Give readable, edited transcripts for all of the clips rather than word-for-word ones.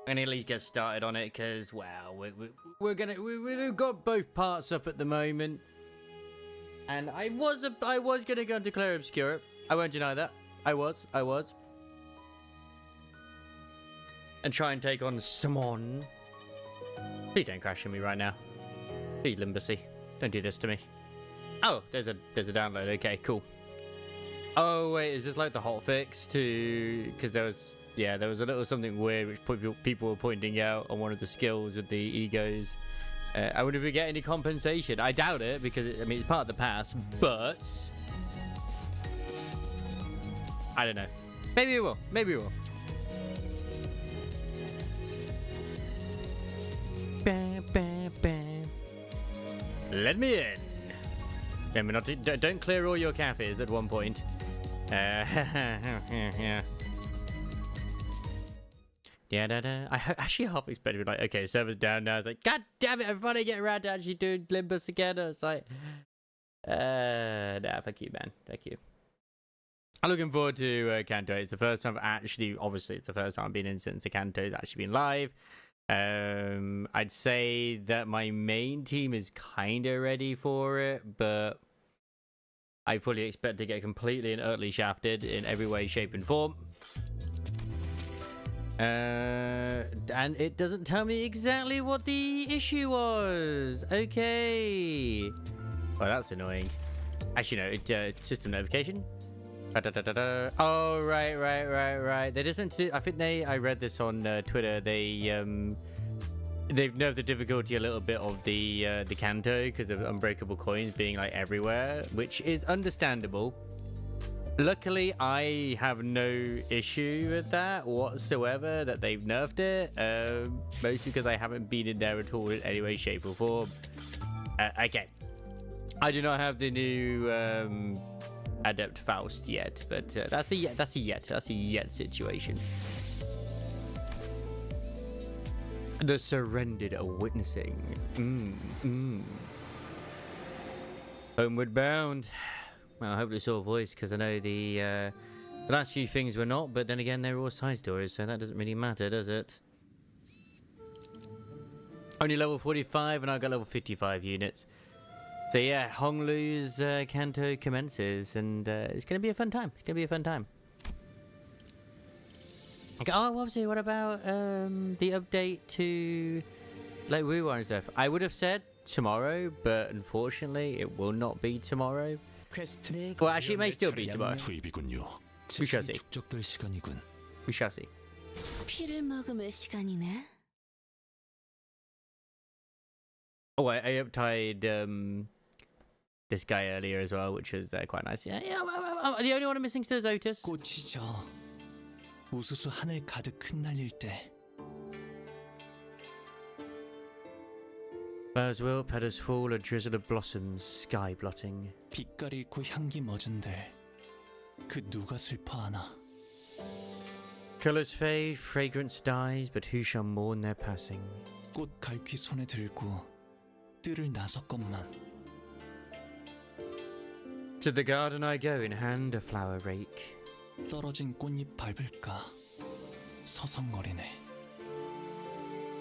I'm gonna at least get started on it because, well, we've got both parts up at the moment, and I was gonna go into Clair Obscura. I won't deny that. I was, and try and take on someone. Please don't crash on me right now. Please, Limbacy, don't do this to me. Oh, there's a download. Okay, cool. Oh wait, is this like the hotfix to? Because there was a little something weird which people were pointing out on one of the skills with the egos. I wonder if we get any compensation. I doubt it because I mean it's part of the pass, but I don't know. Maybe we will. Maybe we will. Bam, bam, bam. Let me in. Don't clear all your cafes at one point. Yeah. I actually half expected to be like, okay, server's down now. It's like, god damn it, I'm finally getting around to actually doing Limbus again. It's like, nah, fuck you, man. Thank you. I'm looking forward to Canto. It's the first time obviously, it's the first time I've been in since the Canto's actually been live. I'd say that my main team is kind of ready for it, but I fully expect to get completely and utterly shafted in every way, shape, and form. And it doesn't tell me exactly what the issue was. Okay. Well, that's annoying. Actually, no, system notification. Oh, right. They just do. I think I read this on Twitter. They've nerfed the difficulty a little bit of the Canto because of unbreakable coins being like everywhere, which is understandable. Luckily, I have no issue with that whatsoever, that they've nerfed it, mostly because I haven't been in there at all in any way, shape, or form. Okay, I do not have the new Adept Faust yet, but that's a yet situation. The Surrendered are witnessing. Homeward Bound. Well, hopefully it's all voice, because I know the last few things were not, but then again, they're all side stories, so that doesn't really matter, does it? Only level 45 and I got level 55 units. So yeah, Honglu's Canto commences and it's going to be a fun time. It's going to be a fun time. Okay, oh, obviously, what about the update to like Wu and stuff? I would have said tomorrow, but unfortunately it will not be tomorrow. Well, actually it may still be tomorrow. We shall see. We shall see. 피를 머금을 시간이네. Oh, I uptied this guy earlier as well, which was quite nice. Yeah, the only one I'm missing still is Otis. 꽃이죠. 우수수 하늘 가득 흩날릴 때 Flowers wilt, petals fall, a drizzle of blossoms, sky blotting. 빛깔 잃고 향기 멎은들 그 누가 슬퍼하나. Colours fade, fragrance dies, but who shall mourn their passing? 꽃 갈퀴 손에 들고 뜰을 나섰건만. To the garden I go, in hand a flower rake. 떨어진 꽃잎 밟을까 서성거리네.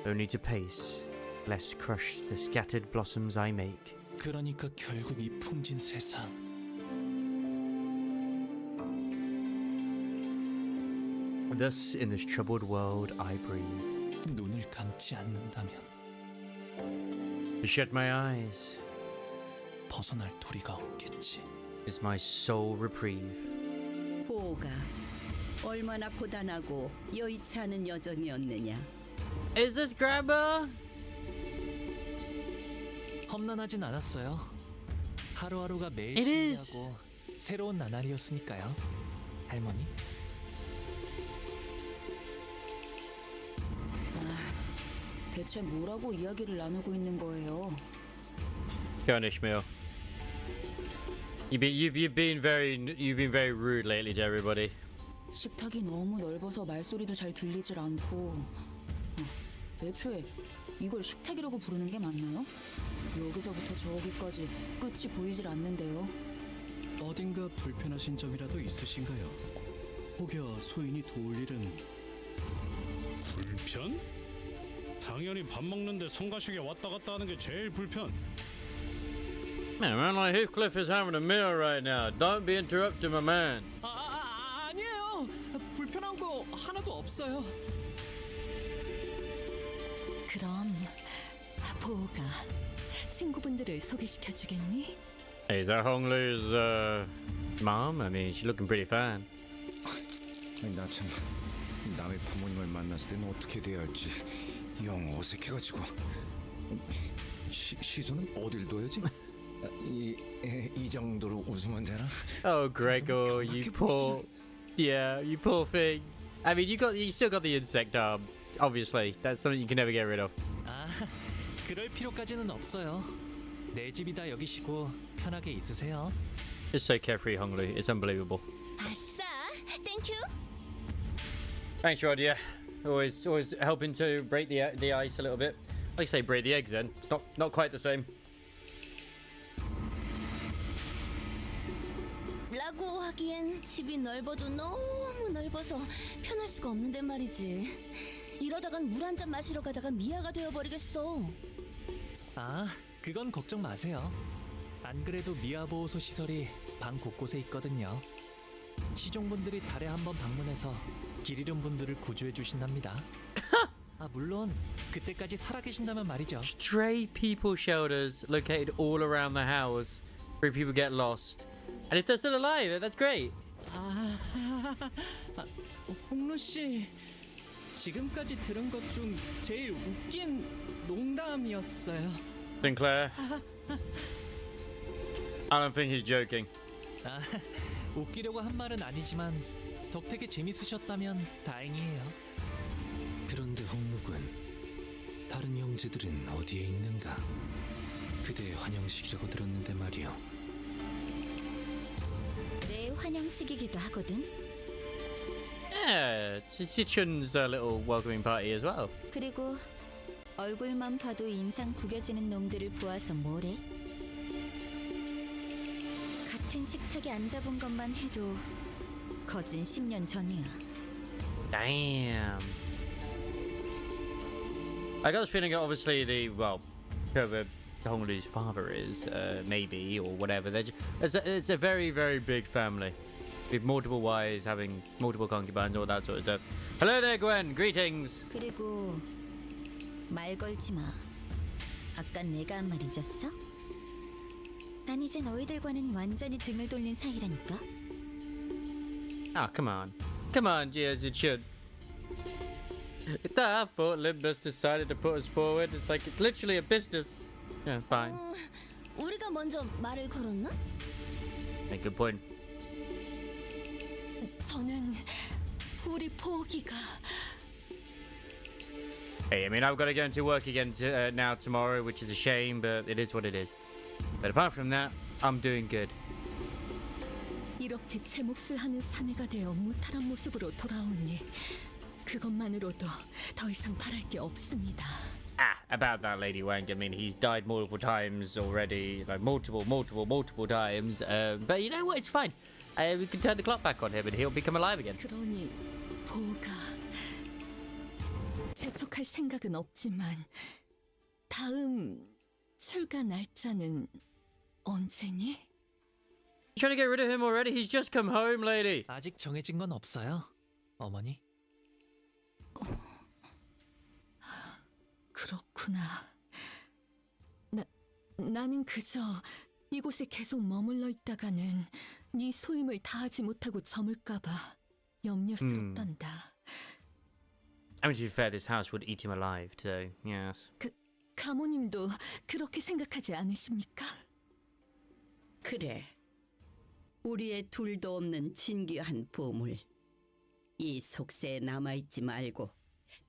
Only to pace, lest crush the scattered blossoms I make. 그러니까 결국 이 풍진 세상 Thus in this troubled world I breathe. 눈을 감지 않는다면 To shut my eyes 벗어날 도리가 없겠지. is my sole reprieve. 보호가 얼마나 고단하고 여의치 않은 여정이었느냐. Is this grandma? 험난하진 않았어요. 하루하루가 매일 It is. 신기하고 새로운 나날이었으니까요. 할머니. 대체 뭐라고 이야기를 나누고 있는 거예요? Go on, Ishmael. You've been very rude lately to everybody. 식탁이 너무 넓어서 말소리도 잘 들리질 않고 애초에 이걸 식탁이라고 부르는 게 맞나요? 여기서부터 저기까지 끝이 보이질 않는데요. 어딘가 불편하신 점이라도 있으신가요? 혹여 소인이 도울 일은 불편? 당연히 밥 먹는데 성가시게 왔다 갔다 하는 게 제일 불편. Man, a man like Heathcliff is having a meal right now. Don't be interrupting my man. 아니에요. 불편한 거 하나도 없어요. 그럼 보호가 친구분들을 소개시켜 주겠니? Hey, is that Honglu's mom? I mean, she's looking pretty fine. 나 참 남의 부모님을 만났을 때는 어떻게 돼야 할지 영 어색해가지고. 시선은 어딜 둬야지? 이 정도로 웃으면 되나? Oh, Gregor, you poor, you poor thing. I mean, you still got the insect arm. Obviously, that's something you can never get rid of. 아, 그럴 필요까지는 없어요. 내 집이다 여기시고 편하게 있으세요. Just so carefree, Honglu. It's unbelievable. 아싸, 땡큐. Thanks, Rod. Yeah, always helping to break the ice a little bit. Like I say, break the eggs. Then it's not quite the same. 라고 하기엔 집이 넓어도 너무 넓어서 편할 수가 없는데 말이지. 이러다간 물 한 잔 마시러 가다가 미아가 되어버리겠어. 아, 그건 걱정 마세요. 안 그래도 미아보호소 시설이 방 곳곳에 있거든요. 시종분들이 달에 한 번 방문해서 길 잃은 분들을 구조해 주신답니다. 아, 물론 그때까지 살아계신다면 말이죠. Stray people shelters located all around the house where people get lost. And if they're still alive, that's great. 홍루 씨 지금까지 들은 것 중 제일 웃긴 농담이었어요. Sinclair. I don't think he's joking. 아, 웃기려고 한 말은 아니지만 덕택에 재밌으셨다면 다행이에요. 그런데 홍묵은 다른 형제들은 어디에 있는가? 그대의 환영식이라고 들었는데 말이오. 내 환영식이기도 하거든. Yeah, it's Chun's little welcoming party as well. 그리고 얼굴만 봐도 인상 구겨지는 놈들을 보아서 뭐래? 같은 식탁에 앉아본 것만 해도 거진 10년 전이야. Damn. I got this feeling that obviously whoever Honglu's father is, maybe, or whatever. It's a very, very big family. With multiple wives, having multiple concubines, all that sort of stuff. Hello there, Gwen. Greetings. 그리고 말 걸지 마. 아까 내가 한 말 잊었어? 난 이제 너희들과는 완전히 등을 돌린 사이라니까. Ah, come on. Come on, G, as it should. It's not our fault Limbus decided to put us forward. It's like, it's literally a business. Yeah, fine. 우리가 먼저 말을 걸었나? Yeah, good point. 저는 우리 포기가 Hey, I mean, I've got to go into work again now tomorrow, which is a shame, but it is what it is. But apart from that, I'm doing good. 이렇게 제 몫을 하는 사내가 되어 무탈한 모습으로 돌아오니 그것만으로도 더 이상 바랄 게 없습니다. Ah, about that, Lady Wang. I mean, he's died multiple times already, like multiple times. But you know what? It's fine. We can turn the clock back on him, and he'll become alive again. 그러니 보가 재촉할 생각은 없지만 다음 출가 날짜는 언제니? You trying to get rid of him already? He's just come home, lady. 아직 정해진 건 없어요, 어머니. 그렇구나. 나는 그저 이곳에 계속 머물러 있다가는 네 소임을 다하지 못하고 저물까봐 염려스럽단다. I mean, to be fair, this house would eat him alive, so yes. 가모님도 그렇게 생각하지 않으십니까? 그래. 우리의 둘도 없는 진귀한 보물. 이 속세에 남아있지 말고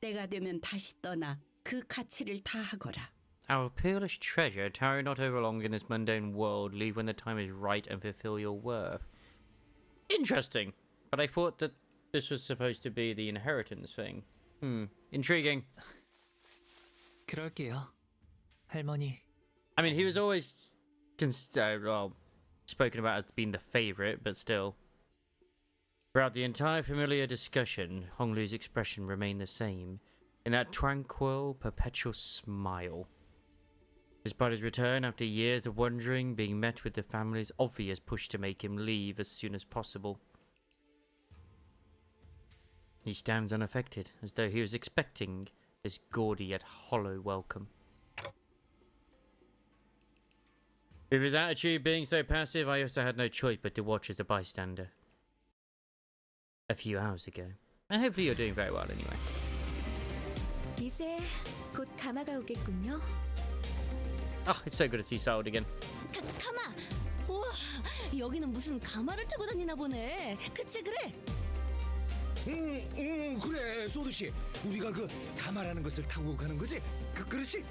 때가 되면 다시 떠나 그 가치를 다하거라. Our peerless treasure, tarry not over long in this mundane world, leave when the time is right and fulfill your worth. Interesting, but I thought that this was supposed to be the inheritance thing. Intriguing. 그럴게요, 할머니. I mean, he was always spoken about as being the favorite, but still. Throughout the entire familiar discussion, Honglu's expression remained the same, in that tranquil, perpetual smile. Despite his return after years of wandering, being met with the family's obvious push to make him leave as soon as possible. He stands unaffected, as though he was expecting this gaudy yet hollow welcome. With his attitude being so passive, I also had no choice but to watch as a bystander. A few hours ago. And hopefully you're doing very well anyway. 이제 곧 가마가 오겠군요. Oh, it's so good to see Sold again. 가마! 우와, 여기는 무슨 가마를 타고 다니나 보네. 그치 그래? 그래, 소두 씨. 우리가 그 가마라는 것을 타고 가는 거지? 그렇지?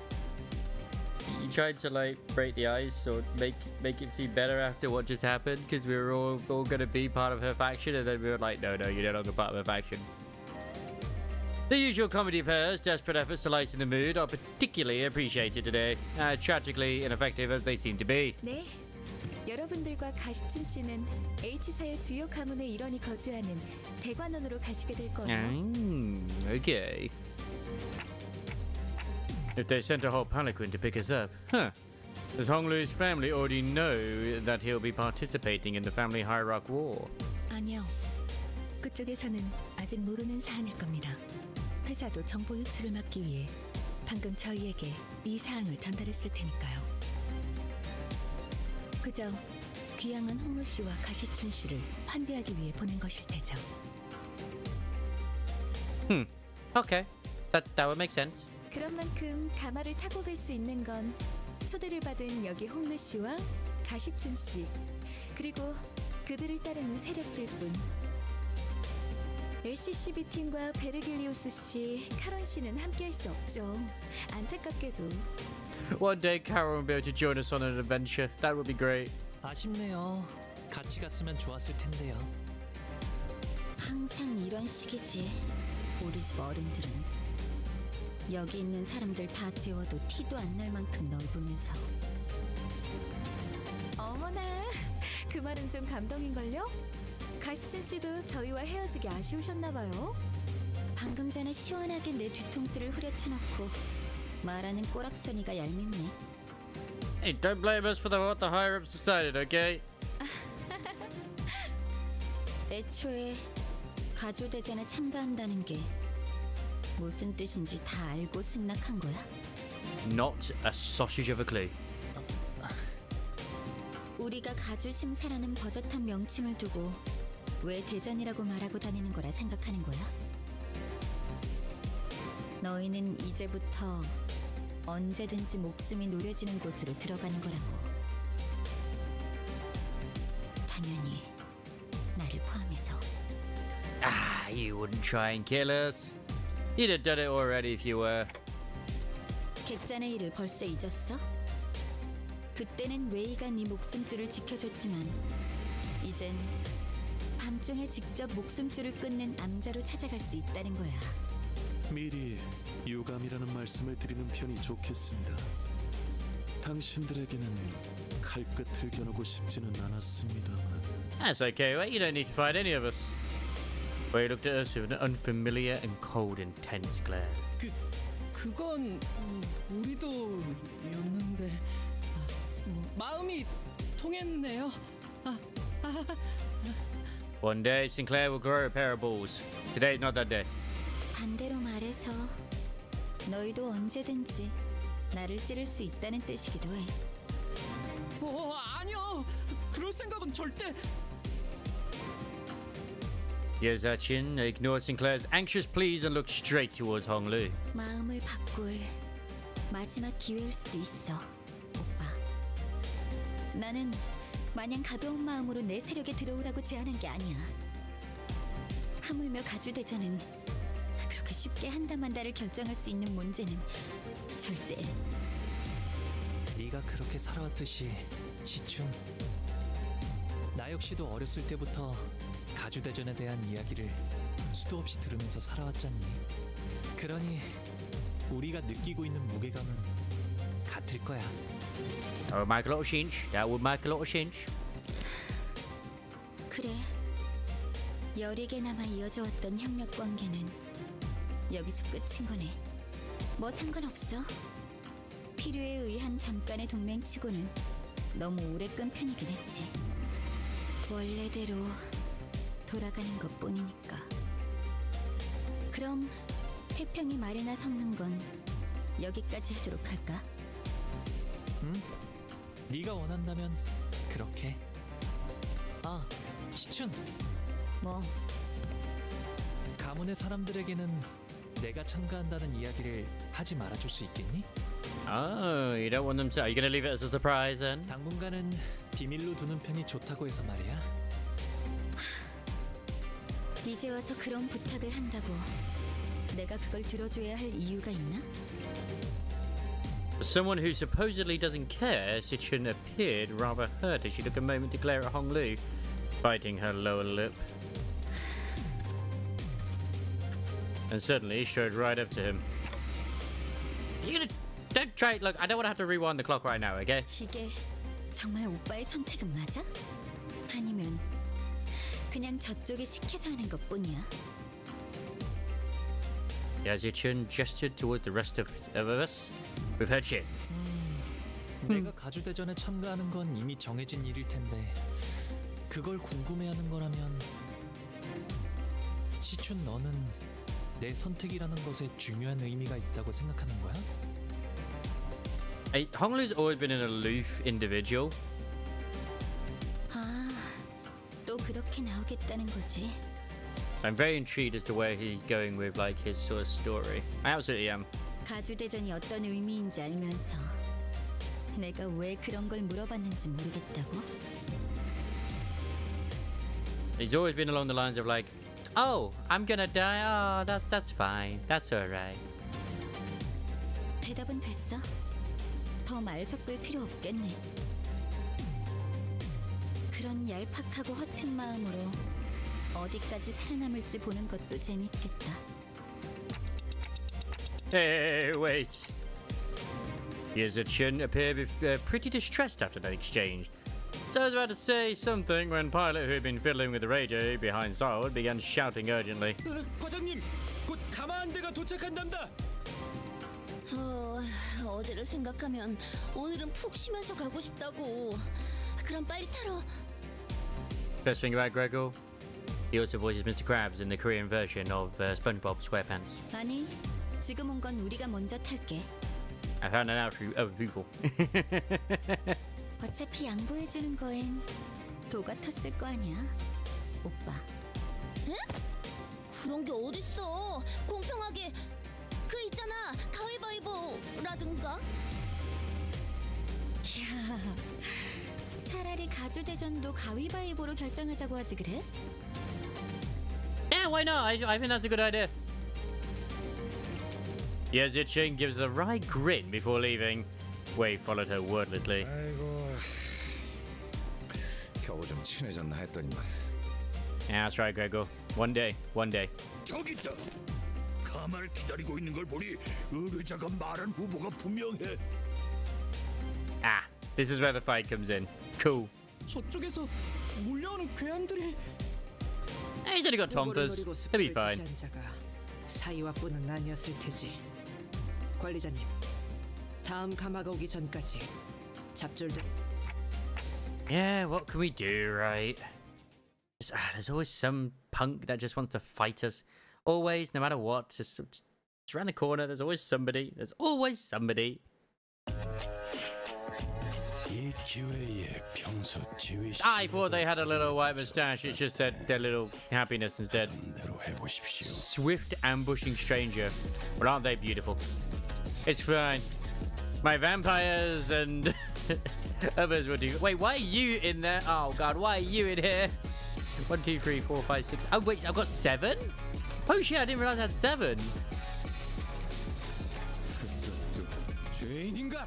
You tried to like break the ice or make it feel better after what just happened because we were all gonna be part of her faction, and then we were like, no, you're no longer part of her faction. The usual comedy pairs, desperate efforts to lighten the mood, are particularly appreciated today, tragically ineffective as they seem to be. 네. 여러분들과 가시춘 씨는 H사의 주요 가문의 일원이 거주하는 대관원으로 가시게 될 거예요. Okay. If they sent a whole palanquin to pick us up, huh? Does Honglu's family already know that he'll be participating in the family hierarch war? 아니요. 그쪽에서는 아직 모르는 사안일 겁니다. 회사도 정보 유출을 막기 위해 방금 저희에게 이 사항을 전달했을 테니까요. 그저 귀향한 홍루 씨와 가시춘 씨를 환대하기 위해 보낸 것일 테죠. Okay. That would make sense. 그런 만큼 가마를 타고 갈 수 있는 건 초대를 받은 여기 홍루 씨와 가시춘 씨, 그리고 그들을 따르는 세력들뿐. LCCB 팀과 베르길리오스 씨, 카론 씨는 함께할 수 없죠. 안타깝게도. One day Carol will be able to join us on an adventure. That would be great. 아쉽네요. 같이 갔으면 좋았을 텐데요. 항상 이런 식이지. 우리 집 어른들은 여기 있는 사람들 다 재워도 티도 안 날 만큼 넓으면서. 어머나, 그 말은 좀 감동인걸요? 가시춘 씨도 저희와 헤어지기 아쉬우셨나 봐요. 방금 전에 시원하게 내 뒤통수를 후려쳐놓고 말하는 꼬락서니가 얄밉네. Hey, don't blame us for what the higher ups decided, okay? 애초에 가주대전에 참가한다는 게 무슨 뜻인지 다 알고 승낙한 거야? Not a sausage of a clue. 우리가 가주 심사라는 버젓한 명칭을 두고 왜 대전이라고 말하고 다니는 거라 생각하는 거야? 너희는 이제부터 언제든지 목숨이 노려지는 곳으로 들어가는 거라고. 당연히 나를 포함해서. Ah, you wouldn't try and kill us. You'd have done it already if you were. 객잔의 일을 벌써 잊었어? 그때는 웨이가 네 목숨줄을 지켜줬지만 이젠 밤중에 직접 목숨줄을 끊는 암자로 찾아갈 수 있다는 거야. 미리 유감이라는 말씀을 드리는 편이 좋겠습니다. 당신들에게는 칼끝을 겨누고 싶지는 않았습니다만 That's okay, mate. You don't need to fight any of us. Way looked at us with an unfamiliar and cold, intense glare. 그건 우리도였는데 마음이 통했네요. One day, Sinclair will grow a pair of balls. Today's not that day. 반대로 말해서 너희도 언제든지 나를 찌를 수 있다는 뜻이기도 해. 아니요. 그럴 생각은 절대. Yozha-chin ignored Sinclair's anxious pleas and looked straight towards Hong Lu. 마음을 바꿀 마지막 기회일 수도 있어, 오빠. 나는 마냥 가벼운 마음으로 내 세력에 들어오라고 제안한 게 아니야. 하물며 가주대전은 그렇게 쉽게 한다만다를 결정할 수 있는 문제는 절대. 네가 그렇게 살아왔듯이 시춘. 나 역시도 어렸을 때부터 가주대전에 대한 이야기를 수도 없이 들으면서 살아왔잖니. 그러니 우리가 느끼고 있는 무게감은 같을 거야. That would make a lot of sense. That would make a lot of sense. 그래. 여리게나마 이어져 왔던 협력 관계는 여기서 끝인 거네. 뭐 상관없어. 필요에 의한 잠깐의 동맹치고는 너무 오래 끈 편이긴 했지. 원래대로 돌아가는 것뿐이니까. 그럼 태평이 말이나 섞는 건 여기까지 하도록 할까? 응? 네가 원한다면 그렇게. 아, 시춘. 뭐 가문의 사람들에게는 내가 참가한다는 이야기를 하지 말아줄 수 있겠니? Oh, you don't want them to. Are you going to leave it as a surprise then? 당분간은 비밀로 두는 편이 좋다고 해서 말이야. 이제 와서 그런 부탁을 한다고 내가 그걸 들어줘야 할 이유가 있나? For someone who supposedly doesn't care, Sichun appeared rather hurt as she took a moment to glare at Hong Lu, biting her lower lip. And suddenly strode right up to him. You gonna... Don't try... Look, I don't want to have to rewind the clock right now, okay? 이게 정말 오빠의 선택은 맞아? 아니면 그냥 저쪽이 시켜서 하는 것뿐이야? As Sichun gestured towards the rest of us with her chin. 내가 가주대전에 참가하는 건 이미 정해진 일일 텐데 그걸 궁금해하는 거라면 시춘 너는 내 선택이라는 것에 중요한 의미가 있다고 생각하는 거야? Hong Lu's always been an aloof individual. 아, 또 그렇게 나오겠다는 거지. I'm very intrigued as to where he's going with like his sort of story. I absolutely am. 가주대전이 어떤 의미인지 알면서 내가 왜 그런 걸 물어봤는지 모르겠다고? He's always been along the lines of like, oh, I'm gonna die. Oh, that's fine. That's alright. 대답은 됐어. 더 말 섞을 필요 없겠네. 그런 얄팍하고 허튼 마음으로 어디까지 살아남을지 보는 것도 재밌겠다. Hey, wait. Yozha-chin appeared pretty distressed after that exchange. So I was about to say something when Pilot, who had been fiddling with the radio behind Sarwood, began shouting urgently. 과장님, 곧 가마한 대가 도착한단다. 어제를 생각하면 오늘은 푹 쉬면서 가고 싶다고. 그럼 빨리 타러. Best thing about Gregor, he also voices Mr. Krabs in the Korean version of SpongeBob SquarePants. 아니, 지금 온 건 우리가 먼저 탈게. I found that out through other people. 어차피 양보해주는 거엔 도가 텄을 거 아니야, 오빠. 응? 그런 게 어딨어? 공평하게 그 있잖아, 가위바위보라든가. 야, 차라리 가주대전도 가위바위보로 결정하자고 하지 그래? Yeah, why not? I think that's a good idea. Yazichin gives a wry grin before leaving. Wei followed her wordlessly. 아이고, 겨우 좀 친해졌나 했더니만. Yeah, that's right, Gregor. One day, one day. 저기 있다. 가만히 기다리고 있는 걸 보니 의뢰자가 말한 후보가 분명해. Ah, this is where the fight comes in. Cool. 저쪽에서 몰려오는 괴한들이. He's only got Tompas. He'll be fine. 자가 사이와뿐은 아니었을 테지. 관리자님, 다음 가마가 오기 전까지 잡졸들. Yeah, what can we do, right? There's always some punk that just wants to fight us. Always, no matter what. Just around the corner, there's always somebody. There's always somebody. 이 기회에 평소 지휘 I thought they had a little white moustache. It's just their little happiness instead. 대로 해보십시오. Swift ambushing stranger. Well, aren't they beautiful? It's fine. My vampires and others will do. Wait, why are you in there? Oh god, why are you in here? 1, 2, 3, 4, 5, 6. Oh wait, I've got 7? Oh shit, I didn't realize I had 7. 죄인인가?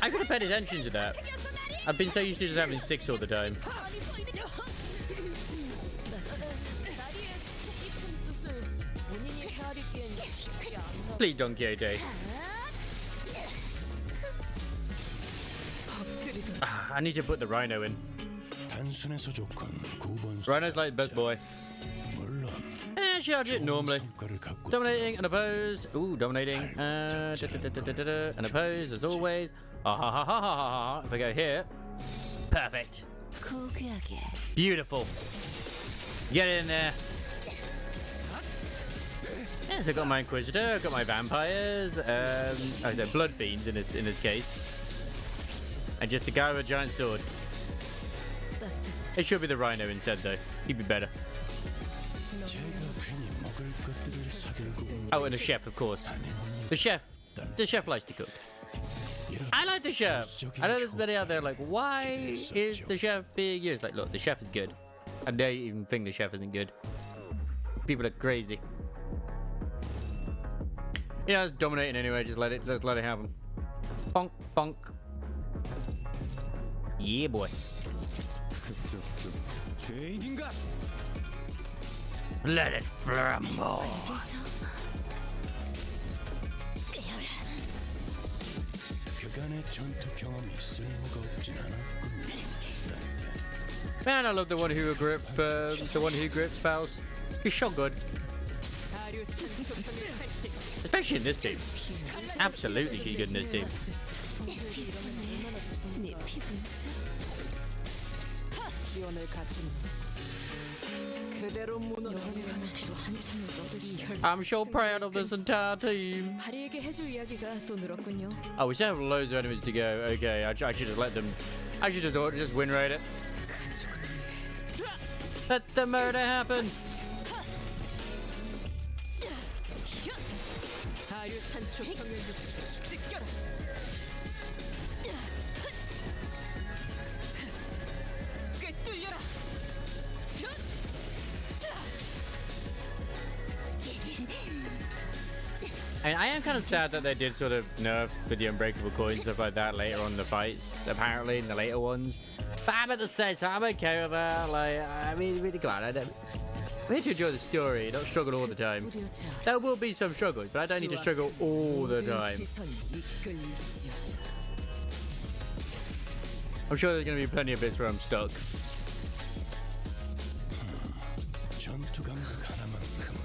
I could have paid attention to that. I've been so used to just having 6 all the time. Please, Don Quixote. I need to put the rhino in. 단순해서 좋군. 9번 Rhino's like best boy. 물론 She does it normally. 성과를 갖고 Dominating and opposed. Ooh, dominating. And opposed as always. Ah ha ha ha ha ha ha. If I go here. Perfect. 고귀하게. Beautiful. Get in there. Yes, I've got my Inquisitor, I've got my vampires, they're blood fiends in this case. And just a guy with a giant sword. It should be the rhino instead though. He'd be better. 제가 괜히 먹을 것들을 사들고 Oh, and the chef, of course. The chef likes to cook. I like the chef. I know there's many out there like, why is the chef being used? Like, look, the chef is good. And they even think the chef isn't good. People are crazy. Yeah, it's dominating anyway. Just let it happen. Bonk, bonk. Yeah, boy. 죄인인가? Let it flambo. 그간의 전투 경험이 쓸모가 없진 않았군요. Man, I love the one who grips fouls. He's so good. Especially in this team. Absolutely, she's good in this team. I'm so proud of this entire team. Oh, we still have loads of enemies to go. Okay, I should just let them. I should just win rate it. Let the murder happen. And I am kind of sad that they did sort of nerf with the unbreakable coins and stuff like that later on in the fights, apparently in the later ones. But I'm at the same time, I'm okay with that. Like, I mean, really, come on, I'm here to enjoy the story, not struggle all the time. There will be some struggles, but I don't need to struggle all the time. I'm sure there's going to be plenty of bits where I'm stuck. 전투 감각 하나만큼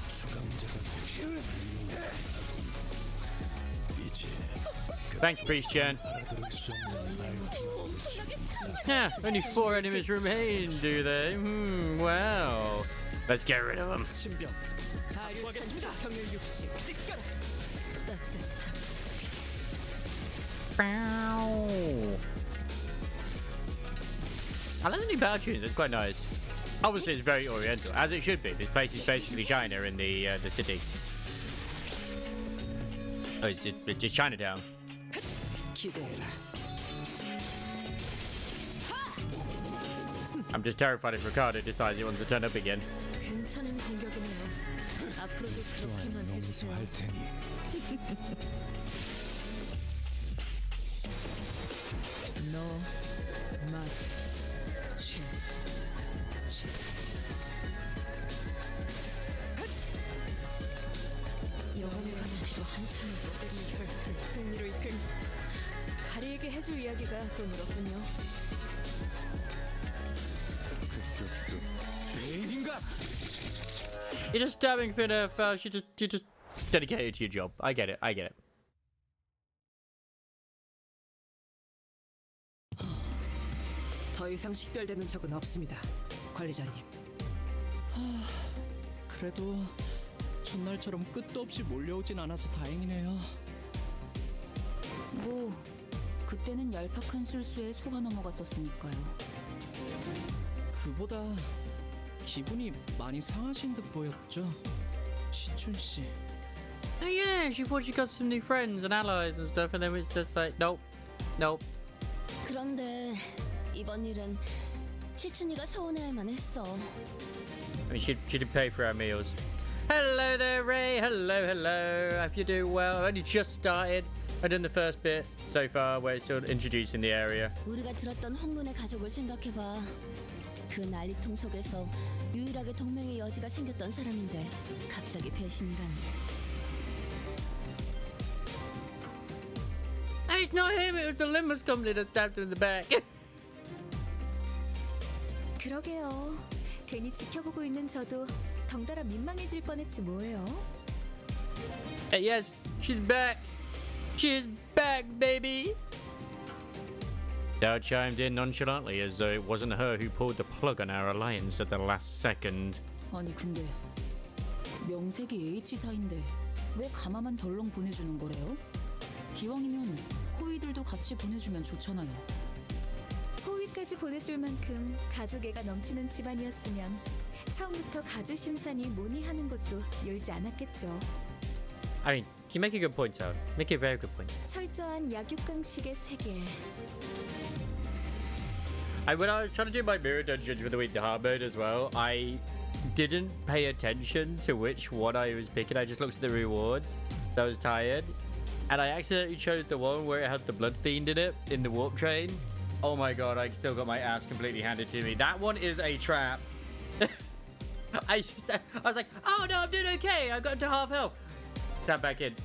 수감자가 되기를 이제 Thanks, Priest Chen. 알아들을 수 없는 말투로 Yeah, only 4 enemies remain, do they? Wow. Let's get rid of them. 신병 다하겠습니다. 평일 60 찍가라. I like the new battle tunes. It's quite nice. Obviously, it's very oriental, as it should be. This place is basically China in the city. Oh, it's just Chinatown. 기대해라. I'm just terrified if Ricardo decides he wants to turn up again. 괜찮은 공격이네요. 앞으로도 그렇게만 해주세요. 할 테니. 너 맛. 영혼의 가는기로 한참을 혈틀 승리로 이끌 다리에게 해줄 이야기가 또 늘었군요. You're just stabbing Finna, Faust. You're just dedicated to your job. I get it. I get it. 더 이상 식별되는 적은 없습니다. 관리자님. 그래도 전날처럼 끝도 없이 몰려오진 않아서 다행이네요. 뭐 그때는 얄팍한 술수에 속아 넘어갔었으니까요. 그보다 기분이 많이 상하신 듯 보였죠, 시춘 씨. Oh yeah, she thought she got some new friends and allies and stuff, and then it's just like, nope, nope. 그런데 이번 일은 시춘이가 서운해할 만했어. I mean, she did pay for our meals. Hello there, Ray. Hello, hello. Hope you're doing well. I've only just started. I've done the first bit so far, where it's still introducing the area. 우리가 들었던 홍론의 가족을 생각해봐. 그 난리통 속에서 유일하게 동맹의 여지가 생겼던 사람인데 갑자기 배신이라니. Hey, it's not him. It was the Limbus company that stabbed him in the back. 그러게요. 괜히 지켜보고 있는 저도 덩달아 민망해질 뻔했지 뭐예요. Hey, yes, she's back. She's back, baby. Dao chimed in nonchalantly as though it wasn't her who pulled the plug on our alliance at the last second. 아니 근데 명색이 H사인데 왜 가마만 덜렁 보내주는 거래요? 기왕이면 호위들도 같이 보내주면 좋잖아요. 호위까지 보내줄 만큼 가족애가 넘치는 집안이었으면 처음부터 가주 심산이 문의하는 것도 열지 않았겠죠. I mean, you make a good point, Sal. Make a very good point. 철저한 약육강식의 세계. When I was trying to do my mirror dungeons with the Week the Hard mode as well, I didn't pay attention to which one I was picking. I just looked at the rewards. I was tired. And I accidentally chose the one where it had the Blood Fiend in it, in the warp train. Oh my god, I still got my ass completely handed to me. That one is a trap. I was like, oh no, I'm doing okay. I got to half health. Tap back in.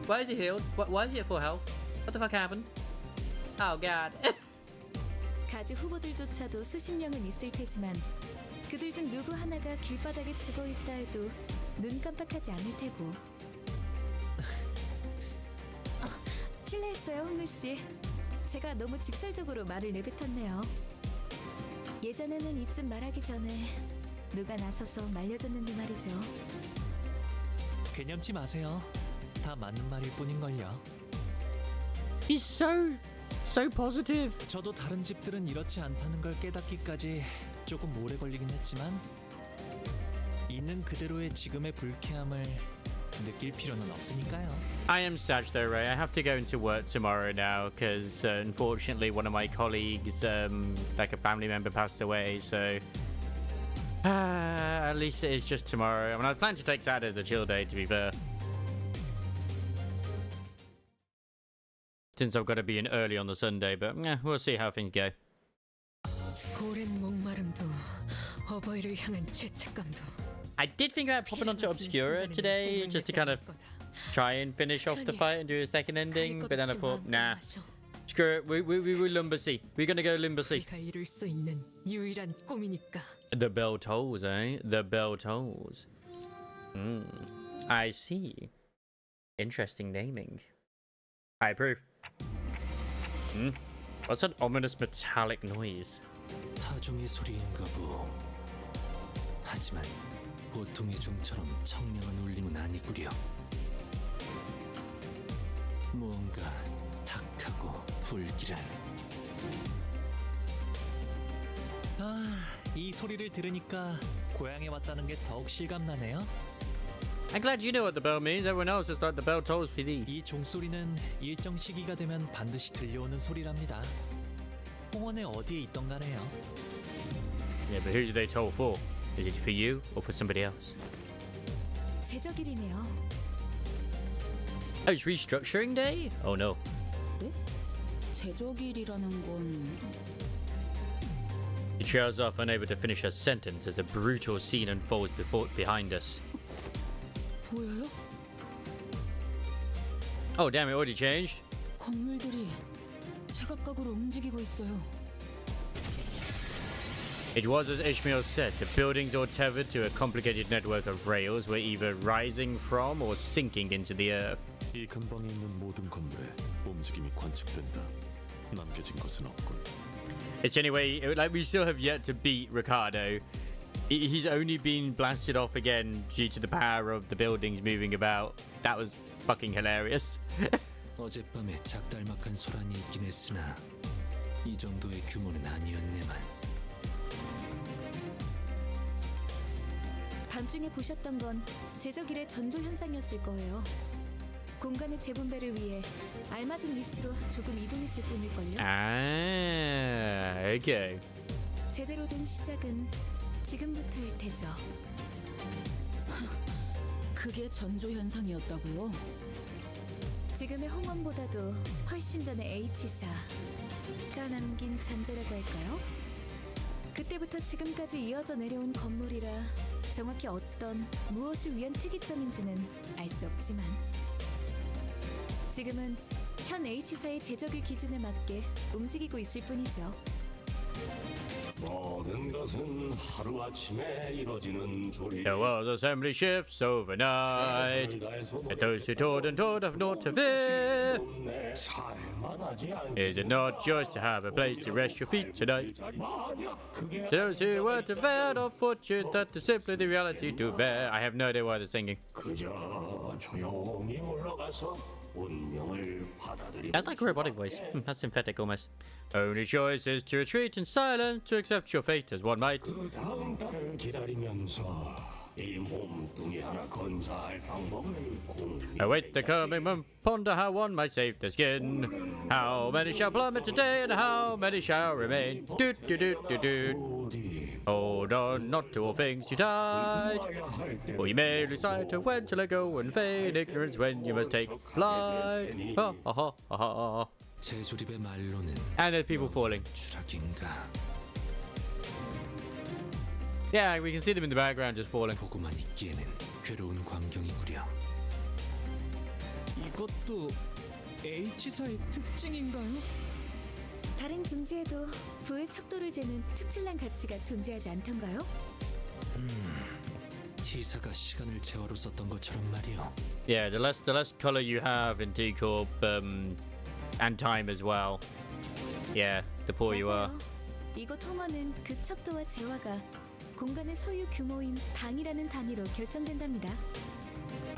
Why is he healed? Why is he at full health? What the fuck happened? Oh god. 가주 후보들조차도 수십 명은 있을 테지만 그들 중 누구 하나가 길바닥에 죽어 있다 해도 눈 깜빡하지 않을 테고. 실례했어요, 홍루 씨. 제가 너무 직설적으로 말을 내뱉었네요. 예전에는 이쯤 말하기 전에 누가 나서서 말려줬는데 말이죠. 개념치 마세요. 다 맞는 말일 뿐인걸요. He's so positive. 저도 다른 집들은 이렇지 않다는 걸 깨닫기까지 조금 오래 걸리긴 했지만 있는 그대로의 지금의 불쾌함을 느낄 필요는 없으니까요. I am sad though, Ray. I have to go into work tomorrow now because unfortunately one of my colleagues, like a family member, passed away. So at least it is just tomorrow. I mean, I plan to take Saturday as a chill day, to be fair. Since I've got to be in early on the Sunday, but we'll see how things go. 오랜 목마름도 어버이를 향한 죄책감도. I did think about popping onto Obscura today just to kind of try and finish off the fight and do a second ending, but then I thought, nah, Screw it. We will lumber sea. We're gonna go lumber sea. 우리가 이룰 수 있는 유일한 꿈이니까. The bell tolls, eh? The bell tolls. I see. Interesting naming. I approve. What's that ominous metallic noise? 타종의 소리인가 보. 하지만 보통의 종처럼 청량한 울림은 아니구려. 무언가 탁하고 불길한. 이 소리를 들으니까 고향에 왔다는 게 더욱 실감나네요. I'm glad you know what the bell means. Everyone else is like the bell tolls for thee. 이 종소리는 일정 시기가 되면 반드시 들려오는 소리랍니다. 홍원의 어디에 있던 간에요. Yeah, but who do they toll for? Is it for you or for somebody else? 제적일이네요. Oh, it's restructuring day? Oh no. 네? 제적일이라는 건 She trails off, unable to finish her sentence as a brutal scene unfolds behind us. 보여요? Oh, damn, it already changed. 건물들이 제각각으로 움직이고 있어요. It was as Ishmael said, the buildings all tethered to a complicated network of rails were either rising from or sinking into the earth. 이 근방에 있는 모든 건물에 움직임이 관측된다. 남겨진 것은 없군. It's anyway, like we still have yet to beat Ricardo. He's only been blasted off again due to the power of the buildings moving about. That was fucking hilarious. 어젯밤에 작달막한 소란이 있긴 했으나 이 정도의 규모는 아니었네만. 밤중에 보셨던 건 제적일의 전조 현상이었을 거예요. 공간의 재분배를 위해 알맞은 위치로 조금 이동했을 뿐일걸요. Ah, okay. 제대로 된 시작은 지금부터일 테죠. 그게 전조 현상이었다고요? 지금의 홍원보다도 훨씬 전에 H사가 남긴 잔재라고 할까요? 그때부터 지금까지 이어져 내려온 건물이라 정확히 어떤 무엇을 위한 특이점인지는 알 수 없지만 지금은 현 H사의 제적일 기준에 맞게 움직이고 있을 뿐이죠. 모든 것은 하루아침에 이뤄지는 조리. The world assembly shifts overnight. And those who told and told have naught to fear. 살만하지 않. Is it not yours to have a place to rest your feet tonight? Those who were to veil of fortune, that is simply the reality to bear. I have no idea why they're singing. 그저 조용히 올라가서 운명을 받아들이. That's like a robotic voice. That's synthetic almost. Only choice is to retreat in silence, to accept your fate as one might. 그 다음 달을 기다리면서 이 몸뚱이 하나 건사할 방법을 공유해. Await the coming month, ponder how one might save the skin. How many shall plummet today and how many shall remain? Do do do do do. Hold on, not to all things too tight. Or you may lose sight of when to let go and feign ignorance when you must take flight. Ha ha ha ha ha. 제조립의 말로는 And there's people falling. 추락인가. Yeah, we can see them in the background just falling. 보고만 있기에는 괴로운 광경이구려. 이것도 H사의 특징인가요? 다른 둥지에도 부의 척도를 재는 특출난 가치가 존재하지 않던가요? T사가 시간을 제어로 썼던 것처럼 말이요. Yeah, the less color you have in T Corp, and time as well. Yeah, the poorer you are. 맞아요. 이곳 홍어는 그 척도와 재화가 공간의 소유 규모인 당이라는 단위로 결정된답니다.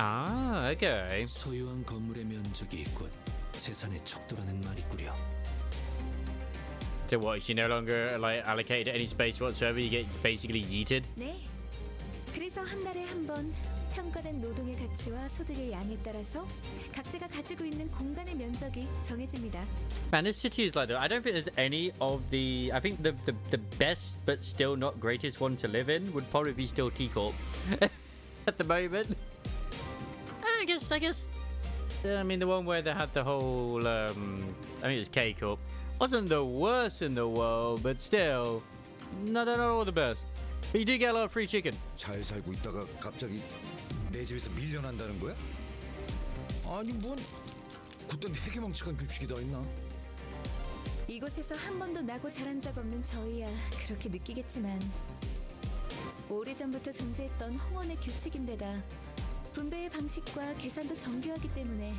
Ah, okay. 소유한 건물의 면적이 곧 재산의 척도라는 말이구려. So what? Is she no longer like allocated any space whatsoever? You get basically yeeted. 네. 그래서 한 달에 한 번 평가된 노동의 가치와 소득의 양에 따라서 각자가 가지고 있는 공간의 면적이 정해집니다. Man, this city is like that. I don't think there's any of the. I think the best but still not greatest one to live in would probably be still T Corp at the moment. I guess. I mean, the one where they had the whole. I think it was K Corp. Wasn't the worst in the world, but still, no, they're not all the best. But you do get a lot of free chicken. 잘 살고 있다가 갑자기 내 집에서 밀려난다는 거야? 아니 뭔 그땐 해괴망측한 규칙이 다 있나? 이곳에서 한 번도 나고 자란 적 없는 저희야 그렇게 느끼겠지만 오래전부터 존재했던 홍원의 규칙인데다 분배의 방식과 계산도 정교하기 때문에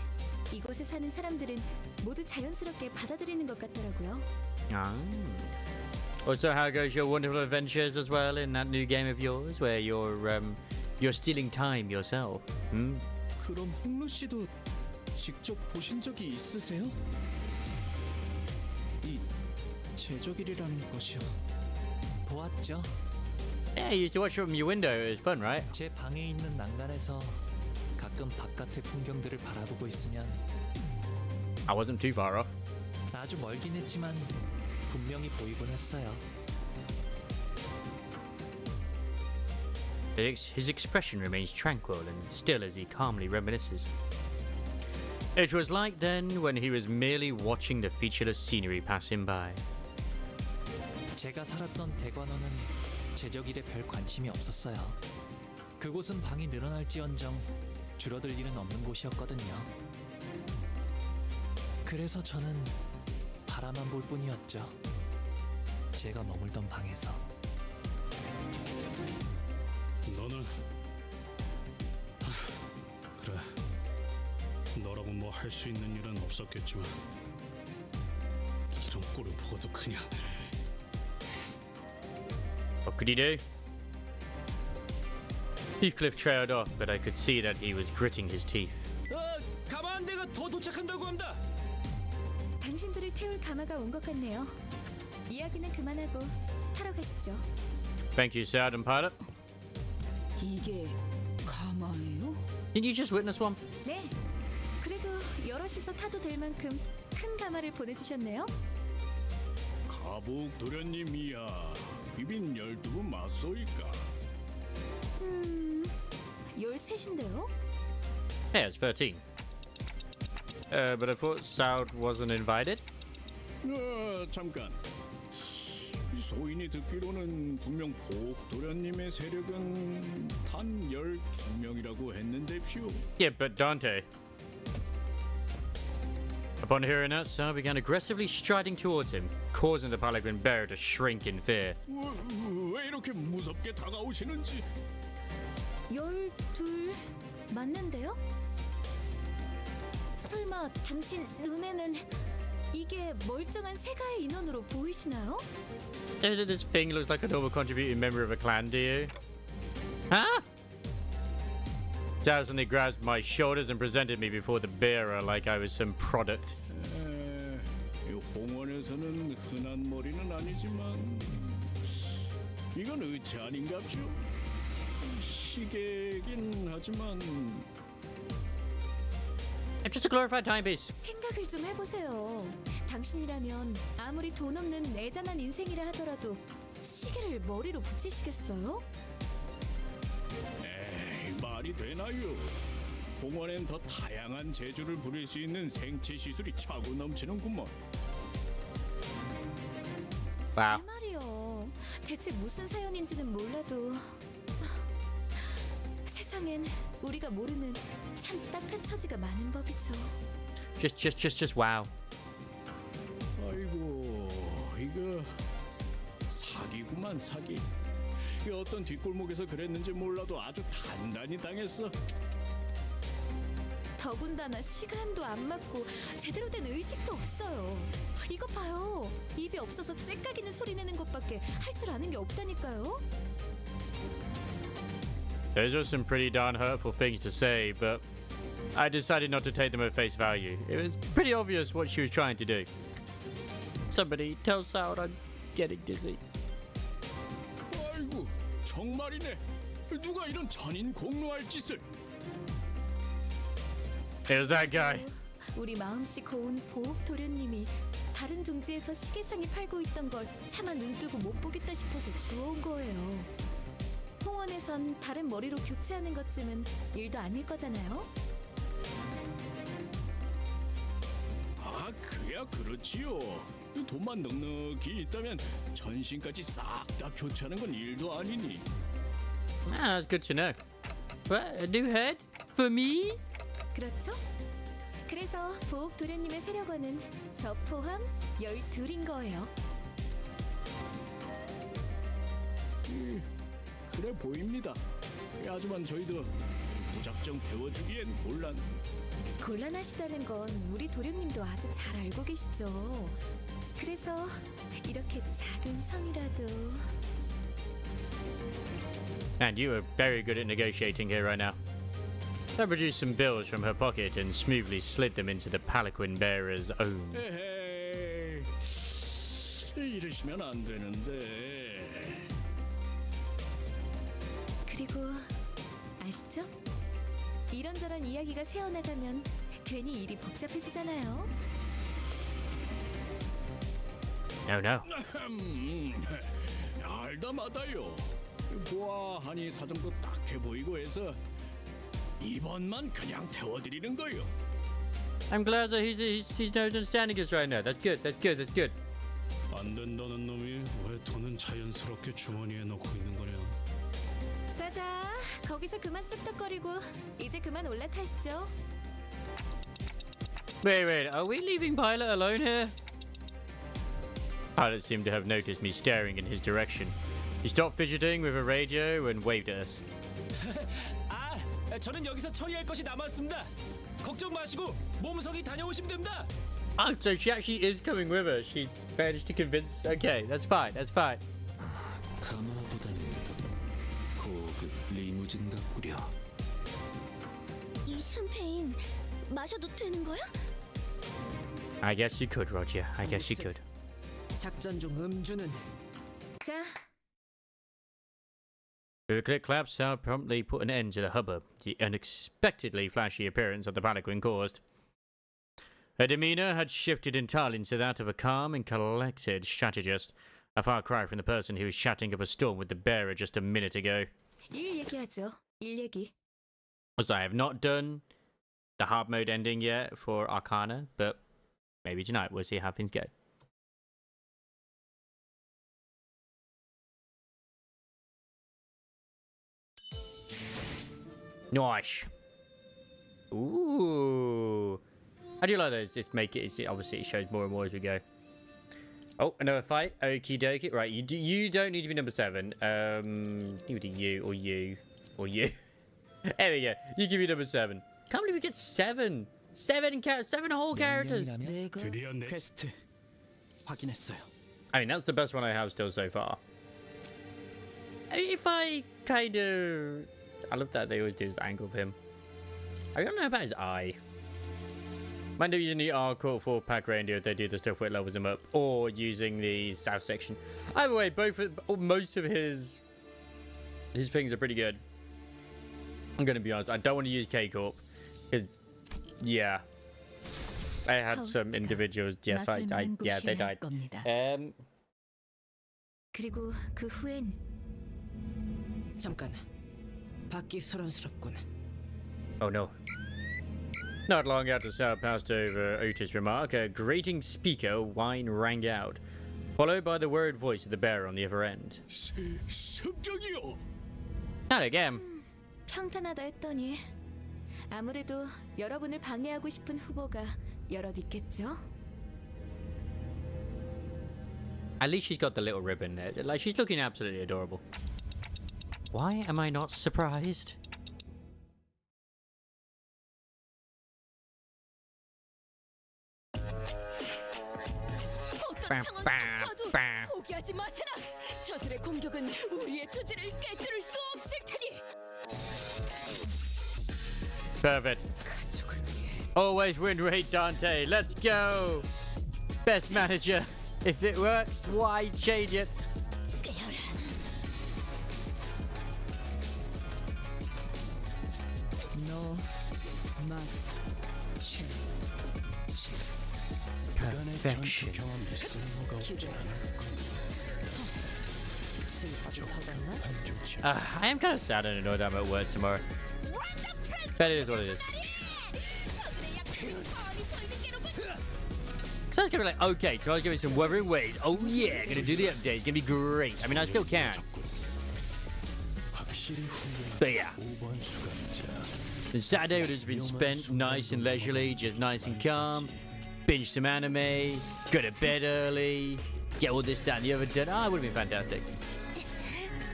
이곳에 사는 사람들은 모두 자연스럽게 받아들이는 것 같더라고요. Also, how goes your wonderful adventures as well in that new game of yours, where you're stealing time yourself? 그럼 홍루 씨도 직접 보신 적이 있으세요? 이 제적일이라는 것이요. 보았죠. Yeah, you used to watch from your window. It was fun, right? 제 방에 있는 난간에서 가끔 바깥의 풍경들을 바라보고 있으면 I wasn't too far off. 아주 멀긴 했지만 분명히 보이곤 했어요. His expression remains tranquil and still as he calmly reminisces. It was like then when he was merely watching the featureless scenery pass him by. 제가 살았던 대관원은 제적일에 별 관심이 없었어요. 그곳은 방이 늘어날지언정 줄어들 일은 없는 곳이었거든요. 그래서 저는 바라만 볼 뿐이었죠. 제가 머물던 방에서. 너는 그래. 너라고 뭐 할 수 있는 일은 없었겠지만 이런 꼴을 보고도 그냥 What could he do? Heathcliff trailed off, but I could see that he was gritting his teeth. 가마한대가 더 도착한다고 합니다. 당신들을 태울 가마가 온 것 같네요. 이야기는 그만하고 타러 가시죠. Thank you, Sergeant Pilot. 이게 가마예요? Did you just witness one? 네. 그래도 여럿이서 타도 될 만큼 큰 가마를 보내주셨네요. 가복 도련님이야. 귀빈 12분 맞소일까? 13인데요? Yeah, it's 13. But I thought Saud wasn't invited. 잠깐. 소인이 듣기로는 분명 복 도련님의 세력은 단 12명이라고 했는데요. Yeah, but Dante. Upon hearing that, Saud began aggressively striding towards him, causing the Palanquin bearer to shrink in fear. 왜 이렇게 무섭게 다가오시는지. 12 맞는데요? 설마 당신 눈에는 이게 멀쩡한 세가의 인원으로 보이시나요? This thing looks like a normal contributing member of a clan, do you? Huh? Saud suddenly grabbed my shoulders and presented me before the bearer like I was some product. 홍원에서는 흔한 머리는 아니지만 이건 의체 아닌갑쇼? 시계긴 하지만 I'm just a glorified timepiece. 생각을 좀 해보세요. 당신이라면 아무리 돈 없는 애잔한 인생이라 하더라도 시계를 머리로 붙이시겠어요? 에이, 말이 되나요? 홍원엔 더 다양한 재주를 부릴 수 있는 생체 시술이 차고 넘치는구먼. Wow. 제 말이요. 대체 무슨 사연인지는 몰라도 세상엔 우리가 모르는 참 딱한 처지가 많은 법이죠. Just wow. 아이고, 이거 사기구만 사기. 이 어떤 뒷골목에서 그랬는지 몰라도 아주 단단히 당했어. 더군다나 시간도 안 맞고 제대로 된 의식도 없어요. 이것 봐요. 입이 없어서 째까기는 소리 내는 것밖에 할 줄 아는 게 없다니까요. Those are some pretty darn hurtful things to say, but I decided not to take them at face value. It was pretty obvious what she was trying to do. Somebody tell Saud I'm getting dizzy. 아이고, 정말이네. 누가 이런 전인 공로할 짓을? It was that guy. 우리 마음씨 고운 보옥 도련님이 다른 둥지에서 시계상이 팔고 있던 걸 차마 눈뜨고 못 보겠다 싶어서 주워온 거예요. 홍원에선 다른 머리로 교체하는 것쯤은 일도 아닐 거잖아요. 아, 그야 그렇지요. 돈만 넉넉히 있다면 전신까지 싹 다 교체하는 건 일도 아니니. Ah, that's good to know. What, a new head? For me? 그렇죠? 그래서 보옥 도련님의 세력원은 저 포함 12인 거예요. 그래 보입니다. 하지만 저희도 무작정 태워주기엔 곤란하시다는 건 우리 도련님도 아주 잘 알고 계시죠. 그래서 이렇게 작은 성이라도. And you are very good at negotiating here right now. That produced some bills from her pocket and smoothly slid them into the palanquin bearer's own. 에헤이, 이러시면 안 되는데. 그리고 아시죠? 이런저런 이야기가 새어나가면 괜히 일이 복잡해지잖아요. No, no. 알다마다요. 보아하니 사정도 딱해 보이고 해서 이번만 그냥 태워드리는 거요. I'm glad that he's understanding us right now. That's good. That's good. That's good. 안 된다는 놈이 왜 돈은 자연스럽게 주머니에 넣고 있는 거냐? 자자, 거기서 그만 쑥덕거리고 이제 그만 올라타시죠. Wait. Are we leaving Pilot alone here? Pilot seemed to have noticed me staring in his direction. He stopped fidgeting with a radio and waved at us. 아, 저는 여기서 처리할 것이 남았습니다. 걱정 마시고 몸성이 다녀오시면 됩니다. Oh, so she actually is coming with us. She managed to convince. Okay, that's fine. That's fine. 가마보다는 고급 리무진 같구려. 이 샴페인 마셔도 되는 거야? I guess you could, Roger. I guess you could. 작전 중 음주는 자, With a click clap, Sal promptly put an end to the hubbub the unexpectedly flashy appearance of the palanquin caused. Her demeanor had shifted entirely into that of a calm and collected strategist, a far cry from the person who was chatting up a storm with the bearer just a minute ago. 일 얘기하죠. 일 얘기. So I have not done the hard mode ending yet for Arcana, but maybe tonight we'll see how things go. Nice. Ooh. I do like those. Just make it. Obviously, it shows more and more as we go. Oh, another fight. Okie dokie. Right, you don't need to be number 7. Either you or you or you. There we go. You give me number 7. Can't believe we get 7. 7 whole characters. 내가 드디어 내 퀘스트 확인했어요. I mean, that's the best one I have still so far. I mean, if I kind of... I love that they always do this angle of him. I don't know about his eye. Might do using the R-Core 4-pack reindeer if they do the stuff where it levels him up. Or using the south section. Either way, most of his things are pretty good. I'm going to be honest. I don't want to use K-Corp. Yeah. I had some individuals. Yes, yeah, they died. 그리고 그 후엔 잠깐. 받기 소란스럽군. Oh no. Not long after Sal passed over Otis' remark, a grating speaker whine rang out, followed by the worried voice of the bearer on the other end. 습격이요. Not again. 평탄하다 했더니 아무래도 여러분을 방해하고 싶은 후보가 여럿 있겠죠? At least she's got the little ribbon there. Like, she's looking absolutely adorable. Why am I not surprised? 어떤 상황을 닥쳐도 포기하지 마세나. 저들의 공격은 우리의 투지를 깨뜨릴 수 없을 테니. Perfect. Always win rate, Dante. Let's go. Best manager. If it works, why change it? 너 Perfection. I am kind of sad and annoyed I'm at work tomorrow. But it is what it is. So I was gonna be like, okay, so I was giving some Wuthering Waves. Oh yeah, gonna do the update. It's gonna be great. I mean, I still can. But yeah. The Saturday would have been spent nice and leisurely, just nice and calm. Binge some anime, go to bed early, get all this, that, and the other done. Oh, it would have been fantastic.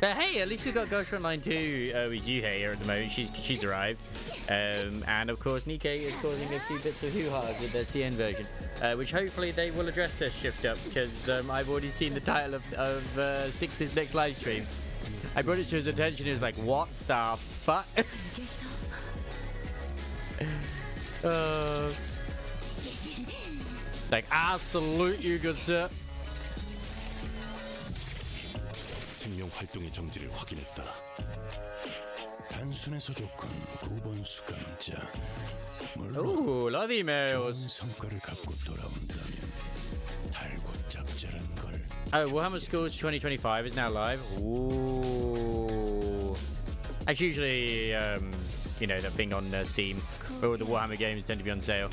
But hey, at least we got Ghost Frontline 2 with Yuhei here at the moment. She's arrived. And of course, Nikkei is causing a few bits of hoo-ha with their CN version, which hopefully they will address this shift up, because I've already seen the title of Styx's next live stream. I brought it to his attention. He was like, "What the fuck?" Like, I salute you, good sir. 생명 활동의 정지를 확인했다. 단순해서 조건 9번 수감자. Ooh, love emails. 성과를 갖고 돌아온다면 달고 짭짤한 걸. Oh, Warhammer Schools 2025 is now live. Ooh. That's usually, you know, the thing on Steam, where all the Warhammer games tend to be on sale.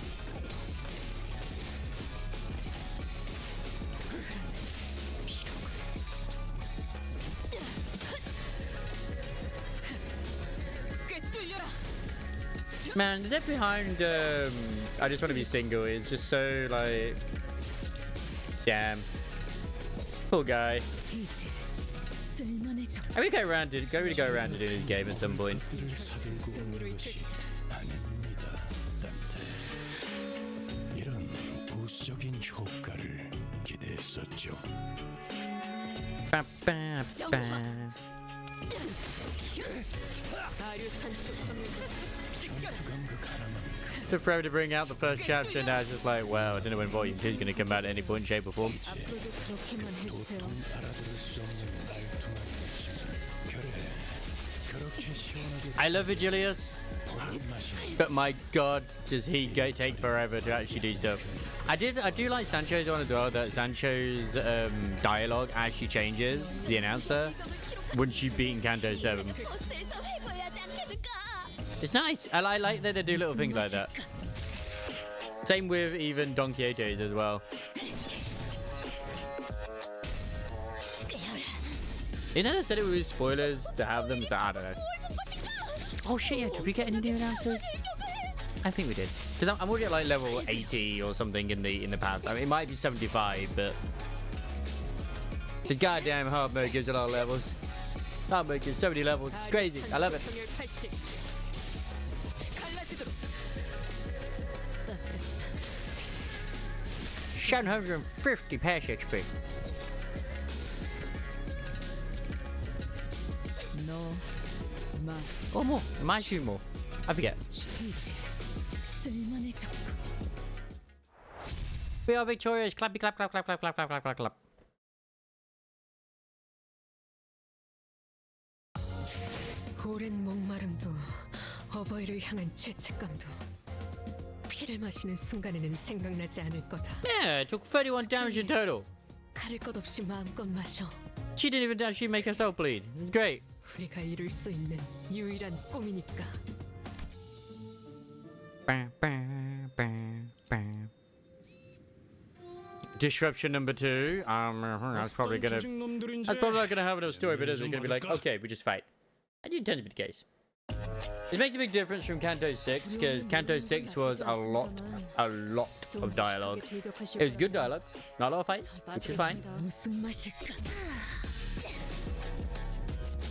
Man, the depth behind I Just Want to Be Single is just so, like, damn. Poor guy. I would go around to do his game at some point. 이런 부수적인 효과를 기대했었죠. Ba, ba, ba. Took forever to bring out the first chapter, and now it's just like, wow, I don't know when Volume 2 is going to come out at any point, shape, or form. I love Vigilius, but my god, does he take forever to actually do stuff. I do like Sancho's one as well, that Sancho's dialogue actually changes, the announcer, once you've beaten Canto 7. It's nice. I like that they do little things like that. Same with even Don Quixote's as well. You know they said it was spoilers to have them, so I don't know. Oh shit, yeah, did we get any new announcers? I think we did. Because I'm already at like level 80 or something in the past. I mean, it might be 75, but the goddamn hard mode gives a lot of levels. Hard mode gives so many levels. It's crazy. I love it. 750 pass HP. No, Oh, more. Might shoot more. I forget. We are victorious. Clappy, clap, clap, clap, clap, clap, clap, clap, clap, clap. 오랜 목마름도 어버이를 향한 죄책감도 피를 마시는 순간에는 생각나지 않을 거다. Yeah, it took 31 damage in total. 가릴 것 없이 마음껏 마셔. She didn't even actually make herself bleed. Great. 우리가 이룰 수 있는 유일한 꿈이니까. Bam, bam, bam, bam. Disruption number 2. That's probably not gonna have enough story, but is it gonna be like, okay, we just fight? I do tend to be the case. It makes a big difference from Canto 6, because Canto 6 was a lot of dialogue. It was good dialogue, not a lot of fights, which is fine.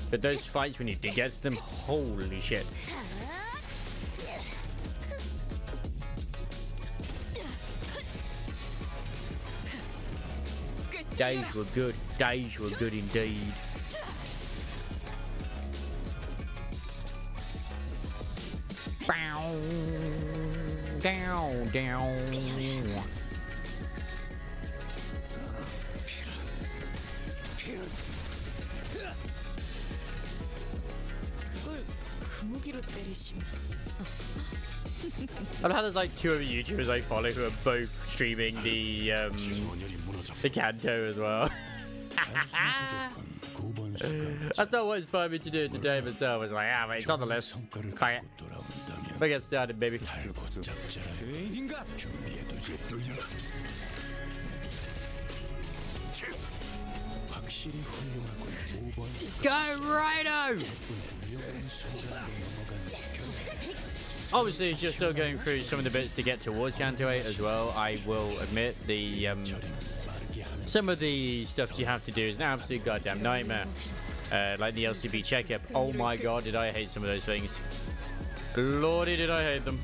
But those fights, when you dig at them, holy shit. Days were good. Days were good indeed. Down, down. I love how there's like 2 other YouTubers I follow who are both streaming the Canto as well. That's not what inspired me to do it today myself. I was like, ah, mate, it's on the list. Bang it. Let's get started, baby. Go Rhino! Obviously, you're still going through some of the bits to get towards Canto 8 as well. I will admit the some of the stuff you have to do is an absolute goddamn nightmare. Like the LCB checkup. Oh my god, did I hate some of those things. Lordy, did I hate them.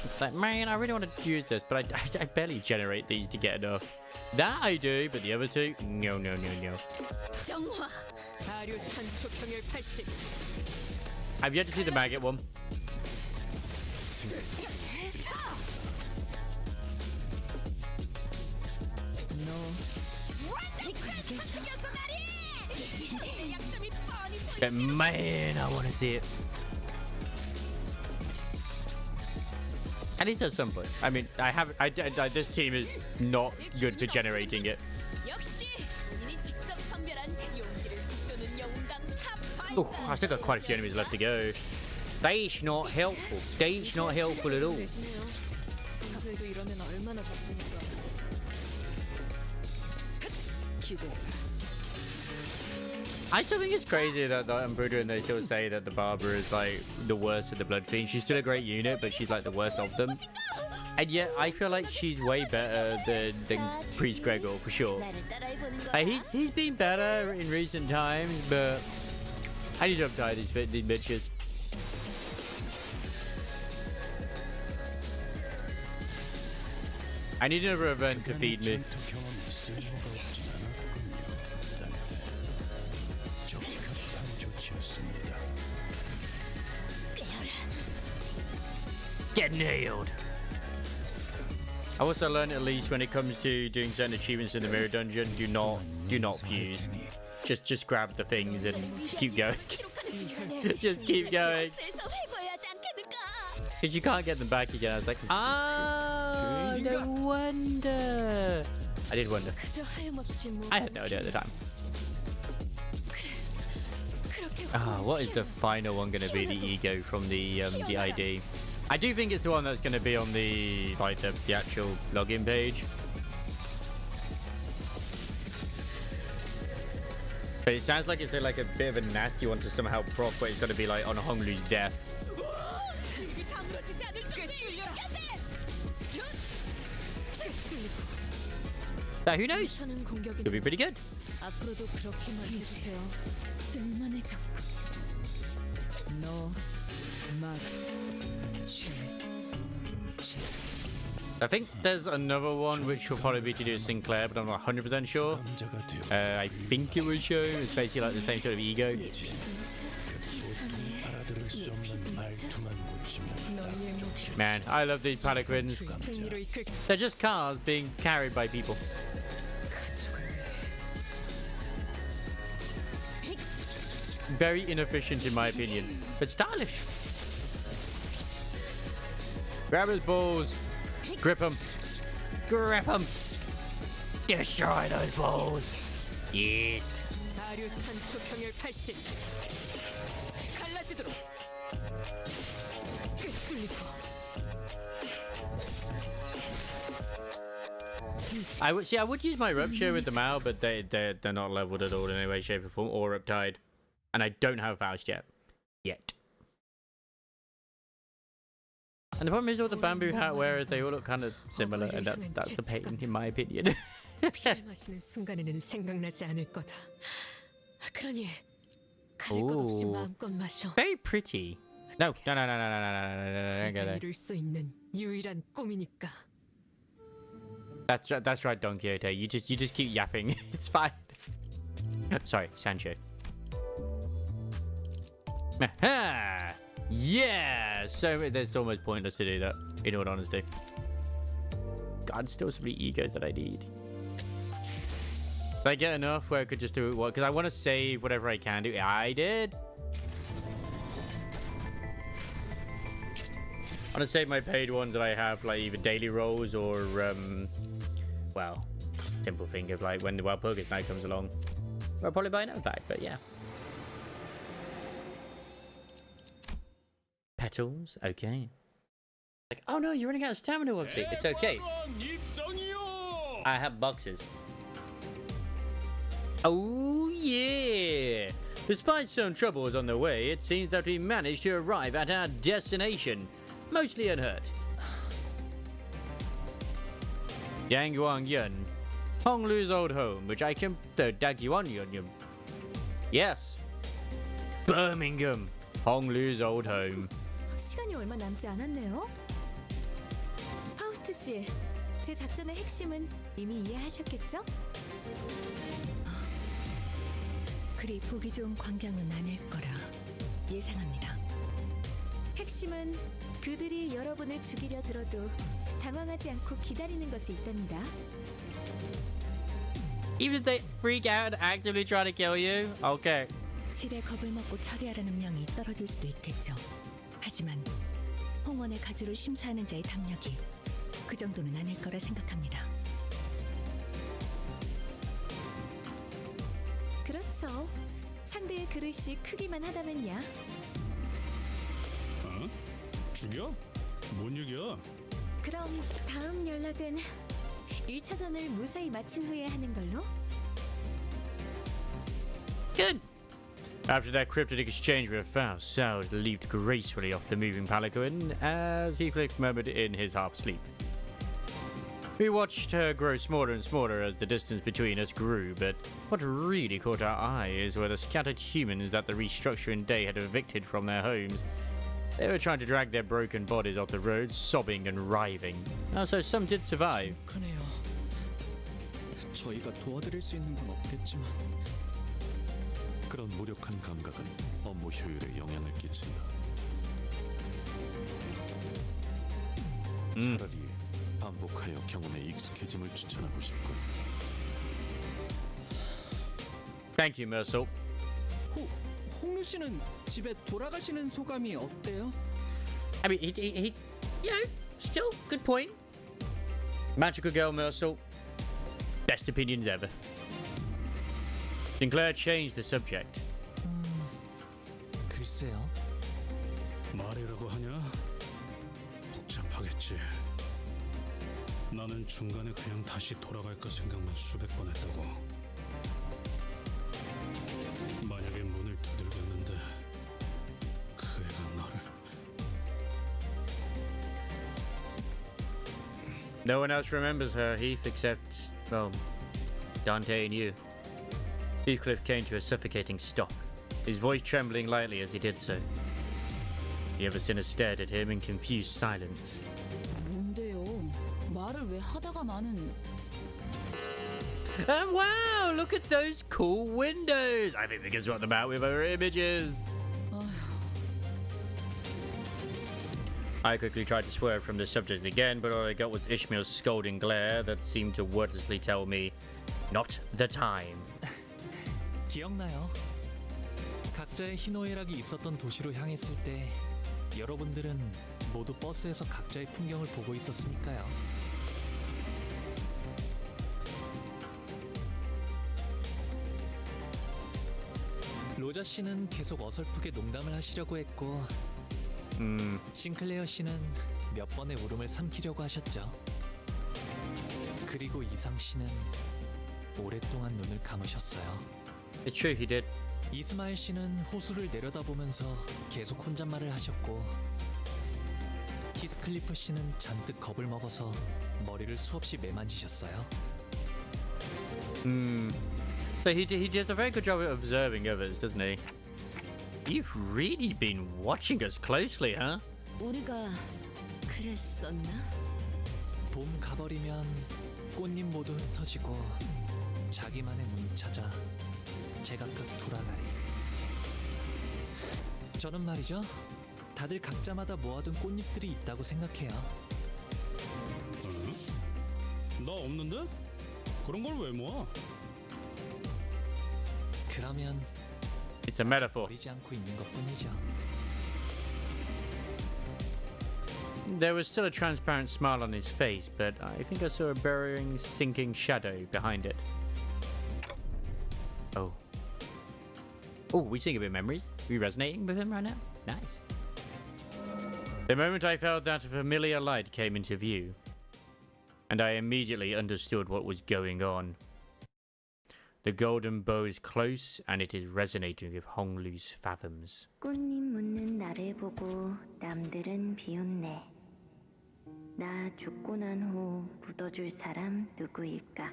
It's like, man, I really want to use this, but I barely generate these to get enough. That I do, but the other two, no. I've yet to see the maggot one. But man, I want to see it. At least at some point. I mean, this team is not good for generating it. Oh, I still got quite a few enemies left to go. That's not helpful. That's not helpful at all. I still think it's crazy that Umbruda and they still say that the Barber is like the worst of the Blood Fiends. She's still a great unit, but she's like the worst of them. And yet I feel like she's way better than Priest Gregor for sure. He's been better in recent times, but I need to update these bitches. I need another event to feed me. Get nailed. I also learned at least when it comes to doing certain achievements in the mirror dungeon, do not fuse. Just grab the things and keep going. Just keep going. Because you can't get them back again. I was like, ah, no wonder. I did wonder. I had no idea at the time. What is the final one going to be? The ego from the ID. I do think it's the one that's going to be on the actual login page. But it sounds like it's like a bit of a nasty one to somehow proc, but it's going to be like on Honglu's death. But who knows? Could be pretty good. I think there's another one which will probably be to do with Sinclair, but I'm not 100% sure. I think it was shown. It's basically like the same sort of ego. Man, I love these palanquins. They're just cars being carried by people. Very inefficient in my opinion, but stylish. Grab his balls. Grip him. Grip him. Destroy those balls. Yes. I would use my Rupture with the Mao, but they're not leveled at all in any way, shape, or form, or Riptide. And I don't have Faust yet. And the problem is all the bamboo hat wearers, they all look kind of similar, and that's the pain in my opinion. Ooh. Very pretty. No. Don't go there. That's right, Don Quixote. You just keep yapping. It's fine. Sorry, Sancho. Aha! Yeah! So there's almost pointless to do that, in all honesty. God, still so many egos that I need. Did I get enough where I could just do it? Because I want to save whatever I can do. I did. I want to save my paid ones that I have, like either daily rolls or, well, simple thing of like when the Wild Purgus Night comes along. I'll probably buy another pack, but yeah. Petals, okay. Like, oh no, you're running out of stamina, Whoopsie. It's okay. I have boxes. Oh yeah. Despite some troubles on the way, it seems that we managed to arrive at our destination, mostly unhurt. Dangguan Yun, Honglu's old home, which I can... Dangguan Yun. Yes. Birmingham, Honglu's old home. 시간이 얼마 남지 않았네요. 파우스트 씨, 제 작전의 핵심은 이미 이해하셨겠죠? 그리 보기 좋은 광경은 아닐 거라 예상합니다. 핵심은 그들이 여러분을 죽이려 들어도 당황하지 않고 기다리는 것이 있답니다. Even if they freak out and actively try to kill you? Okay. 질의 겁을 먹고 처리하라는 명이 떨어질 수도 있겠죠. 하지만 홍원의 가주를 심사하는 자의 탐욕이 그 정도는 아닐 거라 생각합니다. 그렇죠. 상대의 그릇이 크기만 하다면야. 어? 죽여? 뭔 얘기야? 그럼 다음 연락은 1차전을 무사히 마친 후에 하는 걸로? Good. After that cryptic exchange with Faust, Sowers leaped gracefully off the moving palanquin as Heathcliff murmured in his half-sleep. We watched her grow smaller and smaller as the distance between us grew, but what really caught our eyes were the scattered humans that the restructuring day had evicted from their homes. They were trying to drag their broken bodies off the road, sobbing and writhing. So some did survive. 그네요. 저희가 도와드릴 수 있는 건 없겠지만 그런 무력한 감각은 업무 효율에 영향을 끼친다. 차라리 반복하여 경험에 익숙해짐을 추천하고 싶군. Thank you, Mersault. 홍루 씨는 집에 돌아가시는 소감이 어때요? I mean, he you know, still good point. Magical girl, Mersault. Best opinions ever. Sinclair changed the subject. 글쎄요. 말이라고 하냐? 복잡하겠지. 나는 중간에 그냥 다시 돌아갈까 생각만 수백 번 했다고. 만약에 문을 두들겼는데 그 애가 나를... No one else remembers her, Heath, except, well, Dante and you. Heathcliff came to a suffocating stop, his voice trembling lightly as he did so. The other sinners stared at him in confused silence. 뭔데요? 말을 왜 하다가 마는... And wow, look at those cool windows! I think we can sort them out with our images. I quickly tried to swerve from the subject again, but all I got was Ishmael's scolding glare that seemed to wordlessly tell me, not the time. 기억나요? 각자의 희노애락이 있었던 도시로 향했을 때 여러분들은 모두 버스에서 각자의 풍경을 보고 있었으니까요. 로자 씨는 계속 어설프게 농담을 하시려고 했고 싱클레어 씨는 몇 번의 울음을 삼키려고 하셨죠. 그리고 이상 씨는 오랫동안 눈을 감으셨어요. It's true, he did. 이스마일 씨는 호수를 내려다보면서 계속 혼잣말을 하셨고 히스클리프 씨는 잔뜩 겁을 먹어서 머리를 수없이 매만지셨어요. So he does a very good job of observing others, doesn't he? You've really been watching us closely, huh? 우리가 그랬었나? 봄 가버리면 꽃잎 모두 흩어지고 자기만의 문을 찾아 제각각 돌아가리. 저는 말이죠, 다들 각자마다 모아둔 꽃잎들이 있다고 생각해요. 나 없는데? 그런 걸 왜 모아? 그러면 It's a metaphor. 버리지 않고 있는 것뿐이죠. There was still a transparent smile on his face, but I think I saw a burying, sinking shadow behind it. Oh. Oh, we seeing a bit of memories? We resonating with him right now? Nice. The moment I felt that a familiar light came into view, and I immediately understood what was going on. The golden bow is close, and it is resonating with Honglu's fathoms. 꽃잎 묻는 나를 보고 남들은 비웃네. 나 죽고 난 후 묻어줄 사람 누구일까?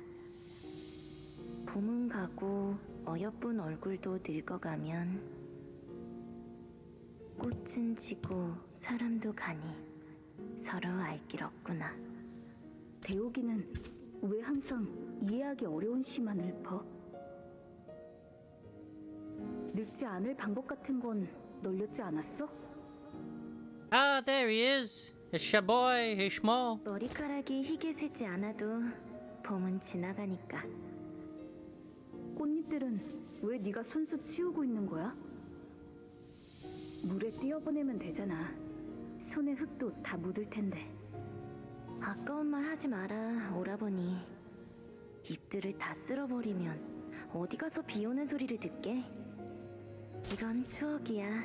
봄은 가고 어여쁜 얼굴도 늙어가면 꽃은 지고 사람도 가니 서로 알 길 없구나. 대옥이는 왜 항상 이해하기 어려운 시만 읊어? 늙지 않을 방법 같은 건 널렸지 않았어? Ah, there he is. It's your boy, Ishmael. 머리카락이 희게 새지 않아도 봄은 지나가니까. 꽃잎들은 왜 네가 손수 치우고 있는 거야? 물에 띄어보내면 되잖아. 손에 흙도 다 묻을 텐데. 아까운 말 하지 마라, 오라버니. 잎들을 다 쓸어버리면 어디 가서 비 오는 소리를 듣게? 이건 추억이야.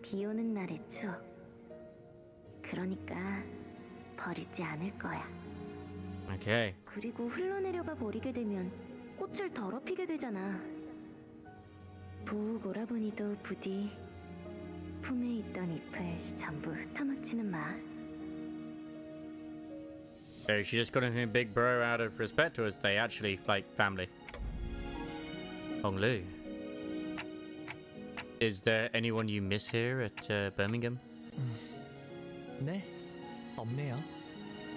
비 오는 날의 추억. 그러니까 버리지 않을 거야. Okay. 그리고 흘러내려가 버리게 되면 꽃을 더럽히게 되잖아. 부욱 오라버니도 부디 품에 있던 잎을 전부 흩어놓지는 마. So she just got a big bro out of respect, or is they actually like family? Honglu. Is there anyone you miss here at Birmingham? 네, 없네요.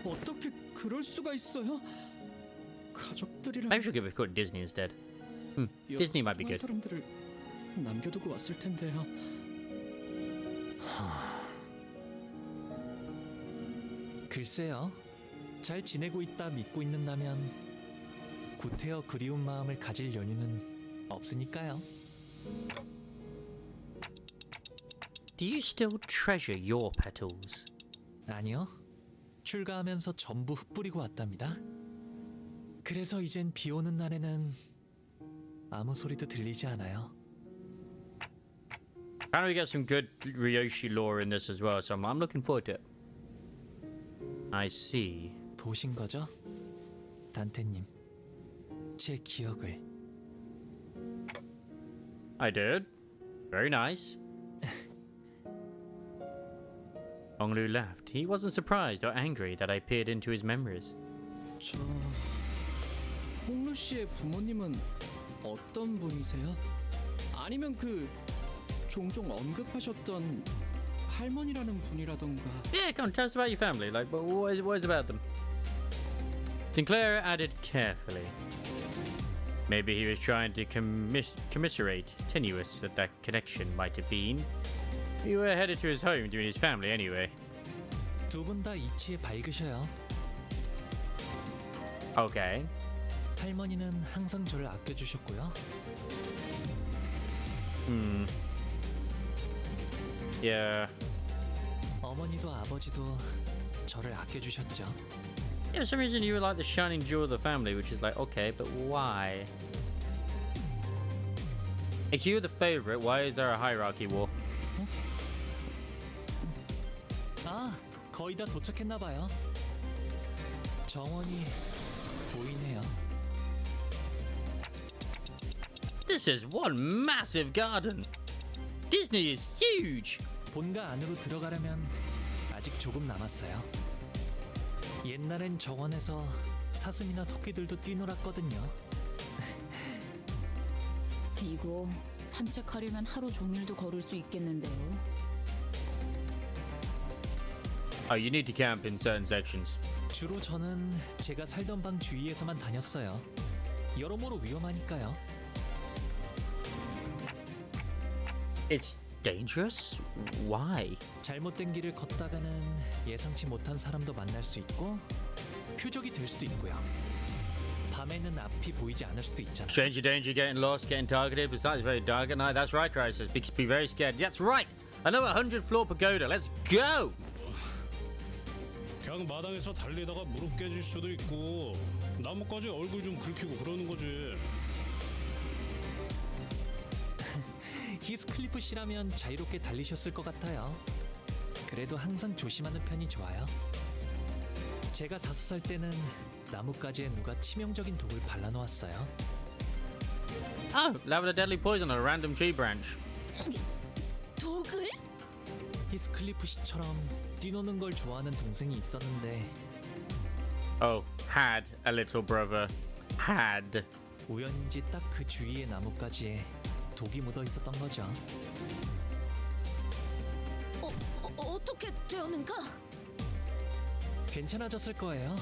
어떻게 그럴 수가 있어요? 가족들이랑 Maybe she'll give it called Disney instead. Disney might be good. 사람들을 남겨두고 왔을 텐데요. 글쎄요. 잘 지내고 있다 믿고 있는다면 구태여 그리운 마음을 가질 연유는 없으니까요. Do you still treasure your petals? 아니요. 출가하면서 전부 흩뿌리고 왔답니다. 그래서 이젠 비 오는 날에는 아무 소리도 들리지 않아요. Apparently we get some good Ryoshi lore in this as well, so I'm looking forward to it. I see. 보신 거죠? 단테님. 제 기억을. I did. Very nice. Honglu laughed. He wasn't surprised or angry that I peered into his memories. 저 홍루 씨의 부모님은 어떤 분이세요? 아니면 그 종종 언급하셨던 할머니라는 분이라던가. Yeah, come on, tell us about your family. Like, what is about them? Sinclair added carefully. Maybe he was trying to commiserate, tenuous that that connection might have been. We were headed to his home to meet his family anyway. 두 분 다 이치에 밝으셔요. Okay. 할머니는 항상 저를 아껴주셨고요. Yeah. 어머니도 아버지도 저를 아껴주셨죠. Yeah, for some reason you were like the shining jewel of the family, which is like, okay, but why? If you're the favorite, why is there a hierarchy war? 아, 거의 다 도착했나 봐요. 정원이 보이네요. This is one massive garden. Disney is huge. 본가 안으로 들어가려면 아직 조금 남았어요. 옛날엔 정원에서 사슴이나 토끼들도 뛰놀았거든요. 이거 산책하려면 하루 종일도 걸을 수 있겠는데요. Oh, you need to camp in certain sections. 주로 저는 제가 살던 방 주위에서만 다녔어요. 여러모로 위험하니까요. It's dangerous? Why? 잘못된 길을 걷다가는 예상치 못한 사람도 만날 수 있고 표적이 될 수도 있고요. 밤에는 앞이 보이지 않을 수도 있잖아요. Stranger danger, getting lost, getting targeted. Besides, very dark at night. That's right, Crisis. Be very scared. That's right. Another 100-floor pagoda. Let's go. 그냥 마당에서 달리다가 무릎 깨질 수도 있고 나뭇가지 얼굴 좀 긁히고 그러는 거지. 히스클리프 씨라면 자유롭게 달리셨을 것 같아요. 그래도 항상 조심하는 편이 좋아요. 제가 5살 때는 나뭇가지에 누가 치명적인 독을 발라놓았어요. Oh, lavender deadly poison on a random tree branch. 독을? 히스클리프 씨처럼 뛰노는 걸 좋아하는 동생이 있었는데 Oh, had a little brother. Had. 우연인지 딱 그 주위의 나뭇가지에 독이 묻어 있었던 거죠. 어떻게 되었는가? 괜찮아졌을 거예요.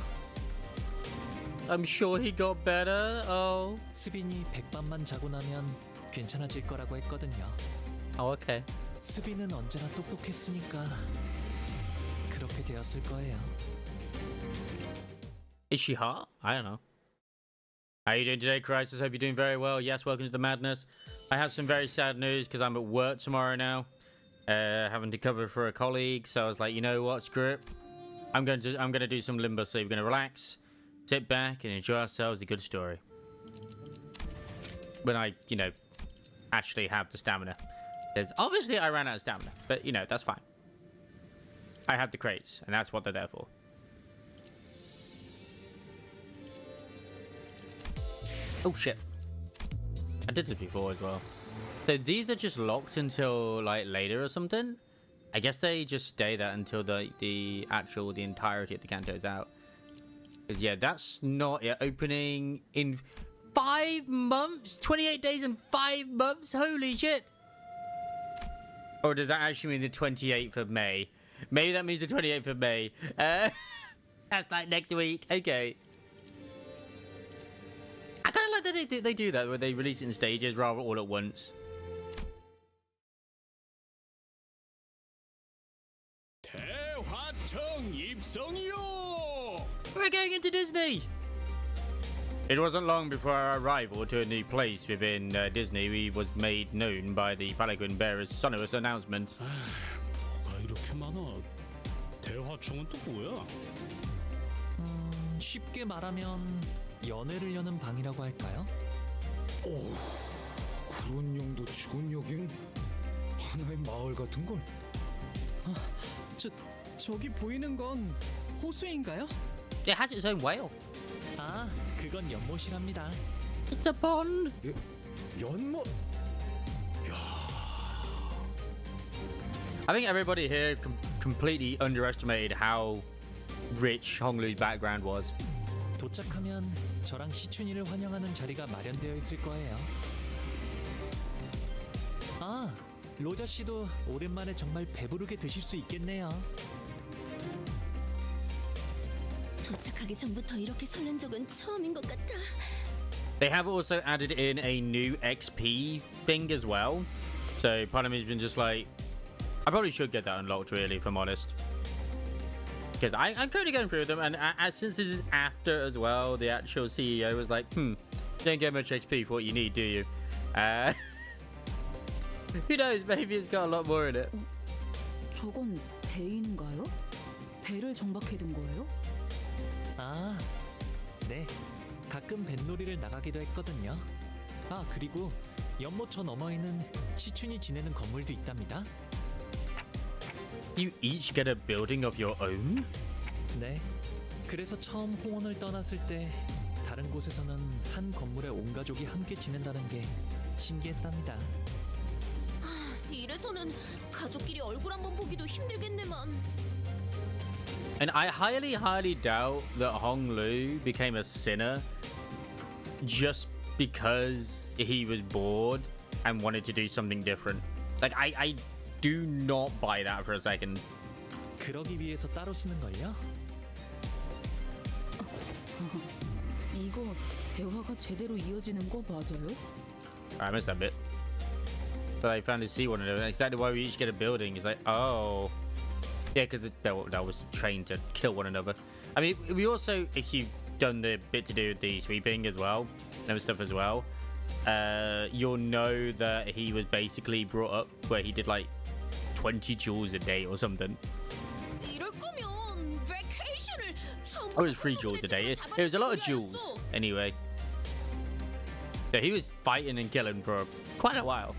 I'm sure he got better. Oh. 스빈이 백밤만 자고 나면 괜찮아질 거라고 했거든요. Oh, okay. 스빈은 언제나 똑똑했으니까 그렇게 되었을 거예요. Is she hot? I don't know. How are you doing today, Crisis? Hope you're doing very well. Yes, welcome to the madness. I have some very sad news because I'm at work tomorrow now, having to cover for a colleague. So I was like, you know what? Screw it. I'm gonna do some limbo sleep. We're gonna relax, sit back, and enjoy ourselves a good story. When I, you know, actually have the stamina. Because obviously I ran out of stamina, but you know that's fine. I have the crates, and that's what they're there for. Oh shit. I did this before as well. So these are just locked until like later or something? I guess they just stay there until the entirety of the Canto is out. 'Cause yeah, that's not yet opening in 5 months? 28 days and 5 months? Holy shit. Or does that actually mean the 28th of May? Maybe that means the 28th of May. That's like next week. Okay. I kind of like that they do that, where they release it in stages rather all at once. 대화청 입성이요. We're going into Disney! It wasn't long before our arrival to a new place within Disney we was made known by the Palanquin Bearer's sonorous announcement. 뭐가 이렇게 많아? 대화청은 또 뭐야? 쉽게 말하면 연애를 여는 방이라고 할까요? 오, 그런 용도치곤 여긴 하나의 마을 같은 걸. 저기 보이는 건 호수인가요? It has its own whale. 아, 그건 연못이랍니다. It's a pond. 연못. I think everybody here completely underestimated how rich Honglu's background was. 도착하면 저랑 시춘이를 환영하는 자리가 마련되어 있을 거예요. 아, 로자 씨도 오랜만에 정말 배부르게 드실 수 있겠네요. 도착하기 전부터 이렇게 설렌 적은 처음인 것 같아. They have also added in a new XP thing as well. So part of me's been just like, I probably should get that unlocked really, if I'm honest. Because I'm currently going through them, and since this is after as well, the actual CEO was like, don't get much XP for what you need, do you? Who knows, maybe it's got a lot more in it. 저건 배인가요? 배를 정박해둔 거예요? 아, 네. 가끔 뱃놀이를 나가기도 했거든요. 아, 그리고 연못 저 너머에는 시춘이 지내는 건물도 있답니다. You each get a building of your own? 네. 그래서 처음 홍원을 떠났을 때 다른 곳에서는 한 건물에 온 가족이 함께 지낸다는 게 신기했답니다. 이래서는 가족끼리 얼굴 한번 보기도 힘들겠네만. And I highly doubt that Honglu became a sinner just because he was bored and wanted to do something different. Like, I do not buy that for a second. 그러기 위해서 따로 쓰는 걸요? 이거 대화가 제대로 이어지는 거 맞아요? I missed that bit. But I found to see one another. Exactly why we each get a building. It's like, oh. Yeah, because that was trained to kill one another. I mean, we also, if you've done the bit to do with the sweeping as well, and stuff as well, you'll know that he was basically brought up where he did like 20 joules a day or something. 이럴 거면 vacation을 Or it was 3 joules a day. It was a lot of joules, anyway. So he was fighting and killing for quite a while.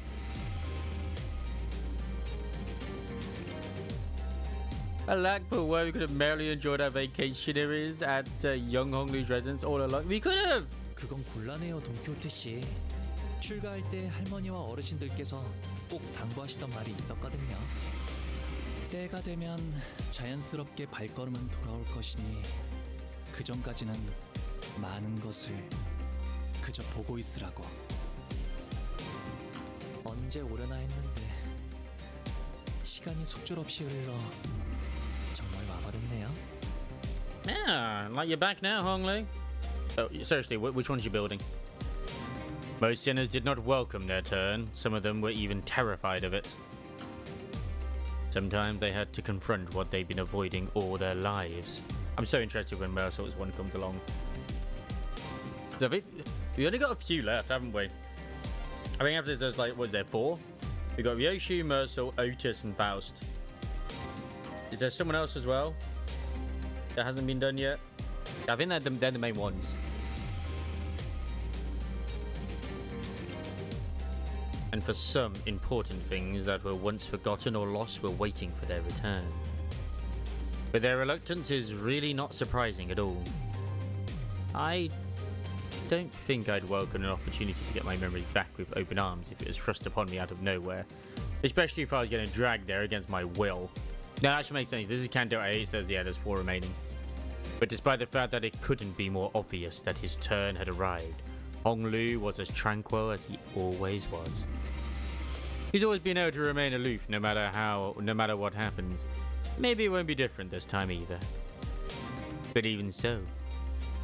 A lack for where we could have merrily enjoyed our vacationaries at young Honglu's residence all along. We could have! 그건 곤란해요, 돈키호테 씨. 출가할 때 할머니와 어르신들께서 꼭 당부하시던 말이 있었거든요. 때가 되면 자연스럽게 발걸음은 돌아올 것이니 그 전까지는 많은 것을 그저 보고 있으라고. 언제 오려나 했는데 시간이 속절없이 흘러 정말 와버렸네요. Yeah, like you're back now, Honglu. Oh, seriously, which one's you building? Most sinners did not welcome their turn. Some of them were even terrified of it. Sometimes they had to confront what they'd been avoiding all their lives. I'm so interested when Mersault's one comes along. So we only got a few left, haven't we? I think after there's like, what is there, 4? We got Ryoshu, Mersault, Otis, and Faust. Is there someone else as well that hasn't been done yet? I think they're the main ones. And for some important things that were once forgotten or lost were waiting for their return. But their reluctance is really not surprising at all. I don't think I'd welcome an opportunity to get my memories back with open arms if it was thrust upon me out of nowhere, especially if I was getting dragged there against my will. No, that actually makes sense. This is Canto 8, it says, yeah, there's 4 remaining. But despite the fact that it couldn't be more obvious that his turn had arrived, Honglu was as tranquil as he always was. He's always been able to remain aloof no matter what happens. Maybe it won't be different this time either. But even so,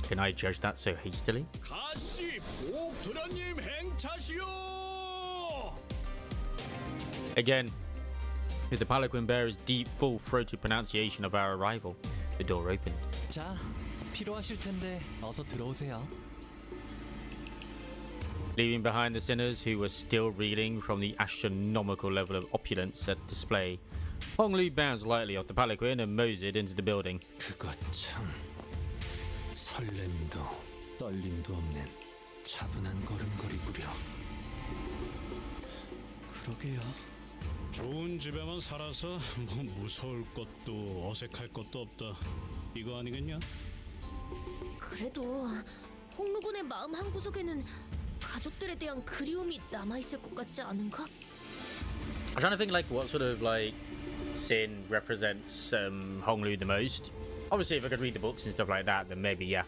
can I judge that so hastily? 가시 보호토련님 행차시오. Again, with the Palanquin Bearer's deep, full-throated pronunciation of our arrival, the door opened. 자, 필요하실 텐데 어서 들어오세요. Leaving behind the sinners who were still reeling from the astronomical level of opulence at display, Honglu bounced lightly off the palanquin and moseyed into the building. 그것 참 설렘도 떨림도 없는 차분한 걸음걸이구려. 그러게요. 좋은 집에만 살아서 뭐 무서울 것도 어색할 것도 없다. 이거 아니겠냐? 그래도 홍루군의 마음 한구석에는 가족들에 대한 그리움이 남아있을 것 같지 않은가? I'm trying to think like what sort of like sin represents Honglu the most. Obviously, if I could read the books and stuff like that, then maybe yeah.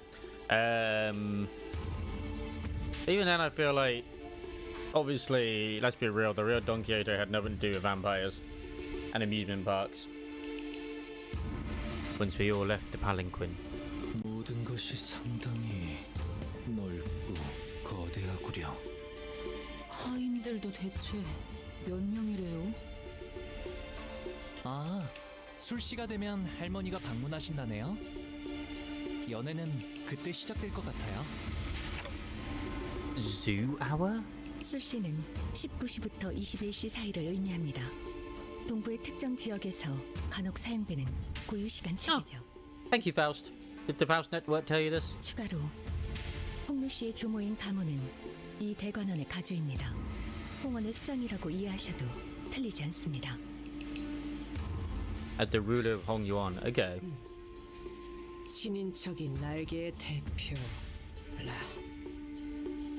Even then, I feel like obviously, let's be real, the real Don Quixote had nothing to do with vampires and amusement parks. Once we all left the palanquin, 모든 것이 상당히 넓고 거대하구려. 하인들도 대체 몇 명이래요? 아, 술시가 되면 할머니가 방문하신다네요. 연애는 그때 시작될 것 같아요. Zoo Hour? 술시는 19시부터 21시 사이를 의미합니다. 동부의 특정 지역에서 간혹 사용되는 고유 시간 체계죠. Thank you, Faust. Did the Faust Network tell you this? 추가로 홍루 씨의 조모인 가모는 이 대관원의 가주입니다. 홍원의 수장이라고 이해하셔도 틀리지 않습니다. At the ruler of Hong Yuan. Okay. 친인척인 날개의 대표.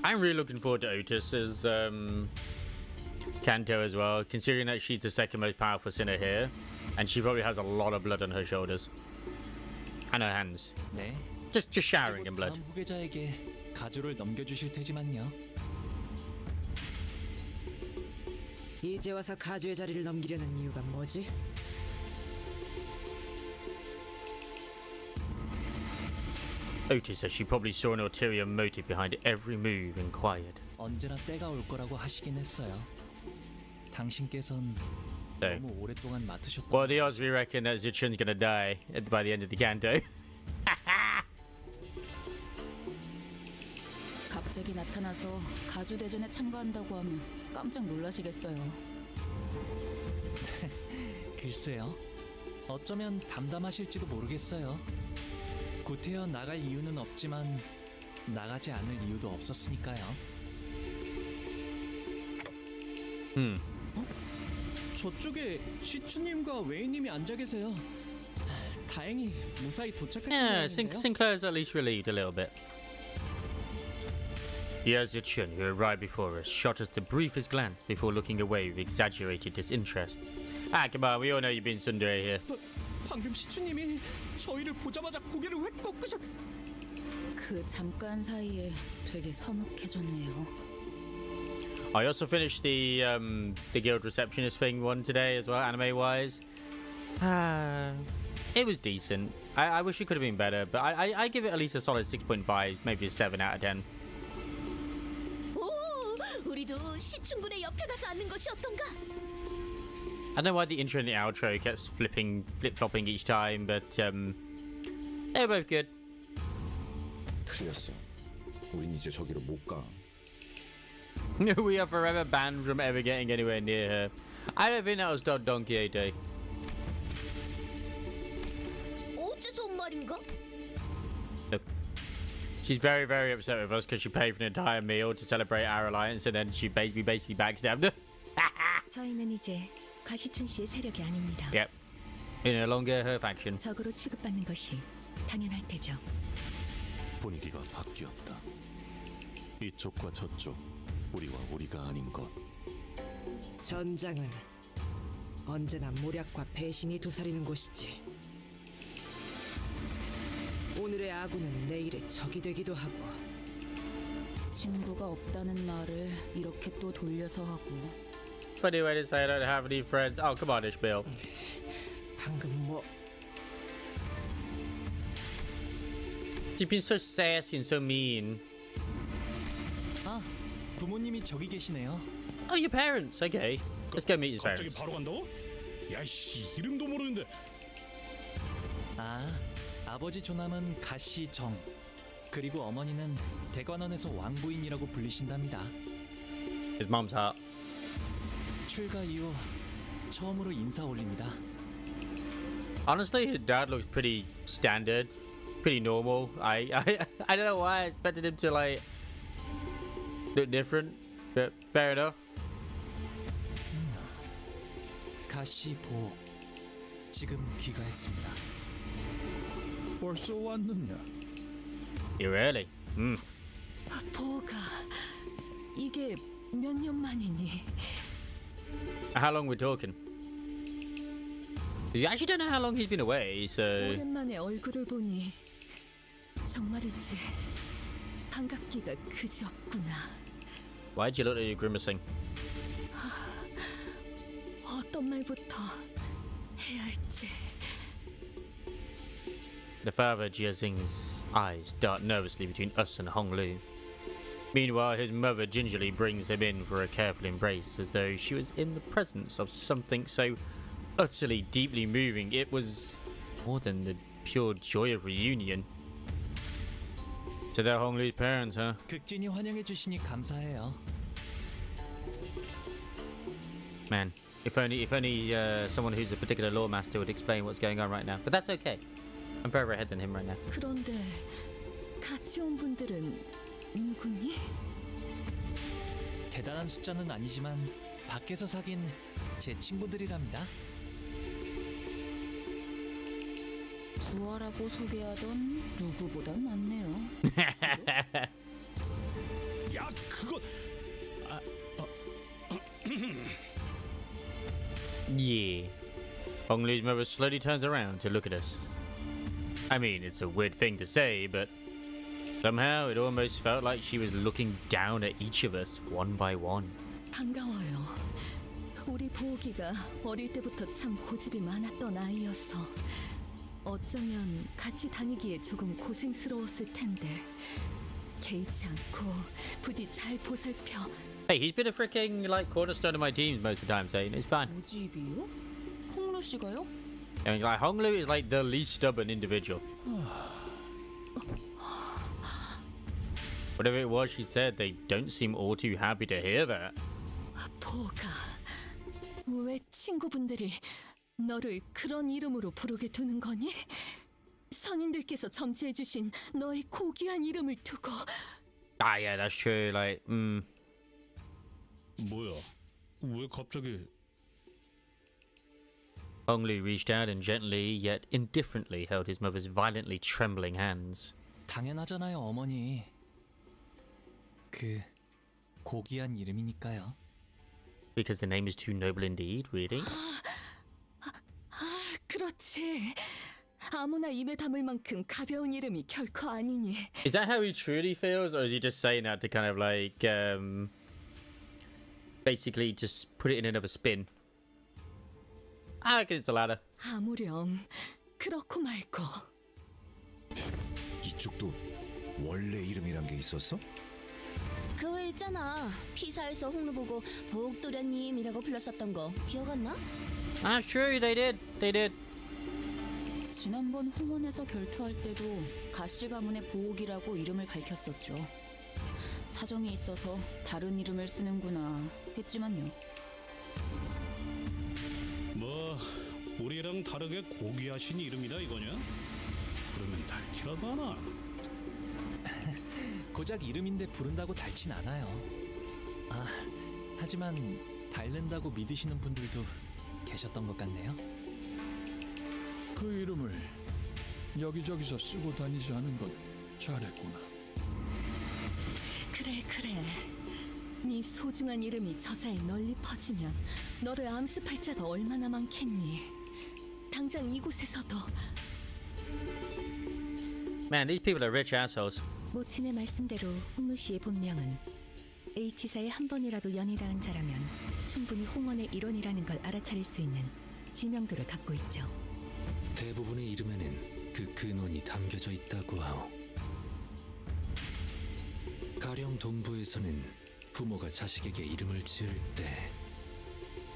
I'm really looking forward to Otis as Canto as well, considering that she's the second most powerful sinner here, and she probably has a lot of blood on her shoulders and her hands. 네. Just showering in blood. 다음 후계자에게 가주를 넘겨주실 테지만요. 이제 와서 가주의 자리를 넘기려는 이유가 뭐지? Otis says she probably saw an ulterior motive behind every move and inquired. 언제나 때가 올 거라고 하시긴 했어요. 당신께선 So, 너무 오랫동안 맡으셨던. what are the odds we reckon that Zichun's gonna die by the end of the Canto? 갑자기 나타나서 가주 대전에 참가한다고 하면 깜짝 놀라시겠어요. 글쎄요. 어쩌면 담담하실지도 모르겠어요. 구태여 나갈 이유는 없지만 나가지 않을 이유도 없었으니까요. 저쪽에 시추님과 웨이님이 앉아 계세요. 다행히 무사히 도착하신 Yeah, 모양인데요. Sinclair's at least relieved a little bit. Yeo's Chun, who arrived before us, shot us the briefest glance before looking away with exaggerated disinterest. Ah, come on, we all know you've been tsundere here. 방금 시추님이 저희를 보자마자 고개를 왜 꺾으셔? 그 잠깐 사이에 되게 서먹해졌네요. I also finished the guild receptionist thing one today as well, anime wise. It was decent. I wish it could have been better, but I give it at least a solid 6.5, maybe a 7 out of 10. 오, 우리도 시춘군의 옆에 가서 앉는 것이 어떤가? I don't know why the intro and the outro kept flip-flopping each time, but they were both good. 틀렸어. 우린 이제 저기로 못 가. We are forever banned from ever getting anywhere near her. I don't think that was Don Quixote. 어째서 말인가? Look, she's very, very upset with us because she paid for an entire meal to celebrate our alliance, and then she basically backstabbed her. 저희는 이제 가시춘 씨의 세력이 아닙니다. Yep. You're no longer her faction. 적으로 취급받는 것이 당연할 테죠. 분위기가 바뀌었다. 이쪽과 저쪽, 우리와 우리가 아닌 것. 전장은 언제나 모략과 배신이 도사리는 곳이지. 오늘의 아군은 내일의 적이 되기도 하고. 친구가 없다는 말을 이렇게 또 돌려서 하고. Funny way to say I don't have any friends. Oh, come on, Ishmael. 방금 뭐? She's been so sassy and so mean. 아, 부모님이 저기 계시네요. Oh, your parents. Okay. Let's go meet his 갑자기 parents. 바로 간다고? 야씨 이름도 모르는데. 아, 아버지 조남은 가시정, 그리고 어머니는 대관원에서 왕부인이라고 불리신답니다. His mom's heart. 출가 이후 처음으로 인사 올립니다. Honestly, his dad looks pretty standard, pretty normal. I don't know why I expected him to like look different, but fair enough. 가시보, 지금 귀가했습니다. 벌써 왔느냐? You really? 보가 이게 몇 년 만이니? How long we're talking? You actually don't know how long he's been away, so. 오랜만에 얼굴을 보니 정말이지 반갑기가 그지없구나. Why'd you look at you grimacing? 어떤 말부터 해야 할지. The father Jiazing's eyes dart nervously between us and Hong Lu. Meanwhile, his mother gingerly brings him in for a careful embrace, as though she was in the presence of something so utterly deeply moving. It was more than the pure joy of reunion. So they're Hong Lu's parents, huh? 극진히 환영해 주시니 감사해요. Man, if only someone who's a particular lore master would explain what's going on right now. But that's okay. I'm further ahead than him right now. 그런데 같이 온 분들은 누구니? 대단한 숫자는 아니지만 밖에서 사귄 제 친구들이랍니다. 부하라고 소개하던 누구보단 낫네요. 야 그거. Yeah. Hong Lu's mother slowly turns around to look at us. I mean, it's a weird thing to say, but somehow it almost felt like she was looking down at each of us one by one. 반가워요. 우리 보기가 어릴 때부터 참 고집이 많았던 아이여서 어쩌면 같이 다니기에 조금 고생스러웠을 텐데 개의치 않고 부디 잘 보살펴. Hey, he's been a freaking like cornerstone of my teams most of the time, so it's fine. 고집이요? 홍루 씨가요? I mean, like Hong Lu is like the least stubborn individual. Whatever it was she said, they don't seem all too happy to hear that. 보가 왜 친구분들이 너를 그런 이름으로 부르게 두는 거니? 선인들께서 점치해 주신 너의 고귀한 이름을 두고. Ah, yeah, that's true. Like, 뭐야? 왜 갑자기? Hong Lu reached out and gently yet indifferently held his mother's violently trembling hands. 당연하잖아요, 어머니. 그 고귀한 이름이니까요. Because the name is too noble indeed, really? 그렇지. 아무나 입에 담을 만큼 가벼운 이름이 결코 아니니. Is that how he truly feels, or is he just saying that to kind of like, basically just put it in another spin? I reckon it's the latter. 아무렴 그렇고 말고. 이쪽도 원래 이름이란 게 있었어? 그거 있잖아. 피사에서 홍루 보고 보옥도련님이라고 불렀었던 거 기억 안 나? That's true, they did. They did. 지난번 홍원에서 결투할 때도 가씨 가문의 보옥이라고 이름을 밝혔었죠. 사정이 있어서 다른 이름을 쓰는구나 했지만요. 뭐 우리랑 다르게 고귀하신 이름이다 이거냐? 부르면 닳기라도 하나? 고작 이름인데 부른다고 닳진 않아요. 아, 하지만 닳는다고 믿으시는 분들도 계셨던 것 같네요. 그 이름을 여기저기서 쓰고 다니지 않은 건 잘했구나. 그래. 네 소중한 이름이 저자에 널리 퍼지면 너를 암습할 자가 얼마나 많겠니. 당장 이곳에서도. Man, these people are rich assholes. 모친의 말씀대로 홍루 씨의 본명은 H사에 한 번이라도 연이 닿은 자라면 충분히 홍원의 일원이라는 걸 알아차릴 수 있는 지명도를 갖고 있죠. 대부분의 이름에는 그 근원이 담겨져 있다고 하오. 가령 동부에서는 부모가 자식에게 이름을 지을 때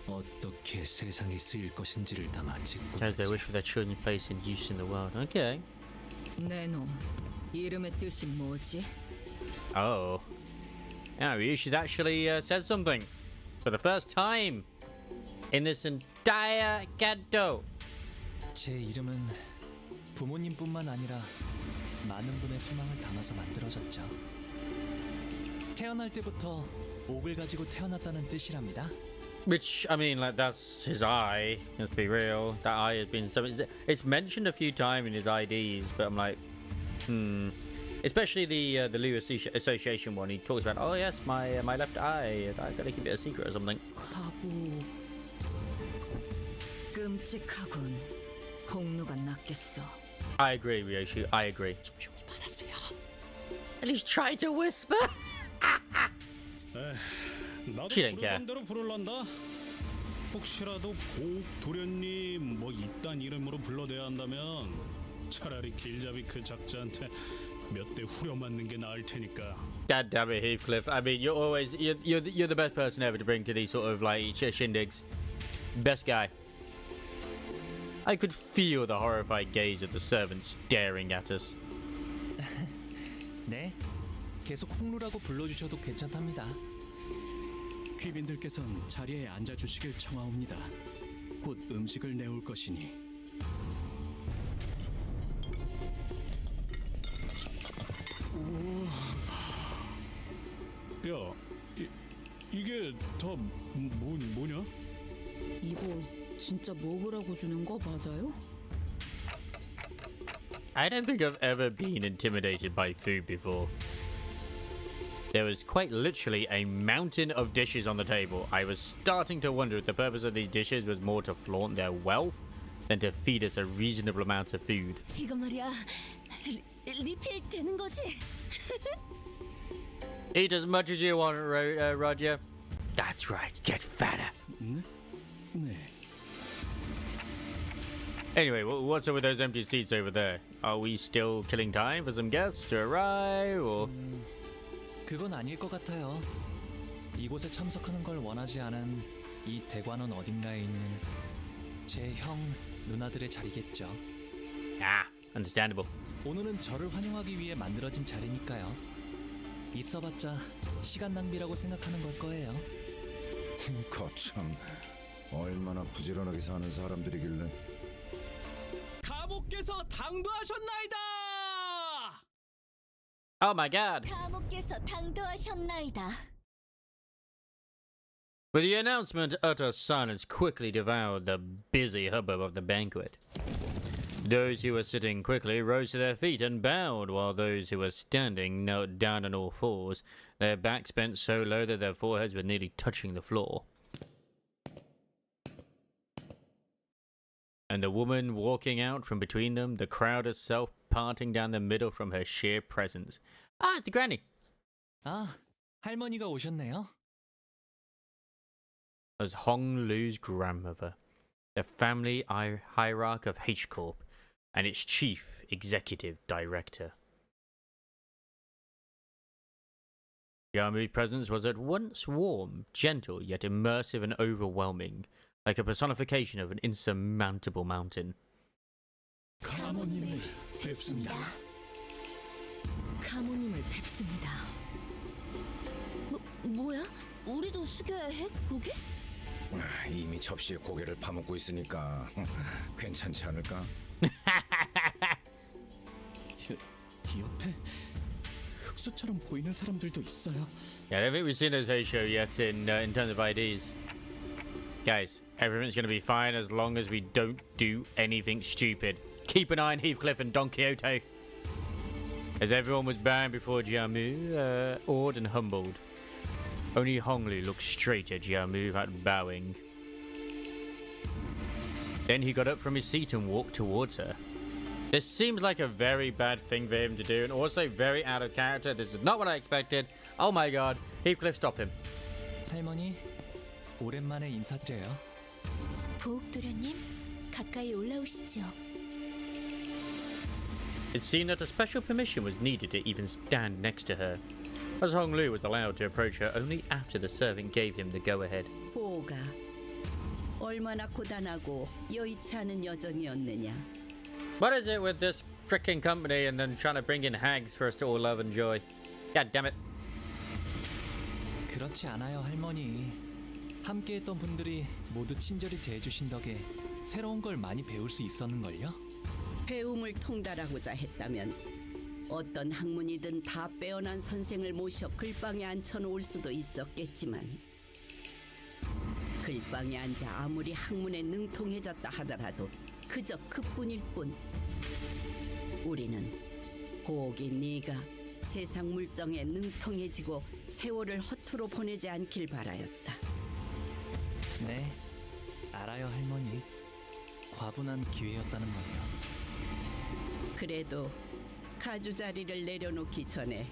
어떻게 세상에 쓰일 것인지를 담아 짓고 As they wish for their children's place and use in the world. Okay. 내 놈, 이름의 뜻이 뭐지? Oh. Yeah, Ryushi's actually said something. For the first time in this entire Canto. 제 이름은 부모님뿐만 아니라 많은 분의 소망을 담아서 만들어졌죠. 태어날 때부터 옥을 가지고 태어났다는 뜻이랍니다. Which, I mean, like, that's his eye. Let's be real. That eye has been something. It's mentioned a few times in his IDs, but I'm like, Especially the Lewis Association one. He talks about, oh yes, my left eye. I gotta keep it a secret or something. 바보. 끔찍하군. 홍루가 낫겠어. I agree, Ryoshi. I agree. At least try to whisper. 나도 She didn't care. 부르던 대로 부를란다. 혹시라도 보옥도련님 뭐 이딴 이름으로 불러대야 한다면 차라리 길잡이 그 작자한테 몇 대 후려 맞는 게 나을 테니까. God damn it, Heathcliff. I mean, you're the best person ever to bring to these sort of like shindigs. Best guy. I could feel the horrified gaze of the servants staring at us. 네, 계속 홍루라고 불러주셔도 괜찮답니다. 귀빈들께선 자리에 앉아주시길 청하옵니다. 곧 음식을 내올 것이니. 야, 이게 다 뭐냐? 이거 진짜 먹으라고 주는 거 맞아요? I don't think I've ever been intimidated by food before. There was quite literally a mountain of dishes on the table. I was starting to wonder if the purpose of these dishes was more to flaunt their wealth than to feed us a reasonable amount of food. 이거 말이야. 리필 되는 거지? Eat as much as you want, Roger. That's right, get fatter. 네. Anyway, what's up with those empty seats over there? Are we still killing time for some guests to arrive, or...? 그건 아닐 것 같아요. 이곳에 참석하는 걸 원하지 않은 이 대관원 어딘가에 있는 제 형, 누나들의 자리겠죠. Ah, understandable. 오늘은 저를 환영하기 위해 만들어진 자리니까요. 있어봤자 시간 낭비라고 생각하는 걸 거예요. 거참 얼마나 부지런하게 사는 사람들이길래. 가목께서 당도하셨나이다. Oh my god. 가목께서 당도하셨나이다. With the announcement, utter silence quickly devoured the busy hubbub of the banquet. Those who were sitting quickly rose to their feet and bowed, while those who were standing knelt down on all fours, their backs bent so low that their foreheads were nearly touching the floor. And the woman walking out from between them, the crowd itself parting down the middle from her sheer presence. Ah, it's the granny. 아, 할머니가 오셨네요. As Hong Lu's grandmother, the family hierarch of H Corp, and its chief executive director. Yamu's presence was at once warm, gentle, yet immersive and overwhelming, like a personification of an insurmountable mountain. 가모님을 뵙습니다. 가모님을 뵙습니다. 뭐야? 우리도 숙여야 해? 고개? 이미 접시에 고개를 파묻고 있으니까 괜찮지 않을까? 옆에 흑수처럼 보이는 사람들도 있어요. Yeah, I don't think we've seen this ratio yet in terms of IDs. Guys, everything's going to be fine as long as we don't do anything stupid. Keep an eye on Heathcliff and Don Quixote. As everyone was bowing before Jiamu, awed and humbled. Only Honglu looked straight at Jiamu without bowing. Then he got up from his seat and walked towards her. This seems like a very bad thing for him to do, and also very out of character. This is not what I expected. Oh my god. Heathcliff, stop him. 할머니, 오랜만에 인사드려요. 보옥도련님, 가까이 올라오시죠. It seemed that a special permission was needed to even stand next to her, as Hong Lu was allowed to approach her only after the servant gave him the go-ahead. 보가 얼마나 고단하고 여의치 않은 여정이었느냐. What is it with this fricking company and then trying to bring in hags for us to all love and enjoy? God damn it. 그렇지 않아요, 할머니. 함께했던 분들이 모두 친절히 대해주신 덕에 새로운 걸 많이 배울 수 있었는걸요? 배움을 통달하고자 했다면 어떤 학문이든 다 빼어난 선생을 모셔 글방에 앉혀놓을 수도 있었겠지만 글방에 앉아 아무리 학문에 능통해졌다 하더라도 그저 그뿐일 뿐. 우리는 고기 네가 세상 물정에 능통해지고 세월을 허투루 보내지 않길 바라였다. 네, 알아요, 할머니. 과분한 기회였다는 걸요. 그래도 가주 자리를 내려놓기 전에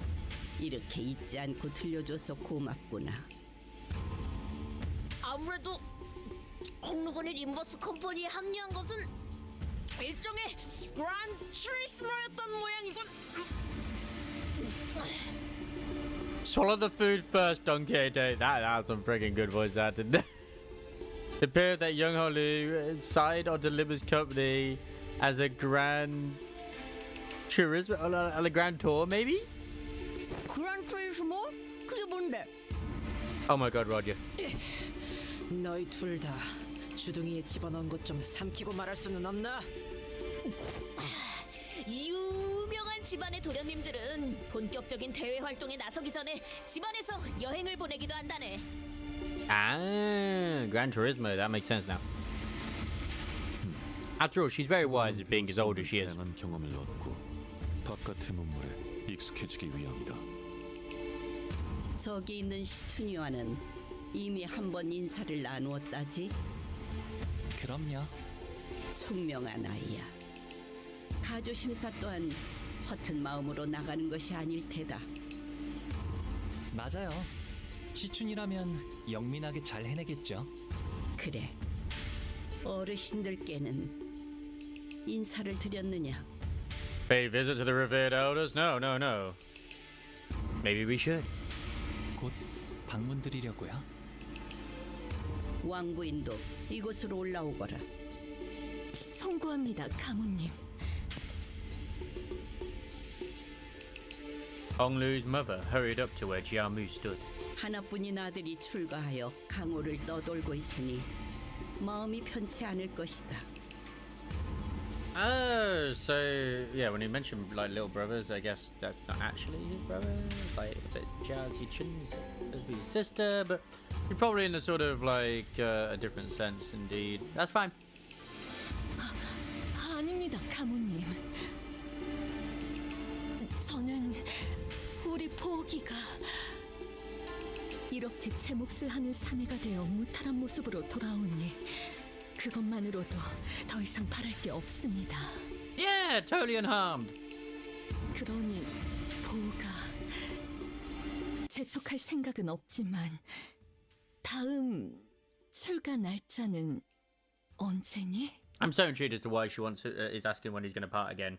이렇게 잊지 않고 들려줘서 고맙구나. 아무래도 홍루건의 림버스 컴퍼니에 합류한 것은 일종의 그란 트리스머였던 모양이군. Swallow the food first, Don Quixote. That was some friggin' good voice acting. The pair of that young Holu signed onto Liber's company as a grand tourism, on a grand tour, maybe? 그란 트리스머? 그게 뭔데? Oh my god, Roger. 너희 둘 다 주둥이에 집어넣은 것 좀 삼키고 말할 수는 없나? 유명한 집안의 도련님들은 본격적인 대외 활동에 나서기 전에 집안에서 여행을 보내기도 한다네. Ah, Gran Turismo. That makes sense now. After all, she's very wise at being as old as she is. 다양한 경험을 얻고 바깥의 문물에 익숙해지기 위함이다. 저기 있는 시춘이와는 이미 한 번 인사를 나누었다지. 그럼요. 총명한 아이야. 가주 심사 또한 허튼 마음으로 나가는 것이 아닐 테다. 맞아요. 시춘이라면 영민하게 잘 해내겠죠. 그래. 어르신들께는 인사를 드렸느냐? Pay visit to the revered elders? No, no, no. Maybe we should. 곧 방문드리려고요. 왕부인도 이곳으로 올라오거라. 송구합니다, 가모님. Hong Lu's mother hurried up to where Jiamu stood. 하나뿐인 아들이 출가하여 강호를 떠돌고 있으니 마음이 편치 않을 것이다. Oh, so yeah, when he mentioned like little brothers, I guess that's not actually his brother. Like that Jiazi Chun's his sister, but probably in a sort of like a different sense, indeed. That's fine. 아닙니다, 가모님. 저는 우리 포기가 이렇게 제 몫을 하는 사내가 되어 무탈한 모습으로 돌아오니 그것만으로도 더 이상 바랄 게 없습니다. Yeah, totally unharmed. 그러니 보호가 재촉할 생각은 없지만 다음 출가 날짜는 언제니? I'm so intrigued as to why she is asking when he's going to part again.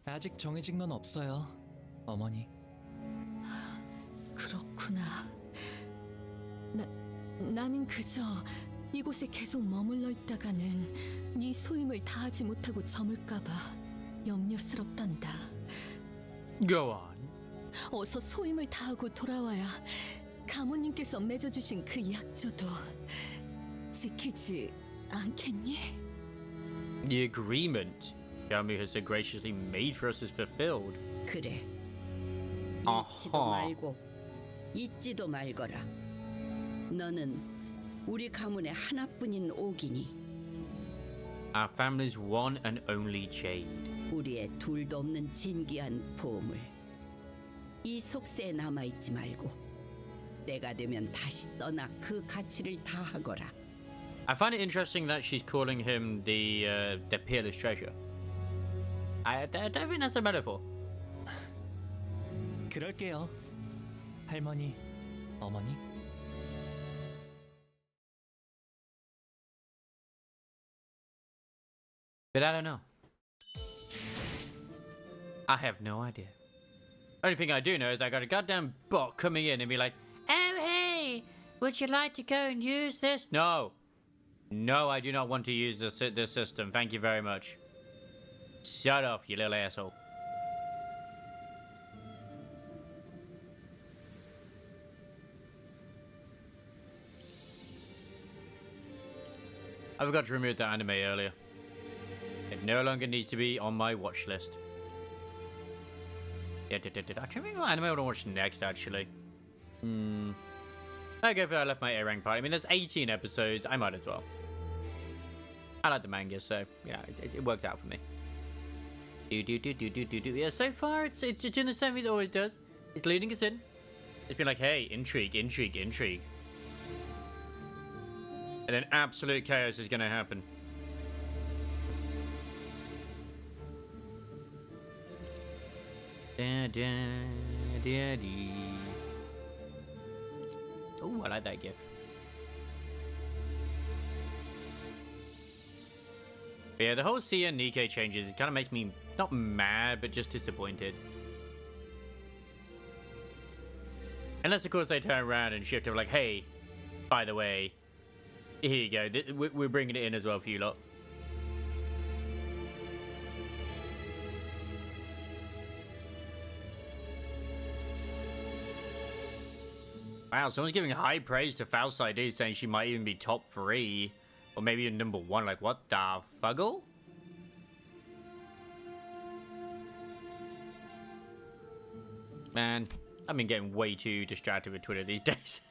아직 정해진 건 없어요, 어머니. 그렇구나. 나는 그저 이곳에 계속 머물러 있다가는 네 소임을 다하지 못하고 저물까봐 염려스럽단다. Go on. 어서 소임을 다하고 돌아와야 가모님께서 맺어주신 그 약조도 지키지 않겠니? The agreement Yami has so graciously made for us is fulfilled. 그래. 잃지도 말고 잊지도 말거라. 너는 우리 가문의 하나뿐인 옥이니 Our family's one and only jade. 우리의 둘도 없는 진귀한 보물. 이 속세에 남아있지 말고 때가 되면 다시 떠나 그 가치를 다하거라. I find it interesting that she's calling him the peerless treasure. I don't think that's a metaphor. 그럴게요, 할머니, 어머니. But I don't know. I have no idea. Only thing I do know is I got a goddamn bot coming in and be like, "Oh hey, would you like to go and use this?" No. No, I do not want to use this system. Thank you very much. Shut up, you little asshole. I forgot to remove that anime earlier. It no longer needs to be on my watch list. Yeah, I can't remember what anime I want to watch next, actually. I go for I left my A-rank party. I mean, there's 18 episodes. I might as well. I like the manga, so yeah, it works out for me. Yeah, so far it's doing the same as it always does. It's leading us in. It's been like, hey, intrigue, intrigue, intrigue. And then absolute chaos is going to happen. Oh, I like that gif. But yeah, the whole Sia and Nikke changes, it kind of makes me not mad, but just disappointed. Unless, of course, they turn around and shift to like, hey, by the way, here you go. We're bringing it in as well for you lot. Wow, someone's giving high praise to Faust ID, saying she might even be top 3. Or maybe even number 1. Like, what the fuggle? Man, I've been getting way too distracted with Twitter these days.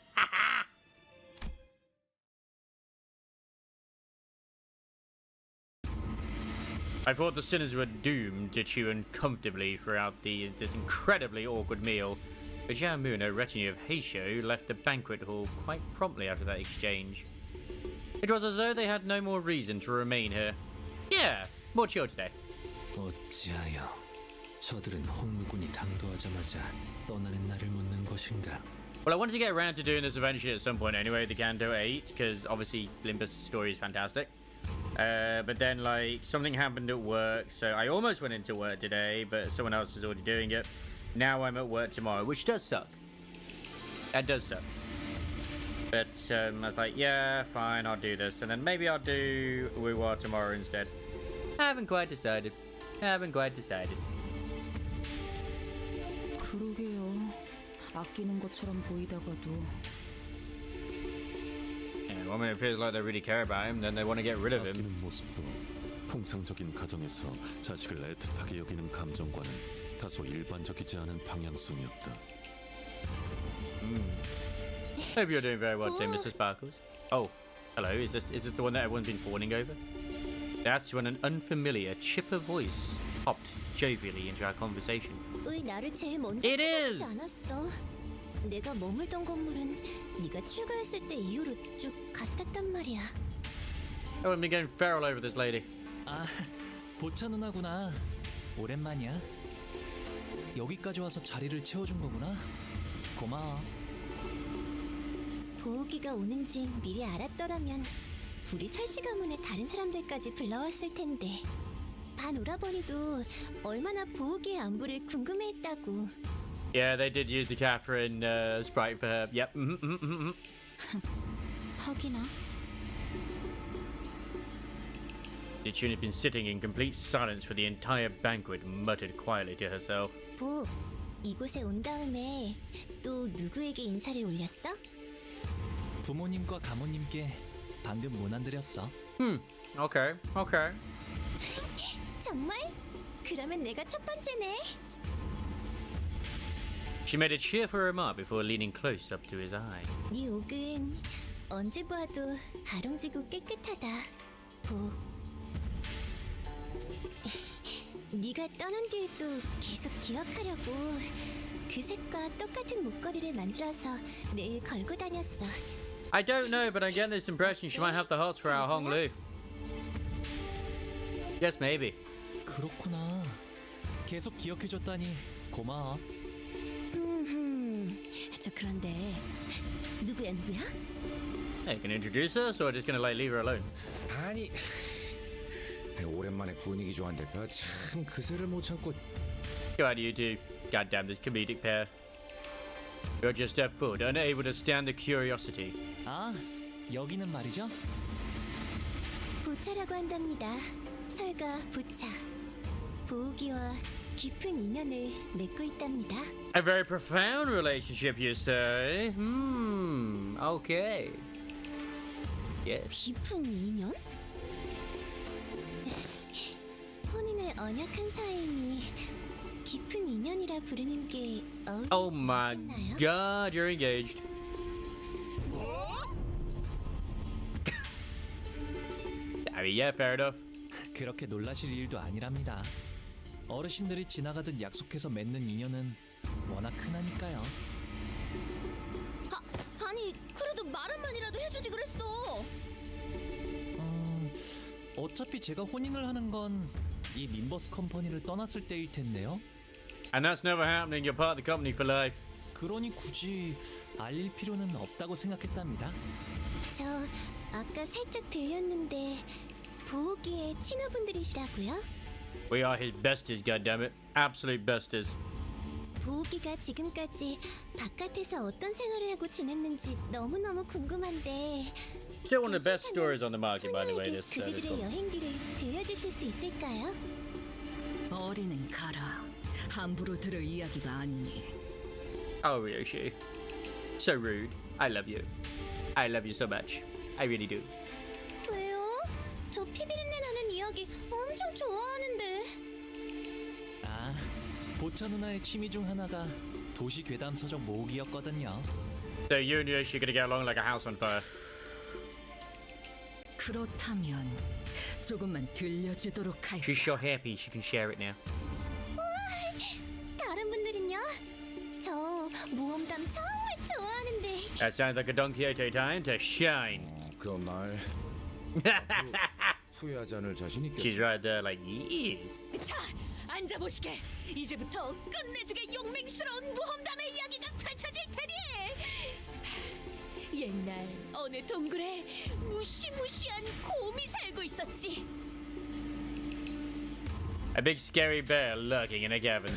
I thought the sinners were doomed to chew uncomfortably throughout this incredibly awkward meal, but Zhao Mu and her retinue of Heisho left the banquet hall quite promptly after that exchange. It was as though they had no more reason to remain here. Yeah, more chill today. 어찌하여 저들은 홍무군이 당도하자마자 떠나는 날을 묻는 것인가? Well, I wanted to get around to doing this eventually at some point anyway, the Canto 8, because obviously Limbus' story is fantastic. But then, like, something happened at work, so I almost went into work today, but someone else is already doing it. Now I'm at work tomorrow, which does suck. That does suck. But I was like, yeah, fine, I'll do this. And then maybe I'll do Wuwa tomorrow instead. I haven't quite decided. 그러게요. 아끼는 것처럼 보이다가도. Yeah, well, I mean, it feels like they really care about him, then they want to get rid of him. 아끼는 모습도 통상적인 가정에서 자식을 애틋하게 여기는 감정과는 다소 일반적이지 않은 방향성이었다. Hope you're doing very well today, Mr. Sparkles. Oh, hello. Is this the one that everyone's been fawning over? That's when an unfamiliar, chipper voice popped jovially into our conversation. 왜 나를 제일 먼저 It is! 찾아주지 않았어? 내가 머물던 건물은 네가 출가했을 때 이후로 쭉 같았단 말이야. Oh, I've been going feral over this lady. 아, 보차 누나구나. 오랜만이야. 여기까지 와서 자리를 채워준 거구나. 고마워. 보호기가 오는지 미리 알았더라면 우리 설씨 가문의 다른 사람들까지 불러왔을 텐데. 반 오라버니도 얼마나 보호기의 안부를 궁금해했다고. Yeah, they did use the Catherine sprite for her. Yep. 허기나? Nichune had been sitting in complete silence for the entire banquet and muttered quietly to herself. 보, 이곳에 온 다음에 또 누구에게 인사를 올렸어? 부모님과 가모님께 방금 문안 드렸어. Okay, okay. 정말? 그러면 내가 첫 번째네. She made a cheerful remark before leaning close up to his eye. 네 옥은 언제 보아도 아롱지고 깨끗하다. 보. 네가 떠난 뒤에도 계속 기억하려고 그 색과 똑같은 목걸이를 만들어서 매일 걸고 다녔어. I don't know, but I'm getting this impression she might have the hots for our Hong Lu. Yes, maybe. 그렇구나. 계속 기억해줬다니 고마워. 저 그런데 누구야? Hey, you can introduce her, so I'm just gonna leave her alone. 아니, 오랜만에 분위기 좋아한달까 참 그새를 못 참고. Go out, you two. Goddamn this comedic pair. You're just a fool, unable to stand the curiosity. 아, 여기는 말이죠? 보차라고 한답니다. 설과 보차. 보호기와 깊은 인연을 맺고 있답니다. A very profound relationship, you say? Okay. Yes. 깊은 인연? 혼인을 언약한 사이니 깊은 인연이라 부르는 게 어울리지 Oh my 않겠나요? god, you're engaged. I mean, yeah, fair enough. 그렇게 놀라실 일도 아니랍니다. 어르신들이 지나가듯 약속해서 맺는 인연은 워낙 흔하니까요. 아니, 그래도 말 한마디라도 해주지 그랬어. 어차피 제가 혼인을 하는 건 이 민버스 컴퍼니를 떠났을 때일 텐데요. And that's never happening. You're part of the company for life. 그러니 굳이 알릴 필요는 없다고 생각했답니다. 저 아까 살짝 들렸는데 보호기의 친구분들이시라고요? We are his besties, goddammit. Absolute besties. 보호기가 지금까지 바깥에서 어떤 생활을 하고 지냈는지 너무너무 궁금한데 Still one of the best stories on the market, by the way. This 그들의 one. 여행기를 들려주실 수 있을까요? 어린은 가라. 함부로 들을 이야기가 아니니. Oh, Ryoshi. So rude. I love you. I love you so much. I really do. 왜요? 저 피비린내 나는 이야기 엄청 좋아하는데. 아, 보차 누나의 취미 중 하나가 도시 괴담 서적 모으기였거든요. So you and Ryoshi are gonna get along like a house on fire. 그렇다면 조금만 들려주도록 할까? She's so happy she can share it now. 다른 분들은요? 저 모험담 정말 좋아하는데. That sounds like a Don Quixote time to shine. 그 말 후회하지 않을 자신 있겠어. She's right there like, yes. 자, 앉아보시게. 이제부터 끝내주게 용맹스러운 모험담의 이야기가 펼쳐질 테니. 옛날 어느 동굴에 무시무시한 곰이 살고 있었지. A big scary bear lurking in a cabin.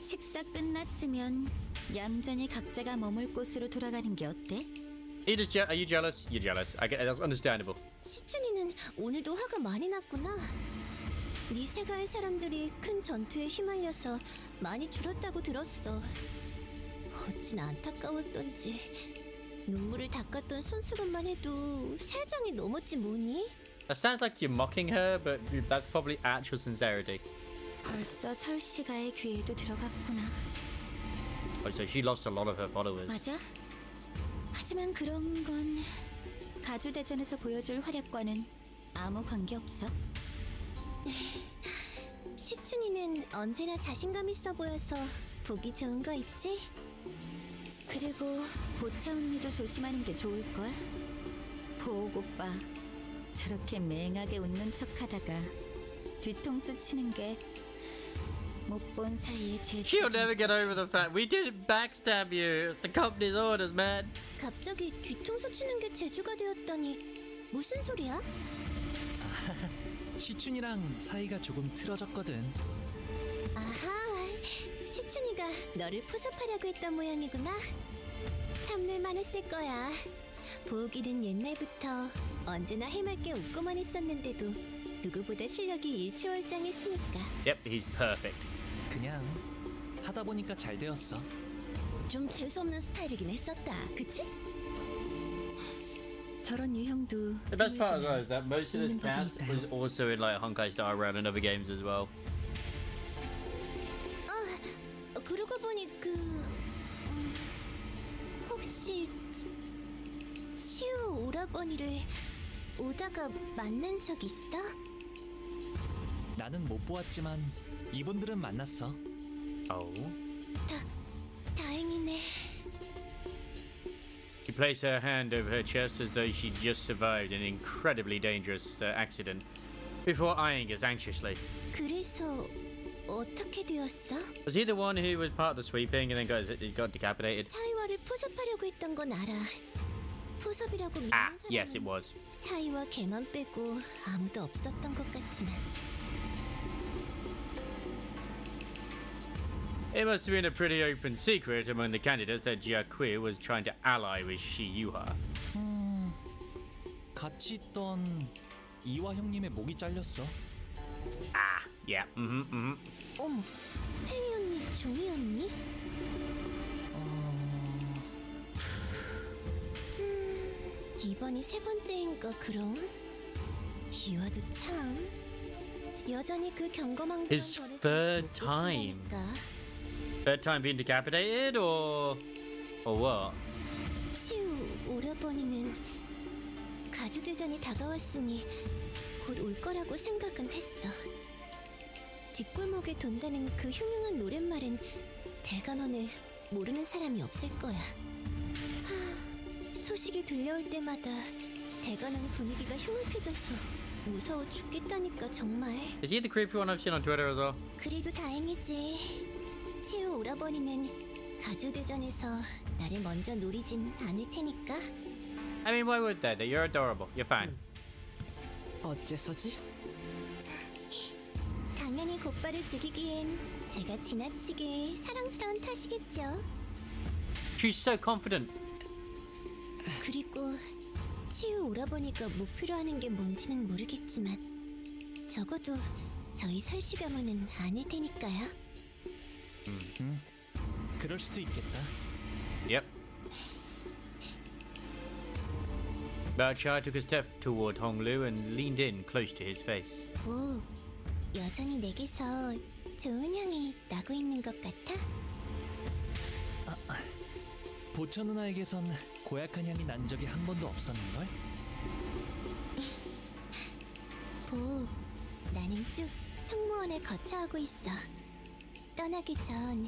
식사 끝났으면 얌전히 각자가 머물 곳으로 돌아가는 게 어때? Are you jealous? You're jealous. I get that's understandable. 시춘이는 오늘도 화가 많이 났구나. 네 세가의 사람들이 큰 전투에 휘말려서 많이 줄었다고 들었어. 어찌나 안타까웠던지. 눈물을 닦았던 손수건만 해도 3장이 넘었지 뭐니? That sounds like you're mocking her, but that's probably actual sincerity. 벌써 설씨가의 귀에도 들어갔구나. Oh, so she lost a lot of her followers. 맞아. 하지만 그런 건 가주대전에서 보여줄 활약과는 아무 관계 없어. 시춘이는 언제나 자신감 있어 보여서 보기 좋은 거 있지? 그리고 보채 언니도 조심하는 게 좋을걸. 보옥 오빠 저렇게 맹하게 웃는 척하다가 뒤통수 치는 게 못 본 사이에 제. She'll never get over the fact we didn't backstab you. It's the company's orders, man. 갑자기 뒤통수 치는 게 재주가 되었다니 무슨 소리야? 시춘이랑 사이가 조금 틀어졌거든. 아하, 시춘이가 너를 포섭하려고 했던 모양이구나. 탐낼만 했을 거야. 보기는 옛날부터 언제나 해맑게 웃고만 있었는데도 누구보다 실력이 일취월장했으니까. Yep, he's perfect. 그냥 하다 보니까 잘 되었어. 좀 재수없는 스타일이긴 했었다, 그치? 저런 유형도. The best part as well is that most of this cast was also in like Honkai Star Rail and other games as well. 아, 그러고 보니 혹시 치우 오라버니를 오다가 만난 적 있어? 나는 못 보았지만 이분들은 만났어. 다행이네. She placed her hand over her chest as though she just survived an incredibly dangerous accident before eyeing us anxiously. 그래서 어떻게 되었어? Was he the one who was part of the sweeping and then got decapitated? 사이와를 포섭하려고 했던 건 알아. 포섭이라고 믿는 Ah, 사람은 yes, it was. 사이와 걔만 빼고 아무도 없었던 것 같지만. It must have been a pretty open secret among the candidates that Jiaqui was trying to ally with Shiyuha. 같이 있던 이화 형님의 목이 잘렸어. Ah, yeah, 어머, 팽이 언니, 종이 언니? 이번이 세 번째인가 그럼? 이화도 참 여전히 그 경거망대한 His third time. Third time being decapitated, or what? 치우 오라버니는 가주대전이 다가왔으니 곧 올 거라고 생각은 했어. 뒷골목에 돈다는 그 흉흉한 노랫말은 대관원에 모르는 사람이 없을 거야. 소식이 들려올 때마다 대관원 분위기가 흉악해져서 무서워 죽겠다니까 정말. Is he the creepy one I've seen on Twitter as well? 그래도 다행이지. 치우 오라버니는 가주대전에서 나를 먼저 노리진 않을 테니까. I mean, why would they? You're adorable. You're fine. 어째서지? 당연히 곧바를 죽이기엔 제가 지나치게 사랑스러운 탓이겠죠. She's so confident. 그리고 치우 오라버니가 목표로 하는 게 뭔지는 모르겠지만 적어도 저희 설씨 가문은 아닐 테니까요. 그럴 수도 있겠다. Yep. Baochai took a step toward Honglu and leaned in close to his face. 오, 여전히 내게서 좋은 향이 나고 있는 것 같아? 보처 누나에게선 고약한 향이 난 적이 한 번도 없었는걸? 보, 나는 쭉 형무원을 거쳐하고 있어. 떠나기 전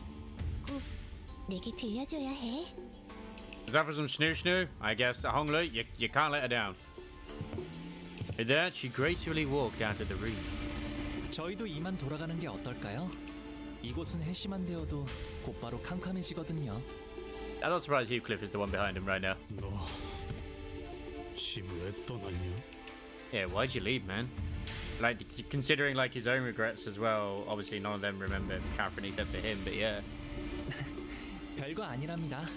꼭 내게 들려줘야 해. Is that for some snoo? I guess Honglu, you can't let her down. With that, she gracefully walked out of the room. 저희도 이만 돌아가는 게 어떨까요? 이곳은 해시만 되어도 곧바로 캄캄해지거든요. I'm not surprised Heathcliff is the one behind him right now. 너 집 왜 떠났냐? Yeah, why'd you leave, man? Like, considering like his own regrets as well. Obviously, none of them remember Catherine except for him, but yeah. 별거 아니랍니다.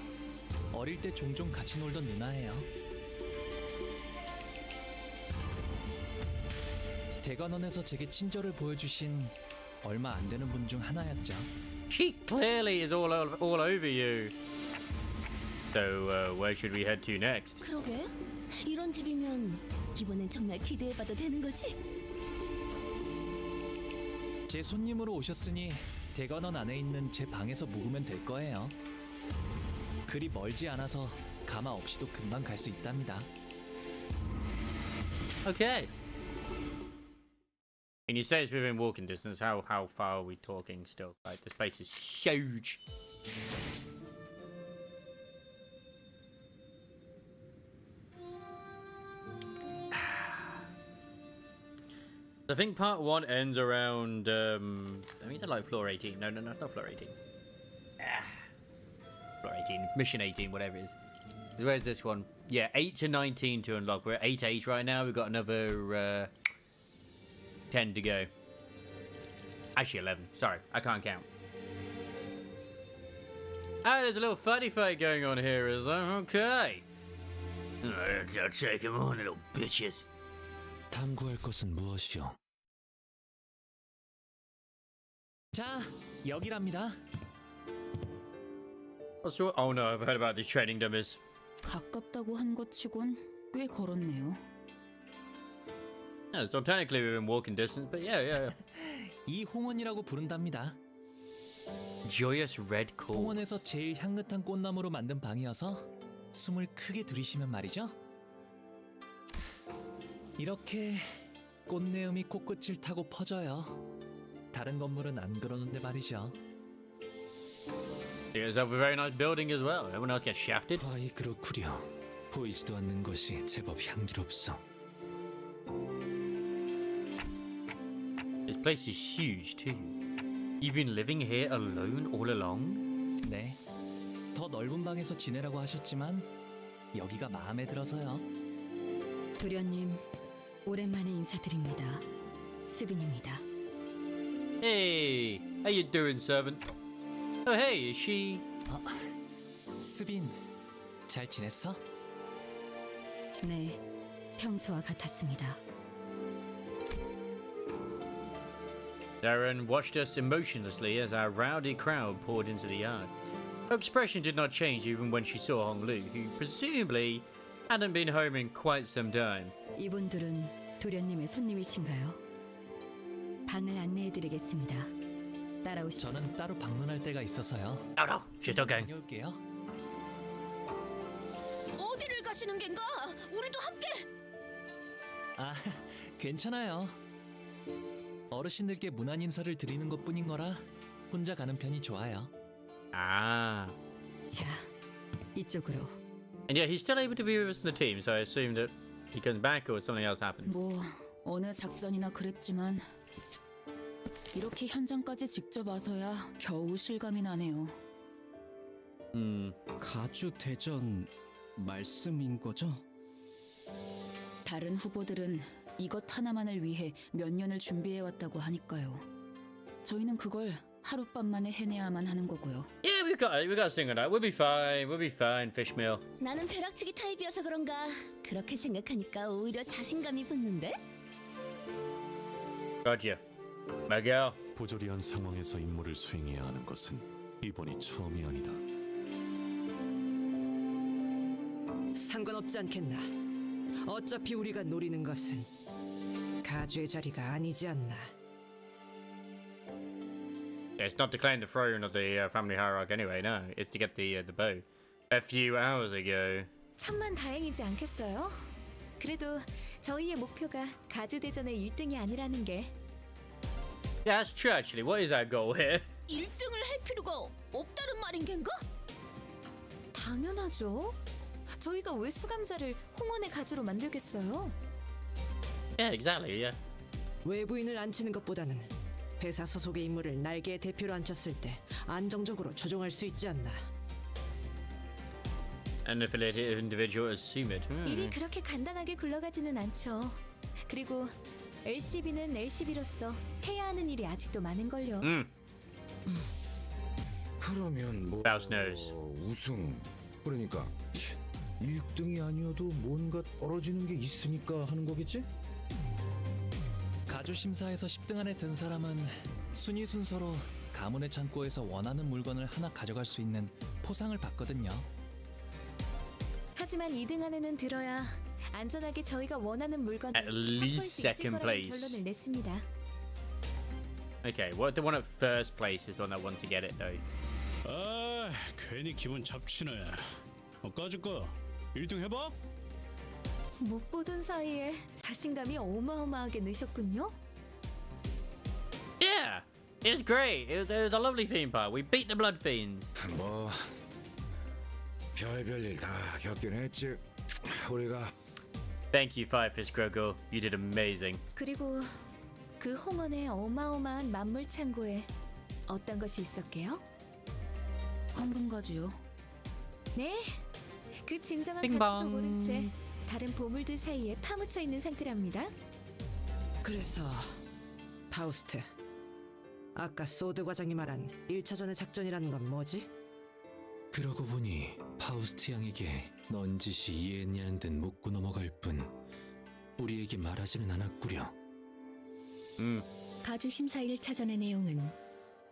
어릴 때 종종 같이 놀던 누나예요. 대관원에서 제게 친절을 보여주신 얼마 안 되는 분 중 하나였죠. She clearly is all over you. So, where should we head to next? 그러게. 이런 집이면 이번엔 정말 기대해봐도 되는 거지? 제 손님으로 오셨으니 대관원 안에 있는 제 방에서 묵으면 될 거예요. 그리 멀지 않아서 가마 없이도 금방 갈 수 있답니다. Okay. And you say it's within walking distance. How far are we talking still? Like, this place is huge. I think part 1 ends around, I think it's like floor 18. No, it's not floor 18. Floor 18, mission 18, whatever it is. Where's this one? Yeah, 8 to 19 to unlock. We're at 8 right now. We've got another 10 to go. Actually 11. Sorry, I can't count. Ah, there's a little funny fight going on here, is there? Okay. I'll take him on, little bitches. 탐구할 것은 무엇이오? 자, 여기랍니다. Oh no, I've heard about these training dummies. 가깝다고 한 것 치곤 꽤 걸었네요. Yeah, so technically within walking distance, but yeah. 이 홍원이라고 부른답니다. Joyous Red Core. 홍원에서 제일 향긋한 꽃나무로 만든 방이어서 숨을 크게 들이쉬면 말이죠. 이렇게 꽃내음이 코끝을 타고 퍼져요. 다른 건물은 안 그러는데 말이죠. You guys have a very nice building as well. Everyone else gets shafted. 아이 그렇구려. 보이지도 않는 것이 제법 향기롭소. This place is huge too. You've been living here alone all along? 네. 더 넓은 방에서 지내라고 하셨지만 여기가 마음에 들어서요. 도련님, 오랜만에 인사드립니다. 스빈입니다. Hey, how you doing, servant? Oh, hey, is she? 스빈, 잘 지냈어? 네, 평소와 같았습니다. Darren watched us emotionlessly as our rowdy crowd poured into the yard. Her expression did not change even when she saw Hong Lu, who presumably hadn't been home in quite some time. 이분들은 도련님의 손님이신가요? 방을 안내해드리겠습니다. 따라오시죠. 저는 따로 방문할 때가 있어서요. No, she's not going. 다녀올게요. 어디를 가시는 겐가? 우리도 함께. 아, 괜찮아요. 어르신들께 문안 인사를 드리는 것뿐인 거라 혼자 가는 편이 좋아요. Ah. 자, 이쪽으로. And yeah, he's still able to be with us in the team, so I assume that he comes back or something else happened. 뭐 어느 작전이나 그랬지만 이렇게 현장까지 직접 와서야 겨우 실감이 나네요. 가주 대전 말씀인 거죠? 다른 후보들은 이것 하나만을 위해 몇 년을 준비해왔다고 하니까요. 저희는 그걸 하룻밤 만에 해내야만 하는 거고요. Yeah, we got to sing on that. We'll be fine, Fishmill. 나는 벼락치기 타입이어서 그런가 그렇게 생각하니까 오히려 자신감이 붙는데? Gotcha. Miguel. 부조리한 상황에서 임무를 수행해야 하는 것은 이번이 처음이 아니다. 상관없지 않겠나. 어차피 우리가 노리는 것은 가주의 자리가 아니지 않나. Yeah, it's not to claim the throne of the family hierarchy anyway, no. It's to get the bow. A few hours ago. 천만 다행이지 않겠어요? 그래도 저희의 목표가 가주대전의 1등이 아니라는 게. Yeah, that's true actually. What is our goal here? 1등을 할 필요가 없다는 말인 겐가? 당연하죠. 저희가 왜 수감자를 홍원의 가주로 만들겠어요? Yeah, exactly, yeah. 외부인을 앉히는 것보다는 회사 소속의 인물을 날개의 대표로 앉혔을 때 안정적으로 조종할 수 있지 않나. An affiliated individual assume it. 일이 그렇게 간단하게 굴러가지는 않죠. 그리고 LCB는 LCB로서 해야 하는 일이 아직도 많은걸요. 그러면 뭐 Mouse knows. 우승 그러니까 1등이 아니어도 뭔가 떨어지는 게 있으니까 하는 거겠지? 가주 심사에서 10등 안에 든 사람은 순위 순서로 가문의 창고에서 원하는 물건을 하나 가져갈 수 있는 포상을 받거든요. 하지만 2등 안에는 들어야 안전하게 저희가 원하는 물건을 At least 확보할 수 있을 second 거라고 place. 결론을 냈습니다. Okay, well, the one at first place is the one that wants to get it though. 아, 괜히 기분 잡치네. 까짓거 1등 해봐? 못 보던 사이에 자신감이 어마어마하게 느셨군요. It was great. It was a lovely theme park. We beat the blood fiends. 뭐 별별 일 다 겪긴 했지. 우리가 Thank you, Firefish Grogle. You did amazing. 그리고 그 홍원의 어마어마한 만물 창고에 어떤 것이 있었게요? 황금가지요. 네, 그 진정한 빙봉. 가치도 모른 채 다른 보물들 사이에 파묻혀 있는 상태랍니다. 그래서 파우스트, 아까 소드 과장이 말한 1차전의 작전이라는 건 뭐지? 그러고 보니 파우스트 양에게 넌 짓이 이해했냐는 듯 묻고 넘어갈 뿐 우리에게 말하지는 않았구려. 가주 심사 1차전의 내용은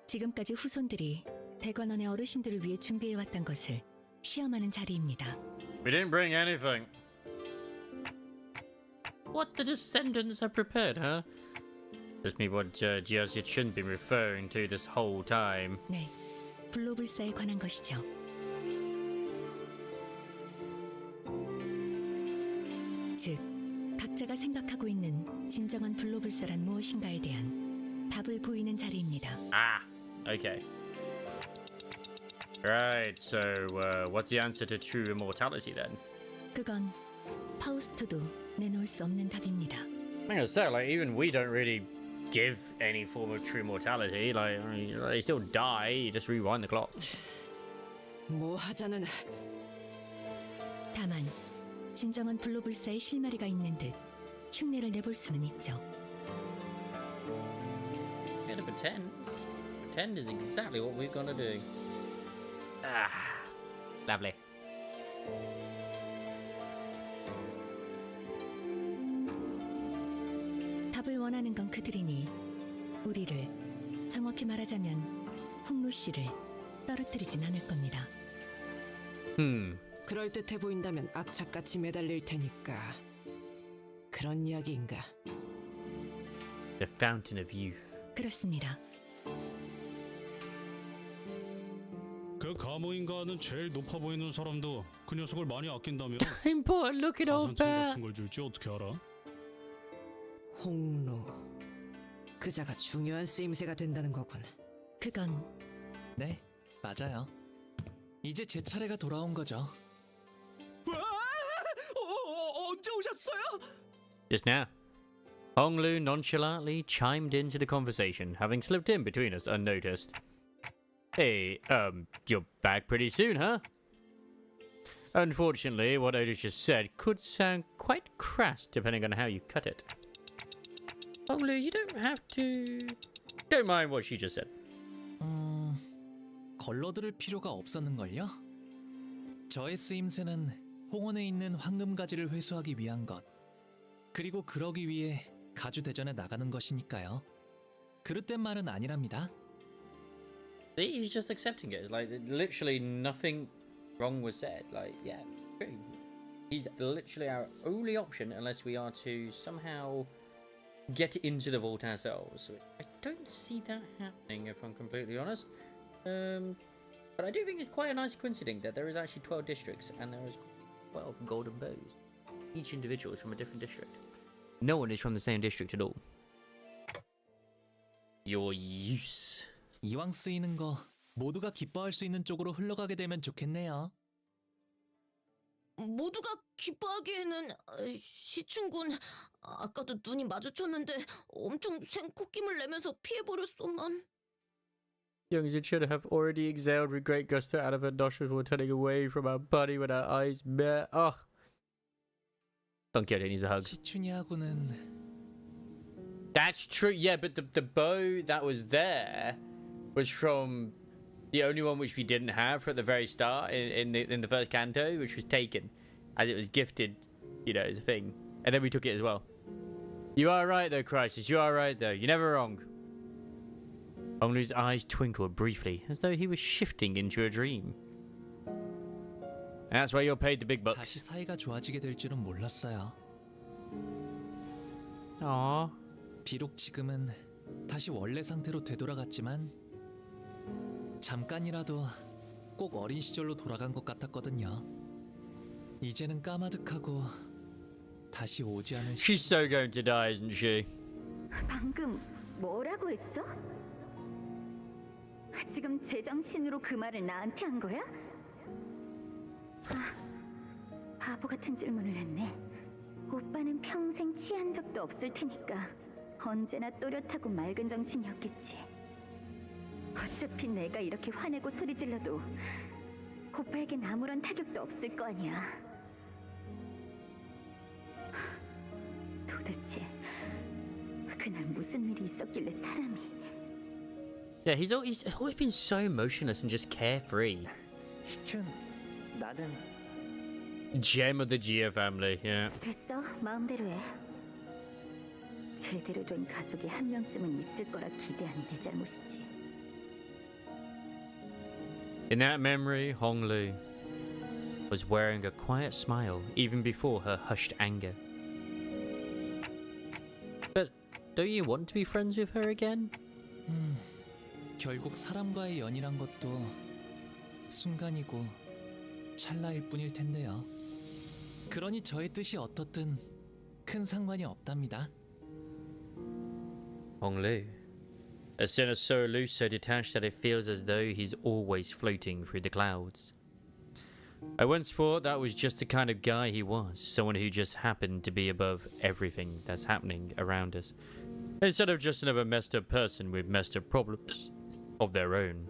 지금까지 후손들이 대관원의 어르신들을 위해 준비해왔던 것을 시험하는 자리입니다. We didn't bring anything. What the descendants have prepared, huh? Must be what Geosid shouldn't be referring to this whole time. 네, 불로불사에 관한 것이죠. 즉, 각자가 생각하고 있는 진정한 불로불사란 무엇인가에 대한 답을 보이는 자리입니다. Ah, okay. Right, so what's the answer to true immortality then? 그건 파우스트도 내놓을 수 없는 답입니다. I'm gonna say, like, even we don't really give any form of true mortality. Like, I mean, they still die. You just rewind the clock. 뭐 하자는 다만 진정한 불로불사의 실마리가 있는 듯 흉내를 내볼 수는 있죠. We're gonna pretend. Pretend is exactly what we're gonna do. Ah, lovely. 답을 원하는 건 그들이니 우리를, 정확히 말하자면 홍로 씨를 떨어뜨리진 않을 겁니다. 그럴듯해 보인다면 악착같이 매달릴 테니까 그런 이야기인가? The fountain of youth. 그렇습니다. 그 가모인가는 제일 높아 보이는 사람도 그 녀석을 많이 아낀다며. Important looking old 가산점 bear. 같은 걸 줄지 어떻게 알아? 홍로, 그자가 중요한 쓰임새가 된다는 거군. 그건 네, 맞아요. 이제 제 차례가 돌아온 거죠. 언제 오셨어요? Just now. Honglu nonchalantly chimed into the conversation, having slipped in between us unnoticed. Hey, you're back pretty soon, huh? Unfortunately, what Otis just said could sound quite crass depending on how you cut it. Honglu, you don't have to... Don't mind what she just said. 걸러들을 필요가 없었는걸요? 저의 쓰임새는 홍원에 있는 황금가지를 회수하기 위한 것, 그리고 그러기 위해 가주 대전에 나가는 것이니까요. 그릇된 말은 아니랍니다. See, he's just accepting it. It's like literally nothing wrong was said. Like, yeah, true. He's literally our only option unless we are to somehow get into the vault ourselves. I don't see that happening, if I'm completely honest. But I do think it's quite a nice coincidence that there is actually 12 districts and there is 12 golden bows. Each individual is from a different district. No one is from the same district at all. Your use. 이왕 쓰이는 거 모두가 기뻐할 수 있는 쪽으로 흘러가게 되면 좋겠네요. 모두가 기뻐하기에는 시춘군 아까도 눈이 마주쳤는데 엄청 생코김을 내면서 피해버렸소만. Young as it should have already exhaled with great gusto out of her nostrils while turning away from our body when our eyes met. Oh. Don Quixote needs a hug. 시춘이하고는 That's true, yeah, but the bow that was there was from the only one which we didn't have at the very start in the first canto, which was taken as it was gifted, you know, as a thing. And then we took it as well. You are right though, Crisis, you are right though. You're never wrong. Honglu's eyes twinkled briefly, as though he was shifting into a dream. And that's why you're paid the big bucks. 다시 사이가 좋아지게 될 줄은 몰랐어요. Aww. 비록 지금은 다시 원래 상태로 되돌아갔지만 잠깐이라도 꼭 어린 시절로 돌아간 것 같았거든요. 이제는 까마득하고 다시 오지 않을 She's so going to die, isn't she? 방금 뭐라고 했어? 지금 제정신으로 그 말을 나한테 한 거야? 아, 바보 같은 질문을 했네. 오빠는 평생 취한 적도 없을 테니까 언제나 또렷하고 맑은 정신이었겠지. 어차피 내가 이렇게 화내고 소리 질러도 오빠에겐 아무런 타격도 없을 거 아니야. 도대체 그날 무슨 일이 있었길래 사람이... Yeah, he's always been so emotionless and just carefree. 시춘, 나는 Gem of the Gia family, yeah. 됐어, 마음대로 해. 제대로 된 가족이 한 명쯤은 있을 거라 기대한 내 잘못이지. In that memory, Honglu was wearing a quiet smile even before her hushed anger. But don't you want to be friends with her again? 결국 사람과의 연이란 것도 순간이고 찰나일 뿐일 텐데요. 그러니 저의 뜻이 어떻든 큰 상관이 없답니다. Honglu. A sinner so loose, so detached that it feels as though he's always floating through the clouds. I once thought that was just the kind of guy he was, someone who just happened to be above everything that's happening around us, instead of just another messed up person with messed up problems of their own.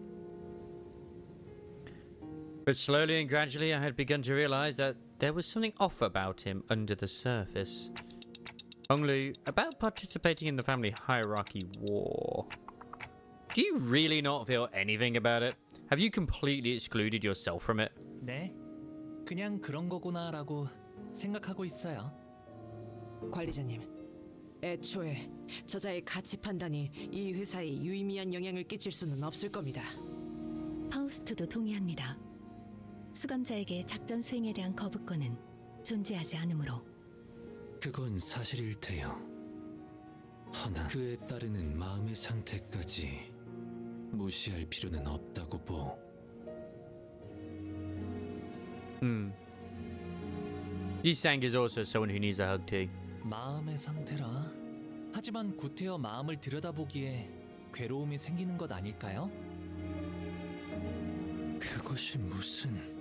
But slowly and gradually I had begun to realize that there was something off about him under the surface. Honglu, about participating in the family hierarchy war. Do you really not feel anything about it? Have you completely excluded yourself from it? 네, 그냥 그런 거구나라고 생각하고 있어요. 관리자님, 애초에 저자의 가치 판단이 이 회사에 유의미한 영향을 끼칠 수는 없을 겁니다. 파우스트도 동의합니다. 수감자에게 작전 수행에 대한 거부권은 존재하지 않으므로. 그건 사실일 테요. 허나 그에 따르는 마음의 상태까지 무시할 필요는 없다고 보. Yisang is also someone who needs a hug too. 마음의 상태라. 하지만 구태여 마음을 들여다보기에 괴로움이 생기는 것 아닐까요? 그것이 무슨...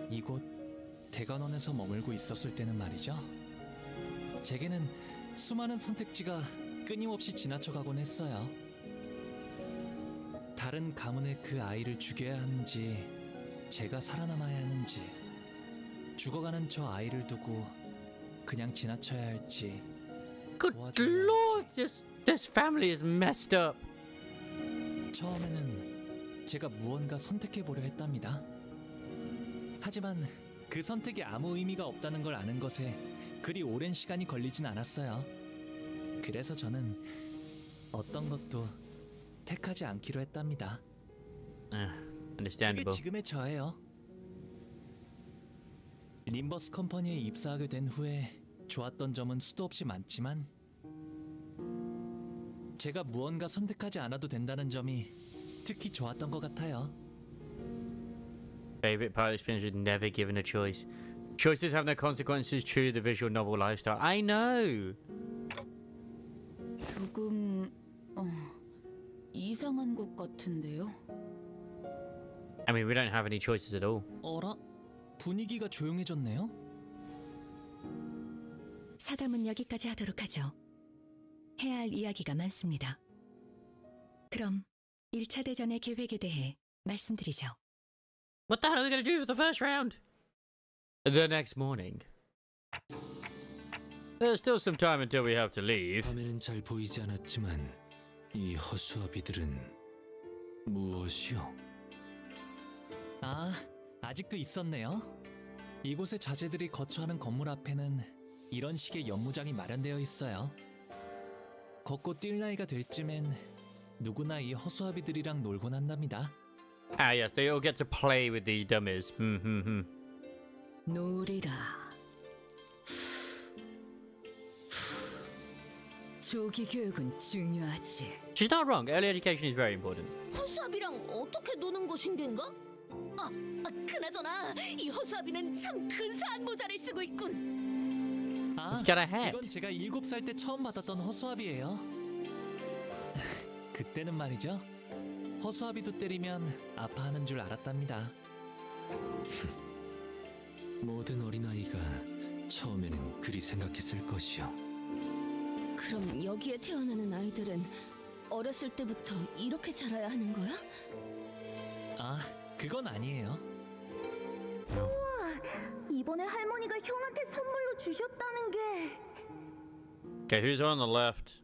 이곳 대관원에서 머물고 있었을 때는 말이죠. 제게는 수많은 선택지가 끊임없이 지나쳐가곤 했어요. 다른 가문의 그 아이를 죽여야 하는지, 제가 살아남아야 하는지, 죽어가는 저 아이를 두고 그냥 지나쳐야 할지. Good lord, this family is messed up. 처음에는 제가 무언가 선택해보려 했답니다. 하지만 그 선택이 아무 의미가 없다는 걸 아는 것에 그리 오랜 시간이 걸리진 않았어요. 그래서 저는 어떤 것도 택하지 않기로 했답니다. Understandable. 그게 지금의 저예요. 림버스 컴퍼니에 입사하게 된 후에 좋았던 점은 수도 없이 많지만 제가 무언가 선택하지 않아도 된다는 점이 특히 좋았던 것 같아요. Favorite part of the experience was never given a choice. Choices have no consequences, true to the visual novel lifestyle. I know! 조금... 이상한 것 같은데요? I mean, we don't have any choices at all. 어라? 분위기가 조용해졌네요? 사담은 여기까지 하도록 하죠. 해야 할 이야기가 많습니다. 그럼 1차 대전의 계획에 대해 말씀드리죠. What the hell are we going to do for the first round? The next morning. There's still some time until we have to leave. 밤에는 잘 보이지 않았지만 이 허수아비들은 무엇이요? 아, 아직도 있었네요. 이곳의 자재들이 거처하는 건물 앞에는 이런 식의 연무장이 마련되어 있어요. 걷고 뛸 나이가 될 쯤엔 누구나 이 허수아비들이랑 놀곤 한답니다. Ah, yes, they all get to play with these dummies. 놀이라. 조기 교육은 중요하지. She's not wrong. Early education is very important. 허수아비랑 어떻게 노는 것인데인가? 그나저나 이 허수아비는 참 근사한 모자를 쓰고 있군. 아, It's got a hat. 이건 제가 7살 때 처음 받았던 허수아비예요. 그때는 말이죠. 허수아비도 때리면 아파하는 줄 알았답니다. 모든 어린아이가 처음에는 그리 생각했을 것이요. 그럼 여기에 태어나는 아이들은 어렸을 때부터 이렇게 자라야 하는 거야? 아, 그건 아니에요. 우와, 이번에 할머니가 형한테 선물로 주셨다는 게. Okay, who's the one on the left?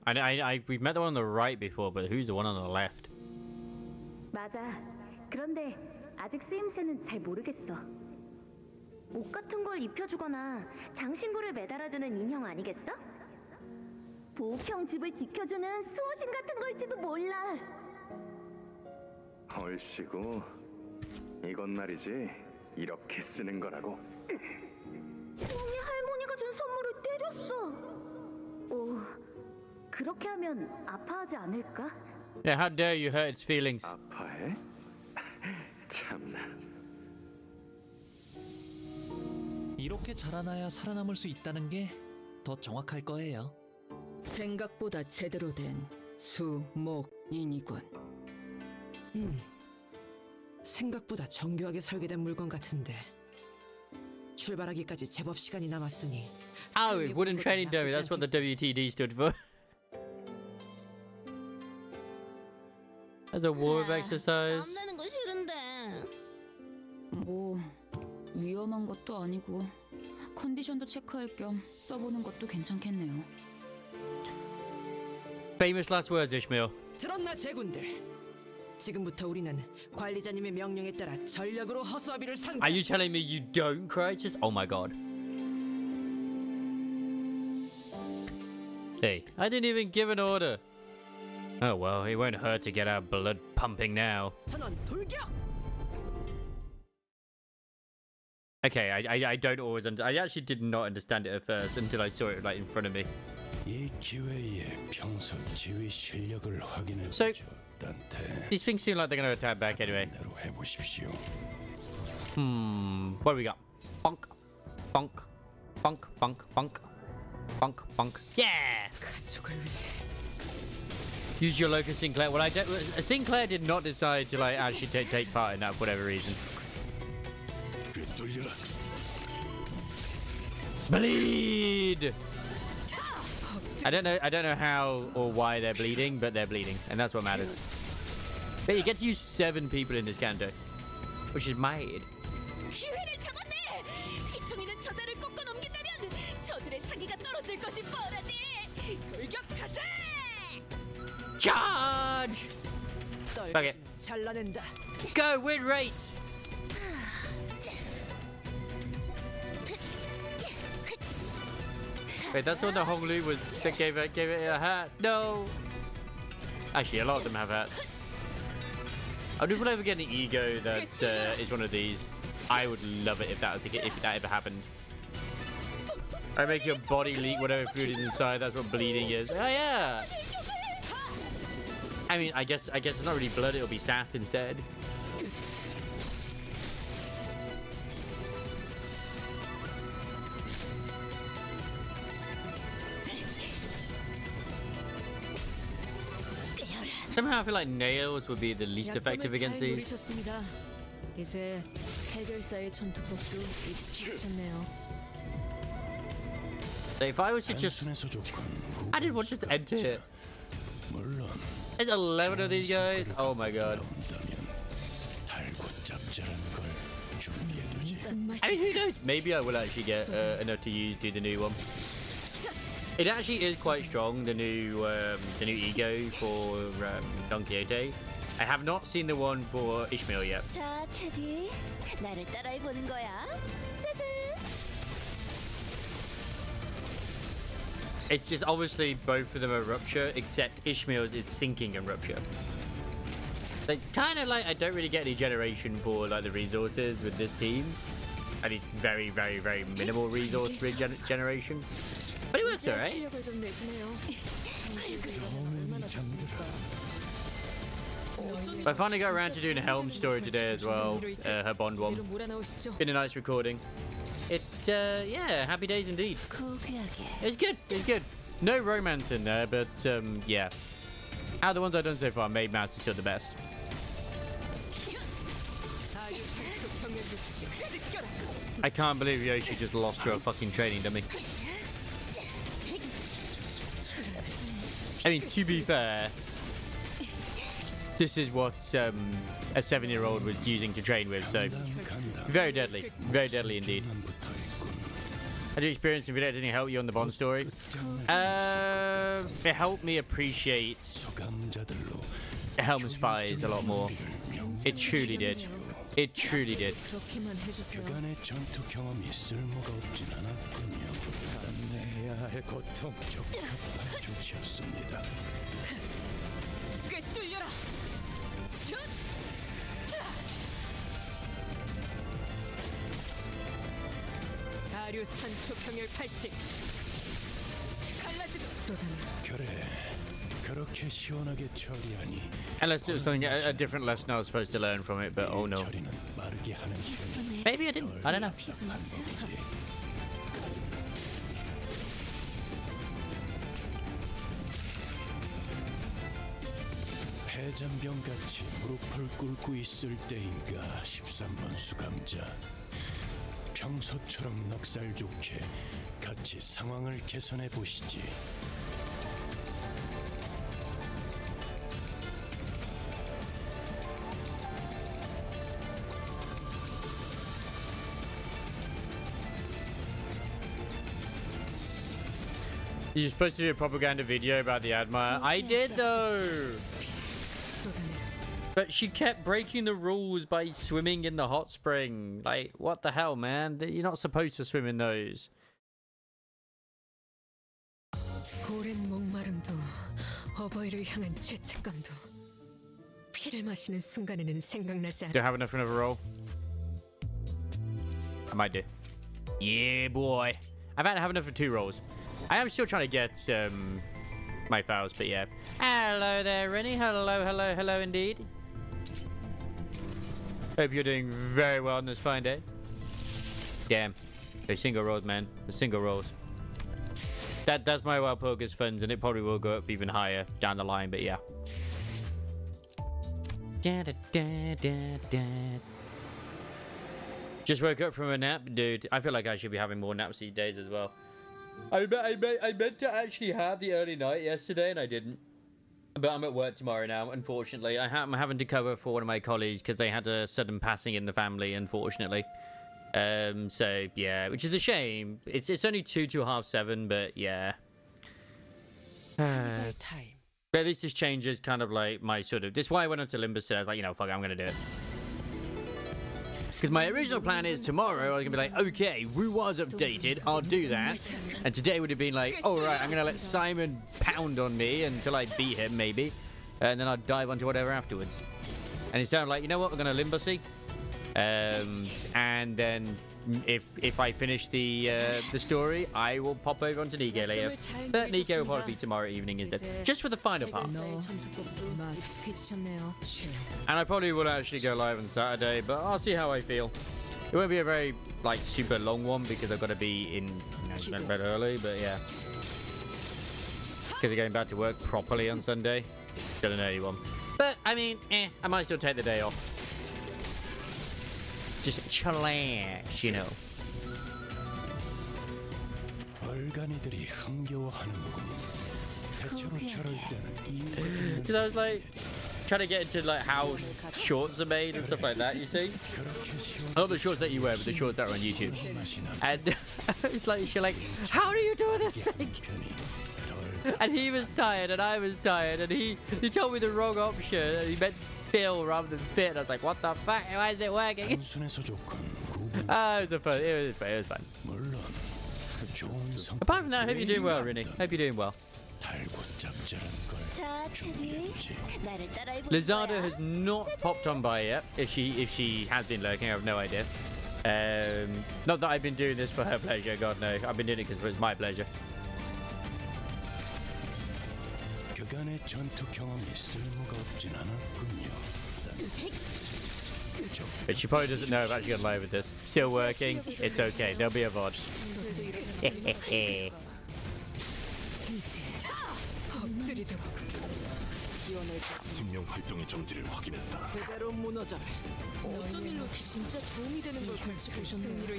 We've met the one on the right before, but who's the one on the left? 맞아. 그런데 아직 쓰임새는 잘 모르겠어. 옷 같은 걸 입혀주거나 장신구를 매달아주는 인형 아니겠어? 보옥형 집을 지켜주는 수호신 같은 걸지도 몰라. 얼씨구, 이건 말이지 이렇게 쓰는 거라고. 형이 할머니가 준 선물을 때렸어. 오, 그렇게 하면 아파하지 않을까? Yeah, how dare you hurt its feelings? 아파해? 참나. 이렇게 자라나야 살아남을 수 있다는 게 더 정확할 거예요. 생각보다 제대로 된 수목인이군. 생각보다 정교하게 설계된 물건 같은데. 출발하기까지 제법 시간이 남았으니. Oh, wooden training dummy. That's what the WTD stood for. That's a warm exercise. 땀내는 거 싫은데. 뭐 위험한 것도 아니고 컨디션도 체크할 겸 써보는 것도 괜찮겠네요. Famous last words, Ishmael. 들었나 제군들. 지금부터 우리는 관리자님의 명령에 따라 전력으로 허수아비를 상대. Are you telling me you don't cry? Just oh my god. Hey, I didn't even give an order. Oh well, it won't hurt to get our blood pumping now. 선언 돌격. Okay, I don't always I actually did not understand it at first until I saw it like in front of me. 이 기회에 평소 지휘 실력을 확인해 So, 보죠, 단테. these things seem like they're gonna attack back anyway. 대로 해보십시오. What do we got? Bonk, bonk, bonk, bonk, bonk, bonk, bonk. Yeah! Use your locus, Sinclair. Well, Sinclair did not decide to like actually take part in that for whatever reason. Bleed! I don't know how or why they're bleeding, but they're bleeding, and that's what matters. But you get to use 7 people in this Canto, which is mad. 기회를 잡았네. 휘청이는 저자를 꺾어 넘긴다면 저들의 사기가 떨어질 것이 뻔하지. 돌격하세! Charge! Fuck it. 잘라낸다. Go, win rates! Wait, that's what the Hong Lu was that gave it a hat. No. Actually, a lot of them have hats. I do ever get an ego that is one of these. I would love it if that ever happened. I make your body leak whatever fluid is inside. That's what bleeding is. Oh yeah. I mean, I guess it's not really blood. It'll be sap instead. Somehow I feel like nails would be the least effective against these. 이제 해결사의 전투법도 익숙해졌네요. If I was to just, I didn't want to just enter it. There's 11 of these guys. Oh my god. I mean, who knows? Maybe I will actually get enough to do the new one. It actually is quite strong, the new ego for Don Quixote. I have not seen the one for Ishmael yet. 자, 테디, 나를 따라해 보는 거야. 짜잔. It's just obviously both of them are rupture, except Ishmael's is sinking and rupture. Like kind of like I don't really get any generation for like the resources with this team, and it's very, very, very minimal resource generation. But it works alright. I finally got around to doing a Helm story today as well, her Bond one. Been a nice recording. It's, yeah, happy days indeed. It's good, it's good. No romance in there, but, yeah. Out of the ones I've done so far, Maid Mouse is still the best. I can't believe Yoshi just lost to a fucking training dummy. I mean, to be fair, this is what a 7-year-old was using to train with, so very deadly indeed. Had you experienced in video editing help you on the Bond story? It helped me appreciate Helm's Fires a lot more. It truly did. It truly did. 그렇게만 해주세요. 그간의 전투 경험이 쓸모가 없진 않았군요. 감내해야 할 고통 적합한 조치였습니다. 꿰뚫려라. 슛! 아류산 초평열 80. 갈라지고 쏟아내. 그래. 그렇게 시원하게 처리하니. Unless it was something a different lesson I was supposed to learn from it, but oh no. 빠르게 하는 편이. Maybe I didn't. I don't know. 패잔병같이 무릎을 꿇고 있을 때인가 13번 수감자. 평소처럼 넉살 좋게 같이 상황을 개선해 보시지. You're supposed to do a propaganda video about the Admire. I did though! But she kept breaking the rules by swimming in the hot spring. Like, what the hell, man? You're not supposed to swim in those. 오랜 목마름도 어버이를 향한 죄책감도 피를 마시는 순간에는 생각나지 않아. Do I have enough for another roll? I might do. Yeah, boy. I've had to have enough for 2 rolls. I am still trying to get my files, but yeah. Hello there, Rennie. Hello indeed. Hope you're doing very well on this fine day. Damn. Those single rolls, man. The single rolls. That's my Wild Poker's funds, and it probably will go up even higher down the line, but yeah. Just woke up from a nap, dude. I feel like I should be having more naps these days as well. I meant to actually have the early night yesterday, and I didn't. But I'm at work tomorrow now, unfortunately. I'm having to cover for one of my colleagues because they had a sudden passing in the family, unfortunately. So yeah, which is a shame. It's only 2 to 7:30, but yeah. But at least this changes kind of like my sort of. This is why I went on to Limbus today. I was like, you know, fuck it, I'm gonna do it. Because my original plan is tomorrow I was gonna be like, okay, Wu was updated, I'll do that. And today would have been like, all right, I'm gonna let Simon pound on me until I beat him, maybe, and then I'll dive onto whatever afterwards. And it sounded like, you know what, we're gonna Limbussy, and then if I finish the story, I will pop over onto Nico later. But Nico will probably be tomorrow evening instead, just for the final part. And I probably will actually go live on Saturday, but I'll see how I feel. It won't be a very like super long one because I've got to be in bed early, but yeah. Because I'm going back to work properly on Sunday. Got an early one. But I mean, I might still take the day off. Just chillax, you know. Because I was like trying to get into like how shorts are made and stuff like that, you see? Not the shorts that you wear, but the shorts that are on YouTube. And it's like, she's like, how do you do this thing? And he was tired and I was tired and he told me the wrong option. He meant Phil rather than fit. I was like, what the fuck? Why is it working? Oh, it was fun. It was fun. Apart from that, I hope you're doing well, Rini. Hope you're doing well. Lizardo has not popped on by yet. If she has been lurking, I have no idea. Not that I've been doing this for her pleasure. God no, I've been doing it because it's my pleasure. But she probably doesn't know I've actually gone live with this. Still working. It's okay. There'll be a VOD. 이뤄낼 생명 활동의 정지를 확인했다. 그대로 무너져라. 어쩐 일로 진짜 도움이 되는 걸 가지고 승리로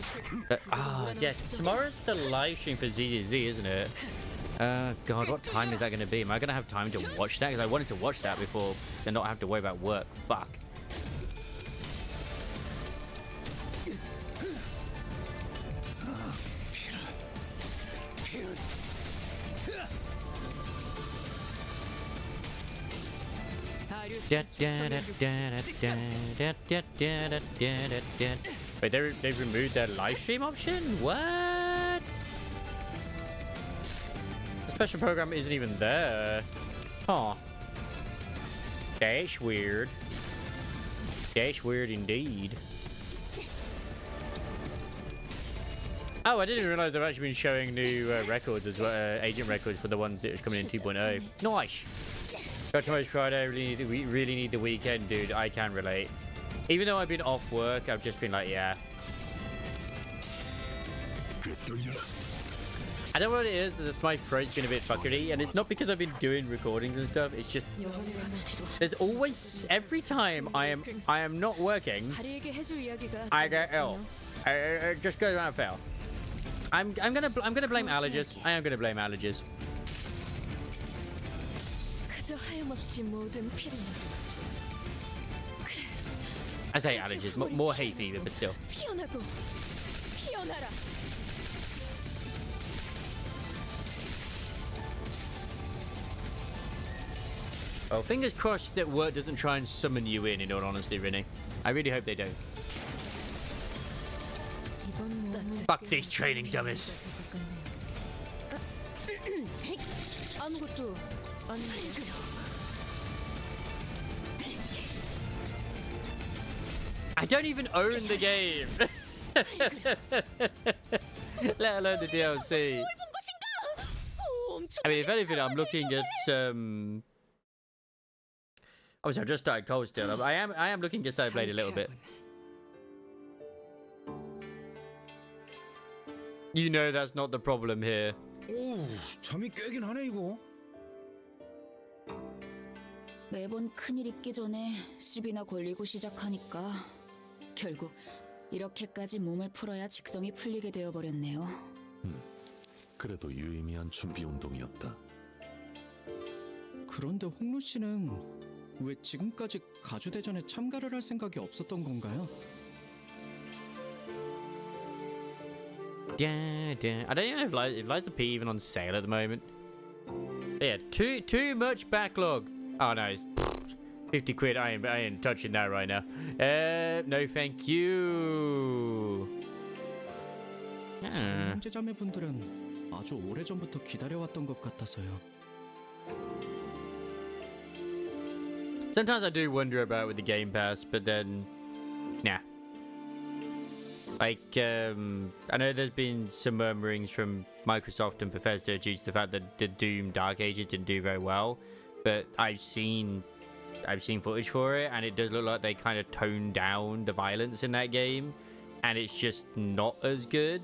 Yes, tomorrow's the live stream for ZZZ, isn't it? God, what time is that going to be? Am I going to have time to watch that? Because I wanted to watch that before and not have to worry about work. Fuck. Wait, they've removed their live stream option? What? The special program isn't even there. Huh. That's weird. That's weird indeed. Oh, I didn't even realize they've actually been showing new records as well, agent records for the ones that was coming in 2.0. Nice. Got tomorrow's Friday. We really need the weekend, dude. I can relate. Even though I've been off work, I've just been like, yeah. I don't know what it is. It's my throat's been a bit fuckery, and it's not because I've been doing recordings and stuff. It's just there's always every time I am not working, I get ill. It just goes around fail. I'm gonna blame allergies. I am gonna blame allergies. I say allergies, more hay fever, but still. Well, fingers crossed that work doesn't try and summon you in all honesty, Vinny. I really hope they don't. Fuck these training dummies. I don't even own the game. Let alone the DLC. I mean, if anything, I'm looking at obviously, I've just started Cold still. I am looking at Cyberblade a little bit. You know that's not the problem here. 오, 잠이 깨긴 하네 이거. 매번 큰일 있기 전에 시비나 걸리고 시작하니까 결국 이렇게까지 몸을 풀어야 직성이 풀리게 되어버렸네요. 그래도 유의미한 준비 운동이었다. 그런데 홍루 씨는 왜 지금까지 가주대전에 참가를 할 생각이 없었던 건가요? I don't even know if Lies of P even on sale at the moment. But yeah, too much backlog. Oh no, it's 50 quid. I ain't touching that right now. No, thank you. 형제자매분들은 아주 오래전부터 기다려왔던 것 같아서요. Sometimes I do wonder about with the Game Pass, but then, nah. Like, I know there's been some murmurings from Microsoft and Bethesda due to the fact that the Doom Dark Ages didn't do very well, but I've seen footage for it, and it does look like they kind of toned down the violence in that game, and it's just not as good.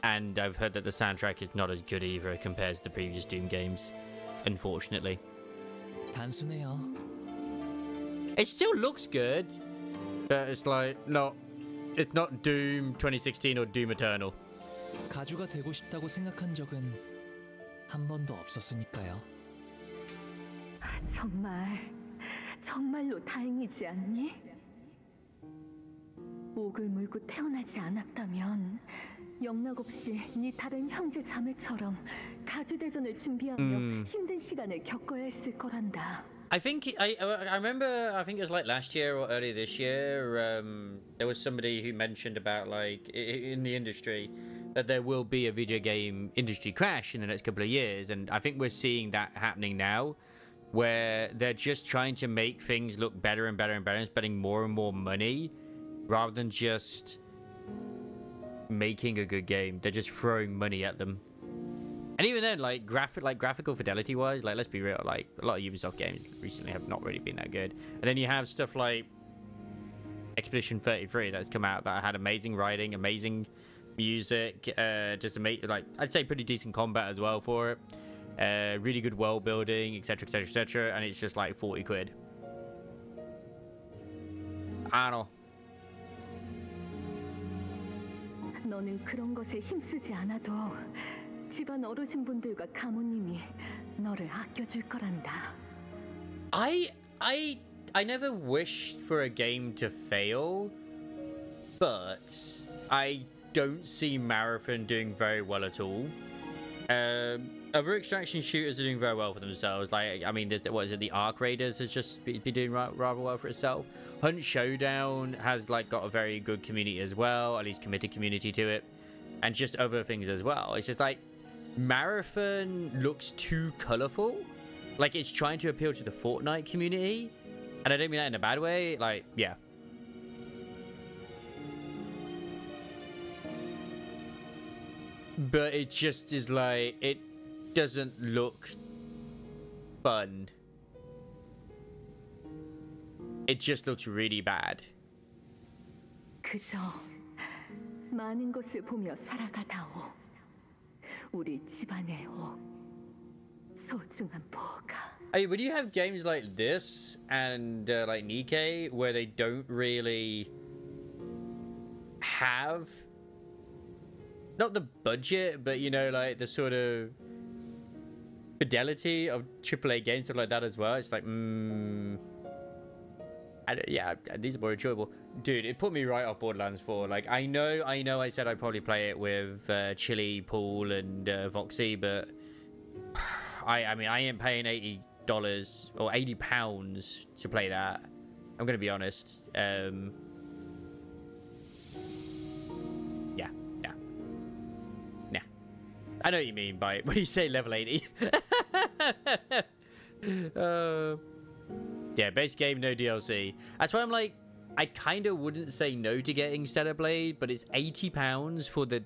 And I've heard that the soundtrack is not as good either compared to the previous Doom games, unfortunately. 단순해요. It still looks good, but it's like it's not Doom 2016 or Doom Eternal. 가주가 되고 싶다고 생각한 적은 한 번도 없었으니까요. 정말로 다행이지 않니? 옥을 물고 태어나지 않았다면 영락 없이 네 다른 형제 자매처럼 가주대전을 준비하며 힘든 시간을 겪어야 했을 거란다. I think I remember. I think it was like last year or earlier this year. There was somebody who mentioned about like in the industry that there will be a video game industry crash in the next couple of years, and I think we're seeing that happening now, where they're just trying to make things look better and better and better, and spending more and more money, rather than just making a good game. They're just throwing money at them. And even then, like graphical fidelity wise, like let's be real, like a lot of Ubisoft games recently have not really been that good. And then you have stuff like Expedition 33 that's come out that had amazing writing, amazing music, just amazing, like I'd say pretty decent combat as well for it. really good world building, etc, etc, etc, and it's just like 40 quid. I don't know. 너는 그런 것에 힘쓰지 않아도 집안 어르신분들과 가모님이 너를 아껴줄 거란다. I never wished for a game to fail, but I don't see Marathon doing very well at all. Other extraction shooters are doing very well for themselves. Like, I mean, what is it? The Arc Raiders has just been doing rather well for itself. Hunt Showdown has like got a very good community as well, at least committed community to it, and just other things as well. It's just like Marathon looks too colorful, like it's trying to appeal to the Fortnite community, and I don't mean that in a bad way. Like, yeah. But it just is like, it doesn't look fun. It just looks really bad. 그저 많은 것을 보며 살아가다오. 우리 집안의 소중한 보가. Hey, when you have games like this and like Nikkei, where they don't really have, not the budget, but you know, like the sort of fidelity of AAA games, stuff like that as well. It's like, yeah, these are more enjoyable. Dude, it put me right off Borderlands 4. Like, I know I said I'd probably play it with Chili, Paul, and Voxy, but I mean, I ain't paying $80 or £80 to play that. I'm gonna be honest. Yeah. Nah. I know what you mean by when you say level 80. Yeah, base game, no DLC. That's why I'm like, I kind of wouldn't say no to getting Stellar Blade, but it's £80 for the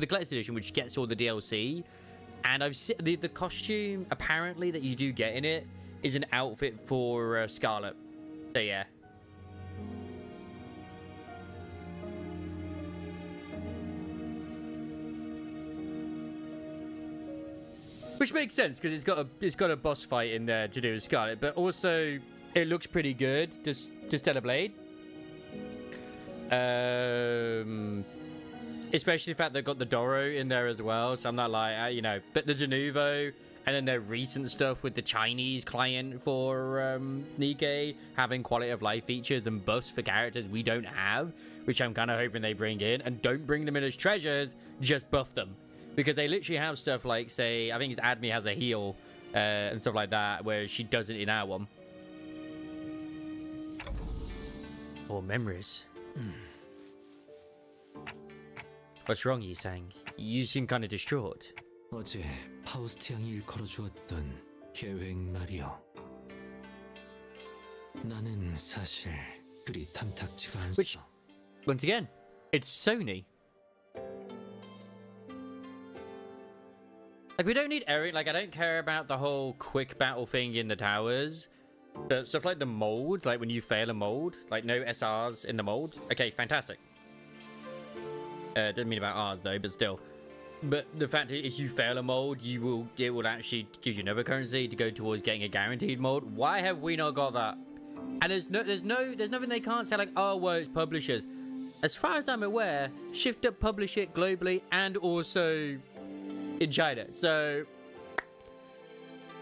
collector's edition, which gets all the DLC. And I've seen the costume apparently that you do get in it is an outfit for Scarlet. So yeah. Which makes sense because it's got a boss fight in there to do with Scarlet, but also it looks pretty good to Stellar Blade. Especially the fact they've got the Doro in there as well, so I'm not like, you know, but the Denuvo and then their recent stuff with the Chinese client for Nikkei having quality of life features and buffs for characters we don't have, which I'm kind of hoping they bring in, and don't bring them in as treasures, just buff them. Because they literally have stuff like, say, I think it's Admi has a heal and stuff like that, where she doesn't in our one. Or memories. What's wrong, Yisang? You seem kind of distraught. 어제 파우스트 양이 일컬어 주었던 계획 말이요. 나는 사실 그리 탐탁지가 않소. Which, once again, it's Sony. Like, we don't need Eric. Like, I don't care about the whole quick battle thing in the towers. But stuff like the molds, like when you fail a mold, like no SRs in the mold. Okay, fantastic. Doesn't mean about ours though, but still. But the fact that if you fail a mold, it will actually give you another currency to go towards getting a guaranteed mold. Why have we not got that? And there's nothing they can't say like, oh well, it's publishers. As far as I'm aware, Shift Up publish it globally and also in China. So,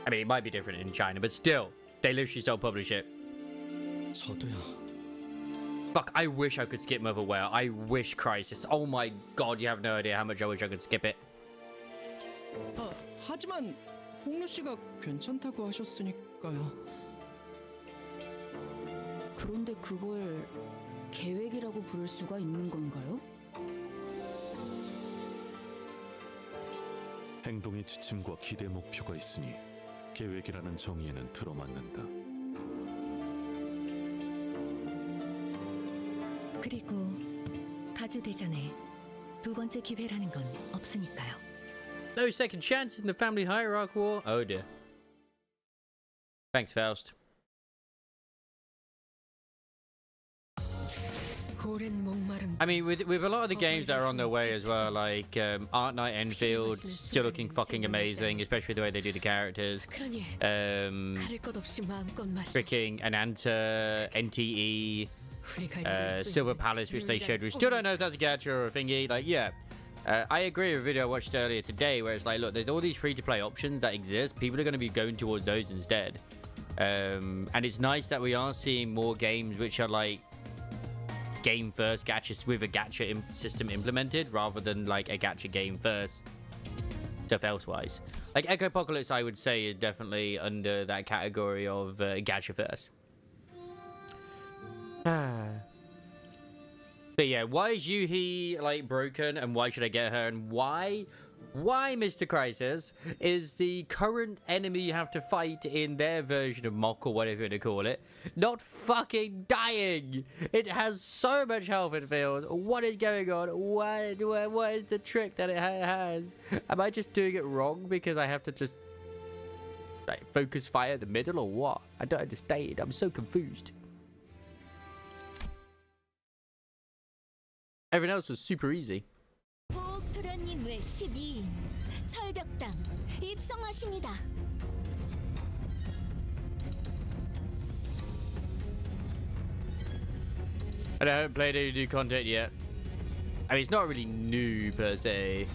I mean, it might be different in China, but still, they literally self-publish it. 저도요. Fuck, I wish I could skip Mother Whale. I wish Crisis. Oh my god, you have no idea how much I wish I could skip it. 하지만 홍루 씨가 괜찮다고 하셨으니까요. 그런데 그걸 계획이라고 부를 수가 있는 건가요? 행동의 지침과 기대 목표가 있으니 계획이라는 정의에는 들어맞는다. 그리고 가주 대전에 두 번째 기회라는 건 없으니까요. No second chance in the family hierarchy war? Oh dear. Thanks, Faust. I mean, with a lot of the games that are on their way as well, like Art Night Enfield, still looking fucking amazing, especially the way they do the characters. Freaking Ananta, NTE, Silver Palace, which they showed, which still don't know if that's a gacha or a thingy. Like, yeah. I agree with a video I watched earlier today where it's like, look, there's all these free-to-play options that exist. People are going to be going towards those instead. And it's nice that we are seeing more games which are like game first gachas with a gacha system implemented rather than like a gacha game first stuff elsewise. Like Echo Apocalypse, I would say, is definitely under that category of gacha first. But yeah, why is Yuhi like broken and why should I get her, and why Mr. Crisis is the current enemy you have to fight in their version of Mock or whatever you want to call it not fucking dying? It has so much health, it feels. What is going on? What is the trick that it has? Am I just doing it wrong because I have to just like focus fire in the middle or what? I don't understand. I'm so confused. Everything else was super easy. 도련님 외 12인 철벽당 입성하십니다. I haven't played any new content yet. I mean, it's not really new per se.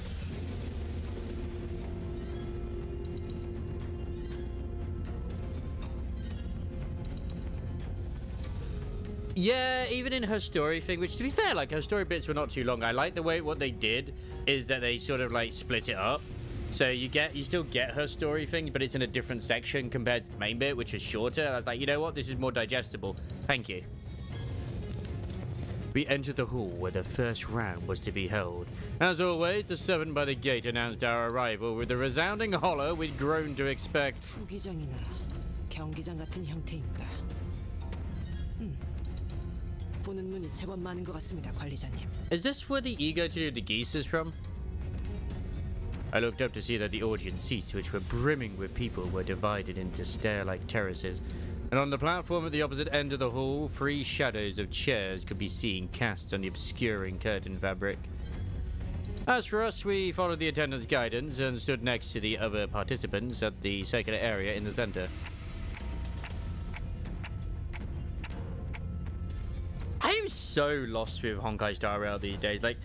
Yeah, even in her story thing, which to be fair, like her story bits were not too long. I like the way what they did is that they sort of like split it up. So you still get her story thing, but it's in a different section compared to the main bit, which is shorter. I was like, you know what? This is more digestible. Thank you. We entered the hall where the first round was to be held. As always, the servant by the gate announced our arrival with a resounding holler we'd grown to expect. 투기장이나 경기장 같은 형태인가? 보는 눈이 제법 많은 것 같습니다, 관리자님. Is this where the ego to do the geese is from? I looked up to see that the audience seats, which were brimming with people, were divided into stair-like terraces, and on the platform at the opposite end of the hall, 3 shadows of chairs could be seen cast on the obscuring curtain fabric. As for us, we followed the attendant's guidance and stood next to the other participants at the circular area in the center. I am so lost with Honkai Star Rail these days. Like,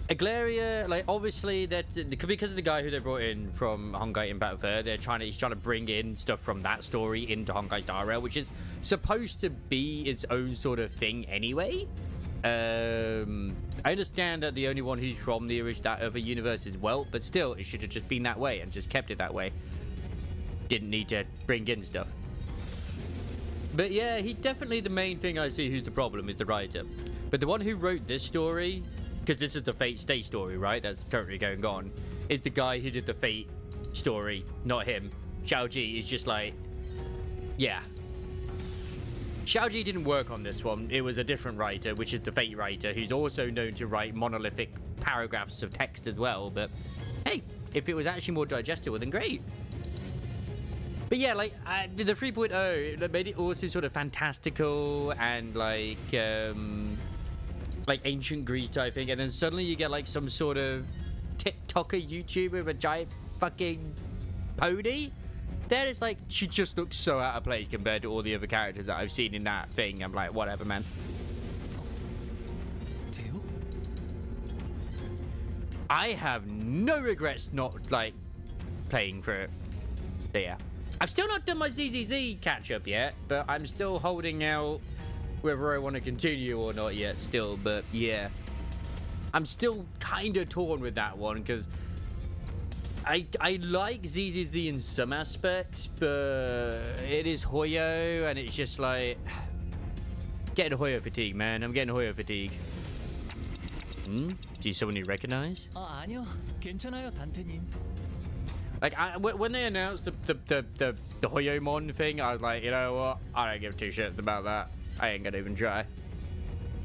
Aglaria, like, obviously, that because of the guy who they brought in from Honkai Impact 3, he's trying to bring in stuff from that story into Honkai Star Rail, which is supposed to be its own sort of thing anyway. I understand that the only one who's from that other universe is Welt, but still, it should have just been that way and just kept it that way. Didn't need to bring in stuff. But yeah, he's definitely the main thing I see who's the problem, is the writer. But the one who wrote this story, because this is the Fate Stay story, right? That's currently going on, is the guy who did the Fate story, not him. Xiaoji is just like, yeah. Xiaoji didn't work on this one. It was a different writer, which is the Fate writer, who's also known to write monolithic paragraphs of text as well. But hey, if it was actually more digestible, then great. But yeah, like, the 3.0 that made it also sort of fantastical and like ancient Greece type thing, and then suddenly you get like some sort of TikToker YouTuber with a giant fucking pony. Then it's like, she just looks so out of place compared to all the other characters that I've seen in that thing. I'm like, whatever, man. I have no regrets not like playing for it. So yeah. I've still not done my ZZZ catch-up yet, but I'm still holding out whether I want to continue or not yet still, but yeah. I'm still kind of torn with that one, because I like ZZZ in some aspects, but it is Hoyo, and it's just like... Getting Hoyo fatigue, man. I'm getting Hoyo fatigue. Do you someone you recognize? 아니요. 괜찮아요, 단테님. Like, when they announced the Hoyomon thing, I was like, you know what? I don't give 2 shits about that. I ain't gonna even try.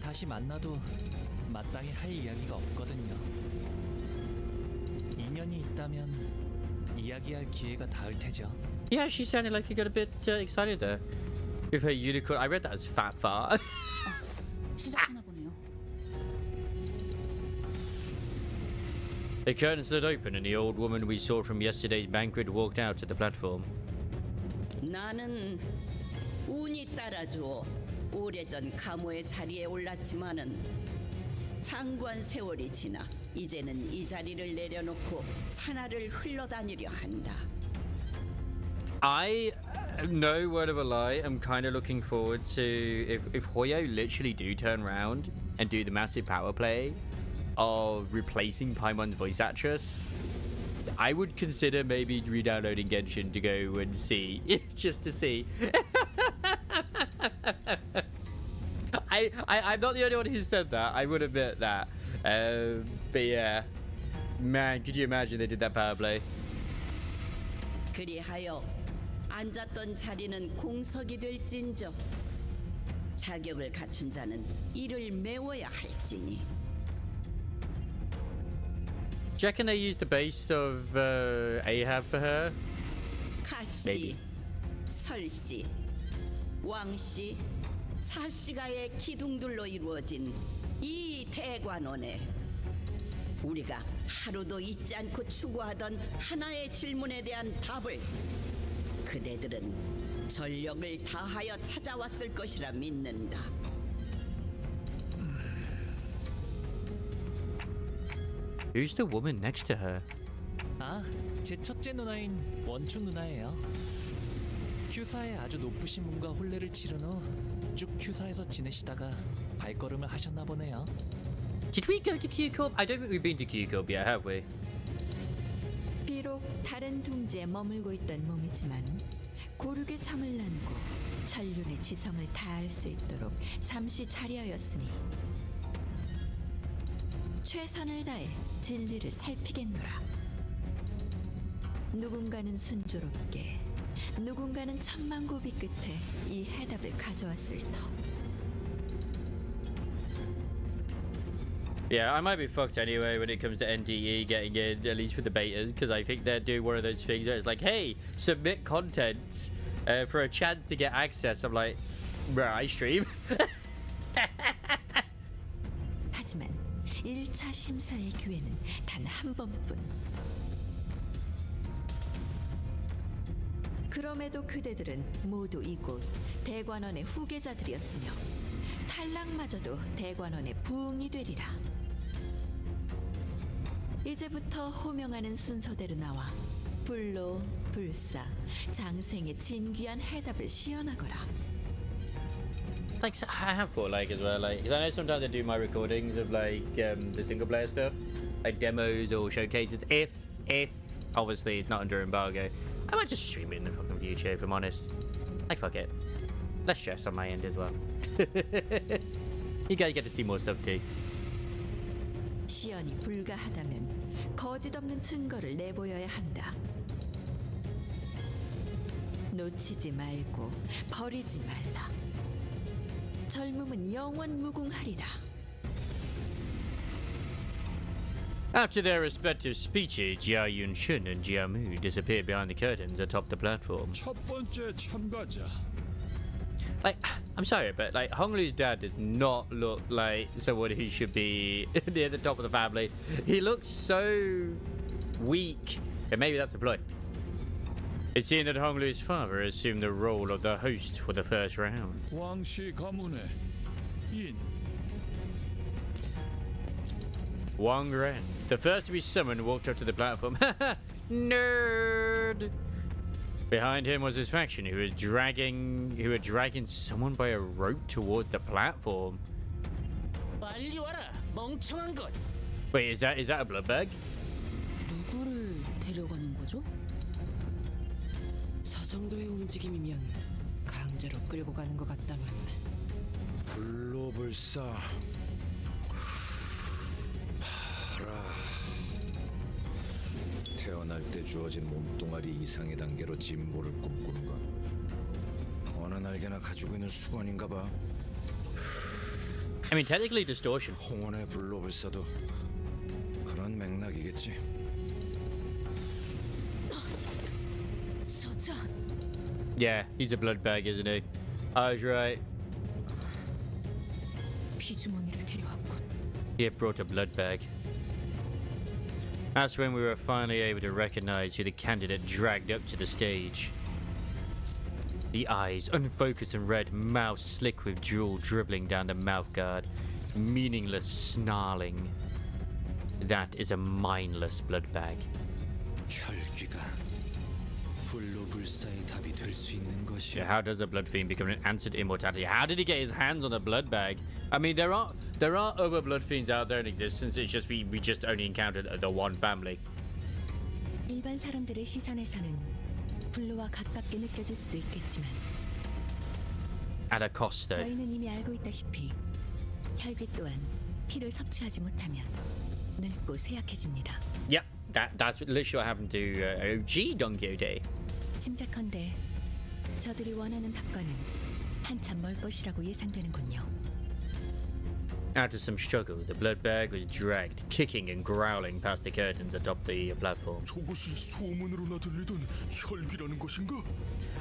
다시 만나도 마땅히 할 이야기가 없거든요. 인연이 있다면 이야기할 기회가 닿을 테죠. Yeah, she sounded like you got a bit excited there. With her unicorn, I read that as fat fart. 시작하나 보네요. The curtain slid open and the old woman we saw from yesterday's banquet walked out to the platform. 나는 운이 따라주어 오래전 가모의 자리에 올랐지만은 장관 세월이 지나 이제는 이 자리를 내려놓고 산하를 흘러다니려 한다. I, no word of a lie, am kind of looking forward to if Hoyo literally do turn around and do the massive power play of replacing Paimon's voice actress. I would consider maybe re-downloading Genshin to go and see, just to see. I'm not the only one who said that. I would admit that. But yeah, man, could you imagine they did that power play? 그리하여 앉았던 자리는 공석이 될진저 자격을 갖춘 자는 이를 메워야 할지니. Do you reckon they used the base of Ahab for her? 가씨, Maybe. 설씨, 왕씨, 사씨가의 기둥들로 이루어진 이 대관원에 우리가 하루도 잊지 않고 추구하던 하나의 질문에 대한 답을 그대들은 전력을 다하여 찾아왔을 것이라 믿는다. Who's the woman next to her? 아, 제 첫째 누나인 원춘 누나예요. 큐사에 아주 높으신 분과 혼례를 치른 후 쭉 큐사에서 지내시다가 발걸음을 하셨나 보네요. Did we go to Q-Corp? I don't think we've been to Q-Corp yet, have we? 비록 다른 둥지에 머물고 있던 몸이지만 고르게 잠을 나누고 천륜의 지성을 다할 수 있도록 잠시 자리하였으니 최선을 다해 진리를 살피겠노라. 누군가는 순조롭게, 누군가는 천만 고비 끝에 이 해답을 가져왔을 터. Yeah, I might be fucked anyway when it comes to NDE getting in, at least with the betas, because I think they're doing one of those things where it's like, hey, submit content for a chance to get access. I'm like, bruh, I stream. 하지만 1차 심사의 기회는 단 한 번뿐. 그럼에도 그대들은 모두 이곳 대관원의 후계자들이었으며 탈락마저도 대관원의 부흥이 되리라. 이제부터 호명하는 순서대로 나와 불로 불사 장생의 진귀한 해답을 시연하거라. Like, I have thought, like, as well, like, 'cause I know sometimes I do my recordings of, like, the single player stuff, like demos or showcases. If, obviously, it's not under embargo, I might just stream it in the fucking future, if I'm honest. Like, fuck it. Less stress on my end as well. You guys get to see more stuff too. 시연이 불가하다면 거짓 없는 증거를 내보여야 한다. 놓치지 말고 버리지 말라. 젊음은 영원 무궁하리라. After their respective speeches, Jia Yunshun and Jia Mu disappeared behind the curtains atop the platform. 첫 번째 참가자. Like, I'm sorry, but like Honglu's dad does not look like someone who should be near the top of the family. He looks so weak, and maybe that's the ploy. It seemed that Honglu's father assumed the role of the host for the first round. 왕씨 가문의 인. Wang Ren, the first to be summoned, walked up to the platform. Nerd! Behind him was his faction, who were dragging someone by a rope towards the platform. 빨리 와라, 멍청한 것. Wait, is that a blood bag? 누구를 데려가는 거죠? 저 정도의 움직임이면 강제로 끌고 가는 것 같다만. 불로불사 파라. 태어날 때 주어진 몸뚱아리 이상의 단계로 진보를 꿈꾸는 건 어느 날개나 가지고 있는 수건인가 봐. I mean, technically distortion. 홍원의 불로불사도 그런 맥락이겠지. 저자. Yeah, he's a blood bag, isn't he? I was right. 피주머니를 데려왔군. He had brought a blood bag. That's when we were finally able to recognize who the candidate dragged up to the stage. The eyes, unfocused and red, mouth slick with drool dribbling down the mouth guard, meaningless snarling. That is a mindless blood bag. 혈귀가 불로 불사의 답이 될 수 있는 것이야. Yeah, how does a blood fiend become an answer to immortality? How did he get his hands on a blood bag? I mean, there are other blood fiends out there in existence. It's just we just only encountered the one family. 일반 사람들의 시선에서는 불로와 가깝게 느껴질 수도 있겠지만 At a cost, though. 저희는 이미 알고 있다시피 혈귀 또한 피를 섭취하지 못하면 늙고 쇠약해집니다. Yep, that's literally what happened to OG Don Quixote. 짐작컨대 저들이 원하는 답과는 한참 멀 것이라고 예상되는군요. After some struggle, the blood bag was dragged, kicking and growling past the curtains atop the platform. 저것이 소문으로나 들리던 혈귀라는 것인가?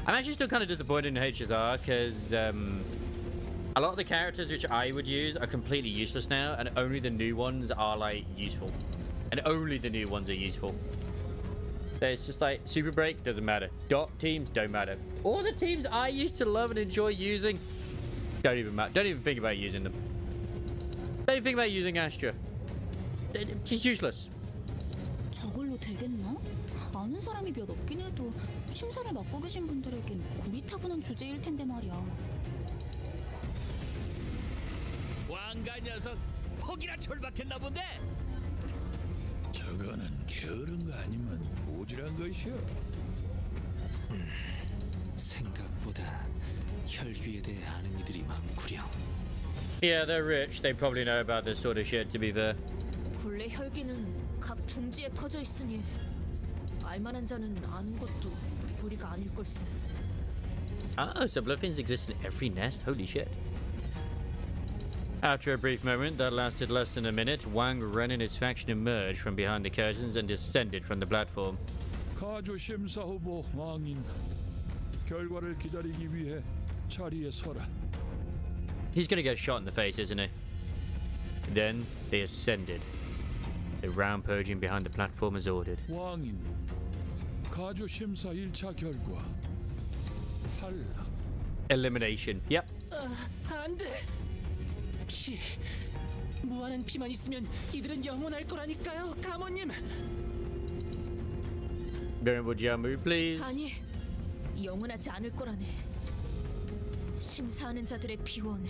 I'm actually still kind of disappointed in HSR because a lot of the characters which I would use are completely useless now, and only the new ones are like useful. And only the new ones are useful. So it's just like Super Break doesn't matter. Dot teams don't matter. All the teams I used to love and enjoy using don't even matter. Don't even think about using them. Don't even think about using Astra. It's useless. 저걸로 되겠나? 아는 사람이 몇 없긴 해도 심사를 맡고 계신 분들에겐 고리타분한 주제일 텐데 말이야. 왕가 녀석 폭이나 절박했나 본데. 저거는 게으른 거 아니면 모질한 것이야. 생각보다 혈귀에 대해 아는 이들이 많구려. Yeah, they're rich. They probably know about this sort of shit, to be fair. 본래 혈기는 각 둥지에 퍼져 있으니 알만한 자는 아는 것도 무리가 아닐 걸세. Oh, so bloodfiends exist in every nest? Holy shit. After a brief moment that lasted less than a minute, Wang Ren and his faction emerged from behind the curtains and descended from the platform. 가주 심사 후보 왕인 결과를 기다리기 위해 자리에 서라. He's gonna get shot in the face, isn't he? Then they ascended. The round purging behind the platform as ordered. 왕인 가주 심사 1차 결과 탈락. Elimination. Yep. 안 돼. 피. 무한한 피만 있으면 이들은 영원할 거라니까요, 가모님. Variable Jiamu, please. 아니, 영원하지 않을 거라네. 심사하는 자들의 비원,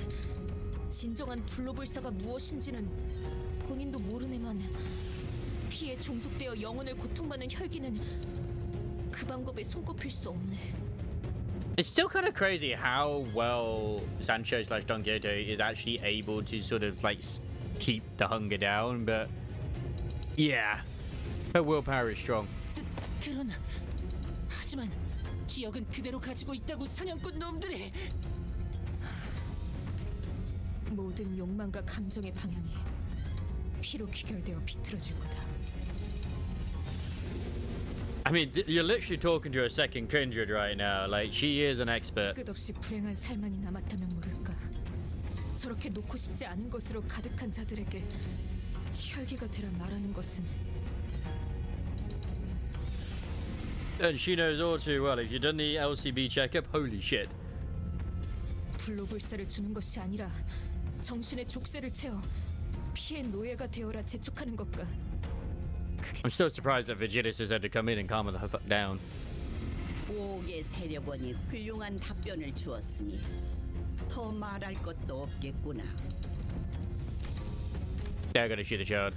진정한 불로불사가 무엇인지는 본인도 모르네만 피에 종속되어 영혼을 고통받는 혈기는 그 방법에 손꼽힐 수 없네. It's still kind of crazy how well Sancho/Don Quixote is actually able to sort of like keep the hunger down, but yeah, her willpower is strong. 그러나 하지만 기억은 그대로 가지고 있다고 사냥꾼 놈들이. 모든 욕망과 감정의 방향이 피로 귀결되어 비틀어질 거다. I mean, you're literally talking to a second kindred right now. Like, she is an expert. 끝없이 불행한 삶만이 남았다면 모를까. 저렇게 놓고 싶지 않은 것으로 가득한 자들에게 혈기가 되라 말하는 것은 And she knows all too well. If you've done the LCB checkup, holy shit. 불로불사를 주는 것이 아니라 정신의 족쇄를 채워 피의 노예가 되어라 재촉하는 것과 I'm still surprised that Vegetus had to come in and calm her the fuck down. 오옥의 세력원이 훌륭한 답변을 주었으니 더 말할 것도 없겠구나. They're gonna shoot the child.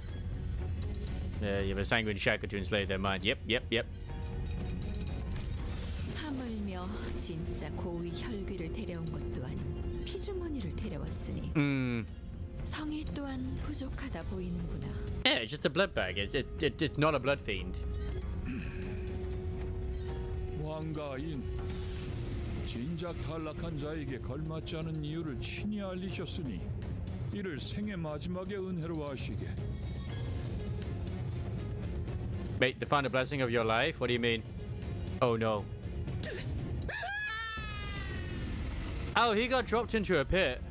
You have a sanguine shackle to enslave their minds. Yep. 하물며 진짜 고위 혈귀를 데려온 것도 아닌 피주머니를 데려왔으니 성의 또한 부족하다 보이는구나. Yeah, it's just a blood bag. It's not a blood fiend. 왕가인 진작 탈락한 자에게 걸맞지 않은 이유를 친히 알리셨으니 이를 생의 마지막의 은혜로 하시게. Mate, to find a blessing of your life? What do you mean? Oh no. Oh, he got dropped into a pit.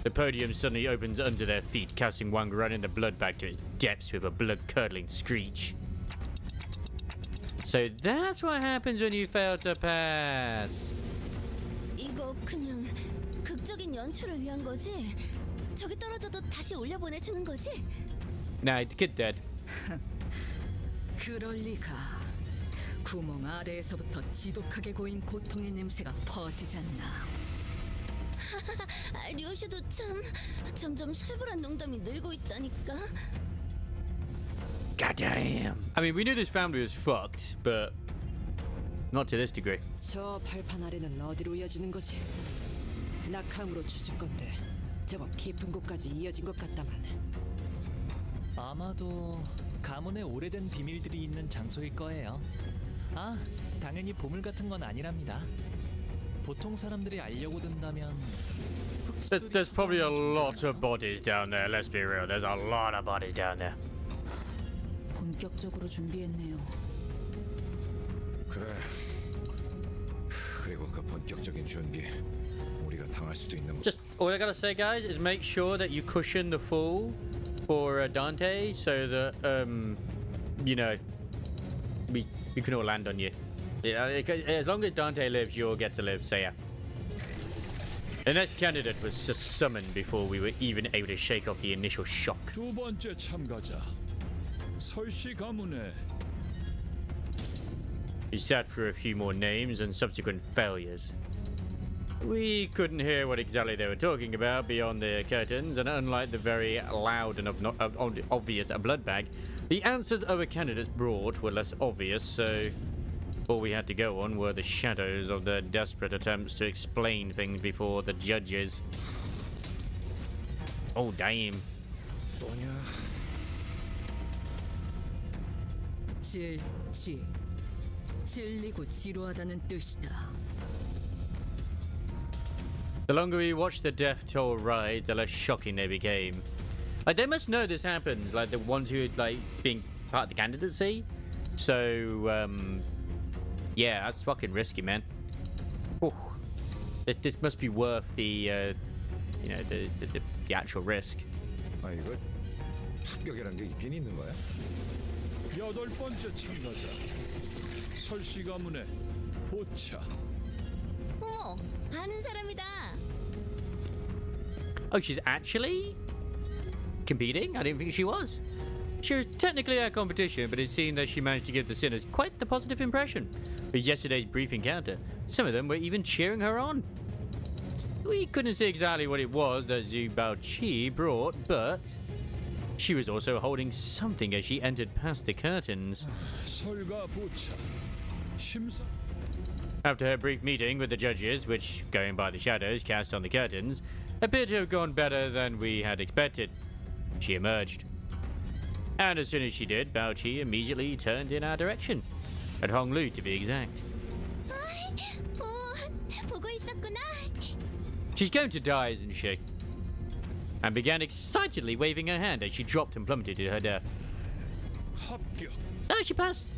The podium suddenly opens under their feet, casting Wang right in the blood bag to its depths with a blood-curdling screech. So that's what happens when you fail to pass. 이거 그냥 극적인 연출을 위한 거지? 저기 떨어져도 다시 올려보내주는 거지? Nah, the kid dead. 그럴 리가. 구멍 아래에서부터 지독하게 고인 고통의 냄새가 퍼지잖나. 류슈도 참 점점 살벌한 농담이 늘고 있다니까. Goddamn. I mean, we knew this family was fucked, but not to this degree. 저 발판 아래는 어디로 이어지는 거지? 낙함으로 추측 건데 제법 깊은 곳까지 이어진 것 같다만. 아마도 가문의 오래된 비밀들이 있는 장소일 거예요. 아, 당연히 보물 같은 건 아니랍니다. 보통 사람들이 알려고 든다면 There's probably a lot of bodies down there. Let's be real. There's a lot of bodies down there. 본격적으로 준비했네요. 그래. 그리고 그 본격적인 준비 우리가 당할 수도 있는 거. Just all I gotta say, guys, is make sure that you cushion the fall for Dante, so that you know, we can all land on you. Yeah, as long as Dante lives, you'll get to live. So yeah. The next candidate was just summoned before we were even able to shake off the initial shock. 두 번째 참가자 설씨 가문의 We sat through a few more names and subsequent failures. We couldn't hear what exactly they were talking about beyond the curtains, and unlike the very loud and obvious blood bag, the answers other candidates brought were less obvious, so all we had to go on were the shadows of their desperate attempts to explain things before the judges. Oh, damn. 찔리고 지루하다는 뜻이다. The longer we watched the death toll rise, the less shocking they became. Like, they must know this happens, like the ones who had, like, being part of the candidacy. So, yeah, that's fucking risky, man. Ooh. This must be worth the, you know, the actual risk. 아, 이거 합격이란 게 있긴 있는 거야? 여덟 번째 참가자 설씨 가문의 보차. 어머, 아는 사람이다. Oh, she's actually competing? I didn't think she was. She was technically at competition, but it seemed that she managed to give the sinners quite the positive impression. With yesterday's brief encounter, some of them were even cheering her on. We couldn't see exactly what it was that Zhu Baoqi brought, but she was also holding something as she entered past the curtains. 설가 보차 심사. After her brief meeting with the judges, which, going by the shadows cast on the curtains, appeared to have gone better than we had expected, she emerged. And as soon as she did, Baoqi immediately turned in our direction. At Honglu, to be exact. 보고 있었구나. She's going to die, isn't she? And began excitedly waving her hand as she dropped and plummeted to her death. 합격. Oh, she passed!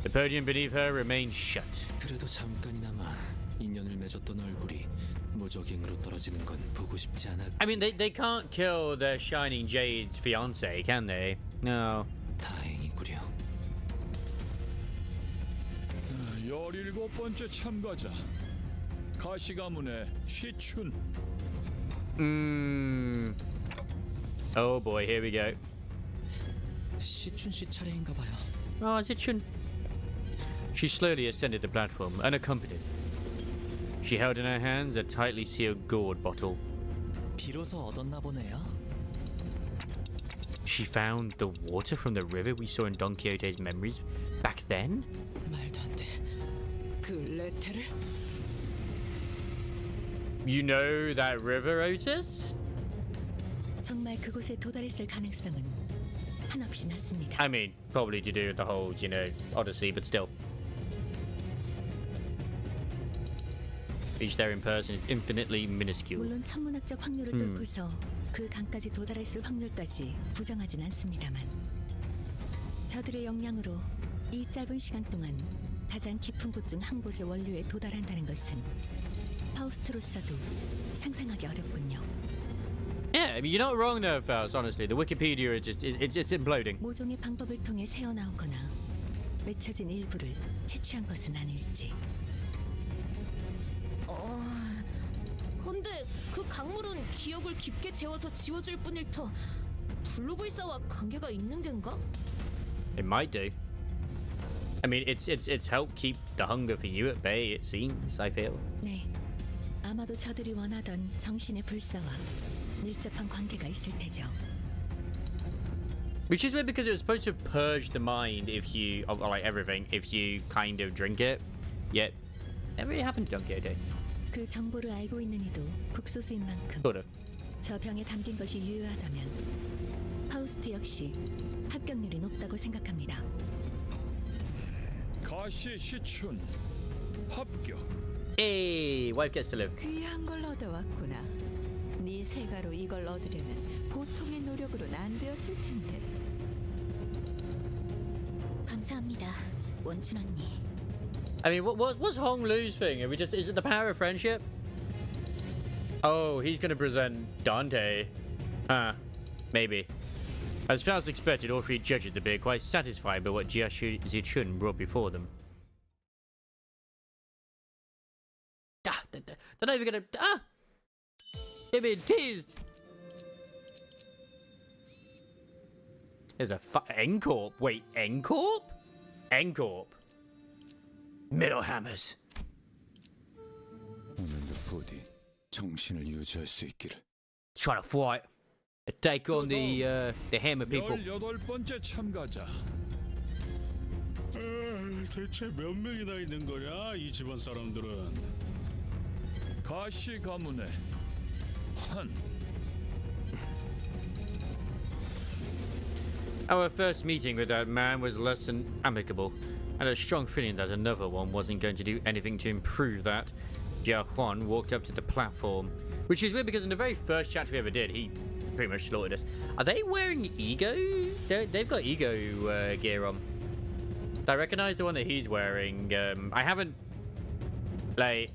The podium beneath her remained shut. 그래도 잠깐이나마 인연을 맺었던 얼굴이 무적행으로 떨어지는 건 보고 싶지 않아. I mean, they can't kill their Shining Jade's fiancé, can they? No. 다행이구려. 17번째 참가자 가시 가문의 시춘. Oh boy, here we go. 시춘 씨 차례인가 봐요. Oh, is it Chun? She slowly ascended the platform, unaccompanied. She held in her hands a tightly sealed gourd bottle. 비로소 얻었나 보네요. She found the water from the river we saw in Don Quixote's memories back then? 말도 안 돼. 그 레테를? You know that river, Otis? 정말 그곳에 도달했을 가능성은 한없이 낮습니다. I mean, probably to do with the whole, you know, Odyssey, but still. Each there in person is infinitely minuscule. 물론 천문학적 확률을 뚫고서 그 강까지 도달했을 확률까지 부정하진 않습니다만 저들의 역량으로 이 짧은 시간 동안 가장 깊은 곳 중 한 곳의 원료에 도달한다는 것은 파우스트로서도 상상하기 어렵군요. Yeah, I mean, you're not wrong there, Faust, honestly. The Wikipedia is just, it's imploding. 모종의 방법을 통해 새어나오거나 맺혀진 일부를 채취한 것은 아닐지. 근데 그 강물은 기억을 깊게 재워서 지워줄 뿐일 터 블루불사와 관계가 있는 겐가? It might do. I mean, it's helped keep the hunger for you at bay, it seems, I feel. 네, 아마도 저들이 원하던 정신의 불사와 밀접한 관계가 있을 테죠. Which is weird because it was supposed to purge the mind if you, of like everything, if you kind of drink it. Yet, never really happened to Don Quixote. 그 정보를 알고 있는 이도 극소수인 만큼 Sort of. 저 병에 담긴 것이 유효하다면 파우스트 역시 합격률이 높다고 생각합니다. 가시 시춘 합격. Hey, wife gets to live. 귀한 걸 얻어왔구나. 네 세가로 이걸 얻으려면 보통의 노력으로는 안 되었을 텐데. 감사합니다, 원춘 언니. I mean, what's Hong Lu's thing? Are we just, is it the power of friendship? Oh, he's gonna present Dante. Huh, maybe. As Faust expected, all three judges appeared quite satisfied by what Jia Zichun brought before them. They're not even gonna... They're being teased! There's a N-Corp. Wait, N-Corp? N-Corp. Middle hammers. 오늘도 부디 정신을 유지할 수 있기를. Trying to fight. Take on the hammer people. 18번째 참가자. 대체 몇 명이나 있는 거냐 이 집안 사람들은? 가시 가문의 환. Our first meeting with that man was less than amicable. I had a strong feeling that another one wasn't going to do anything to improve that. Jia Huan walked up to the platform, which is weird because in the very first chat we ever did, he pretty much slaughtered us. Are they wearing ego? They've got ego gear on. I recognize the one that he's wearing. I haven't like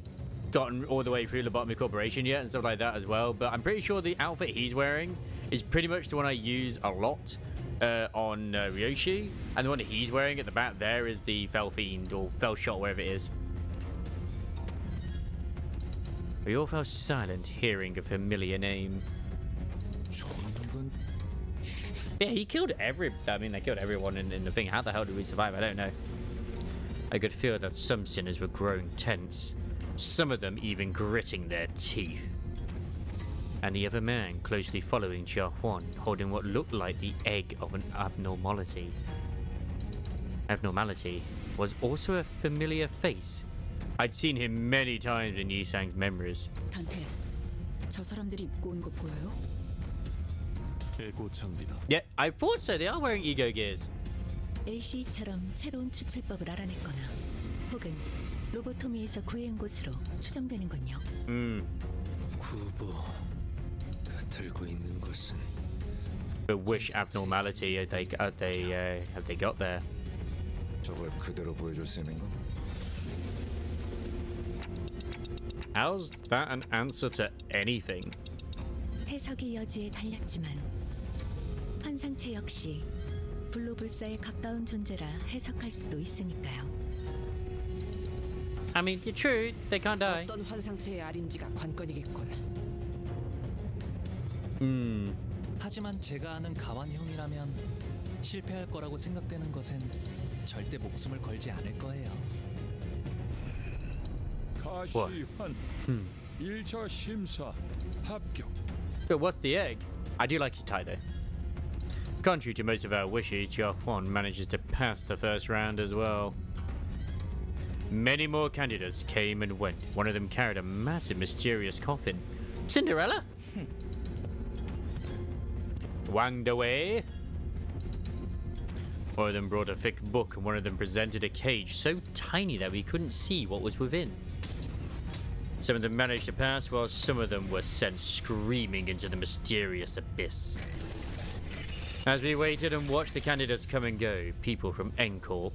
gotten all the way through Lobotomy Corporation yet and stuff like that as well, but I'm pretty sure the outfit he's wearing is pretty much the one I use a lot on Ryoshi, and the one that he's wearing at the back there is the Fell Fiend or Fell Shot, wherever it is. We all fell silent, hearing a familiar name. Yeah, he killed they killed everyone in the thing. How the hell did we survive? I don't know. I could feel that some sinners were growing tense, some of them even gritting their teeth. And the other man closely following Jia Huan, holding what looked like the egg of an abnormality. Abnormality was also a familiar face. I'd seen him many times in Yisang's memories. 단테, 저 사람들이 입고 온 거 보여요? 에고 장비다. Yeah, I thought so. They are wearing ego gears. LCE처럼 새로운 추출법을 알아냈거나 혹은 로보토미에서 구해온 곳으로 추정되는군요. 구보가 들고 있는 것은 But which abnormality have they got there? 저걸 그대로 보여줄 셈인가? How's that an answer to anything? 해석의 여지에 달렸지만 환상체 역시 블루불사에 가까운 존재라 해석할 수도 있으니까요. I mean, it's true. They can't die. 어떤 환상체의 알인지가 관건이겠군. 하지만 제가 아는 가완 형이라면 실패할 거라고 생각되는 것엔 절대 목숨을 걸지 않을 거예요. 가시환 1차 심사 합격. But what's the egg? I do like his tie though. Contrary to most of our wishes, Jia Huan manages to pass the first round as well. Many more candidates came and went. One of them carried a massive mysterious coffin. Cinderella? Wanged away. One of them brought a thick book and one of them presented a cage so tiny that we couldn't see what was within. Some of them managed to pass, while some of them were sent screaming into the mysterious abyss. As we waited and watched the candidates come and go, people from N-Corp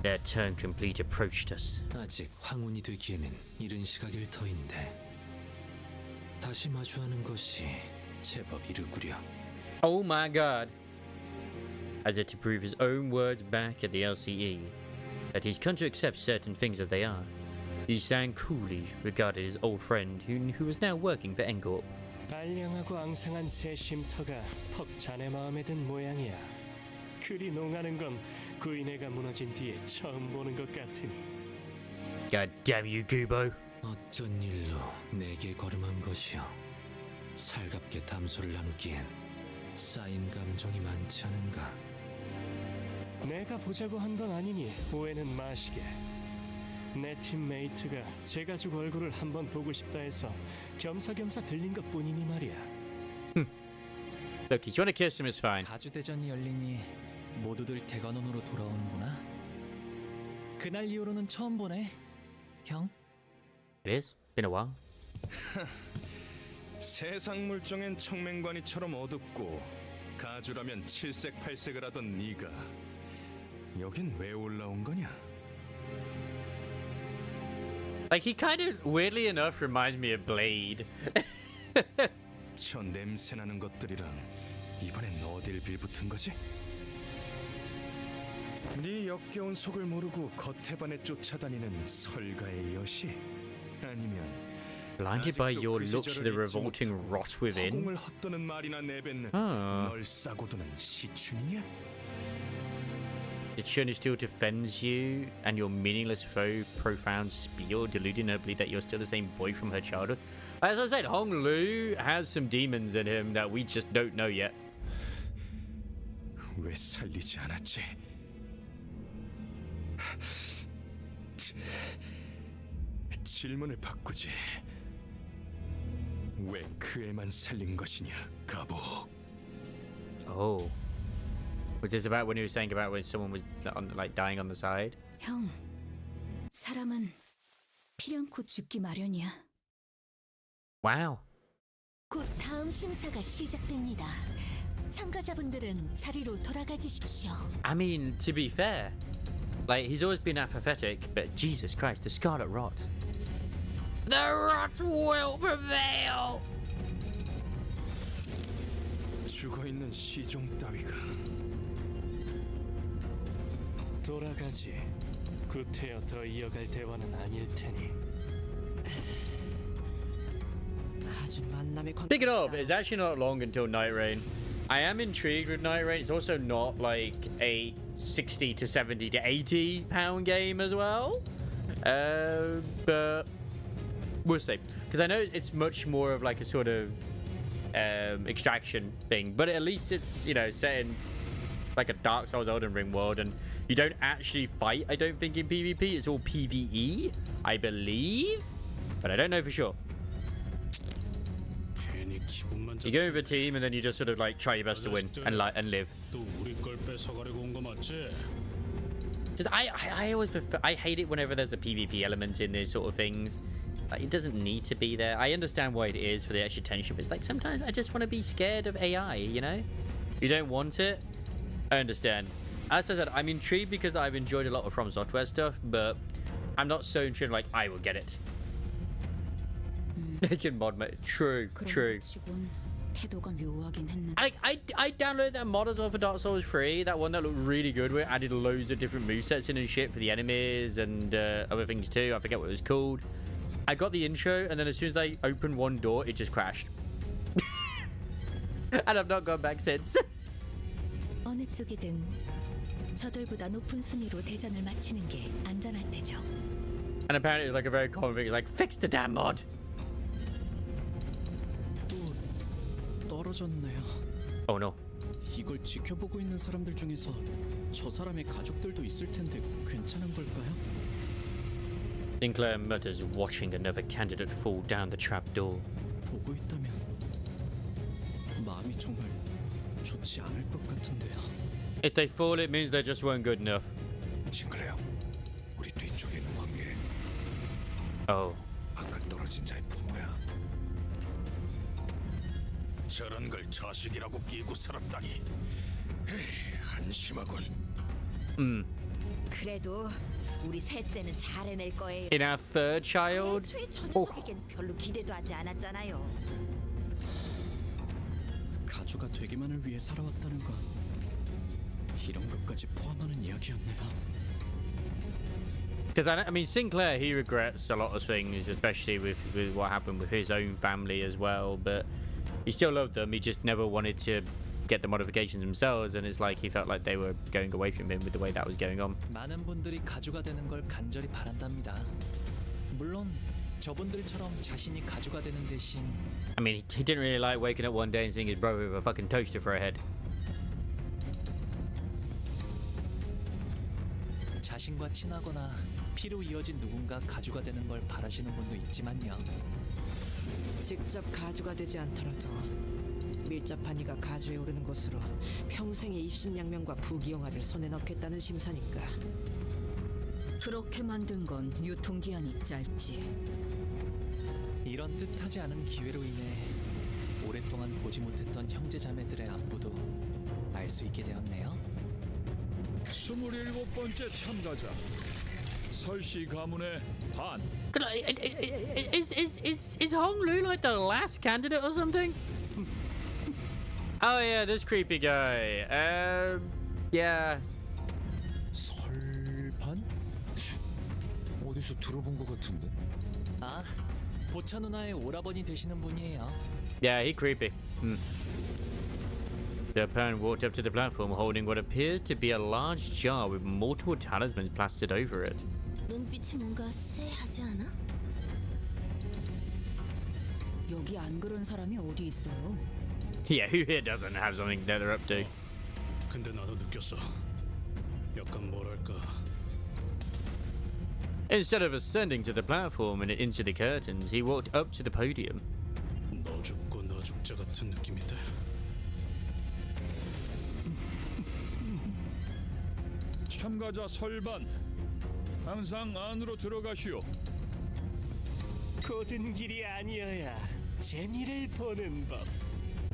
Their turn complete approached us. 아직 황혼이 되기에는 이른 시각일 터인데 다시 마주하는 것이 제법 이르구려. Oh my god. As if to prove his own words back at the LCE, that he's come to accept certain things as they are. Yisan coolly regarded his old friend who was now working for Engorp. 알량하고 앙상한 새 쉼터가 퍽 자네 마음에 든 모양이야. 그리 농하는 건 구인회가 무너진 뒤에 처음 보는 것 같으니. God damn you, Kubo. 어쩐 일로 내게 걸음한 것이오. 살갑게 담소를 나누기엔 쌓인 감정이 많지 않은가. 내가 보자고 한 건 아니니 오해는 마시게. 내 팀메이트가 제 가족 얼굴을 한번 보고 싶다 해서 겸사겸사 들린 것뿐이니 말이야. Look, if you want to kiss him, it's fine. 가주대전이 열리니 모두들 대관원으로 돌아오는구나. 그날 이후로는 처음 보네, 형. It is. Been a while. 세상 물정엔 청맹관이처럼 어둡고 가주라면 칠색팔색을 하던 네가 여긴 왜 올라온 거냐? Like, he kind of, weirdly enough, reminds me of Blade. 저 냄새나는 것들이랑 이번엔 어딜 빌붙은 거지? 네 역겨운 속을 모르고 겉에 반해 쫓아다니는 설가의 여시? 아니면 Blinded by your looks to the revolting rot within. 허공을 헛도는 말이나 내뱉는 널 싸고도는 시춘이냐? Did Shun still defends you and your meaningless foe profound spiel, deluding her belief that you're still the same boy from her childhood? As I said, Hong Lu has some demons in him that we just don't know yet. 왜 살리지 않았지? 질문을 바꾸지. 왜 그 애만 살린 것이냐, 가보. Oh. Was this about when he was saying about when someone was like dying on the side? 형, 사람은 필연코 죽기 마련이야. Wow. 곧 다음 심사가 시작됩니다. 참가자분들은 자리로 돌아가 주십시오. I mean, to be fair, like, he's always been apathetic, but Jesus Christ, the Scarlet Rot. The rot will prevail! 죽어있는 시종 따위가 돌아가지. 구태여 더 이어갈 대화는 아닐 테니. 아주 만남의 관. Speaking of, it's actually not long until Night Rain. I am intrigued with Night Rain. It's also not like a 60 to 70 to 80 pound game as well. But we'll see. Because I know it's much more of like a sort of extraction thing. But at least it's, you know, set in like a Dark Souls Elden Ring world. And you don't actually fight, I don't think, in PvP. It's all PvE, I believe. But I don't know for sure. You go with a team and then you just sort of like try your best to win and live. Just I always prefer, I hate it whenever there's a PvP element in these sort of things. Like, it doesn't need to be there. I understand why it is for the extra tension, but it's like sometimes I just want to be scared of AI, you know? You don't want it? I understand. As I said, I'm intrigued because I've enjoyed a lot of From Software stuff, but I'm not so intrigued like I will get it. They can mod me. True. 태도가 묘하긴 했는데. I downloaded that mod as well for Dark Souls 3. That one that looked really good, where it added loads of different movesets in and shit for the enemies and other things too. I forget what it was called. I got the intro, and then as soon as I opened one door, it just crashed. And I've not gone back since. 어느 쪽이든 저들보다 높은 순위로 대전을 마치는 게 안전할 테죠. And apparently it's like a very common thing. It's like, fix the damn mod. 떨어졌네요. Oh no. 이걸 지켜보고 있는 사람들 중에서 저 사람의 가족들도 있을 텐데 괜찮은 걸까요? Sinclair mutters, watching another candidate fall down the trapdoor. 보고 있다면 마음이 정말 좋지 않을 것 같은데요. If they fall, it means they just weren't good enough. 싱클레어, 우리 뒤쪽에 있는 관계. Oh. 아까 떨어진 자의 부모야. 저런 걸 자식이라고 끼고 살았다니. 에이, 한심하군. 그래도 우리 셋째는 잘 해낼 거예요. In our third child? 애초에 저 녀석에겐 별로 기대도 하지 않았잖아요. 가주가 되기만을 위해 살아왔다는 건 이런 것까지 포함하는 이야기였네요. Because I mean, Sinclair, he regrets a lot of things, especially with what happened with his own family as well. But he still loved them. He just never wanted to get the modifications themselves, and it's like he felt like they were going away from him with the way that was going on. 많은 분들이 가주가 되는 걸 간절히 바란답니다. 물론 저분들처럼 자신이 가주가 되는 대신 I mean, he didn't really like waking up one day and seeing his brother with a fucking toaster for a head. 자신과 친하거나 피로 이어진 누군가 가주가 되는 걸 바라시는 분도 있지만요. 직접 가주가 되지 않더라도 밀접한 이가 가주에 오르는 것으로 평생의 입신양명과 부귀영화를 손에 넣겠다는 심사니까. 그렇게 만든 건 유통기한이 짧지. 이런 뜻하지 않은 기회로 인해 오랫동안 보지 못했던 형제자매들의 안부도 알 수 있게 되었네요. 27번째 참가자 설씨 가문의 반. Is Hong Lu like the last candidate or something? Oh yeah, this creepy guy. Yeah. 설반? 어디서 들어본 것 같은데? 아, 보차 누나의 오라버니 되시는 분이에요. Yeah, he creepy. The Pan walked up to the platform holding what appears to be a large jar with multiple talismans plastered over it. 눈빛이 뭔가 쎄하지 않아? 여기 안 그런 사람이 어디 있어요? Yeah, who here doesn't have something that they're up to? 근데 나도 느꼈어. 약간 뭐랄까. Instead of ascending to the platform and into the curtains, he walked up to the podium. 너 죽고 나 죽자 같은 느낌인데. 참가자 설반 항상 안으로 들어가시오. 고든 길이 아니어야 재미를 보는 법.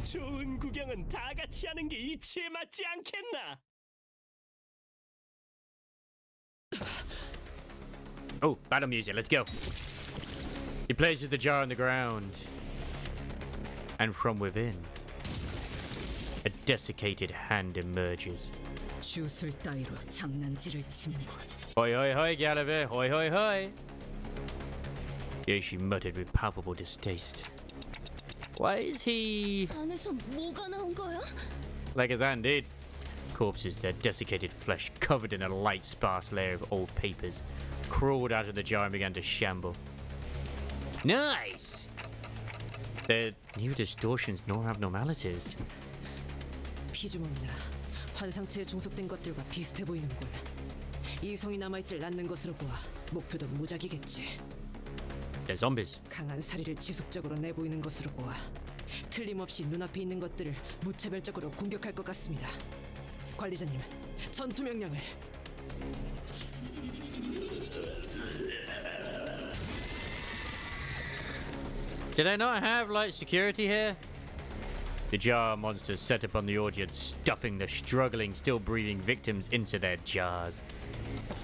좋은 구경은 다 같이 하는 게 이치에 맞지 않겠나? Oh, battle music, let's go. He places the jar on the ground. And from within, a desiccated hand emerges. 주술 따위로 장난질을 치는군. Hoi hoi hoi, Gallivant, hoi hoi hoi. Yoshi muttered with palpable distaste. Why is he... 안에서 뭐가 나온 거야? like that indeed? Corpses, their desiccated flesh covered in a light sparse layer of old papers, crawled out of the jar and began to shamble. Nice! There are new distortions nor abnormalities. 피주몽이나 환상체에 종속된 것들과 비슷해 보이는군. 이성이 남아있질 않는 것으로 보아 목표도 무작위겠지. They're zombies. 강한 사리를 지속적으로 내보이는 것으로 보아 틀림없이 눈앞에 있는 것들을 무차별적으로 공격할 것 같습니다. 관리자님, 전투 명령을. Do they not have, like, security here? The jar monsters set upon the audience, stuffing the struggling, still breathing victims into their jars.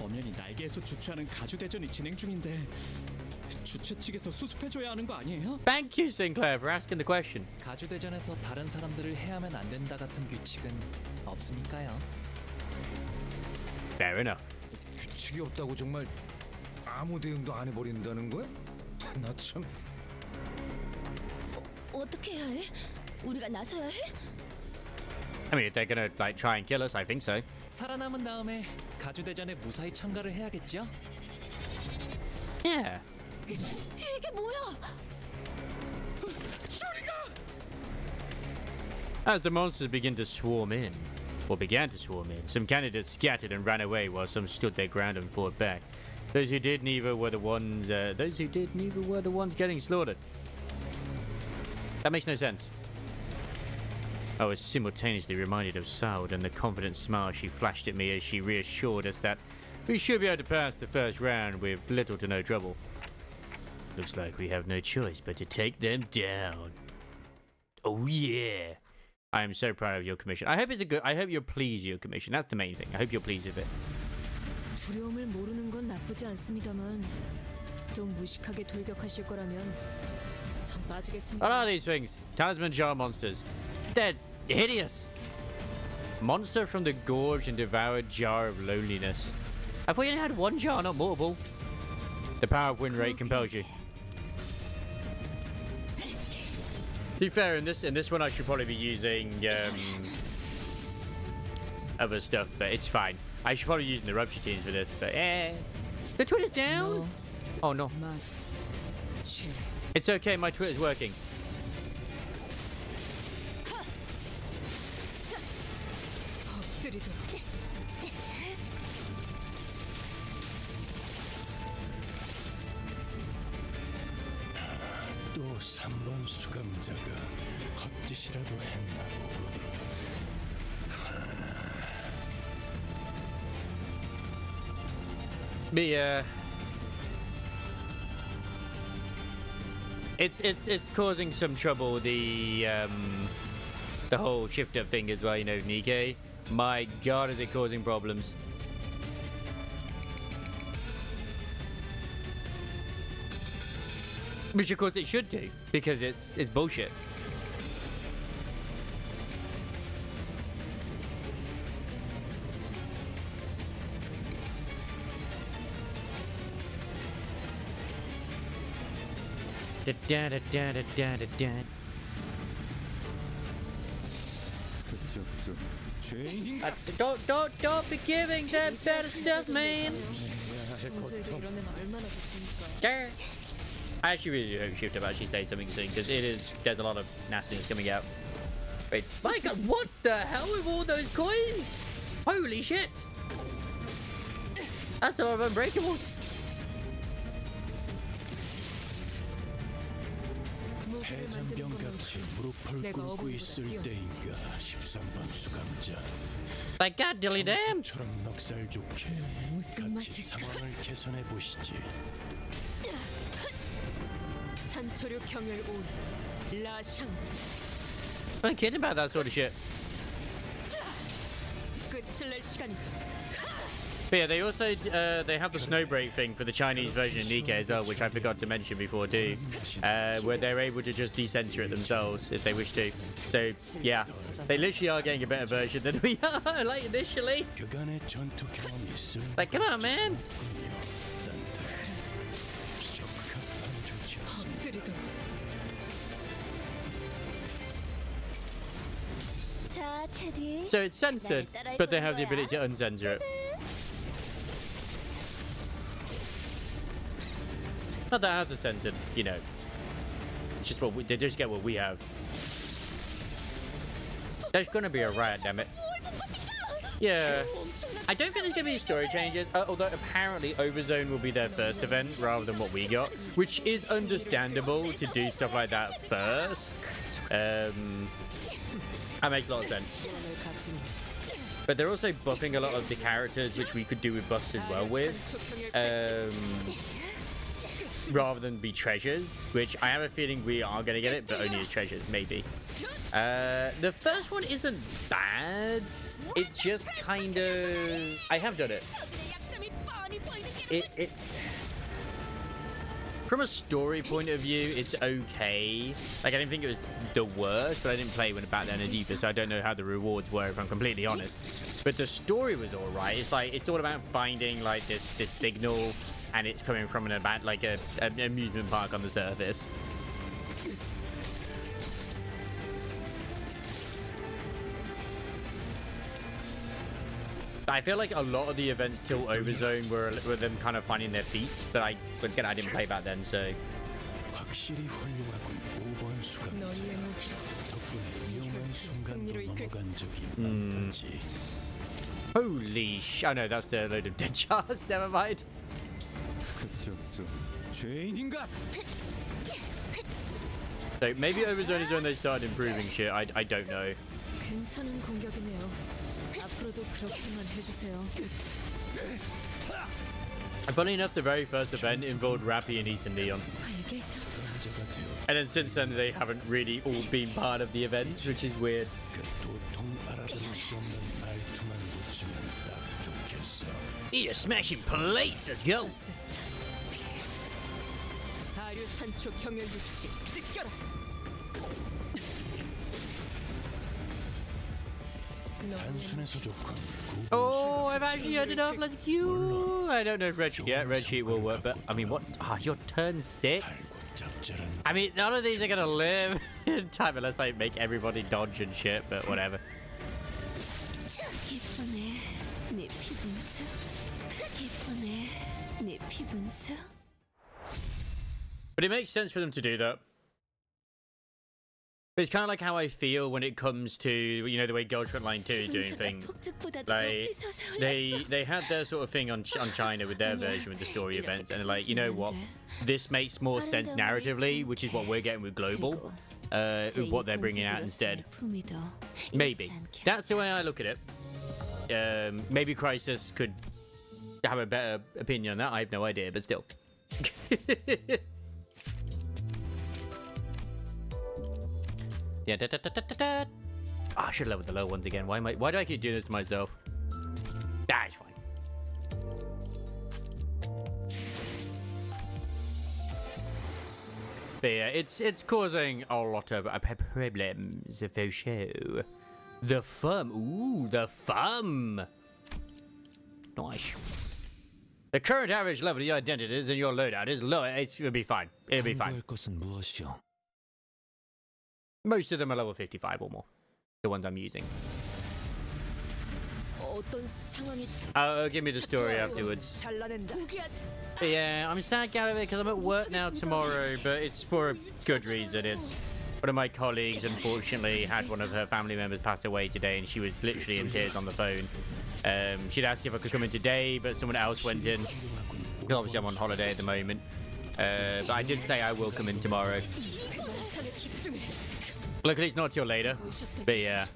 엄연히 날개에서 주최하는 가주 대전이 진행 중인데 주최 측에서 수습해줘야 하는 거 아니에요? Thank you, Sinclair, for asking the question. 가주 대전에서 다른 사람들을 해하면 안 된다 같은 규칙은 없으니까요. Fair enough. 규칙이 없다고 정말 아무 대응도 안 해버린다는 거야? 나 참... 어떻게 해야 해? 우리가 나서야 해? I mean, if they're gonna, like, try and kill us, I think so. 살아남은 다음에 가주 대전에 무사히 참가를 해야겠죠? Yeah. 이게 뭐야? As the monsters begin to swarm in, or began to swarm in, some candidates scattered and ran away while some stood their ground and fought back. Those who did neither were the ones getting slaughtered. That makes no sense. I was simultaneously reminded of Saud and the confident smile she flashed at me as she reassured us that we should be able to pass the first round with little to no trouble. Looks like we have no choice but to take them down. Oh yeah. I am so proud of your commission. I hope you're pleased with your commission. That's the main thing. I hope you're pleased with it. 두려움을 모르는 건 나쁘지 않습니다만 또 무식하게 돌격하실 거라면 전 빠지겠습니다. What are these things? Talisman jar monsters. They're hideous. Monster from the gorge and devoured jar of loneliness. I thought you only had one jar, not multiple. The power of win rate compels you. To be fair, in this one I should probably be using other stuff, but it's fine. I should probably be using the rupture teams for this, but the Twitter's down? Oh no. It's okay, my Twitter's working. 또 3번 수감자가 헛짓이라도 했나 보군. But yeah, it's causing some trouble. The whole shifter thing as well. You know, Nikkei. My God, is it causing problems? Which of course it should do, because it's bullshit. Da, da, da, da, da, da, da, da. Don't be giving that bad stuff, man. I actually really do hope Shift actually say something soon, because there's a lot of nastiness coming out. Wait, my God, what the hell with all those coins? Holy shit! That's a lot of unbreakables. 해장병같이 무릎을 꿇고 있을 때인가 13번 수감자. Like God dilly damn. 처럼 넉살 좋게 같이 상황을 개선해 보시지. 산초류 경혈 온 라샹. I'm kidding about that sort of shit. 끝을 낼 시간이. But yeah, they also they have the snowbreak thing for the Chinese version of Nikkei as well, which I forgot to mention before too, where they're able to just decenter it themselves if they wish to. So yeah, they literally are getting a better version than we are, like initially. Like, come on, man. So it's censored, but they have the ability to uncensor it. Not that ours are censored, you know. It's just what they just get what we have. There's gonna be a riot, damn it. Yeah. I don't think there's gonna be any story changes, although apparently Overzone will be their first event rather than what we got, which is understandable to do stuff like that first. That makes a lot of sense. But they're also buffing a lot of the characters, which we could do with buffs as well with. Rather than be treasures, which I have a feeling we are going to get it, but only as treasures, maybe. The first one isn't bad. It just kind of... I have done it. From a story point of view, it's okay. Like, I didn't think it was the worst, but I didn't play when back then either, so I don't know how the rewards were, if I'm completely honest. But the story was all right. It's like, it's all about finding, like, this signal, and it's coming from an amusement park on the surface. I feel like a lot of the events till Overzone were them kind of finding their feet, but again, I didn't play back then, so. Holy sh! Oh no, that's the load of dead jars. Never mind. So maybe Overzone is when they started improving shit. I don't know. 괜찮은 공격이네요. 앞으로도 그렇게만 해주세요. Funny enough, the very first event involved Rappy and Eastern Neon. And then since then, they haven't really all been part of the event, which is weird. You're smashing plates. Let's go. 아류 산초 경혈 육시 찢겨라. 단순해서 좋군. Oh, I've actually heard enough. Let's go. I don't know if red sheet yet. Red sheet will work, but I mean, what? Ah, you're turn 6. I mean, none of these are gonna live in time unless I make everybody dodge and shit. But whatever. 예쁘네, 네 피분수. 예쁘네, 네 피분수. But it makes sense for them to do that. But it's kind of like how I feel when it comes to, you know, the way Ghost Line 2 is doing things. Like, they had their sort of thing on China with their version with the story events, and they're like, you know what, this makes more sense narratively, which is what we're getting with Global, with what they're bringing out instead. Maybe. That's the way I look at it. Maybe Crisis could have a better opinion on that, I have no idea, but still. Yeah, Oh, I should level the low ones again. Why do I keep doing this to myself? Ah, it's fine. But yeah, it's causing a lot of problems for sure. The thumb. Ooh, the thumb. Nice. The current average level of your identities and your loadout is low. It'll be fine. It'll be fine. Most of them are level 55 or more. The ones I'm using. Give me the story afterwards. But yeah, I'm sad, Galloway, because I'm at work now tomorrow, but it's for a good reason. It's one of my colleagues, unfortunately, had one of her family members pass away today, and she was literally in tears on the phone. She'd asked if I could come in today, but someone else went in. Obviously, I'm on holiday at the moment. But I did say I will come in tomorrow. Luckily, it's not till later. But yeah.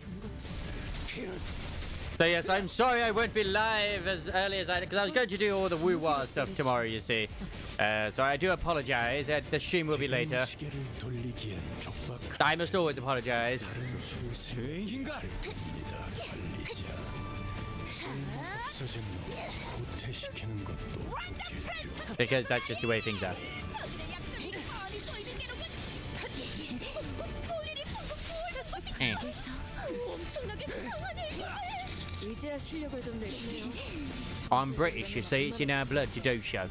So yes, I'm sorry I won't be live as early as because I was going to do all the woo-wah stuff tomorrow, you see. So I do apologize. The stream will be later. I must always apologize. Because that's just the way things are. I'm British, you see, it's in our blood to do so.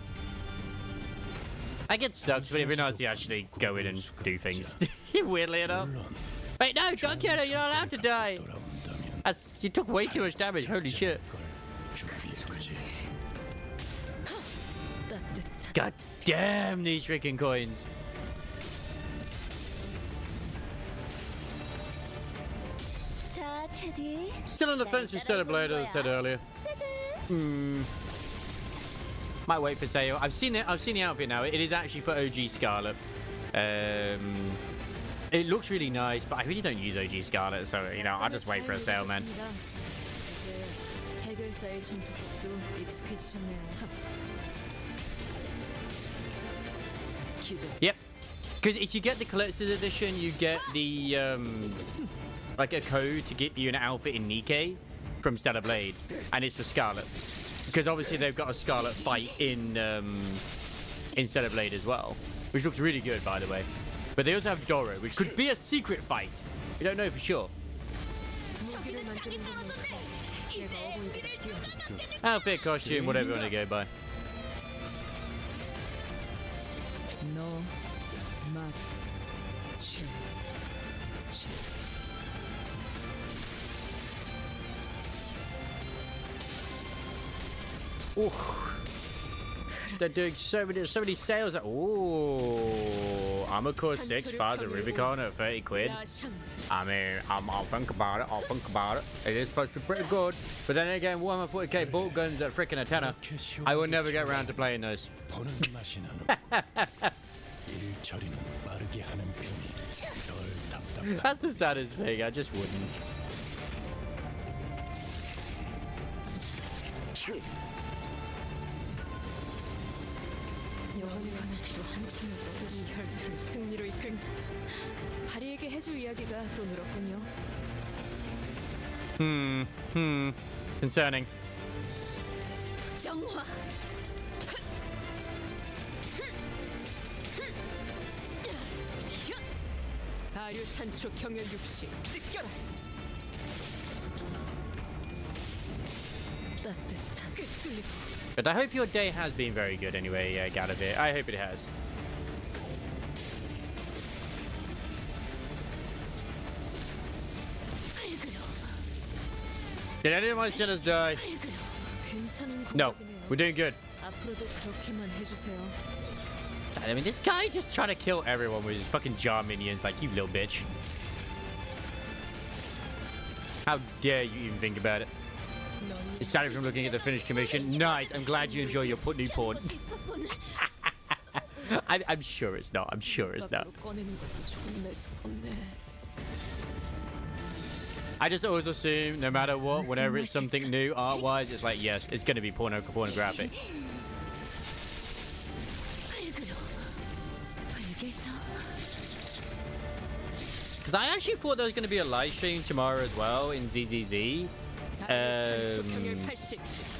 I get sucks, but it'd be nice to actually go in and do things. Weirdly enough. Wait, no, John Canto, you're not allowed to die. You took way too much damage, holy shit. God damn these freaking coins. Still on the fence instead of Blade, as I said earlier. Might wait for sale. I've seen it. I've seen the outfit now. It is actually for OG Scarlet. It looks really nice, but I really don't use OG Scarlet, so you know, I'll just wait for a sale, man. Yep. Because if you get the collector's edition, you get the like a code to get you an outfit in Nikkei from Stellar Blade, and it's for Scarlet. Because obviously they've got a Scarlet fight in Stellar Blade as well, which looks really good, by the way. But they also have Doro, which could be a secret fight. We don't know for sure. Outfit, costume, whatever you want to go by. No, not. Ooh. They're doing so many sales. Oh, Armor Core 6, Father Rubicon at 30 quid. I mean, I'll think about it. I'll think about it. It is supposed to be pretty good. But then again, Warhammer 40k bolt guns at freaking a tenner. I will never get around to playing those. That's the saddest thing. I just wouldn't. 영원히 가면 또 한참을 뻗어진 혈투를 승리로 이끈 바리에게 해줄 이야기가 또 늘었군요. Concerning. 정화. 아류 산초 경혈 육식 찢겨라. 따뜻한 끓이고. But I hope your day has been very good anyway, Galavir. I hope it has. Did any of my sinners die? No, we're doing good. 앞으로도 그렇게만 해주세요. I mean, this guy just trying to kill everyone with his fucking jar minions, like, you little bitch. How dare you even think about it? It started from looking at the finished commission. Nice, I'm glad you enjoy your new porn. I'm sure it's not, I'm sure it's not. I just always assume, no matter what, whenever it's something new art-wise, it's like, yes, it's going to be pornographic. Because I actually thought there was going to be a live stream tomorrow as well in ZZZ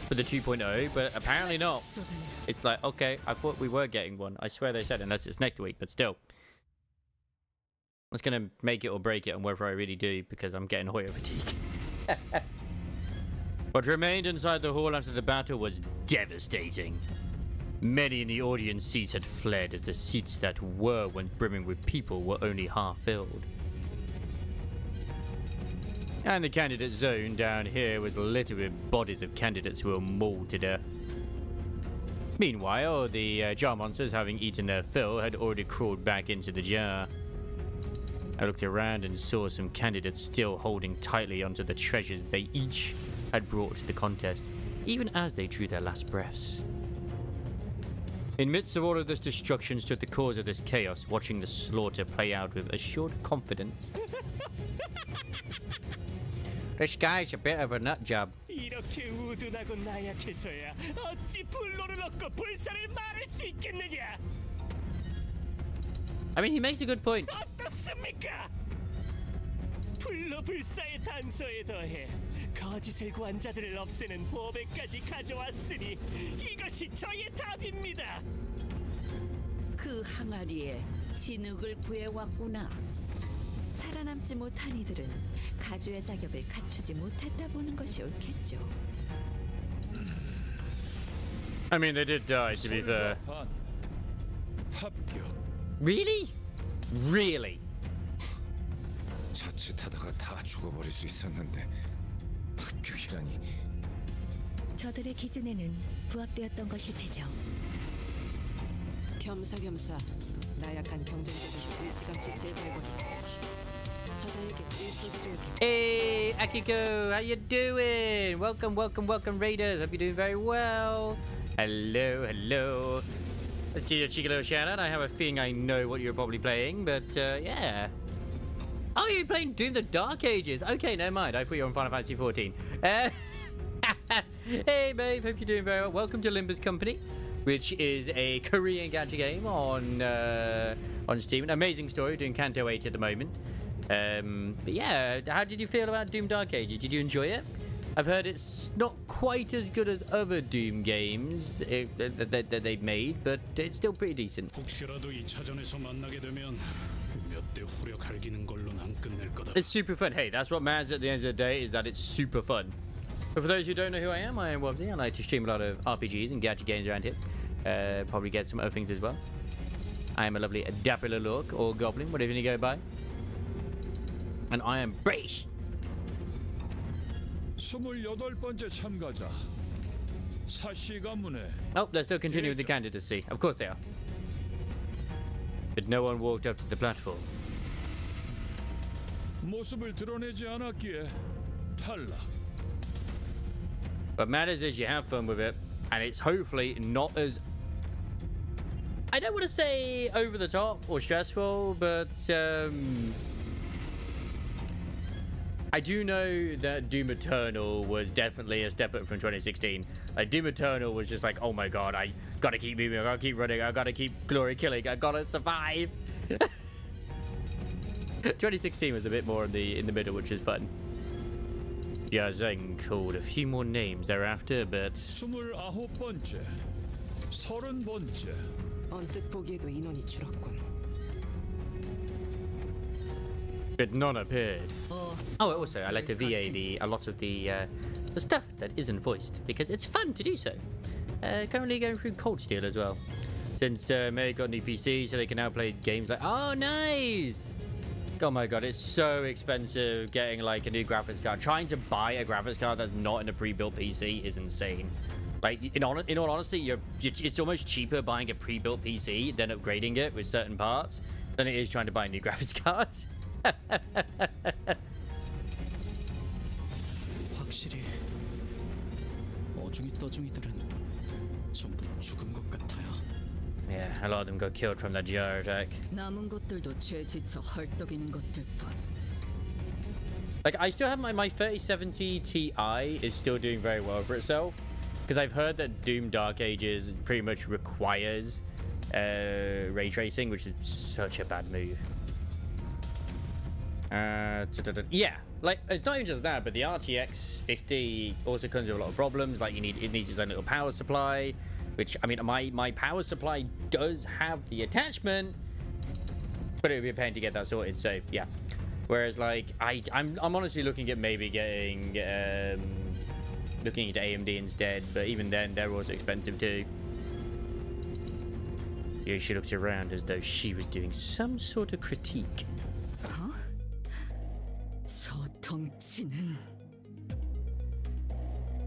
for the 2.0, but apparently not. It's like, okay, I thought we were getting one. I swear they said, unless it's next week, but still. It's going to make it or break it on whether I really do, because I'm getting Hoyer fatigue. What remained inside the hall after the battle was devastating. Many in the audience seats had fled, as the seats that were once brimming with people were only half filled. And the candidate zone down here was littered with bodies of candidates who were mauled to death. Meanwhile, the jar monsters, having eaten their fill, had already crawled back into the jar. I looked around and saw some candidates still holding tightly onto the treasures they each had brought to the contest, even as they drew their last breaths. In midst of all of this destruction stood the cause of this chaos, watching the slaughter play out with assured confidence. This guy's a bit of a nut job. 이렇게 우둔하고 나약해서야 어찌 불로를 얻고 불사를 말할 수 있겠느냐? I mean, he makes a good point. 어떻습니까? 불로 불사의 단서에 더해 거짓을 구한 자들을 없애는 보배까지 가져왔으니 이것이 저의 답입니다. 그 항아리에 진흙을 구해왔구나. 살아남지 못한 이들은 가주의 자격을 갖추지 못했다 보는 것이 옳겠죠. I mean, they did die, to be fair. 합격. Really? Really? 자칫하다가 다 죽어버릴 수 있었는데 합격이라니. 저들의 기준에는 부합되었던 것일 테죠. 겸사겸사 나약한 경쟁자들을 일찌감치 제거해보니 저자에게 일석이 좋을게. Hey, Akiko, how you doing? Welcome, welcome, welcome, Raiders. Hope you're doing very well. Hello, hello. Let's do your cheeky little shout out. I have a feeling I know what you're probably playing, but yeah. Oh, you're playing Doom the Dark Ages. Okay, never mind. I thought you were on Final Fantasy 14. Hey, babe. Hope you're doing very well. Welcome to Limber's Company, which is a Korean gacha game on Steam. An amazing story, doing Canto 8 at the moment. But yeah, how did you feel about Doom Dark Ages? Did you enjoy it? I've heard it's not quite as good as other Doom games that they've made, but it's still pretty decent. 혹시라도 2차전에서 만나게 되면 몇 대 후려 갈기는 걸로는 안 끝낼 거다. It's super fun. Hey, that's what matters at the end of the day, is that it's super fun. But for those who don't know who I am Wobbsy. I like to stream a lot of RPGs and gacha games around here. Probably get some other things as well. I am a lovely dapper little orc or goblin, whatever you go by. And I am British. 28번째 참가자 사씨 가문의 Oh, they're still continuing with the candidacy. Of course they are. But no one walked up to the platform. 모습을 드러내지 않았기에 탈락. What matters is you have fun with it, and it's hopefully not as, I don't want to say over the top or stressful, but I do know that Doom Eternal was definitely a step up from 2016. Like, Doom Eternal was just like, oh my god, I gotta keep moving, I gotta keep running, I gotta keep glory killing, I gotta survive. 2016 was a bit more in the middle, which is fun. Jiazeng called a few more names thereafter, but 29번째, 30번째. 언뜻 보기에도 인원이 줄었군. but none appeared. Oh, also, I like to VA a lot of the stuff that isn't voiced because it's fun to do so. Currently going through Cold Steel as well, since Mary got a new PC, so they can now play games like. Oh, nice! Oh my god, it's so expensive getting like a new graphics card. Trying to buy a graphics card that's not in a pre-built PC is insane. Like in all honesty, it's almost cheaper buying a pre-built PC than upgrading it with certain parts than it is trying to buy new graphics cards. 확실히 어중이 떠중이들은 전부 죽은 것 같아요. Yeah, a lot of them got killed from that gyro attack. 남은 것들도 죄 지쳐 헐떡이는 것들뿐. Like, I still have my 3070 Ti is still doing very well for itself. Because I've heard that Doom Dark Ages pretty much requires ray tracing, which is such a bad move. Yeah, like, it's not even just that, but the RTX 50 also comes with a lot of problems. Like, it needs its own little power supply, which, I mean, my power supply does have the attachment, but it would be a pain to get that sorted, so, yeah. Whereas, like, I'm honestly looking at maybe getting, looking into AMD instead, but even then, they're also expensive too. Yeah, she looked around as though she was doing some sort of critique. Huh? 저 덩치는...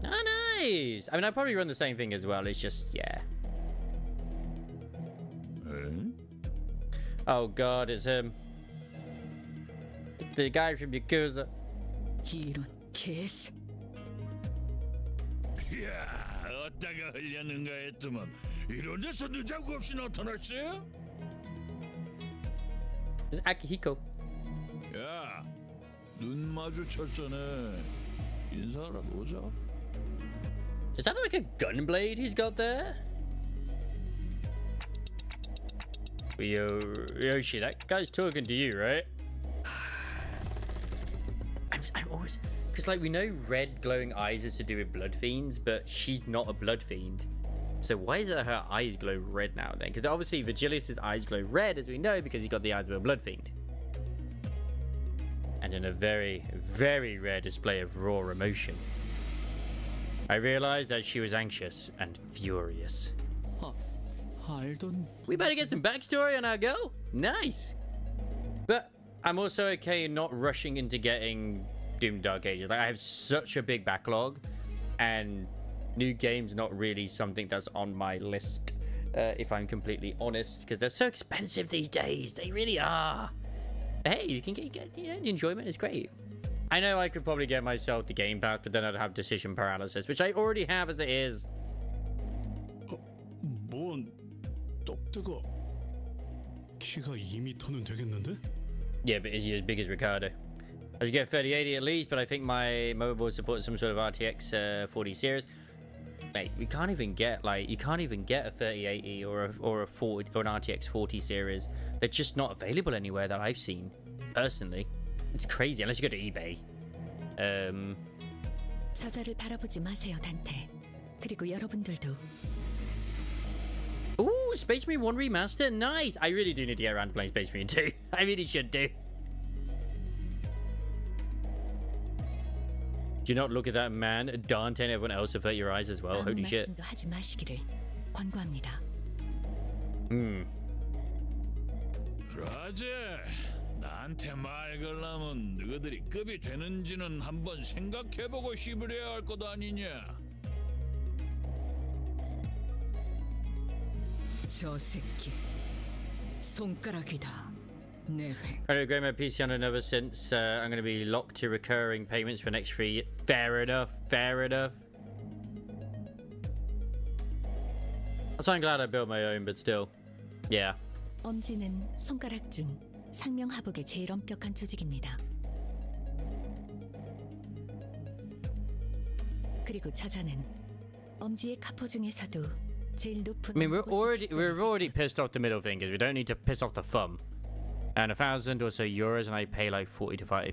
Oh, nice! I mean, I'd probably run the same thing as well. It's just, yeah. Oh god, it's him. It's the guy from Yakuza. 이런 개새. 이야, 어디다가 흘렸는가 했더만 이런 데서 늦자고 없이 나타났어요? It's Akihiko. 야, 눈 마주쳤잖아. 인사하라도 오자. Is that like a gun blade he's got there? Yoshi, that guy's talking to you, right? I'm always... Because, like, we know red glowing eyes is to do with blood fiends, but she's not a blood fiend. So why is it that her eyes glow red now, then? Because obviously Virgilius' eyes glow red, as we know, because he got the eyes of a blood fiend. And in a very, very rare display of raw emotion, I realized that she was anxious and furious. We better get some backstory on our go. Nice. But I'm also okay not rushing into getting Doom Dark Ages. Like, I have such a big backlog, and new games not really something that's on my list, if I'm completely honest, because they're so expensive these days. They really are. Hey, you can get you know, the enjoyment is great. I know I could probably get myself the Game Pass, but then I'd have decision paralysis, which I already have as it is. 뭔 떡대가 키가 2m는 되겠는데? Yeah, but is he as big as Ricardo? I should get 3080 at least, but I think my motherboard supports some sort of RTX 40 series. Mate, we can't even get, like, you can't even get a 3080 or a 40 or an RTX 40 series. They're just not available anywhere that I've seen, personally. It's crazy unless you go to eBay. 저자를 바라보지 마세요, 단테. 그리고 여러분들도. Ooh, Space Marine 1 Remaster, nice! I really do need to get around to playing Space Marine 2. I really should do. Do not look at that man, Dante, and everyone else avert your eyes as well. Holy shit. 말씀도 하지 마시기를 권고합니다. 그러지. 나한테 말 걸라면 너희들이 급이 되는지는 한번 생각해보고 씹으려야 할 것 아니냐? 저 새끼 손가락이다. 내 획. Trying to upgrade my PC on another since I'm going to be locked to recurring payments for the next 3 years. Fair enough, fair enough. So I'm glad I built my own, but still, yeah. 엄지는 손가락 중 상명하복의 제일 엄격한 조직입니다. 그리고 저자는 엄지의 카포 중에서도 제일 높은. I mean, we're already pissed off the middle fingers. We don't need to piss off the thumb. And 1,000 or so euros, and I pay like 45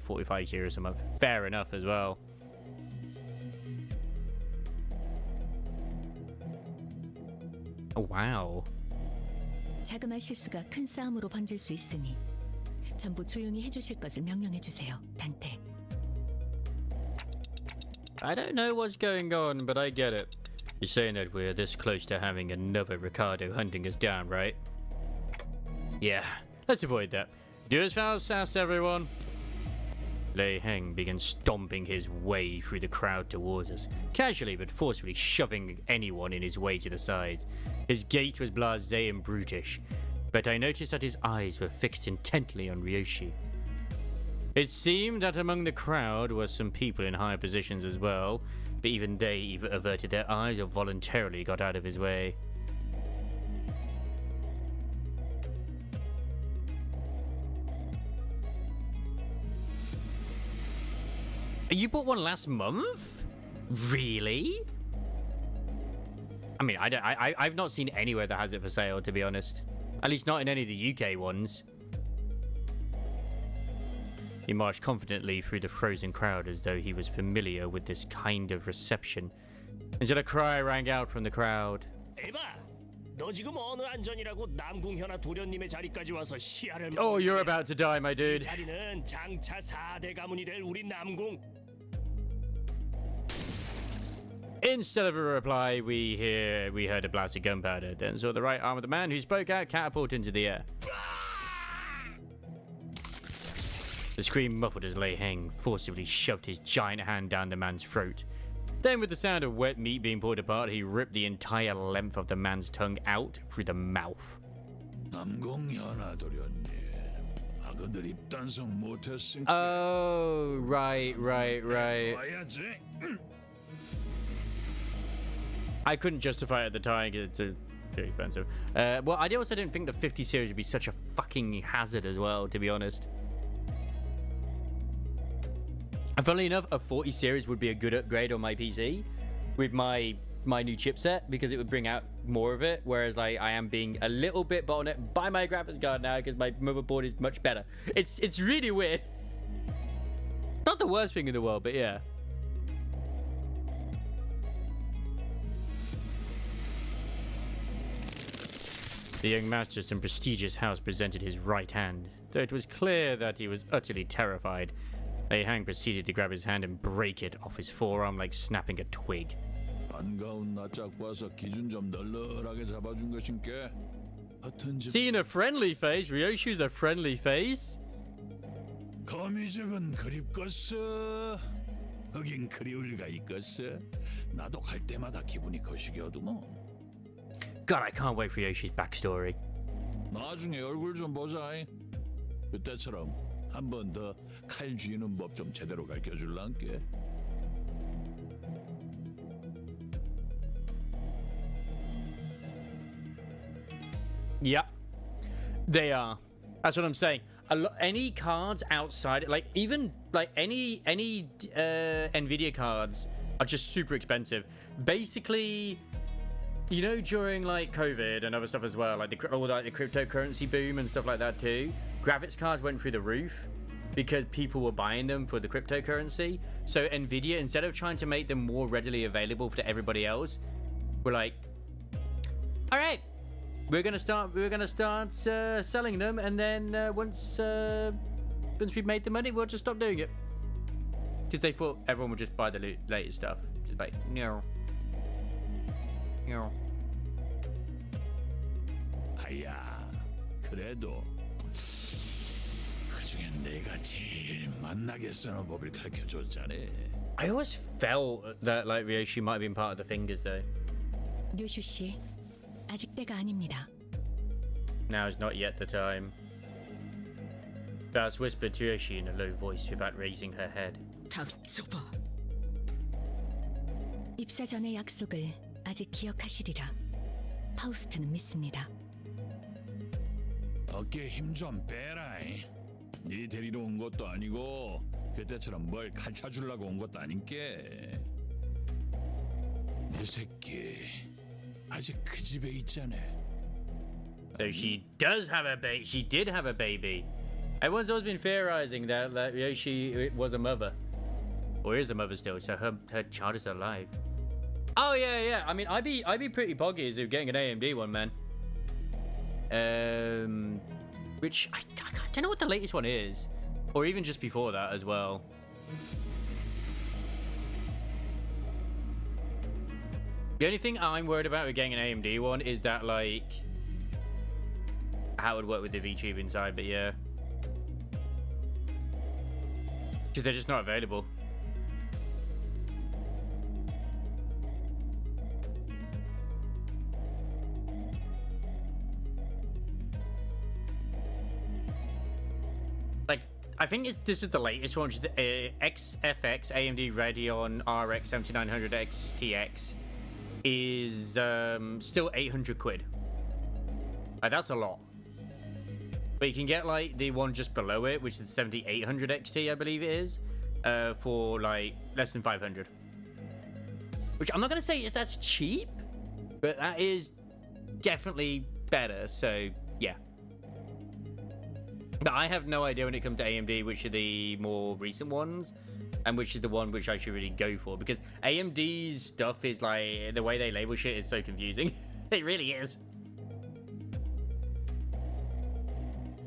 euros a month. Fair enough as well. Oh, wow. 자그마한 실수가 큰 싸움으로 번질 수 있으니 전부 조용히 해주실 것을 명령해 주세요, 단테. I don't know what's going on, but I get it. You're saying that we're this close to having another Ricardo hunting us down, right? Yeah, let's avoid that. Do as fast as everyone. Lei Heng began stomping his way through the crowd towards us, casually but forcefully shoving anyone in his way to the sides. His gait was blasé and brutish, but I noticed that his eyes were fixed intently on Ryoshi. It seemed that among the crowd were some people in higher positions as well, but even they either averted their eyes or voluntarily got out of his way. You bought one last month? Really? I mean, I've not seen anywhere that has it for sale, to be honest. At least not in any of the UK ones. He marched confidently through the frozen crowd as though he was familiar with this kind of reception, until a cry rang out from the crowd. Oh, you're about to die, my dude. Instead of a reply, we heard a blast of gunpowder, then saw the right arm of the man who spoke out catapult into the air. The scream muffled as Lei Heng forcibly shoved his giant hand down the man's throat. Then, with the sound of wet meat being pulled apart, he ripped the entire length of the man's tongue out through the mouth. Oh, right. I couldn't justify it at the time because it's too expensive. Well, I also didn't think the 50 series would be such a fucking hazard as well, to be honest. And funnily enough, a 40 series would be a good upgrade on my PC with my new chipset, because it would bring out more of it, whereas like I am being a little bit bottlenecked by my graphics card now because my motherboard is much better. It's really weird. Not the worst thing in the world, but yeah. The young master of some prestigious house presented his right hand, though it was clear that he was utterly terrified. Lei Heng proceeded to grab his hand and break it off his forearm like snapping a twig. Seeing a friendly face, Ryoshu's a friendly face? 거미적은 그립겠어. 하긴 그리울 리가 있겠어. 나도 갈 때마다 기분이 거시기하더만. God, I can't wait for Ryoshu's backstory. 나중에 얼굴 좀 보자. 그때처럼 한 번 더 칼 쥐는 법 좀 제대로 가르쳐 줄란께. Yep, they are. That's what I'm saying. Any cards outside, like even like any Nvidia cards are just super expensive. Basically, you know, during like COVID and other stuff as well, like the cryptocurrency boom and stuff like that too, graphics cards went through the roof because people were buying them for the cryptocurrency. So Nvidia, instead of trying to make them more readily available to everybody else, were like, all right, we're gonna start selling them, and then once we've made the money, we'll just stop doing it, because they thought everyone would just buy the latest stuff. Just like no. 아야, 그래도 그중에 내가 제일 만나게 쓰는 법을 가르쳐줬잖아. I always felt that like Ryoshi might have been part of the fingers though. 류슈 씨, 아직 때가 아닙니다. Now is not yet the time. Vaz whispered to Ryoshi in a low voice without raising her head. 닥쳐봐. 입사 전의 약속을 아직 기억하시리라. 파우스트는 믿습니다. 어깨에 힘 좀 빼라. 네 데리러 온 것도 아니고 그때처럼 뭘 가르쳐 주려고 온 것도 아닌게. 이 새끼 아직 그 집에 있잖아. So she does have a baby. She did have a baby. Everyone's always been theorizing that Ryoshi was a mother, or is a mother still. So her child is alive. Oh yeah. I mean, I'd be pretty boggy as of getting an AMD one, man. Which I don't know what the latest one is, or even just before that as well. The only thing I'm worried about with getting an AMD one is that, like, how it would work with the VTube inside, but yeah. Because they're just not available. Like, I think this is the latest one, which is the XFX AMD Radeon RX 7900 XTX. Is still 800 quid. Like, that's a lot. But you can get like the one just below it, which is 7800 XT, I believe it is, for like less than 500. Which I'm not gonna say that's cheap, but that is definitely better. So yeah. But I have no idea when it comes to AMD which are the more recent ones and which is the one which I should really go for, because AMD's stuff is like, the way they label shit is so confusing. It really is.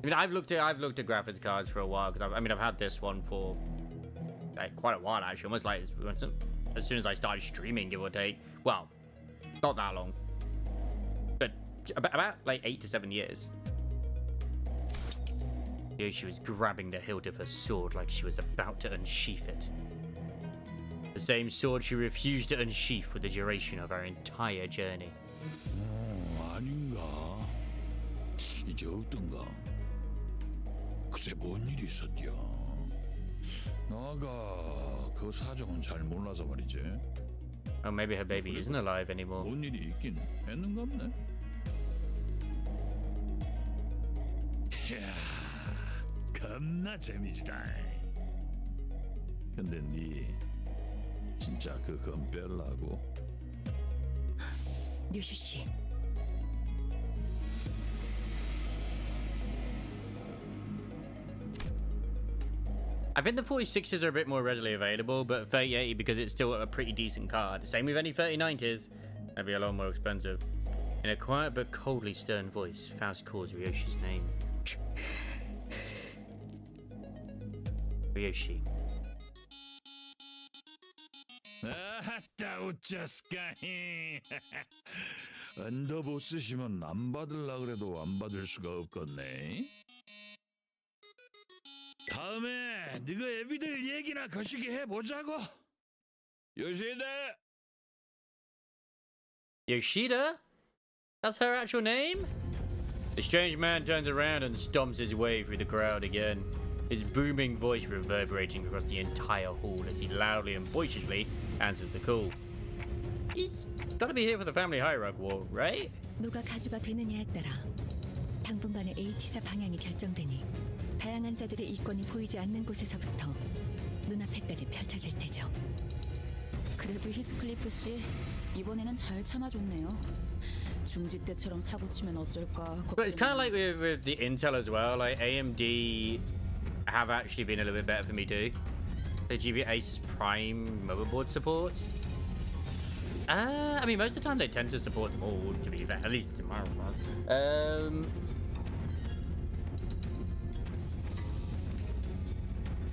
I mean, I've looked at graphics cards for a while, because I've had this one for like quite a while actually, almost like as soon as I started streaming, give or take. Well, not that long, but about like 8 to 7 years. She was grabbing the hilt of her sword like she was about to unsheath it. The same sword she refused to unsheath for the duration of our entire journey. 아닌가? 이제 어떤가? 글쎄 뭔 일이 있었디야? 나가 그 사정은 잘 몰라서 말이지. Oh, maybe her baby isn't alive anymore. 뭔 일이 있긴 했는가 보네. 겁나 재미지다. 근데 니 진짜 그건 뺄라고? 류슈 씨. I think the 46s are a bit more readily available, but 3080, because it's still a pretty decent card. Same with any 3090s, that'd be a lot more expensive. In a quiet but coldly stern voice, Faust calls Ryoshi's name. Ryoshi. 아따 웃자스까이. 언더보스시면 안 받을라 그래도 안 받을 수가 없겠네. 다음에 네가 애비들 얘기나 거시기 해보자고. 요시다. Yoshida? That's her actual name? The strange man turns around and stomps his way through the crowd again, his booming voice reverberating across the entire hall as he loudly and boisterously answers the call. He's gotta be here for the family hierarch war, right? 누가 가주가 되느냐에 따라 당분간의 H사 방향이 결정되니 다양한 자들의 이권이 보이지 않는 곳에서부터 눈앞에까지 펼쳐질 테죠. 그래도 히스클리프 씨, 이번에는 잘 참아줬네요. 중지 때처럼 사고 치면 어쩔까. But it's kind of like with the Intel as well. Like AMD have actually been a little bit better for me too. The GBA Ace Prime motherboard support. I mean, most of the time they tend to support them all, to be fair, at least in my opinion.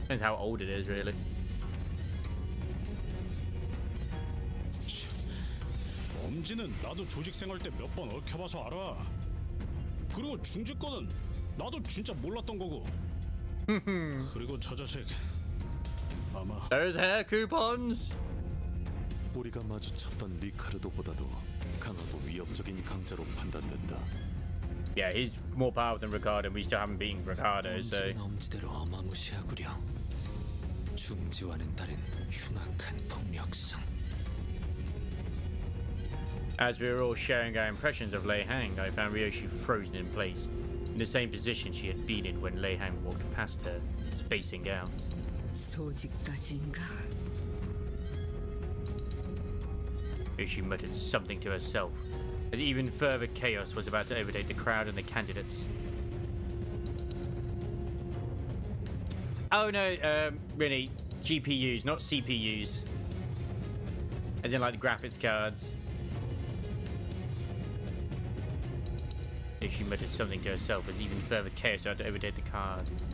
Depends how old it is, really. 엄지는 나도 조직 생활 때 몇 번 얽혀봐서 알아. 그리고 중지 거는 나도 진짜 몰랐던 거고. 그리고 저 자식 아마 Those hair coupons. 우리가 마주쳤던 리카르도보다도 강하고 위협적인 강자로 판단된다. Yeah, he's more powerful than Ricardo. We still haven't beaten Ricardo, so. 엄지는 엄지대로 어마무시하구려. 중지와는 다른 흉악한 폭력성. As we were all sharing our impressions of Lei Hang, I found Ryoshi frozen in place, in the same position she had been in when Lei Hang walked past her, spacing out. 소지까지인가? Ryoshi muttered something to herself, as even further chaos was about to overtake the crowd and the candidates. Oh no, really, GPUs, not CPUs. As in, like, the graphics cards. If she muttered something to herself as even further chaos started to overtake the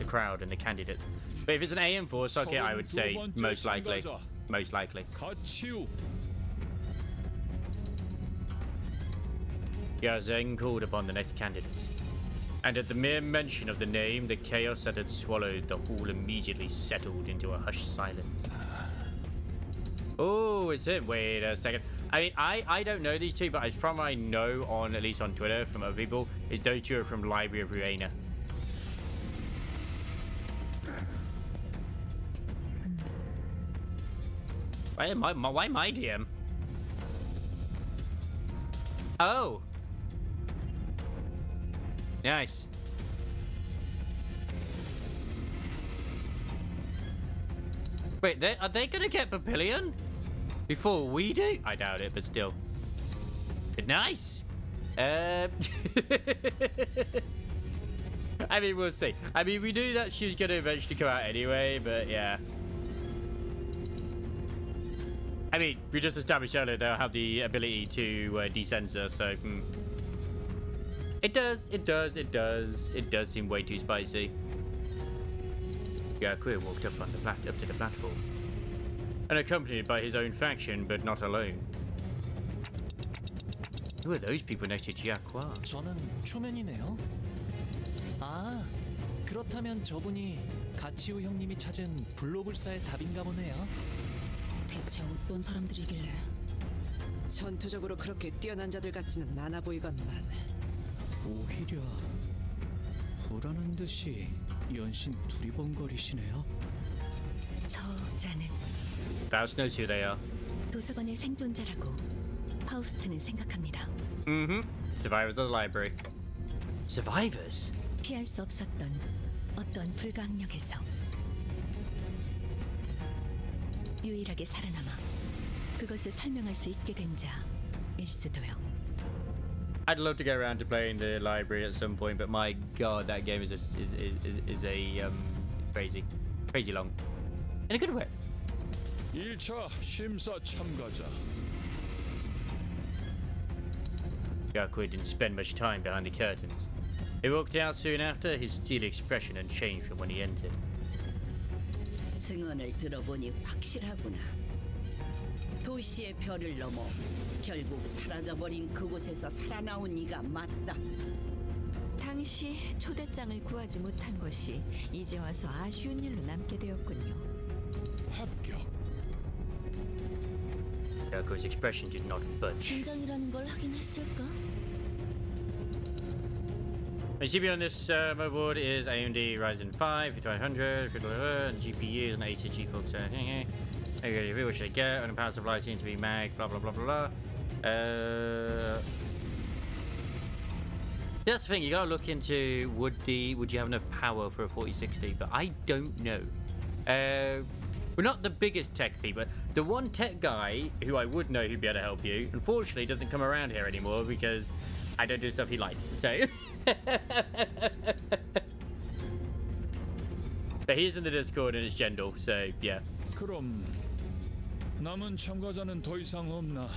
crowd and the candidates. But if it's an AM4 socket, I would say most likely. Most likely. Yazeng called upon the next candidate. And at the mere mention of the name, the chaos that had swallowed the hall immediately settled into a hushed silence. Oh, it's him. Wait a second. I mean, I don't know these two, but from I know on, at least on Twitter, from other people, is those two are from Library of Ruina. Why my DM? Oh. Nice. Wait, are they gonna get Papillion before we do? I doubt it, but still. Nice. I mean, we'll see. I mean, we knew that she was gonna eventually come out anyway, but yeah. I mean, we just established earlier they'll have the ability to decensor, so it does seem way too spicy. Queer walked up to the platform, and accompanied by his own faction, but not alone. Who are those people next to Jiaqua? 저는 초면이네요. 아, 그렇다면 저분이 가치우 형님이 찾은 블로불사의 답인가 보네요. 대체 어떤 사람들이길래? 전투적으로 그렇게 뛰어난 자들 같지는 않아 보이건만. 오히려 불안한 듯이 연신 두리번거리시네요. 저자는 Faust knows who they are. 도서관의 생존자라고 파우스트는 생각합니다. Survivors of the library. Survivors? 피할 수 없었던 어떤 불가항력에서 유일하게 살아남아 그것을 설명할 수 있게 된 자일 수도요. I'd love to get around to playing the library at some point, but my god, that game is crazy long, in a good way. 1차 심사 참가자. Yaku didn't spend much time behind the curtains. He walked out soon after, his steely expression unchanged from when he entered. 증언을 들어보니 확실하구나. 도시의 별을 넘어 결국 사라져버린 그곳에서 살아나온 이가 맞다. 당시 초대장을 구하지 못한 것이 이제 와서 아쉬운 일로 남게 되었군요. 합격. Yaku's expression did not budge. 긴장이라는 걸 하긴 했을까? The CPU on this motherboard is AMD Ryzen 5 5500, and GPU is an ACG GeForce. Okay, what should I get? And the power supply seems to be mag, blah blah blah blah. That's the thing, you gotta look into would you have enough power for a 4060, but I don't know. We're not the biggest tech people. The one tech guy who I would know who'd be able to help you, unfortunately doesn't come around here anymore because I don't do stuff he likes, so but he's in the Discord and it's Jendal, so yeah. 그럼 남은 참가자는 더 이상 없나?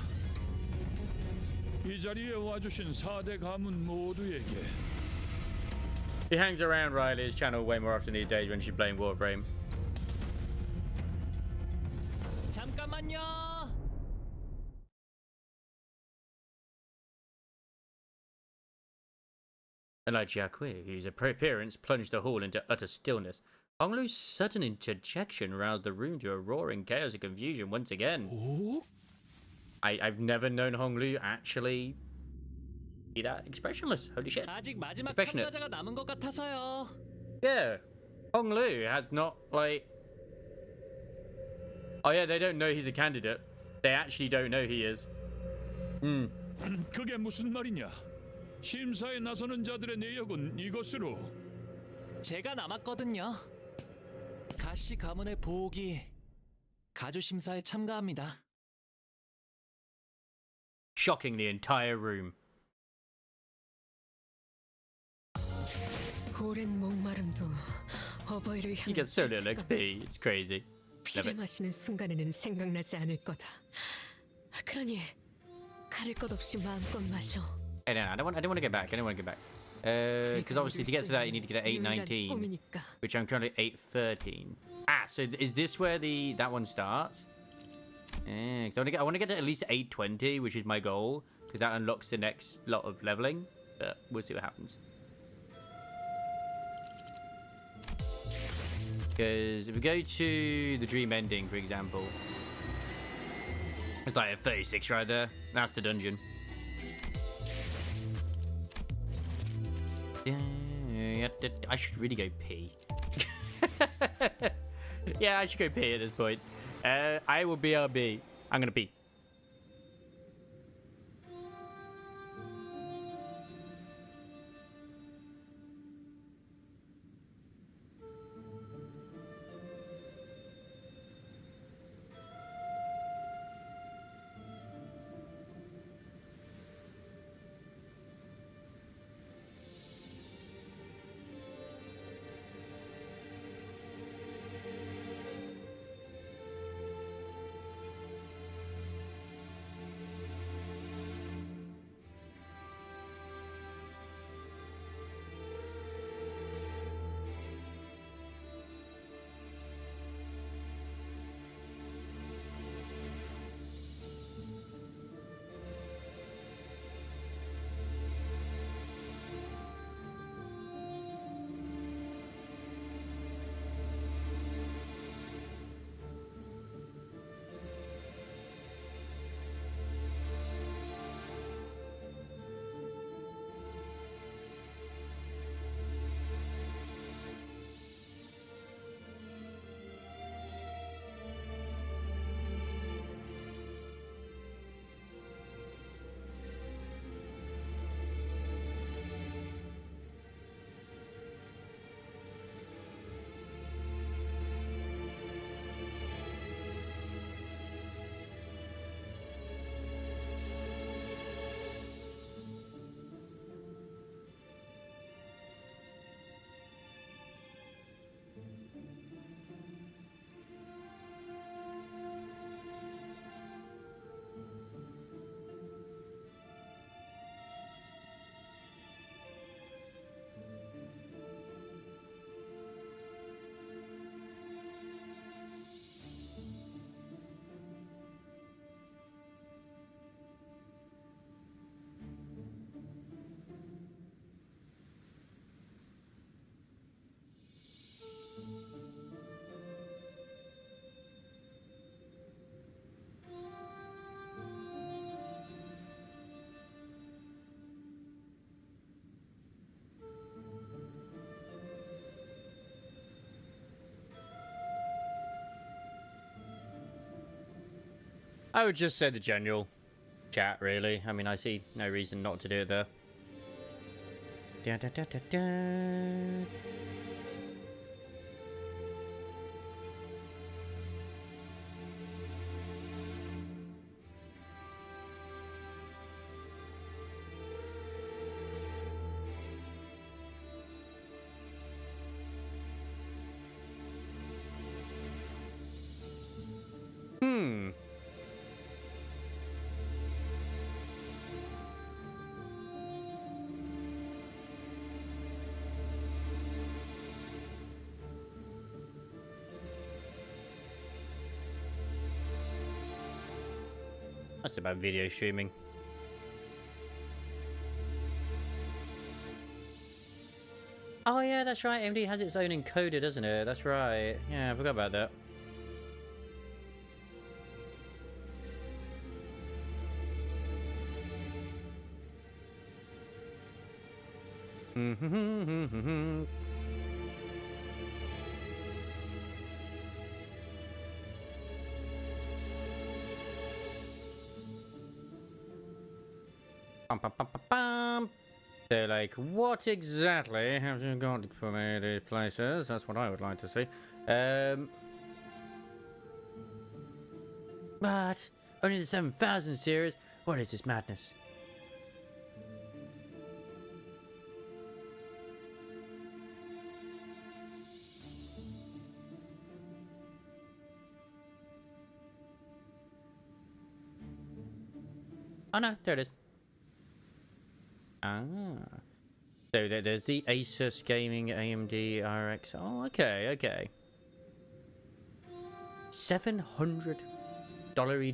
이 자리에 와주신 4대 가문 모두에게 He hangs around Riley's channel way more often these days when she's playing Warframe. 잠깐만요. Unlike Jiaqui, whose appearance plunged the hall into utter stillness, Honglu's sudden interjection roused the room to a roaring chaos and confusion once again. I've never known Honglu actually be that expressionless. Holy shit. 아직 마지막 참가자가 남은 것 같아서요. Yeah. Honglu had not, like... Oh yeah, they don't know he's a candidate. They actually don't know he is. 그게 무슨 말이냐? 심사에 나서는 자들의 내역은 이것으로. 제가 남았거든요. 가시 가문의 보옥이 가주 심사에 참가합니다. Shocking the entire room. 오랜 목마름도 어버이를 You 향한 get so little XP, it's crazy. Love 피를 it. 마시는 순간에는 생각나지 않을 거다. 그러니 가릴 것 없이 마음껏 마셔. Hey, no, I don't want to go back. I don't want to go back. Because obviously to get to that, you need to get at 8:19, which I'm currently 8:13. Ah, so is this where that one starts? Yeah, 'cause I want to get to at least 8:20, which is my goal, because that unlocks the next lot of leveling. But we'll see what happens. Because if we go to the dream ending, for example, it's like a 36 right there. That's the dungeon. Yeah, I should really go pee. Yeah, I should go pee at this point. I will BRB. I'm gonna pee. I would just say the general chat, really. I mean, I see no reason not to do it there. Da, da, da, da, da. That's about video streaming. Oh yeah, that's right. AMD has its own encoder, doesn't it? That's right. Yeah, I forgot about that. Bum, bum, bum, bum, bum. They're like, what exactly have you got for me these places? That's what I would like to see. But only the 7000 series? What is this madness? Oh no, there it is. Ah. So there's the Asus Gaming AMD RX. Oh, okay, okay. $700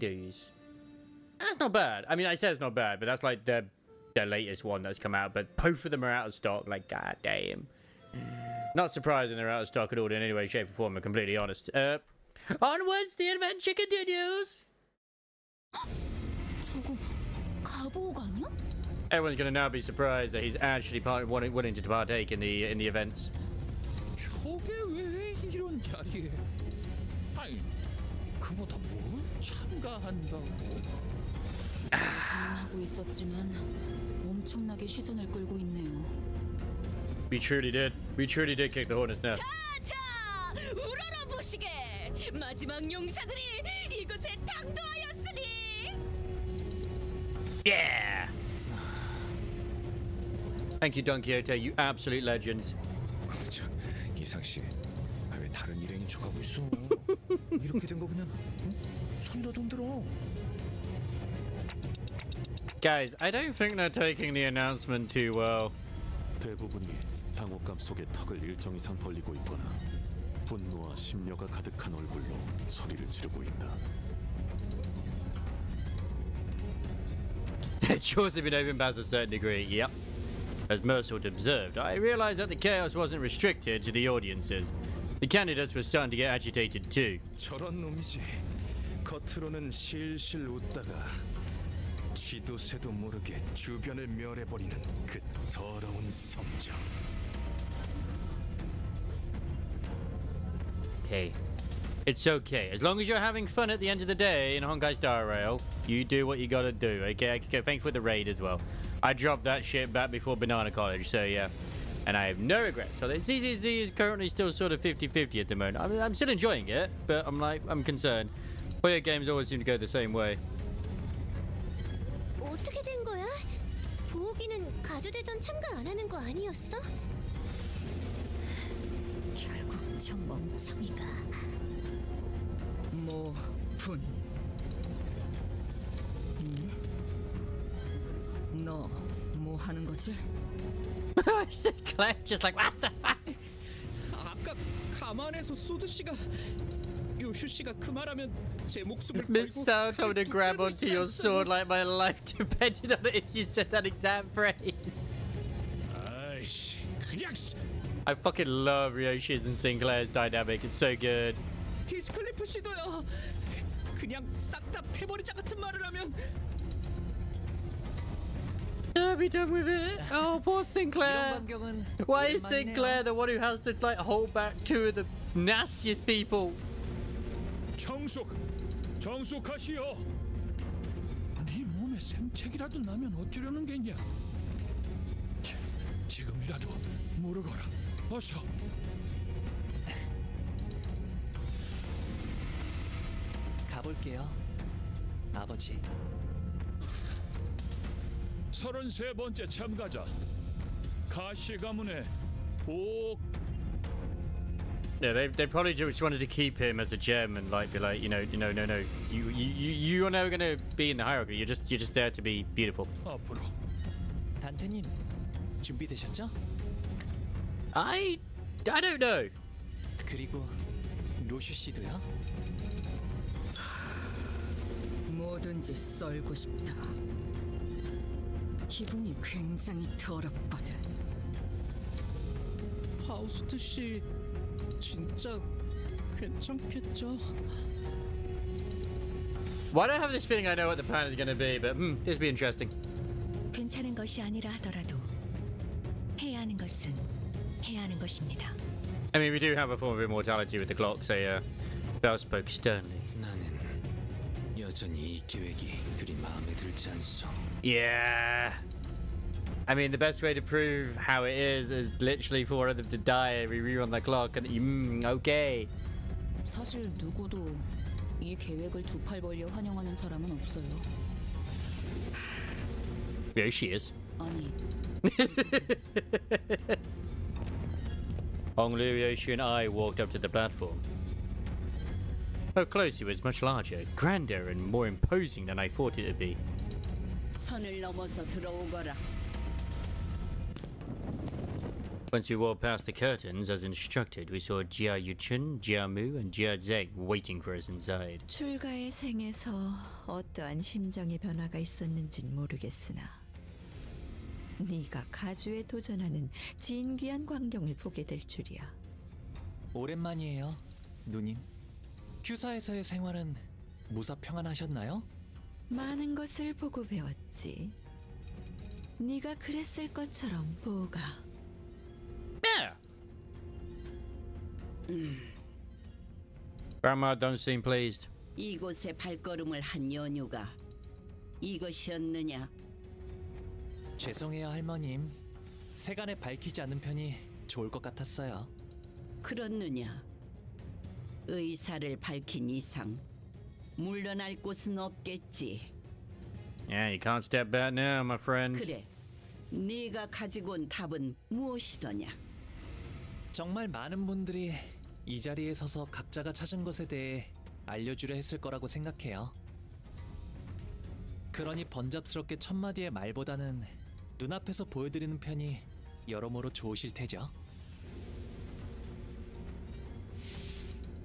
dues. That's not bad. I mean, I said it's not bad, but that's like the latest one that's come out. But both of them are out of stock. Like, god damn. Not surprising they're out of stock at all in any way, shape, or form. I'm completely honest. Onwards, the adventure continues. 저거 가보가 아니야? Everyone's gonna now be surprised that he's actually willing to partake in the events. 저게 왜 이런 자리에? 아니, 그보다 뭘 참가한다고? 하고 있었지만 엄청나게 시선을 끌고 있네요. We truly did. We truly did kick the hornet's nest. 자, 우러러 보시게. 마지막 용사들이 이곳에 당도하였으니. Yeah. Thank you, Don Quixote. You absolute legend. 저, 이상 씨, 왜 다른 일행인 척하고 있어? 이렇게 된 거 그냥 손이라도 흔들어. Guys, I don't think they're taking the announcement too well. 대부분이 당혹감 속에 턱을 일정 이상 벌리고 있거나 분노와 심려가 가득한 얼굴로 소리를 지르고 있다. The chores have been open past a certain degree, yep. As Mersault observed, I realized that the chaos wasn't restricted to the audiences. The candidates were starting to get agitated too. 저런 놈이지. 겉으로는 실실 웃다가 쥐도 새도 모르게 주변을 멸해버리는 그 더러운 성정. Hey, it's okay. As long as you're having fun at the end of the day in Honkai Star Rail, you do what you gotta do, okay? Thanks for the raid as well. I dropped that shit back before Banana College, so yeah. And I have no regrets. So the ZZZ is currently still sort of 50-50 at the moment. I mean, I'm still enjoying it, but I'm concerned. Player games always seem to go the same way. 어떻게 된 거야? 보호기는 가주대전 참가 안 하는 거 아니었어? 결국 저 멍청이가 분. 너 뭐 하는 거지? Claire just like, what the fuck? 아까 가만해서 소드 씨가 요슈 씨가 그 말하면 제 목숨을 Miss 걸고 Sao told me to grab onto your sword like my life depended on it if you said that exact phrase. 아이씨, 그냥 I fucking love Ryoshi's and Sinclair's dynamic. It's so good. 히스클리프 씨도요. 그냥 싹 다 패버리자 같은 말을 하면 Be done with it. Oh, poor Sinclair. Why is Sinclair the one who has to like hold back two of the nastiest people? 정숙하시오. 네 몸에 생책이라도 나면 어쩌려는 겠냐? 지금이라도 무르거라. 어서. 가볼게요, 아버지. 33번째 참가자 가시 가문의 복. Yeah, they probably just wanted to keep him as a gem and like be like, no. You are never gonna be in the hierarchy. You're just there to be beautiful. 앞으로. 단테님, 준비되셨죠? I don't know. 그리고 로슈 씨도요? 뭐든지 썰고 싶다. 기분이 굉장히 더럽거든. 하우스트 씨 진짜 괜찮겠죠? Well, I don't have this feeling I know what the plan is going to be, but this will be interesting. 괜찮은 것이 아니라 하더라도 해야 하는 것은 해야 하는 것입니다. I mean, we do have a form of immortality with the clock, so Bell spoke sternly. 나는 여전히 이 계획이 그리 마음에 들지 않소. Yeah. I mean, the best way to prove how it is literally for one of them to die every rerun the clock, and okay. 사실 누구도 이 계획을 두 팔 벌려 환영하는 사람은 없어요. Yeah, she is. 아니. Hong Liu, Yoshi, and I walked up to the platform. Up close, it was much larger, grander, and more imposing than I thought it would be. 선을 넘어서 들어오거라. Once we walked past the curtains, as instructed, we saw Jia Yuchun, Jia Mu, and Jia Zeng waiting for us inside. 출가의 생에서 어떠한 심정의 변화가 있었는진 모르겠으나 네가 가주에 도전하는 진귀한 광경을 보게 될 줄이야. 오랜만이에요, 누님. 큐사에서의 생활은 무사 평안하셨나요? 많은 것을 보고 배웠지. 네가 그랬을 것처럼 보가. Yeah. Grandma don't seem pleased. 이곳에 발걸음을 한 연유가 이것이었느냐? 죄송해요, 할머님. 세간에 밝히지 않는 편이 좋을 것 같았어요. 그렇느냐? 의사를 밝힌 이상 물러날 곳은 없겠지. Yeah, you can't step back now, my friend. 그래, 네가 가지고 온 답은 무엇이더냐? 정말 많은 분들이 이 자리에 서서 각자가 찾은 것에 대해 알려주려 했을 거라고 생각해요. 그러니 번잡스럽게 첫마디의 말보다는 눈앞에서 보여드리는 편이 여러모로 좋으실 테죠.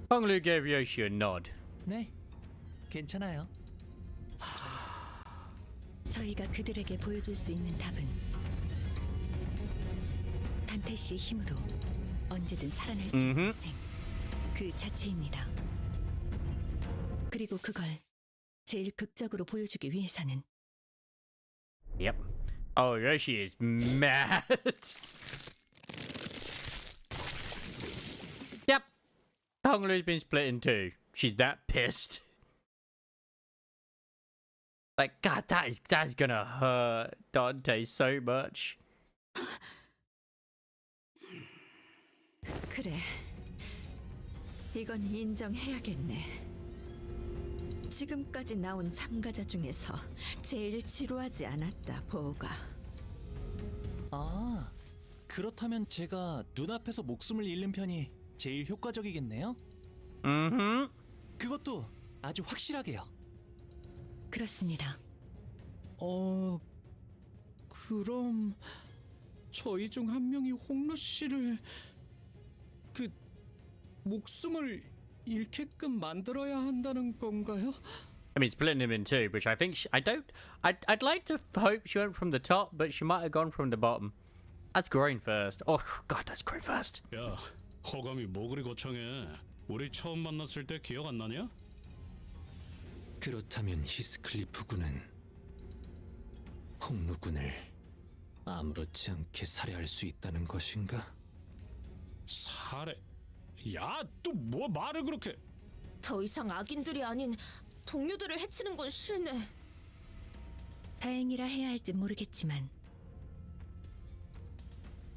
Honglu gave Yoshi a nod. 네, 괜찮아요. 저희가 그들에게 보여줄 수 있는 답은 단테 씨의 힘으로 언제든 살아날 수 있는 생, 그 자체입니다. 그리고 그걸 제일 극적으로 보여주기 위해서는 Yep. Oh, Yoshi is mad. Yep. Honglu's been split in two. She's that pissed. Like, God, that's gonna hurt Dante so much. 그래, 이건 인정해야겠네. 지금까지 나온 참가자 중에서 제일 지루하지 않았다, 보가. 아, 그렇다면 제가 눈앞에서 목숨을 잃는 편이 제일 효과적이겠네요? 그것도 아주 확실하게요. 그렇습니다. 그럼 저희 중 한 명이 홍루 씨를 목숨을 잃게끔 만들어야 한다는 건가요? I mean, splitting him in two, which I think I'd like to hope she went from the top, but she might have gone from the bottom. That's groin first. Oh God, that's groin first. 야, 허감이 뭐 그리 거창해. 우리 처음 만났을 때 기억 안 나냐? 그렇다면 히스클리프 군은 홍루 군을 아무렇지 않게 살해할 수 있다는 것인가? 살해? 야, 또 뭐 말을 그렇게? 더 이상 악인들이 아닌 동료들을 해치는 건 싫네. 다행이라 해야 할지 모르겠지만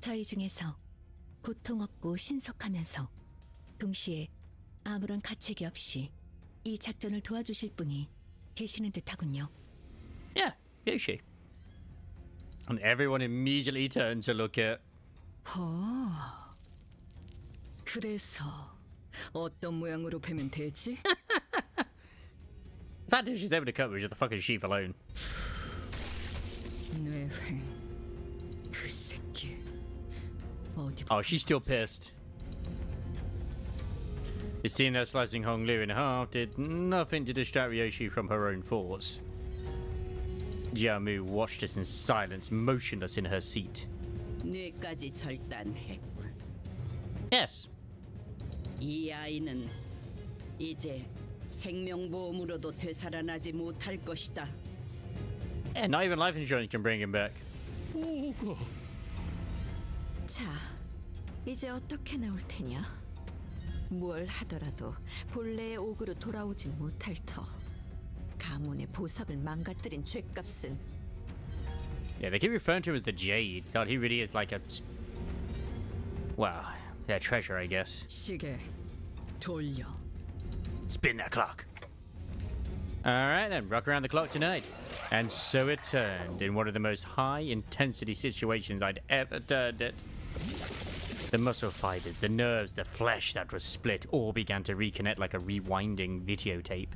저희 중에서 고통 없고 신속하면서 동시에 아무런 가책이 없이 이 작전을 도와주실 분이 계시는 듯하군요. Yeah, Yoshi. And everyone immediately turned to look at. 그래서 어떤 모양으로 뵈면 되지? The fact that she's able to cut with just the fucking sheep alone. 뇌횡. 그 새끼. 어디? Oh, she's still pissed. It seemed that slicing Hong Lu in half did nothing to distract Yoshi from her own thoughts. Jiamu watched us in silence, motionless in her seat. 뇌까지 절단했군. Yes. 이 아이는 이제 생명보험으로도 되살아나지 못할 것이다. Yeah, not even life insurance can bring him back. 자, 이제 어떻게 나올 테냐? 뭘 하더라도 본래의 옥으로 돌아오진 못할 터. 가문의 보석을 망가뜨린 죄값은. Yeah, they keep referring to him as the Jade. God, he really is like a... Wow, yeah, treasure, I guess. 시계 돌려. Spin that clock. Alright then, rock around the clock tonight. And so it turned in one of the most high-intensity situations I'd ever turned it. The muscle fibers, the nerves, the flesh that was split all began to reconnect like a rewinding videotape.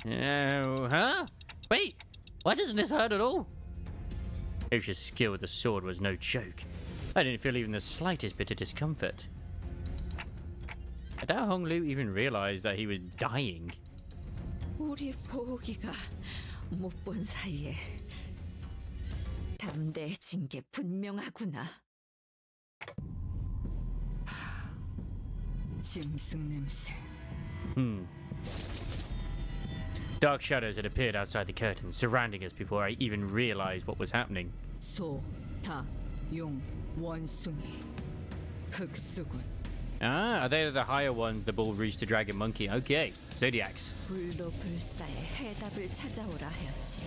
Oh, huh? Wait, Why doesn't this hurt at all? Osha's skill with the sword was no joke. I didn't feel even the slightest bit of discomfort. I doubt Honglu even realized that he was dying. 우리 보기가 못 본 사이에 담대해진 게 분명하구나. 짐승 냄새. Dark shadows had appeared outside the curtains, surrounding us before I even realized what was happening. 소, 닭, 용, 원숭이, 흑수군. Ah, are they the higher ones, the bull, rooster, dragon, monkey? Okay, zodiacs. 불로 불사에 해답을 찾아오라 하였지.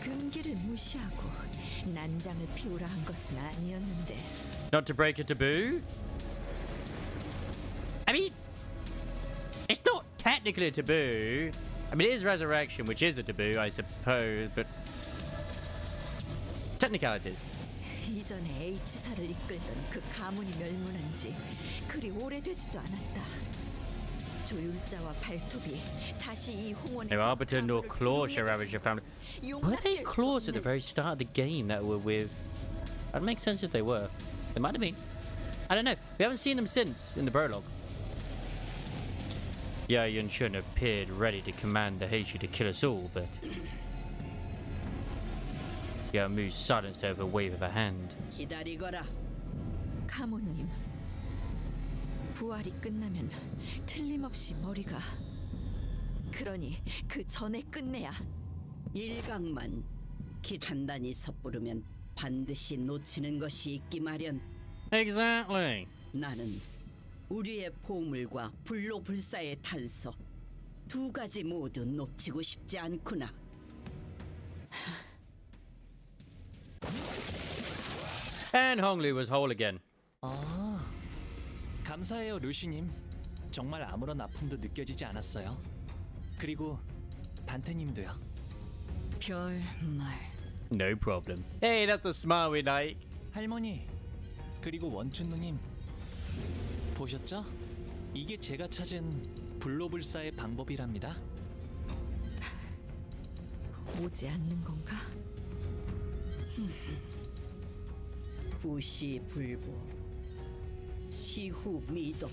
금기를 무시하고 난장을 피우라 한 것은 아니었는데. Not to break a taboo? I mean, it's not technically a taboo. I mean, it is resurrection, which is a taboo, I suppose, but technicalities. 이전에 H사를 이끌던 그 가문이 멸문한 지 그리 오래되지도 않았다. 조율자와 발톱이 다시 이 홍원에 No arbiter nor claw shall ravage your family. Were they claws at the very start of the game that were with? That'd make sense if they were. They might have been. I don't know. We haven't seen them since in the prologue. Yeah, Yun Shun appeared ready to command the Heishu to kill us all, but yeah, Mu silenced her with a wave of a hand. 기다리거라. 가모님, 부활이 끝나면 틀림없이 머리가. 그러니 그 전에 끝내야. 일각만 단단히 섣부르면 반드시 놓치는 것이 있기 마련. Exactly. 나는 우리의 보물과 불로불사의 탄서 두 가지 모두 놓치고 싶지 않구나. And Honglu was whole again. 아, 감사해요, 루시님. 정말 아무런 아픔도 느껴지지 않았어요. 그리고 단테님도요. 별말. No problem. Hey, that's the smile we like. 할머니, 그리고 원춘 누님. 보셨죠? 이게 제가 찾은 불로불사의 방법이랍니다. 오지 않는 건가? 부시불보 시후미도.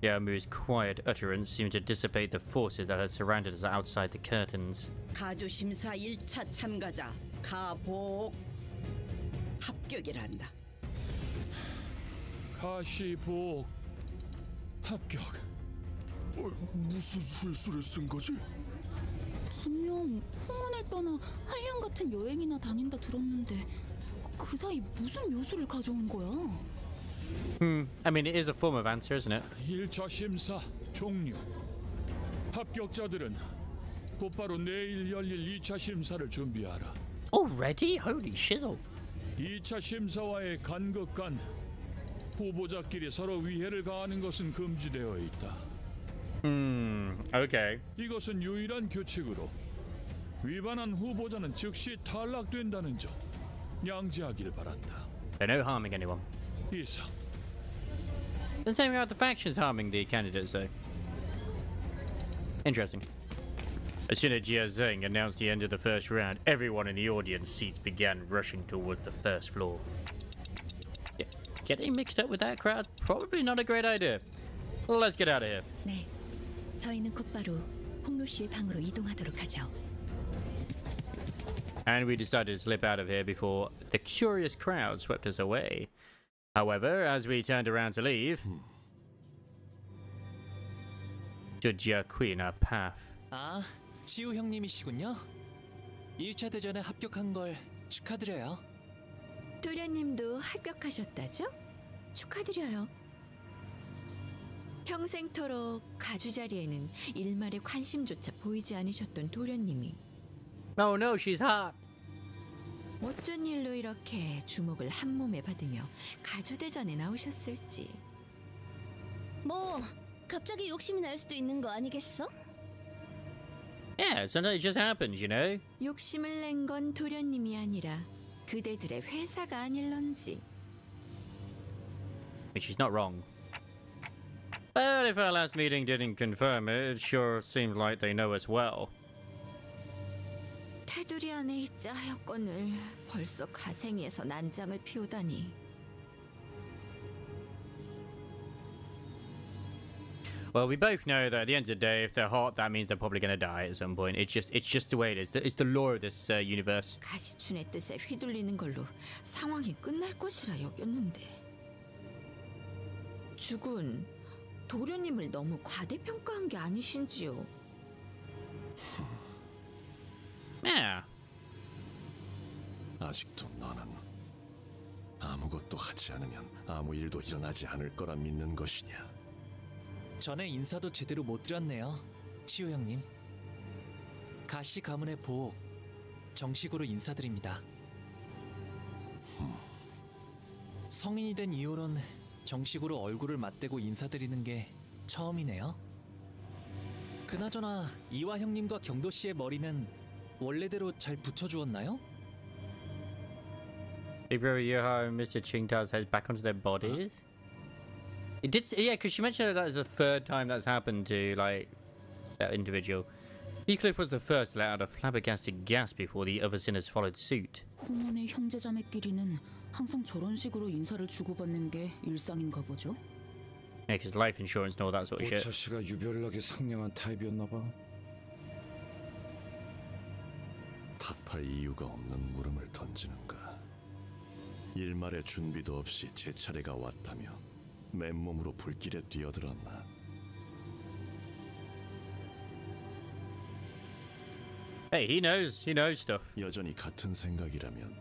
Yamu's quiet utterance seemed to dissipate the forces that had surrounded us outside the curtains. 가주심사 1차 참가자 가복 합격이란다. 가시복 합격. 무슨 술수를 쓴 거지? 분명 홍원을 떠나 한량 같은 여행이나 다닌다 들었는데 그 사이 무슨 묘수를 가져온 거야? I mean, it is a form of answer, isn't it? 1차 심사 종료. 합격자들은 곧바로 내일 열릴 2차 심사를 준비하라. Already? Holy shizzle. 2차 심사와의 간극 간 후보자끼리 서로 위해를 가하는 것은 금지되어 있다. Okay. 이것은 유일한 규칙으로 위반한 후보자는 즉시 탈락된다는 점 양지하길 바란다. They're no harming anyone. 이상. The same about the factions harming the candidates, though. Interesting. As soon as Jia Zheng announced the end of the first round, everyone in the audience seats began rushing towards the first floor. Yeah, getting mixed up with that crowd's probably not a great idea. Well, let's get out of here. 네, 저희는 곧바로 홍루 씨의 방으로 이동하도록 하죠. And we decided to slip out of here before the curious crowd swept us away. However, as we turned around to leave, stood Jia Kui in our path. 아, 지우 형님이시군요. 1차 대전에 합격한 걸 축하드려요. 도련님도 합격하셨다죠? 축하드려요. 평생토록 가주 자리에는 일말의 관심조차 보이지 않으셨던 도련님이 Oh no, she's hot. 어쩐 일로 이렇게 주목을 한 몸에 받으며 가주대전에 나오셨을지. 뭐 갑자기 욕심이 날 수도 있는 거 아니겠어? Yeah, sometimes it just happens, you know? 욕심을 낸 건 도련님이 아니라 그대들의 회사가 아닐런지. I mean, she's not wrong. Well, if our last meeting didn't confirm it, it sure seems like they know us well. 테두리 안에 있자 하였건을 벌써 가생이에서 난장을 피우다니. Well, we both know that at the end of the day, if they're hot, that means they're probably going to die at some point. It's just the way it is. It's the law of this universe. 가시춘의 뜻에 휘둘리는 걸로 상황이 끝날 것이라 여겼는데. 주군, 도련님을 너무 과대평가한 게 아니신지요? Yeah. 아직도 너는 아무것도 하지 않으면 아무 일도 일어나지 않을 거라 믿는 것이냐? 전에 인사도 제대로 못 드렸네요, 치우 형님. 가시 가문의 보옥, 정식으로 인사드립니다. 성인이 된 이후론 정식으로 얼굴을 맞대고 인사드리는 게 처음이네요. 그나저나 이화 형님과 경도 씨의 머리는 원래대로 잘 붙여주었나요? February Yuha and Mr. Qingtao's heads back onto their bodies. It did, yeah, because she mentioned that was the third time that's happened to like that individual. Heathcliff was the first to let out a flabbergasted gasp before the other sinners followed suit. 홍원의 형제자매끼리는 항상 저런 식으로 인사를 주고받는 게 일상인가 보죠. Yeah, because life insurance and all that sort of shit. 오차 씨가 유별나게 상냥한 타입이었나 봐. 탓할 이유가 없는 물음을 던지는가? 일말의 준비도 없이 제 차례가 왔다며 맨몸으로 불길에 뛰어들었나? Hey, he knows stuff. 여전히 같은 생각이라면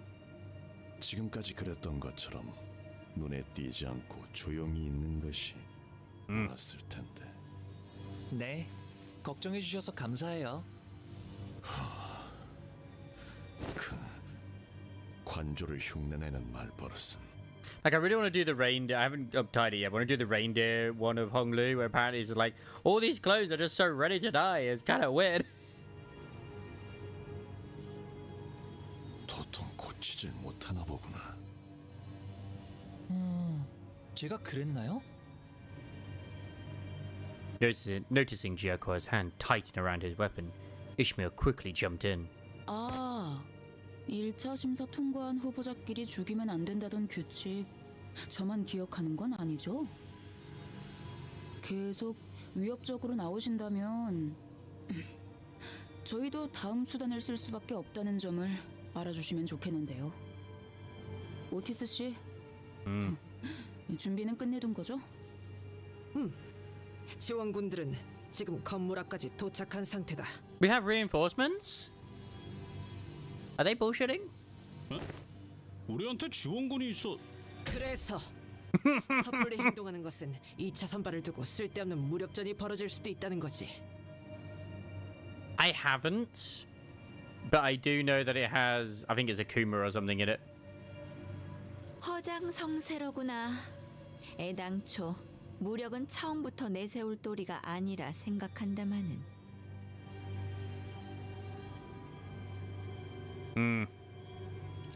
지금까지 그랬던 것처럼 눈에 띄지 않고 조용히 있는 것이 옳았을 텐데. 네, 걱정해 주셔서 감사해요. 그 관조를 흉내내는 말버릇은. Like, I really want to do the reindeer. I haven't uptied it yet. I want to do the reindeer one of Honglu, where apparently it's like, all these clothes are just so ready to die. It's kind of weird. 도통 고치질 못하나 보구나. 제가 그랬나요? Noticing Giaco's hand tighten around his weapon, Ishmael quickly jumped in. 아, 1차 심사 통과한 후보자끼리 죽이면 안 된다던 규칙, 저만 기억하는 건 아니죠? 계속 위협적으로 나오신다면 저희도 다음 수단을 쓸 수밖에 없다는 점을 알아주시면 좋겠는데요. 오티스 씨, 준비는 끝내둔 거죠? 지원군들은 지금 건물 앞까지 도착한 상태다. We have reinforcements? Are they bullshitting? 우리한테 지원군이 있어. 그래서 섣불리 행동하는 것은 2차 선발을 두고 쓸데없는 무력전이 벌어질 수도 있다는 거지. I haven't, but I do know that it has, I think it's a Kuma or something in it. 허장성세로구나. 애당초 무력은 처음부터 내세울 도리가 아니라 생각한다마는.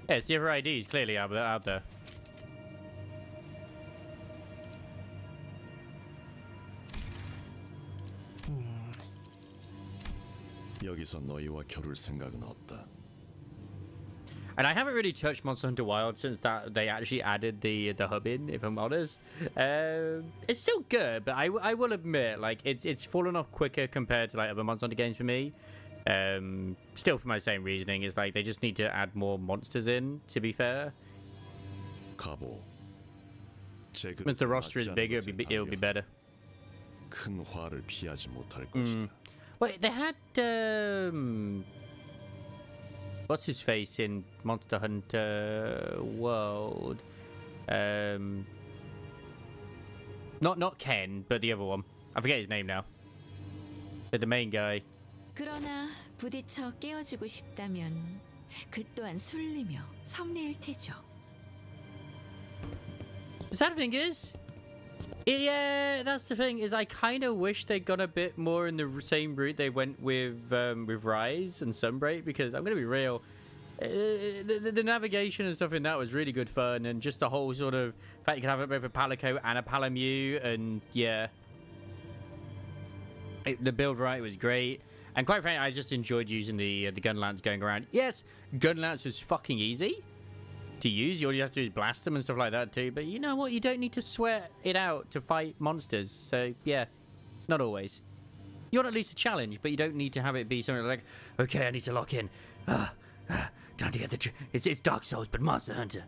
Yes, the other IDs clearly out there. 여기서 너희와 겨룰 생각은 없다. And I haven't really touched Monster Hunter Wilds since that they actually added the hub in, if I'm honest. It's still good, but I will admit, like, it's fallen off quicker compared to like other Monster Hunter games for me. Still for my same reasoning, is like they just need to add more monsters in, to be fair. 가보. Once the roster is bigger, it'll be better. 큰 화를 피하지 못할 것이다. Wait, they had what's his face in Monster Hunter World? Not Ken, but the other one. I forget his name now. But the main guy. 그러나 부딪혀 깨어주고 싶다면 그 또한 술리며 섭리일 테죠. The sad thing is, yeah, that's the thing, is I kind of wish they'd gone a bit more in the same route they went with Rise and Sunbreak, because I'm going to be real, the navigation and stuff in that was really good fun, and just the whole sort of fact you can have both a Palico and a Palamew, and yeah, The build variety was great. And quite frankly, I just enjoyed using the gun lance going around. Yes, gun lance was fucking easy to use. All you have to do is blast them and stuff like that too. But you know what? You don't need to sweat it out to fight monsters. So yeah, not always. You want at least a challenge, but you don't need to have it be something like, okay, I need to lock in. Time to get the... It's Dark Souls, but Monster Hunter.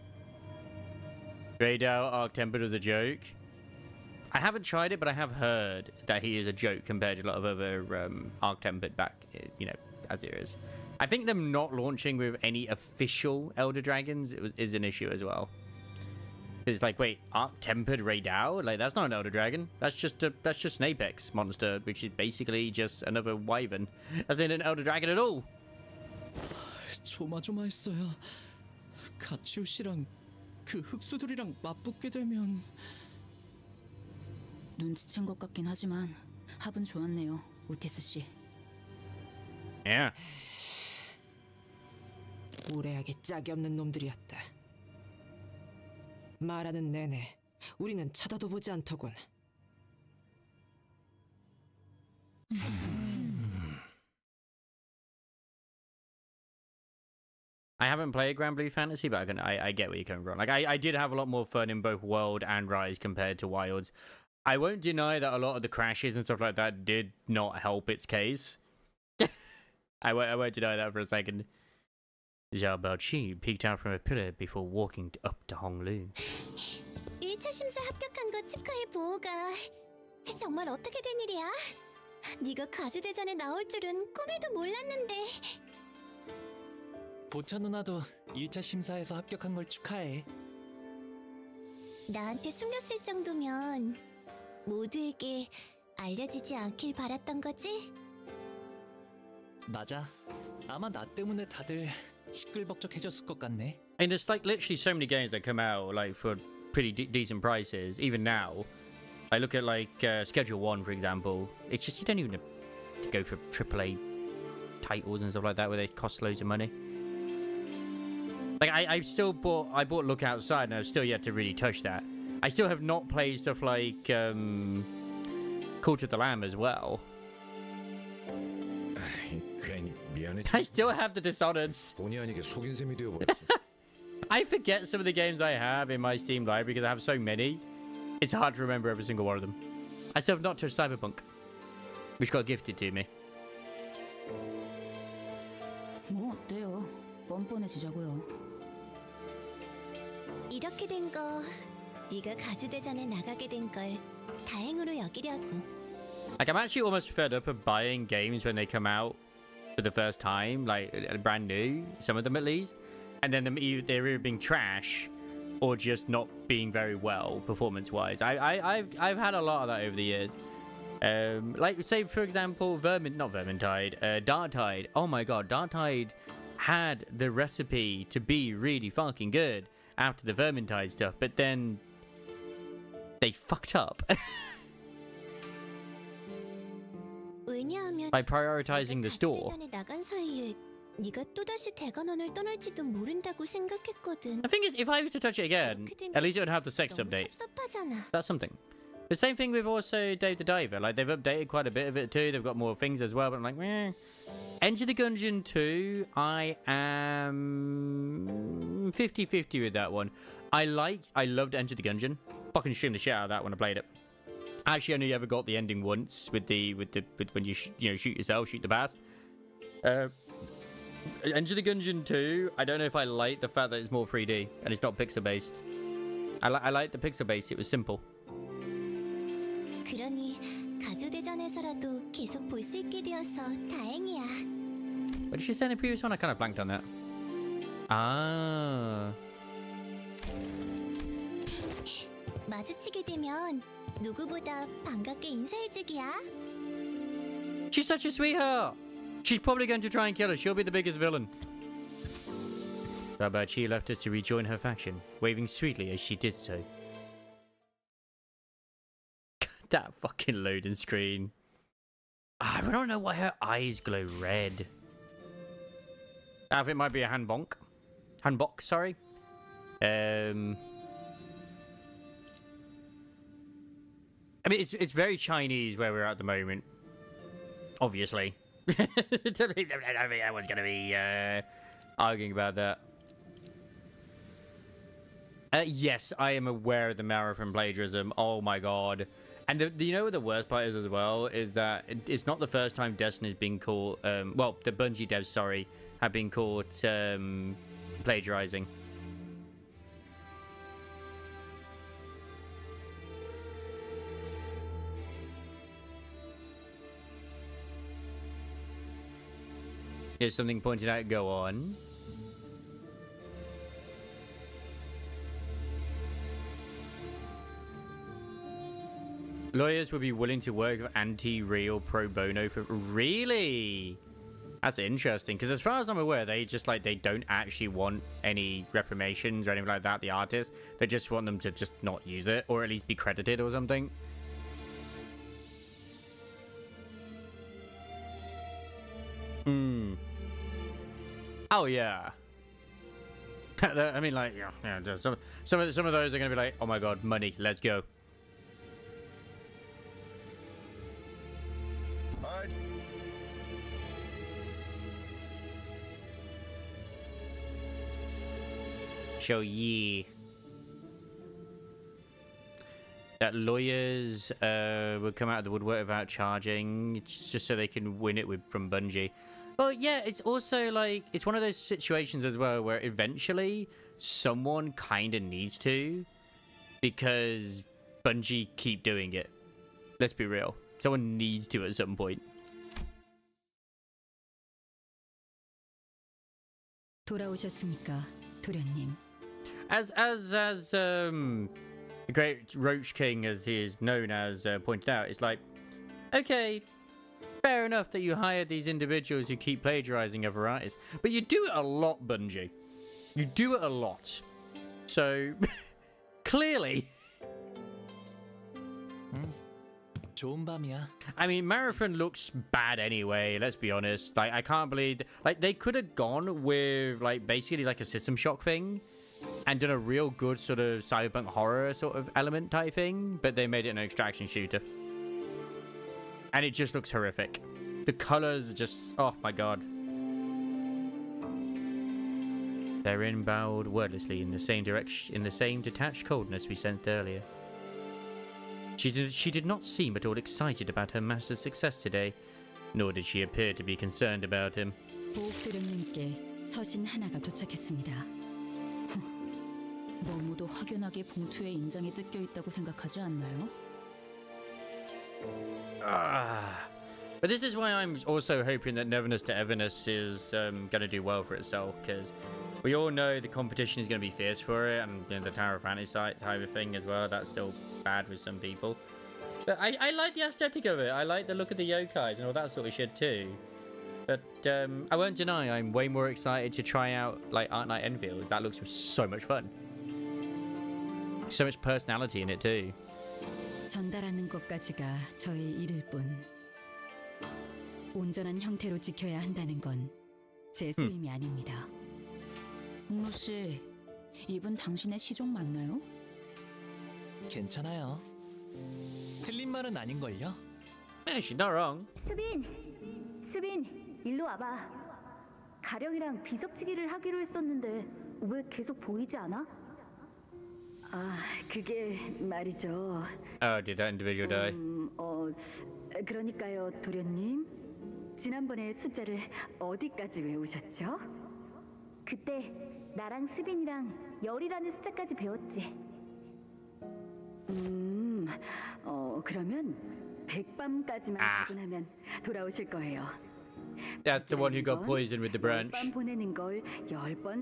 Grey Dow Arc Tempered was a joke. I haven't tried it, but I have heard that he is a joke compared to a lot of other Arc Tempered back, you know, as it is. I think them not launching with any official Elder Dragons is an issue as well. It's like, wait, Arc Tempered Raydao? Like, that's not an Elder Dragon. That's just an Apex monster, which is basically just another Wyvern. That's not an Elder Dragon at all. 조마조마했어요. 가치우 씨랑 그 흑수들이랑 맞붙게 되면 눈치챈 것 같긴 하지만 합은 좋았네요, 오티스 씨. Yeah. 무례하게 짝이 없는 놈들이었다. 말하는 내내 우리는 쳐다도 보지 않더군. I haven't played Grand Blue Fantasy, but I get where you're coming from. Like, I did have a lot more fun in both World and Rise compared to Wilds. I won't deny that a lot of the crashes and stuff like that did not help its case. I won't deny that for a second. Zhao Baoqi peeked out from a pillar before walking up to Honglu. 1차 심사 합격한 거 축하해, 보호가. 정말 어떻게 된 일이야? 네가 가주대전에 나올 줄은 꿈에도 몰랐는데. 보차 누나도 1차 심사에서 합격한 걸 축하해. 나한테 숨겼을 정도면 모두에게 알려지지 않길 바랐던 거지? 맞아. 아마 나 때문에 다들 시끌벅적해졌을 것 같네. And there's like literally so many games that come out like for pretty decent prices, even now. I look at like Schedule 1, for example. It's just you don't even have to go for AAA titles and stuff like that where they cost loads of money. Like I bought Look Outside and I've still yet to really touch that. I still have not played stuff like Cult of the Lamb as well. I still have the Dishonoured's. I forget some of the games I have in my Steam library because I have so many. It's hard to remember every single one of them. I still have not touched Cyberpunk, which got gifted to me. 뭐 어때요? 뻔뻔해지자고요. 이렇게 된 거 네가 가주대전에 나가게 된 걸 다행으로 여기려고. Like, I'm actually almost fed up of buying games when they come out for the first time, like brand new, some of them at least, and then they're either being trash or just not being very well performance-wise. I've had a lot of that over the years. Like, say, for example, Darktide. Oh my god, Darktide had the recipe to be really fucking good after the Vermintide stuff, but then they fucked up. 왜냐하면 by prioritizing the store. 가주대전에 나간 사이에 네가 또다시 대관원을 떠날지도 모른다고 생각했거든. The thing is, if I was to touch it again, at least it would have the sex update. 섭섭하잖아. That's something. The same thing with also Dave the Diver. Like, they've updated quite a bit of it too. They've got more things as well, but I'm like, meh. Enter the Gungeon 2, I am 50-50 with that one. I loved Enter the Gungeon. Fucking streamed the shit out of that when I played it. I actually only ever got the ending once with when you shoot yourself, shoot the bass. Enter the Gungeon 2, I don't know if I like the fact that it's more 3D and it's not pixel based. I like the pixel based. It was simple. 그러니 가주대전에서라도 계속 볼 수 있게 되어서 다행이야. What did she say in the previous one? I kind of blanked on that. Ah. 마주치게 되면 누구보다 반갑게 인사해주기야. She's such a sweetheart. She's probably going to try and kill us. She'll be the biggest villain. She left her to rejoin her faction, waving sweetly as she did so. That fucking loading screen. I don't know why her eyes glow red. I think it might be a handbox, sorry. I mean, it's very Chinese where we're at the moment. Obviously. I don't think anyone's going to be arguing about that. Yes, I am aware of the marathon plagiarism. Oh my god. And you know what the worst part is as well? Is that it's not the first time Destiny's been caught... well, the Bungie devs, sorry, have been caught plagiarizing. Here's something pointed out. Go on. Lawyers would be willing to work with anti-real pro bono for... Really? That's interesting. Because as far as I'm aware, they just, like, they don't actually want any reprimations or anything like that, the artists. They just want them to just not use it. Or at least be credited or something. Oh, yeah. I mean, like, yeah, some of those are going to be like, oh my god, money, let's go. So, yeah. That lawyers would come out of the woodwork without charging, just so they can win it from Bungie. Well, yeah, it's also like, it's one of those situations as well where eventually someone kind of needs to, because Bungie keep doing it. Let's be real. Someone needs to at some point. 돌아오셨습니까, 도련님? As the great Roach King, as he is known as, pointed out, it's like, okay, fair enough that you hire these individuals who keep plagiarizing other artists, but you do it a lot, Bungie. You do it a lot. So, clearly. 좋은 밤이야. I mean, Marathon looks bad anyway, let's be honest. Like, I can't believe... Like, they could have gone with, like, basically like a System Shock thing and done a real good sort of cyberpunk horror sort of element type thing, but they made it an extraction shooter. And it just looks horrific. The colors just... Oh, my god. They're inbowed wordlessly in the same direction, in the same detached coldness we sensed earlier. She did not seem at all excited about her master's success today, nor did she appear to be concerned about him. 보옥도련님께 서신 하나가 도착했습니다. 너무도 확연하게 봉투에 인장이 뜯겨 있다고 생각하지 않나요? But this is why I'm also hoping that Neverness to Everness is going to do well for itself, because we all know the competition is going to be fierce for it, and you know, the Tower of Fantasy type of thing as well. That's still bad with some people. But I like the aesthetic of it. I like the look of the yokais and all that sort of shit too. But I won't deny I'm way more excited to try out like Art Night Enfields. That looks so much fun. So much personality in it too. 전달하는 것까지가 저의 일일 뿐. 온전한 형태로 지켜야 한다는 건 제 소임이 아닙니다. 홍로 씨, 이분 당신의 시종 맞나요? 괜찮아요. 틀린 말은 아닌걸요? Yeah, she's not wrong. 수빈, 일로 와봐. 가령이랑 비석치기를 하기로 했었는데 왜 계속 보이지 않아? 아, 그게 말이죠. Oh, did that individual die? 그러니까요, 도련님. 지난번에 숫자를 어디까지 외우셨죠? 그때 나랑 수빈이랑 열이라는 숫자까지 배웠지. 그러면 100밤까지만 퇴근하면 돌아오실 거예요. That's the one who got poisoned with the branch.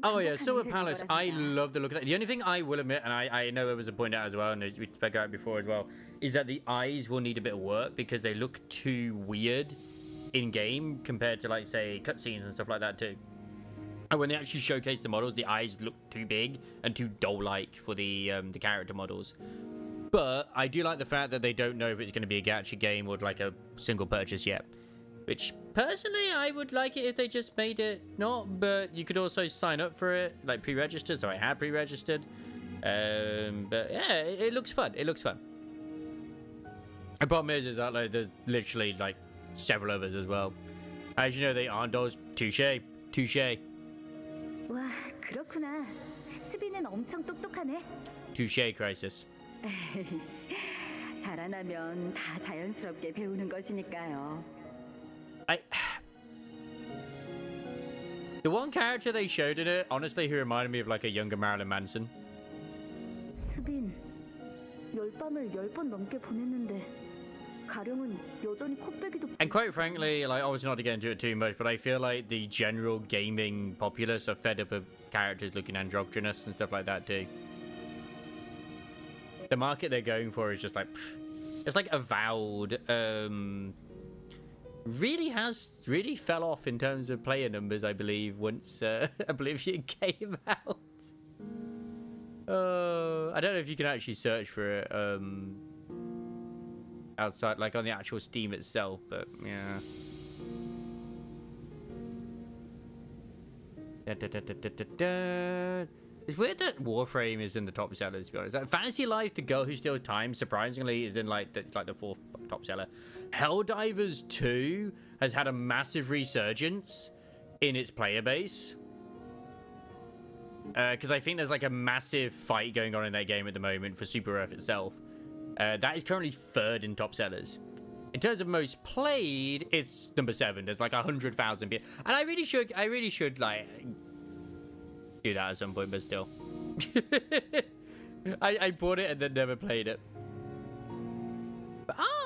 Oh yeah, Silver Palace. I love the look of that. The only thing I will admit, and I know it was a point out as well, and we spoke about it before as well, is that the eyes will need a bit of work because they look too weird in game compared to, like, say, cutscenes and stuff like that too. And when they actually showcase the models, the eyes look too big and too doll-like for the character models. But I do like the fact that they don't know if it's going to be a gacha game or like a single purchase yet. Which, personally, I would like it if they just made it not, but you could also sign up for it, like pre-registered, so I have pre-registered. But yeah, it looks fun. It looks fun. The problem is that like there's literally like several others as well. As you know, they aren't dolls. Touche. Touche. 와, 그렇구나. 수비는 엄청 똑똑하네. Touche, Crisis. 자라나면 다 자연스럽게 배우는 것이니까요. The one character they showed in it, honestly, who reminded me of like a younger Marilyn Manson. 수빈, 열밤을 10번 넘게 보냈는데 가령은 여전히 코빼기도. And quite frankly, like, obviously not to get into it too much, but I feel like the general gaming populace are fed up of characters looking androgynous and stuff like that too. The market they're going for is just like, it's like Avowed. Really fell off in terms of player numbers, I believe, once Oblivion came out. I don't know if you can actually search for it outside, like on the actual Steam itself, but yeah. It's weird that Warframe is in the top sellers, to be honest. Fantasy Life, The Girl Who Steals Time, surprisingly, is in like it's like the 4th top seller. Helldivers 2 has had a massive resurgence in its player base. Because I think there's like a massive fight going on in that game at the moment for Super Earth itself. That is currently 3rd in top sellers. In terms of most played, it's number 7. There's like 100,000 people. And I really should like do that at some point, but still. I bought it and then never played it.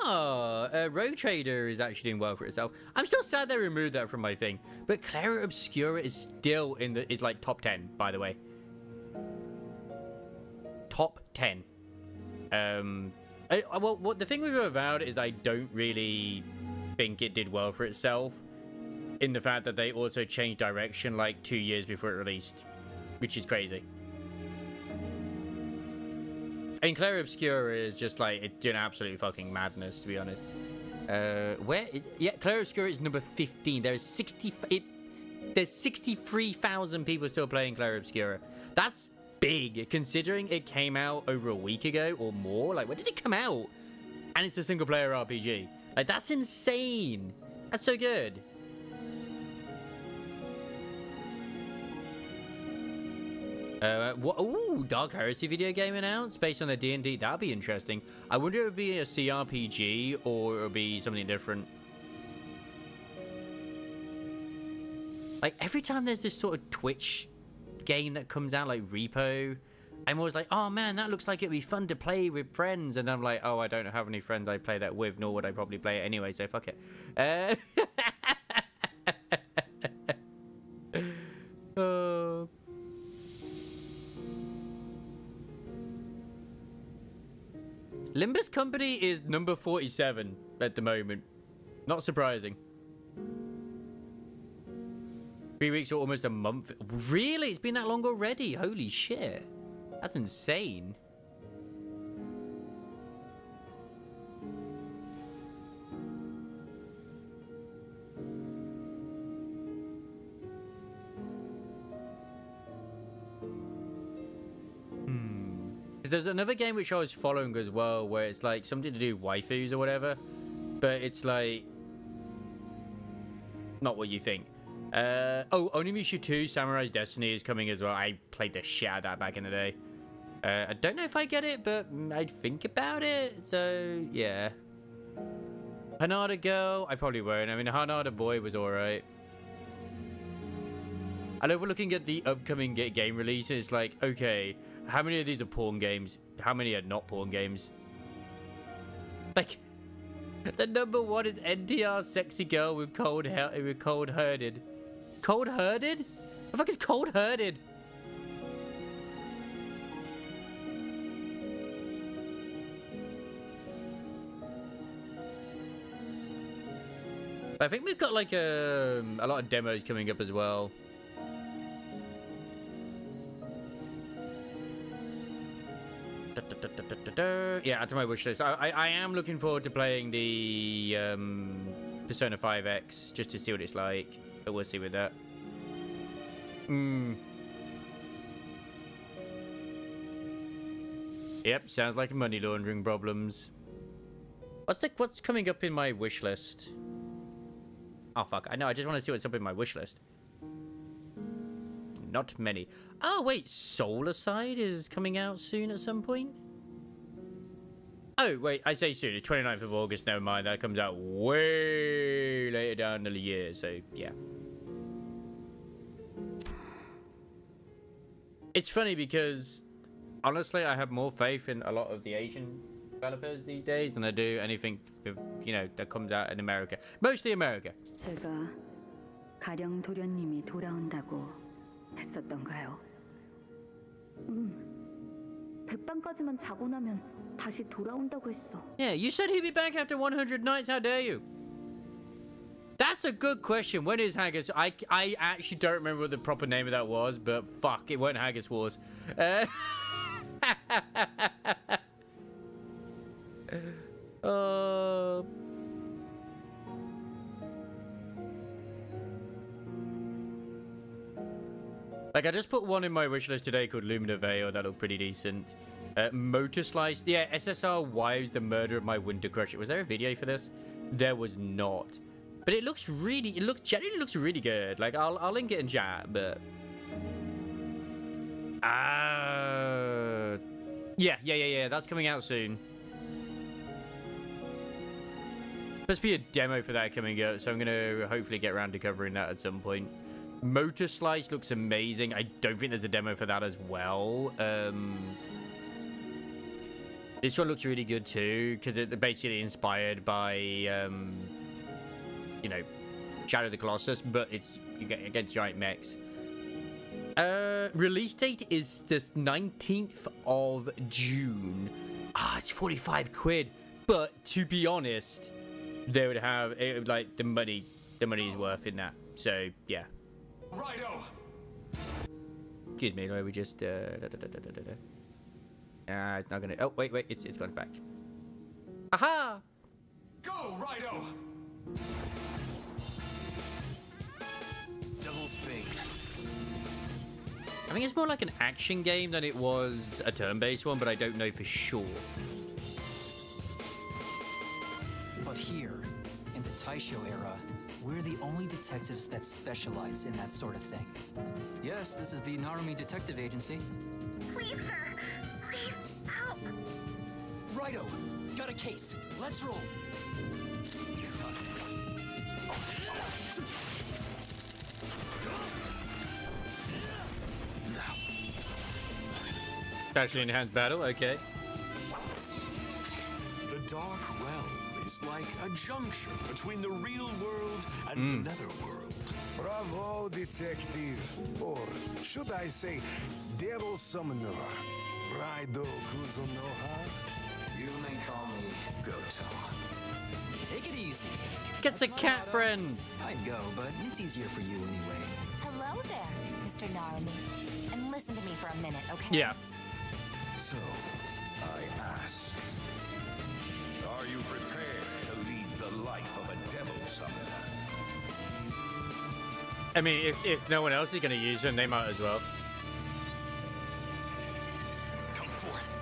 Rogue Trader is actually doing well for itself. I'm still sad they removed that from my thing. But Clara Obscura is still is like top 10, by the way. Top 10. Well, the thing with Avowed is I don't really think it did well for itself. In the fact that they also changed direction like 2 years before it released. Which is crazy. And Clara Obscura is just like, it's doing absolute fucking madness, to be honest. Where is... Yeah, Clara Obscura is number 15. There's 63,000 people still playing Clara Obscura. That's big, considering it came out over a week ago or more. Like, when did it come out? And it's a single-player RPG. Like, that's insane. That's so good. Ooh, Dark Heresy video game announced based on the D&D. That'd be interesting. I wonder if it would be a CRPG or it would be something different. Like, every time there's this sort of Twitch game that comes out, like Repo, I'm always like, oh man, that looks like it'd be fun to play with friends. And I'm like, oh, I don't have any friends I play that with, nor would I probably play it anyway, so fuck it. Limbus Company is number 47 at the moment. Not surprising. 3 weeks or almost a month. Really? It's been that long already? Holy shit. That's insane. There's another game which I was following as well, where it's like something to do with waifus or whatever, but it's like not what you think. Onimusha 2 Samurai's Destiny is coming as well. I played the shit out of that back in the day. I don't know if I get it, but I'd think about it. So yeah. Hanada Girl, I probably won't. I mean, Hanada Boy was alright. I love looking at the upcoming game releases. Like, okay, how many of these are porn games? How many are not porn games? Like, the number one is NTR Sexy Girl with Cold Herded. Cold Herded? The fuck is Cold Herded? I think we've got like a lot of demos coming up as well. Yeah, add to my wish list. I am looking forward to playing the Persona 5X just to see what it's like, but we'll see with that. Yep, sounds like money laundering problems. What's coming up in my wish list? Oh, fuck. I know. I just want to see what's up in my wish list. Not many. Oh, wait. Solar Side is coming out soon at some point? Oh, wait. I say soon. The 29th of August. Never mind. That comes out way later down in the year. So, yeah. It's funny because, honestly, I have more faith in a lot of the Asian developers these days than I do anything, you know, that comes out in America. Mostly America. 제가 가령 도련님이 돌아온다고 했었던가요? 대빵까지만 자고 나면 다시 돌아온다고 했어. Yeah, you said he'd be back after 100 nights. How dare you? That's a good question. When is Haggis? I actually don't remember what the proper name of that was, but fuck, it wasn't Haggis Wars. Like, I just put one in my wish list today called Lumina Veil. That looked pretty decent. Motor Slice. Yeah, SSR Wives, the Murder of My Winter Crush. Was there a video for this? There was not. But it looks really, genuinely looks really good. Like, I'll link it in chat, but... Yeah. That's coming out soon. Must be a demo for that coming up, so I'm gonna hopefully get around to covering that at some point. Motor Slice looks amazing. I don't think there's a demo for that as well. This one looks really good too, because it's basically inspired by, you know, Shadow of the Colossus, but it's against giant mechs. Release date is the 19th of June. It's 45 quid. But to be honest, they would have it would, like the money is worth in that. So yeah. Righto. Excuse me, we just it's not gonna. Oh wait, it's gone back. Aha! Go, Righto. Devil's Bait. I think it's more like an action game than it was a turn-based one, but I don't know for sure. But here, in the Taisho era, we're the only detectives that specialize in that sort of thing. Yes, this is the Narumi Detective Agency. Please, sir. Please, help. Righto, got a case. Let's roll. Actually enhanced battle, okay. The Dark Realm is like a junction between the real world and the netherworld. Bravo, detective. Or should I say, devil summoner. Raido Kuzunoha. You may call me Goto. Take it easy. Gets a cat friend. I'd go, but it's easier for you anyway. Hello there, Mr. Narumi. And listen to me for a minute, okay? Yeah. So, I ask, are you prepared to lead the life of a devil summoner? I mean, if no one else is going to use them, they might as well. Come forth.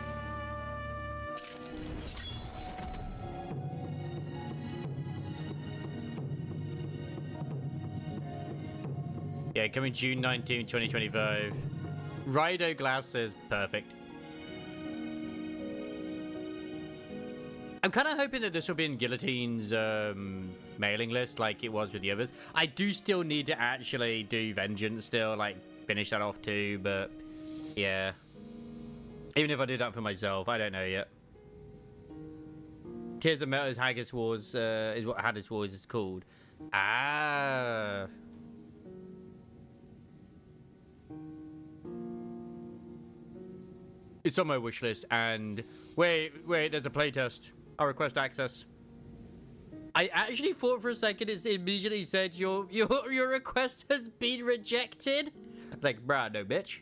Yeah, coming June 19, 2025. Raido glasses, perfect. I'm kind of hoping that this will be in Guillotine's mailing list like it was with the others. I do still need to actually do Vengeance still, like finish that off too, but yeah. Even if I do that for myself, I don't know yet. Tears of Metal is Haggis Wars, is what Haggis Wars is called. Ah. It's on my wish list, and wait, there's a playtest. I'll request access. I actually thought for a second it immediately said your request has been rejected. Like, bruh, no bitch.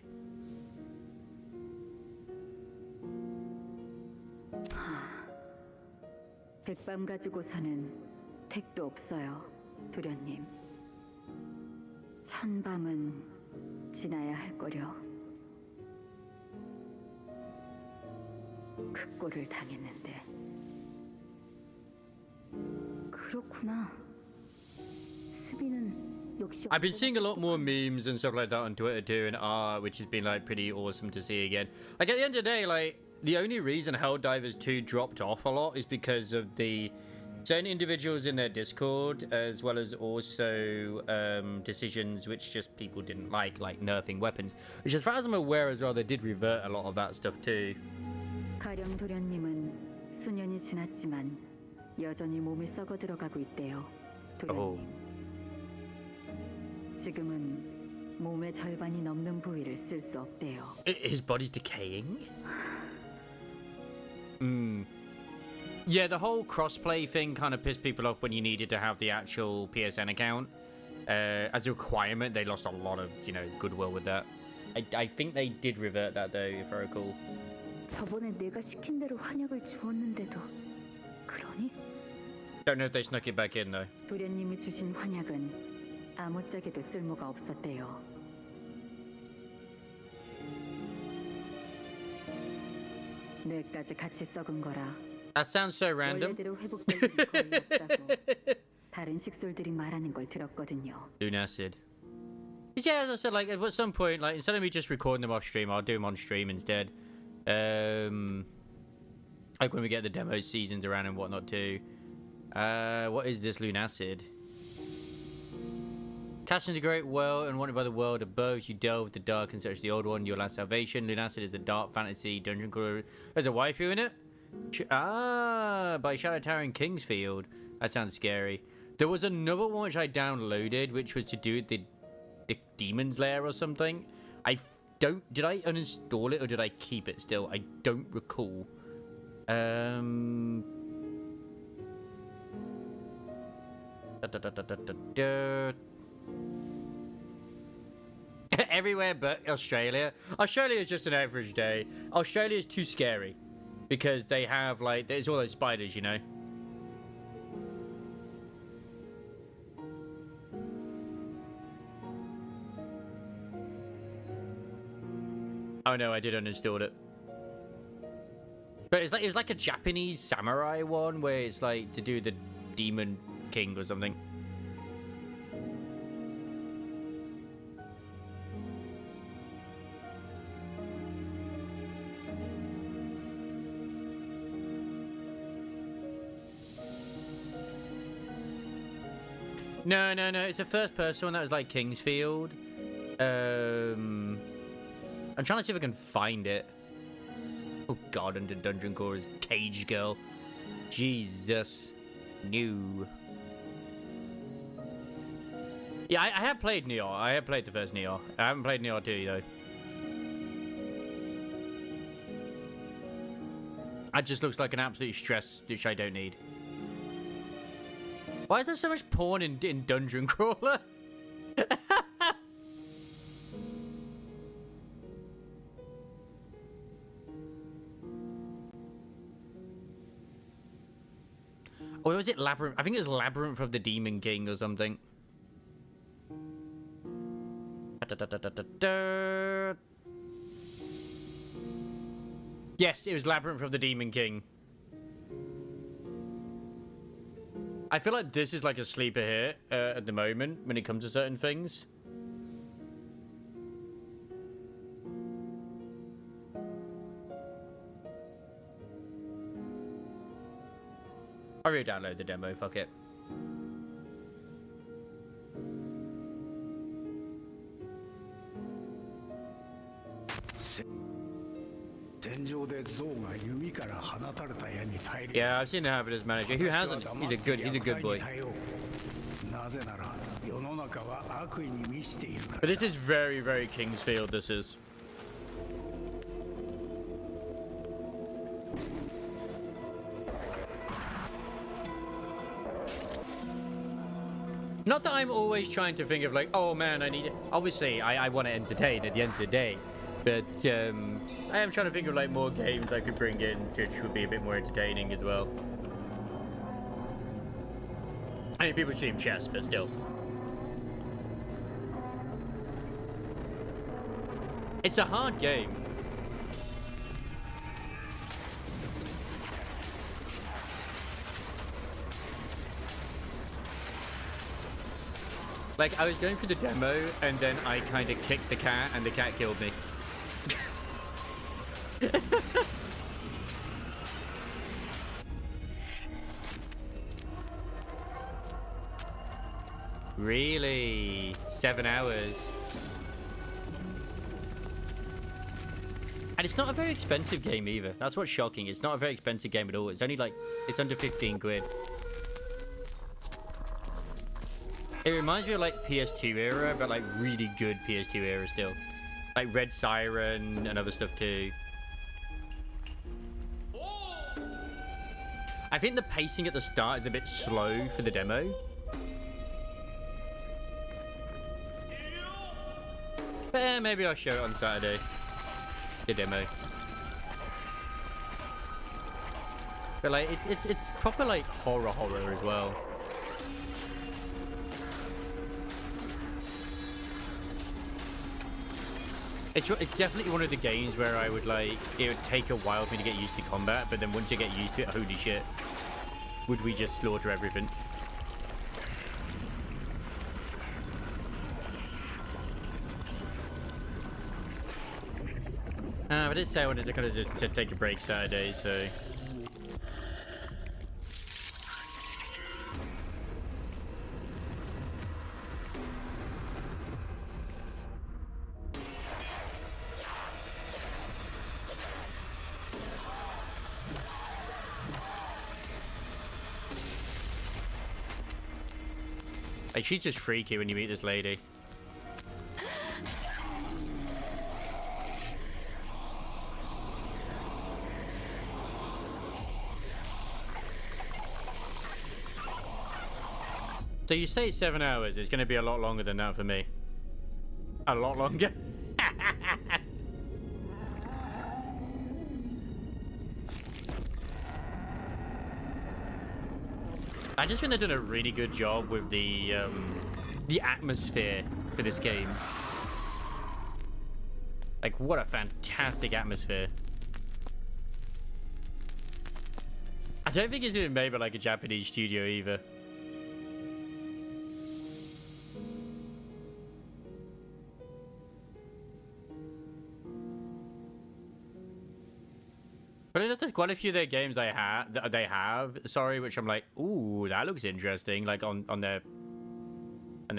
백밤 가지고 사는 택도 없어요, 도련님. 천밤은 지나야 할 거려. 그 꼴을 당했는데. 그렇구나. I've been seeing a lot more memes and stuff like that on Twitter too, and art, which has been like pretty awesome to see again. Like at the end of the day, like the only reason Helldivers 2 dropped off a lot is because of the certain individuals in their Discord, as well as also decisions which just people didn't like nerfing weapons. Which, as far as I'm aware as well, they did revert a lot of that stuff too. 가령 도련님은 수년이 지났지만 여전히 몸이 썩어 들어가고 있대요. 도련님. 지금은 몸의 절반이 넘는 부위를 쓸 수 없대요. His body's decaying? Yeah, the whole crossplay thing kind of pissed people off when you needed to have the actual PSN account. As a requirement, they lost a lot of, goodwill with that. I think they did revert that though, if I recall. 저번에 내가 시킨 대로 환약을 주었는데도 그러니? Don't know if they snuck it back in though. 도련님이 주신 환약은 아무짝에도 쓸모가 없었대요. 뇌까지 같이 썩은 거라. That sounds so random. 원래대로 회복될 일이 거의 없다고 다른 식솔들이 말하는 걸 들었거든요. Lunacid. Yeah, as I said, like at some point, like instead of me just recording them off stream, I'll do them on stream instead. Like when we get the demo seasons around and whatnot too. What is this Lunacid? Cast into the great world and wanted by the world above, you delve the dark and search the old one, your last salvation. Lunacid is a dark fantasy dungeon crawler. There's a waifu in it? By Shadow Tower in Kingsfield. That sounds scary. There was another one which I downloaded, which was to do with the Demon's Lair or something. Did I uninstall it or did I keep it still? I don't recall. Everywhere but Australia. Australia is just an average day. Australia is too scary because they have there's all those spiders, Oh no, I did uninstall it. But it's like a Japanese samurai one where it's like to do the Demon King or something. No, it's a first person one that was like Kingsfield. I'm trying to see if I can find it. Oh god, under Dungeon Core is Cage Girl. Jesus. No. Yeah, I have played Neo. I have played the first Neo. I haven't played Neo 2 though. That just looks like an absolute stress, which I don't need. Why is there so much porn in Dungeon Crawler? Or was it Labyrinth? I think it was Labyrinth of the Demon King or something. Yes, it was Labyrinth of the Demon King. I feel like this is like a sleeper here at the moment when it comes to certain things. I'll re-download the demo, fuck it. Yeah, I've seen the Habitus manager. Who hasn't? He's a good boy. But this is very, very Kingsfield, this is. Not that I'm always trying to think of like, oh man, I need it. Obviously, I want to entertain at the end of the day. But I am trying to think of like more games I could bring in, which would be a bit more entertaining as well. I mean, people stream chess, but still. It's a hard game. Like, I was going through the demo, and then I kind of kicked the cat, and the cat killed me. Really? 7 hours? And it's not a very expensive game either. That's what's shocking. It's not a very expensive game at all. It's only like, it's under 15 quid. It reminds me of like PS2 era, but like really good PS2 era still. Like Red Siren and other stuff too. I think the pacing at the start is a bit slow for the demo. But maybe I'll show it on Saturday. The demo. But like it's proper like horror as well. It's definitely one of the games where I would like, it would take a while for me to get used to combat, but then once you get used to it, holy shit, would we just slaughter everything. I did say I wanted to kind of just to take a break Saturday, so... Like, she's just freaky when you meet this lady. So you say 7 hours. It's going to be a lot longer than that for me. A lot longer. I just think they've done a really good job with the atmosphere for this game. Like, what a fantastic atmosphere. I don't think it's even made by like a Japanese studio either. But I noticed there's quite a few of their games they have, sorry, which I'm like, ooh, that looks interesting, like on their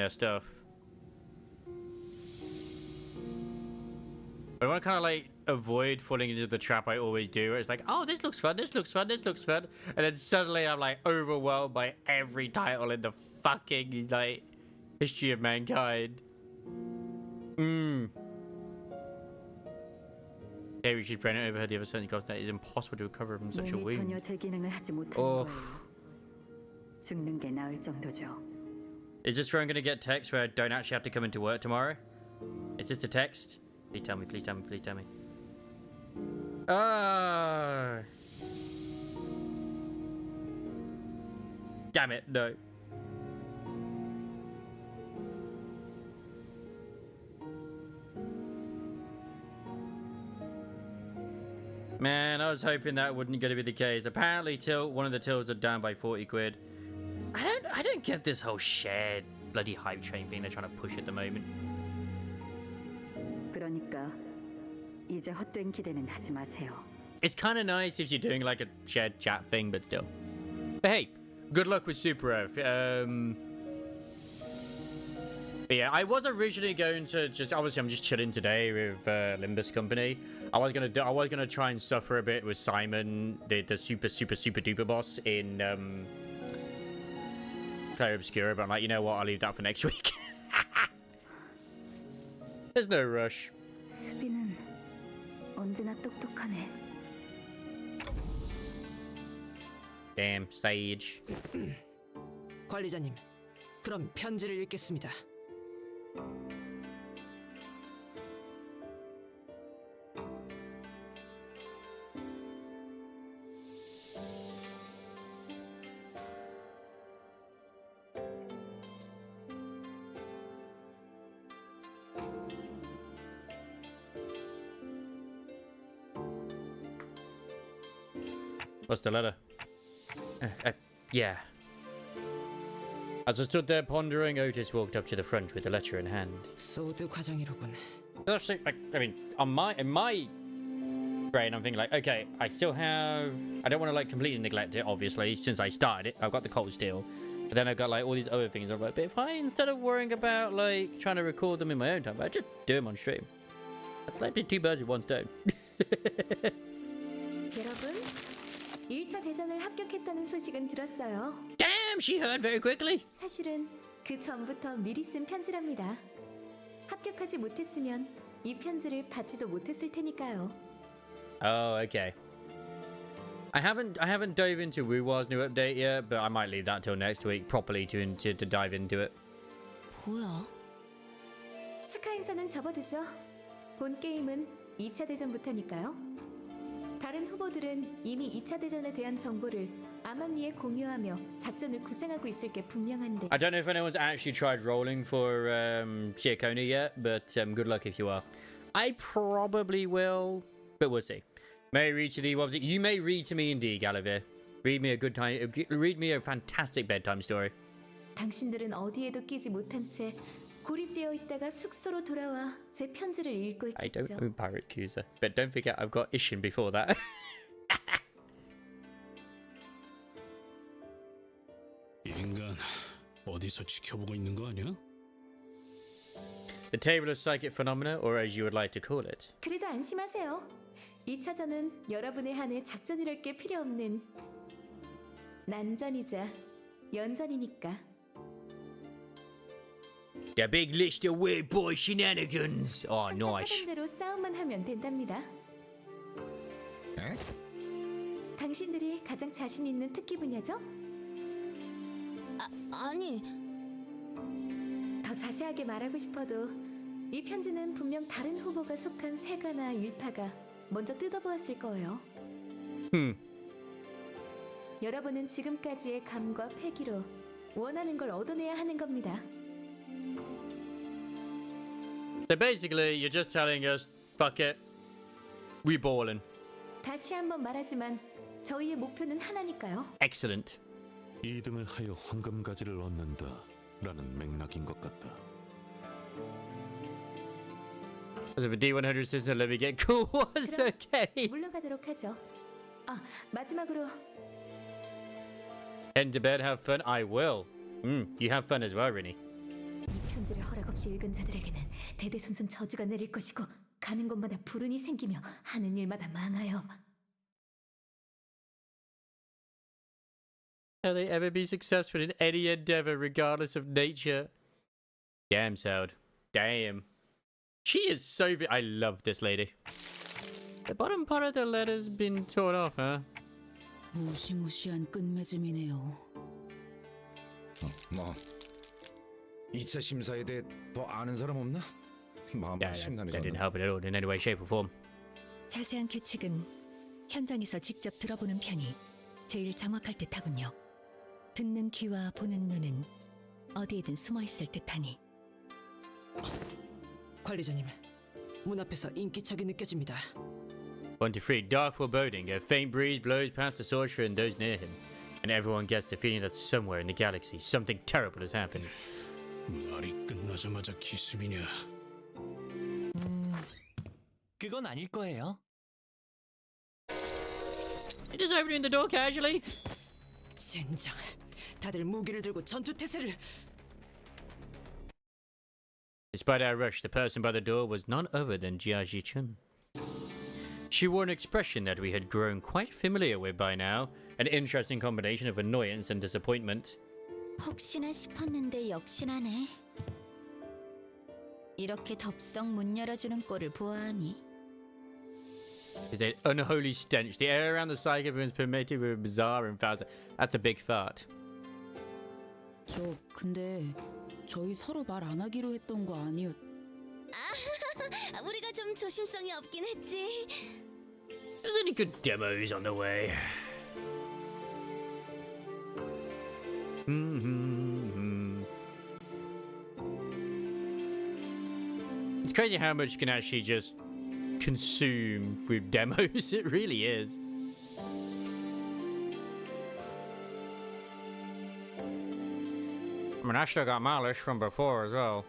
stuff. But I want to kind of like avoid falling into the trap I always do, where it's like, oh, this looks fun, this looks fun, this looks fun, and then suddenly I'm like overwhelmed by every title in the fucking like history of mankind. Yeah, we should bring it over the other side because that is impossible to recover from such a wound. Oh. Is this where I'm going to get text where I don't actually have to come into work tomorrow? Is this the text? Please tell me, please tell me, please tell me. Ah. Damn it, no. Man, I was hoping that wasn't going to be the case. Apparently, one of the tills are down by 40 quid. I don't get this whole shared bloody hype train thing they're trying to push at the moment. It's kind of nice if you're doing like a shared chat thing, but still. But hey, good luck with Super F. But yeah, I was originally going to obviously I'm just chilling today with Limbus Company. I was gonna try and suffer a bit with Simon, the super duper boss in Clair Obscura, but I'm like, you know what, I'll leave that for next week. There's no rush. Damn, Sage. 관리자님, 그럼 편지를 읽겠습니다. What's the letter? Yeah. As I stood there pondering, Otis walked up to the front with the letter in hand. 소드 과장이로군. That's it, I mean, in my brain, I'm thinking like, okay, I still have. I don't want to like completely neglect it. Obviously, since I started it, I've got the cold steel, but then I've got like all these other things. I'm like, but if I instead of worrying about like trying to record them in my own time, I just do them on stream. I'd like to do two birds with one stone. 여러분, 1차 대전을 합격했다는 소식은 들었어요. Damn, she heard very quickly. 사실은 그 전부터 미리 쓴 편지랍니다. 합격하지 못했으면 이 편지를 받지도 못했을 테니까요. Oh, okay. I haven't dove into Woowa's new update yet, but I might leave that till next week properly to dive into it. 뭐야? 축하 인사는 접어두죠. 본 게임은 2차 대전부터니까요. 다른 후보들은 이미 2차 대전에 대한 정보를 암암리에 공유하며 작전을 구상하고 있을 게 분명한데. I don't know if anyone's actually tried rolling for Shiakoni yet, but good luck if you are. I probably will, but we'll see. May read to thee, what was it? You may read to me indeed, Gallivere. Read me a fantastic bedtime story. 당신들은 어디에도 끼지 못한 채 고립되어 있다가 숙소로 돌아와 제 편지를 읽고 I don't 있겠죠. own Pirate Accuser, but don't forget I've got Ishin before that. 이 인간 어디서 지켜보고 있는 거 아니야? The table of psychic phenomena, or as you would like to call it. 그래도 안심하세요. 2차전은 여러분에 한해 작전이랄 게 필요 없는 난전이자 연전이니까. The big list of weird boy shenanigans. Oh, nice. 하던 대로 싸움만 하면 된답니다. 에? 당신들이 가장 자신 있는 특기 분야죠? 아니. 더 자세하게 말하고 싶어도 이 편지는 분명 다른 후보가 속한 세가나 일파가 먼저 뜯어보았을 거예요. 여러분은 지금까지의 감과 패기로 원하는 걸 얻어내야 하는 겁니다. So basically, you're just telling us, fuck it, we ballin'. 다시 한번 말하지만 저희의 목표는 하나니까요. Excellent. 2등을 하여 황금가지를 얻는다라는 맥락인 것 같다. As if a D100 system let me get cool was okay. 물러가도록 하죠. 아, 마지막으로 Head to bed, have fun. I will. You have fun as well, Rini. 이 편지를 허락 없이 읽은 자들에게는 대대손손 저주가 내릴 것이고 가는 곳마다 불운이 생기며 하는 일마다 망하여. Will they ever be successful in any endeavor, regardless of nature? Damn, Soud. Damn. She is so. I love this lady. The bottom part of the letter's been torn off, huh? 무시무시한 끝맺음이네요. 뭐 2차 심사에 대해 더 아는 사람 없나? 마음 That didn't help it at all in any way, shape, or form. 자세한 규칙은 현장에서 직접 들어보는 편이 제일 정확할 듯하군요. 듣는 귀와 보는 눈은 어디에든 숨어 있을 듯하니. 관리자님, 문 앞에서 인기척이 느껴집니다. 1-3. Dark foreboding. A faint breeze blows past the sorcerer and those near him, and everyone gets the feeling that somewhere in the galaxy something terrible has happened. 말이 끝나자마자 기습이냐? 그건 아닐 거예요. You're just opening the door casually. 젠장, 다들 무기를 들고 전투 태세를. Despite our rush, the person by the door was none other than Jia Ji-chun. She wore an expression that we had grown quite familiar with by now, an interesting combination of annoyance and disappointment. 혹시나 싶었는데 역시나네. 이렇게 덥석 문 열어주는 꼴을 보아하니. It's an unholy stench. The air around the psychic room is permeated with bizarre and foul. That's a big fart. 저 근데 저희 서로 말 안 하기로 했던 거 아니었? 우리가 좀 조심성이 없긴 했지. There's any good demos on the way. It's crazy how much you can actually just consume with demos. It really is. I mean, I still got my list from before as well.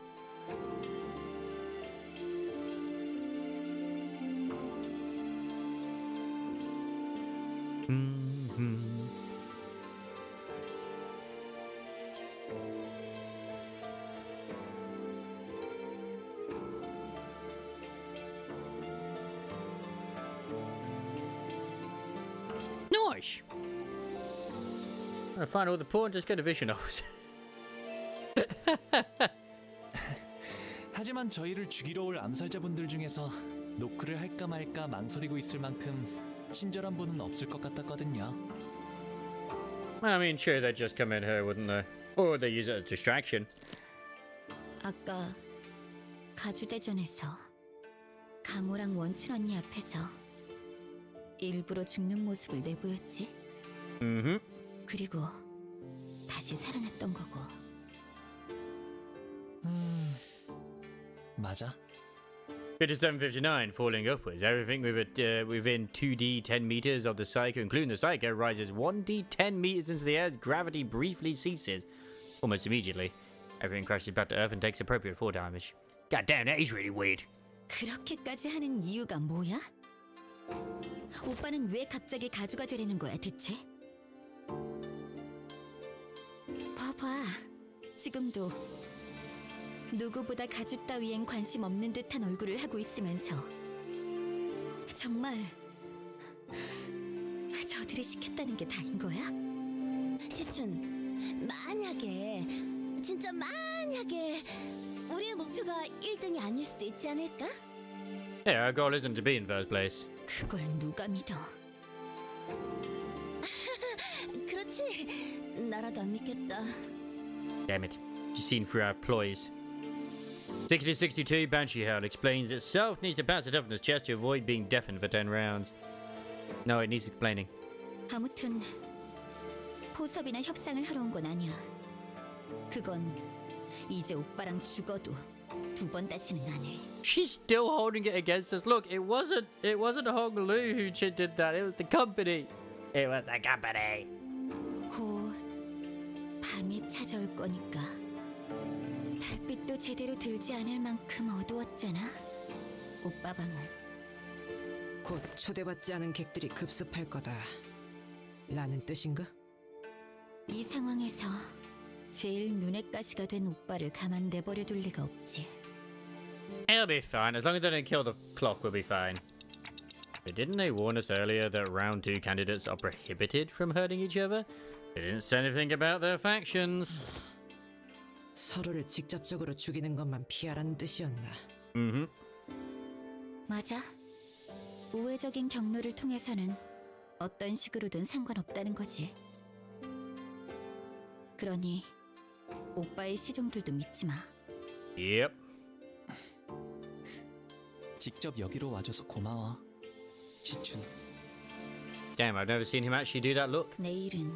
Nice. I'm gonna find all the porn, just go to vision novels. 하지만 저희를 죽이러 올 암살자분들 중에서 노크를 할까 말까 망설이고 있을 만큼 친절한 분은 없을 것 같았거든요. I mean, sure, they'd just come in here, wouldn't they? Or they use it as distraction. 아까 가주대전에서 가모랑 원춘 언니 앞에서 일부러 죽는 모습을 내보였지. 그리고 다시 살아났던 거고. 맞아. 5759, falling upwards. Everything within 2d 10 meters of the Psycho, including the Psycho, rises 1d 10 meters into the air as gravity briefly ceases. Almost immediately. Everything crashes back to Earth and takes appropriate fall damage. God damn, that is really weird. 그렇게까지 하는 이유가 뭐야? 오빠는 왜 갑자기 가주가 되려는 거야, 대체? 봐봐, 지금도 누구보다 가주 따위엔 관심 없는 듯한 얼굴을 하고 있으면서 정말 저들이 시켰다는 게 다인 거야? 시춘, 만약에, 진짜 만약에 우리의 목표가 1등이 아닐 수도 있지 않을까? Yeah, our goal isn't to be in first place. 그걸 누가 믿어? 그렇지, 나라도 안 믿겠다. Damn it. She's seen through our ploys. 6062, Banshee Hound explains itself needs to pass the toughness chest to avoid being deafened for 10 rounds. No, it needs explaining. 아무튼 포섭이나 협상을 하러 온 건 아니야. 그건 이제 오빠랑 죽어도 두 번 다시는 안 해. She's still holding it against us. Look, it wasn't Hong Lu who did that. It was the company. It was the company. 곧 밤이 찾아올 거니까. 달빛도 제대로 들지 않을 만큼 어두웠잖아. 오빠 방은. 곧 초대받지 않은 객들이 급습할 거다. 라는 뜻인가? 이 상황에서 제일 눈엣 가시가 된 오빠를 가만 내버려 둘 리가 없지. It'll be fine. As long as they don't kill the clock, we'll be fine. But didn't they warn us earlier that round 2 candidates are prohibited from hurting each other? They didn't say anything about their factions. 서로를 직접적으로 죽이는 것만 피하라는 뜻이었나? 맞아. 우회적인 경로를 통해서는 어떤 식으로든 상관없다는 거지. 그러니 오빠의 시종들도 믿지 마. Yep. 직접 여기로 와줘서 고마워. 시춘. Damn, I've never seen him actually do that look. 내일은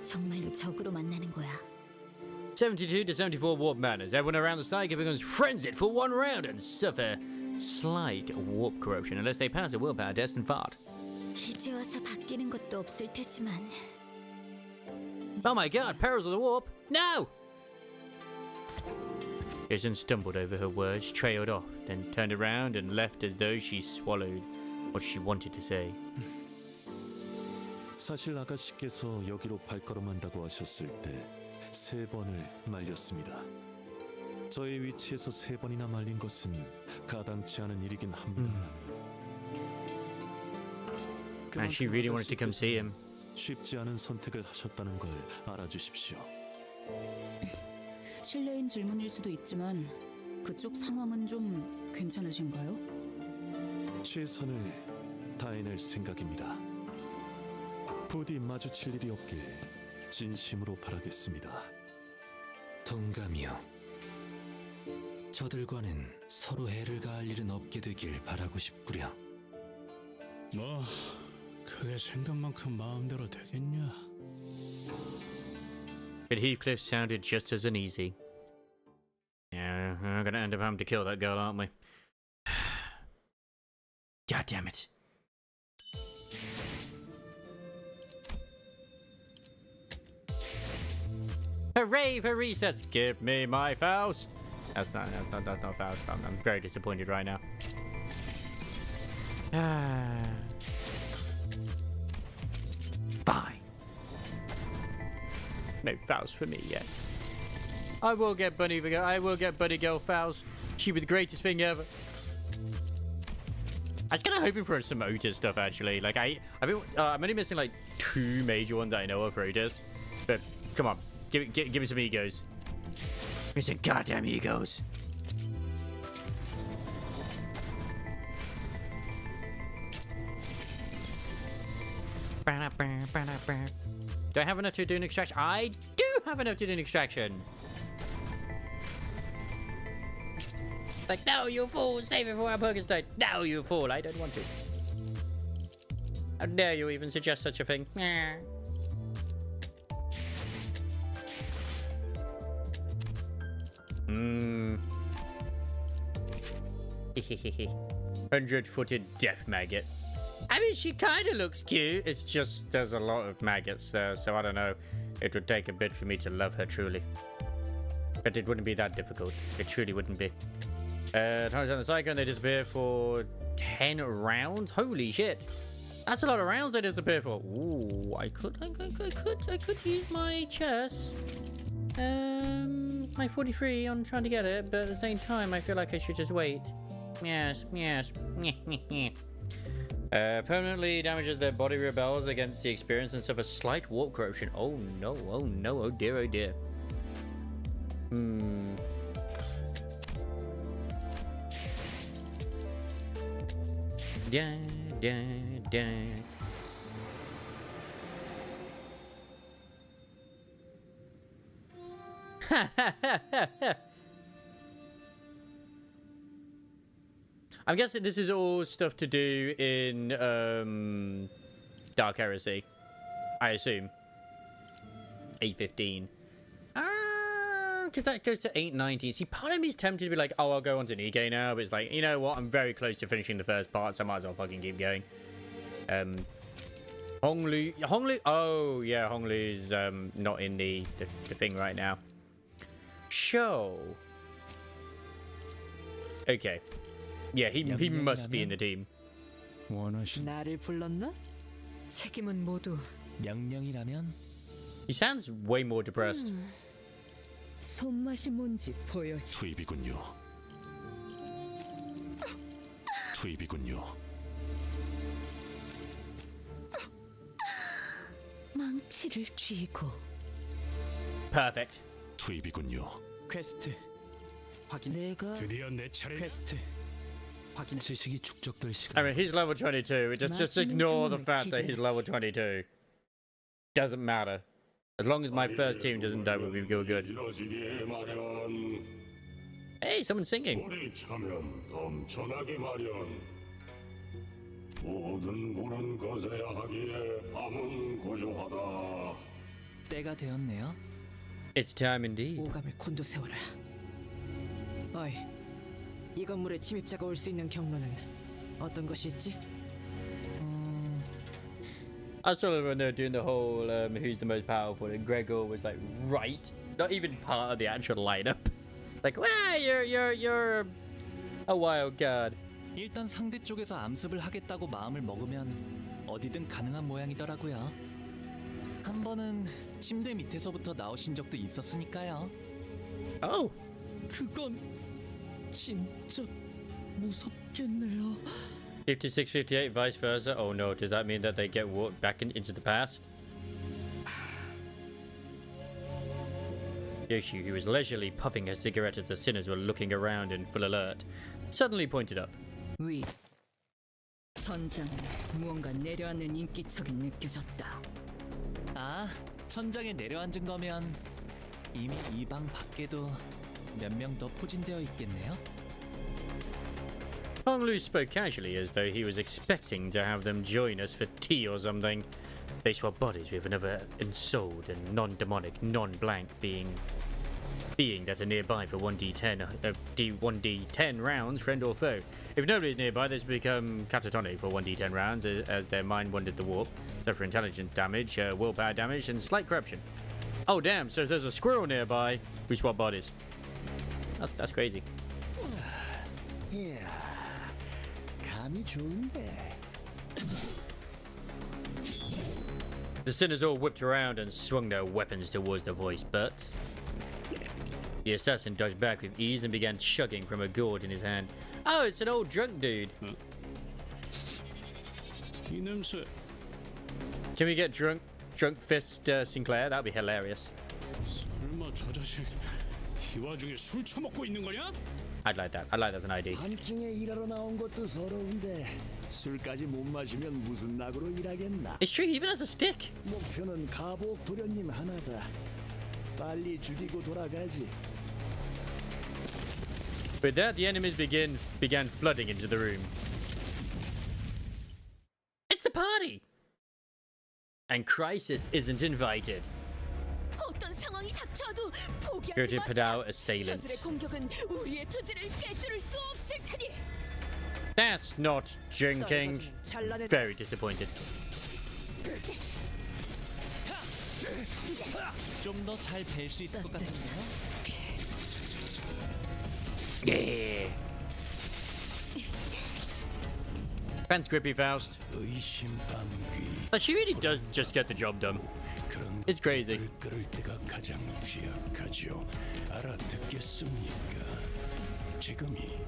정말로 적으로 만나는 거야. 72 to 74 warp manners. Everyone around the Psycho becomes frenzied for one round and suffer slight warp corruption unless they pass a willpower test and fart. 이제 와서 바뀌는 것도 없을 테지만. Oh my god, perils of the warp! No! Kirsten stumbled over her words, trailed off, then turned around and left as though she swallowed what she wanted to say. 사실 아가씨께서 여기로 발걸음한다고 하셨을 때 3번을 말렸습니다. 저의 위치에서 3번이나 말린 것은 가당치 않은 일이긴 합니다. And she really wanted to come see him. 쉽지 않은 선택을 하셨다는 걸 알아주십시오. 실례인 질문일 수도 있지만 그쪽 상황은 좀 괜찮으신가요? 최선을 다해낼 생각입니다. 부디 마주칠 일이 없길 진심으로 바라겠습니다. 동감이요. 저들과는 서로 해를 가할 일은 없게 되길 바라고 싶구려. 뭐 그게 생각만큼 마음대로 되겠냐? But Heathcliff sounded just as uneasy. Yeah, we're gonna end up having to kill that girl, aren't we? God damn it. Hooray for resets! Give me my Faust! That's not Faust. I'm very disappointed right now. Fine. No Faust for me yet. I will get Bunny Girl Faust. She be the greatest thing ever. I was kind of hoping for some Otis stuff actually. Like I'm only missing like 2 major ones that I know of for Otis. But come on, give me some egos. Give me some goddamn egos. Do I have enough to do an extraction? I do have enough to do an extraction. Like, no, you fool! Save it for our burger state. No, you fool! I don't want to. How dare you even suggest such a thing? Hmm. 100-footed death maggot. I mean, she kind of looks cute. It's just there's a lot of maggots there, so I don't know. It would take a bit for me to love her truly. But it wouldn't be that difficult. It truly wouldn't be. Times on the cyclone, they disappear for 10 rounds. Holy shit. That's a lot of rounds they disappear for. Ooh, I could use my chess. My 43 on trying to get it, but at the same time, I feel like I should just wait. Yes. Permanently damages their body, rebels against the experience and suffers slight warp corruption. Oh no, oh dear. Da. I'm guessing this is all stuff to do in Dark Heresy. I assume. 815. Because that goes to 890. See, part of me is tempted to be like, oh, I'll go on to Nikkei now. But it's like, you know what? I'm very close to finishing the first part, so I might as well fucking keep going. Honglu. Oh, yeah, Honglu's not in the thing right now. Show. Okay. Yeah, he must be in the team. 나를 불렀나? 책임은 모두 명령이라면? He sounds way more depressed. 손맛이 뭔지 보여줘. 투입이군요. 망치를 쥐고. Perfect. 투입이군요. 퀘스트 확인. 내가 드디어 내 차례. 퀘스트 확인. 지식이 축적될 시간. I mean, he's level 22. Just ignore the fact that he's level 22. Doesn't matter. As long as my first team doesn't die, we'll be good. Hey, someone's singing. 때가 되었네요. It's time indeed. 오감을 곤두세워라. 어이, 이 건물에 침입자가 올 수 있는 경로는 어떤 것이 있지? I saw when they were doing the whole who's the most powerful, and Gregor was like, right, not even part of the actual lineup. Like, well, you're a wild card. 일단 상대 쪽에서 암습을 하겠다고 마음을 먹으면 어디든 가능한 모양이더라고요. 한 번은 침대 밑에서부터 나오신 적도 있었으니까요. Oh. 그건 진짜 무섭겠네요. 56, 58, vice versa. Oh no, does that mean that they get walked back into the past? Yoshi, who was leisurely puffing her cigarette as the sinners were looking around in full alert, suddenly pointed up. 위. 선장에 무언가 내려앉는 인기척이 느껴졌다. 아, 천장에 내려앉은 거면 이미 이 방 밖에도 몇 명 더 포진되어 있겠네요. Honglu spoke casually as though he was expecting to have them join us for tea or something. They swap bodies with another ensouled and non-demonic, non-blank being that are nearby for 1d10 rounds, friend or foe. If nobody's nearby, they become catatonic for 1d10 rounds as their mind wandered the warp, suffer intelligence damage, willpower damage, and slight corruption. Oh damn! So there's a squirrel nearby. We swap bodies. That's crazy. 이야, 감이 좋은데. The sinners all whipped around and swung their weapons towards the voice, but the assassin dodged back with ease and began chugging from a gourd in his hand. Oh, it's an old drunk dude. 이 냄새. Can we get drunk fist Sinclair? That'd be hilarious. 설마 저 자식 이 와중에 술 처먹고 있는 거냐? I'd like that. I'd like that as an ID. 밤중에 일하러 나온 것도 서러운데 술까지 못 마시면 무슨 낙으로 일하겠나? It's true. He even has a stick. 목표는 가복 도련님 하나다. 빨리 죽이고 돌아가지. With that, the enemies began flooding into the room. It's a party! And Crisis isn't invited. 어떤 상황이 닥쳐도 포기하지 Go to 마세요. Padao assailant. 저들의 공격은 우리의 투지를 깨뜨릴 수 없을 테니. That's not drinking. Very disappointed. 좀 더 잘 뵐 수 있을 것 같은데요? Yeah. Thanks, Grippy Faust. But she really does just get the job done. It's crazy. 그럴 때가 가장 취약하죠. 알아듣겠습니까? 지금이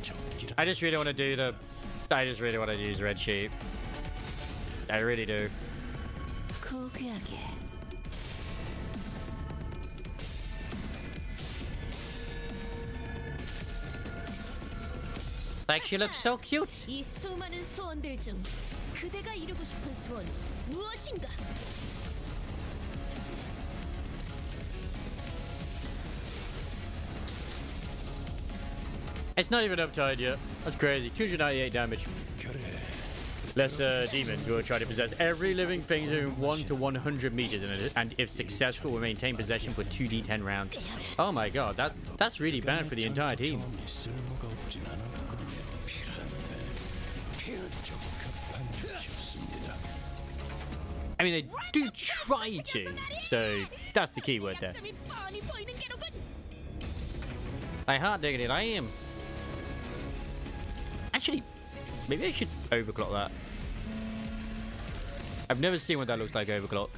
적기라. I just really want to do the. I just really want to use Red Sheep. I really do. 고귀하게. Like she looks so cute. 이 수많은 소원들 중 그대가 이루고 싶은 소원 무엇인가? It's not even uptied yet. That's crazy. 298 damage. Lesser demons will try to possess every living thing within 1 to 100 meters, and if successful, will maintain possession for 2d10 rounds. Oh my god, that's really bad for the entire team. I mean, they do try to, so that's the key word there. I hard digging it, I am. Actually, maybe I should overclock that. I've never seen what that looks like overclock.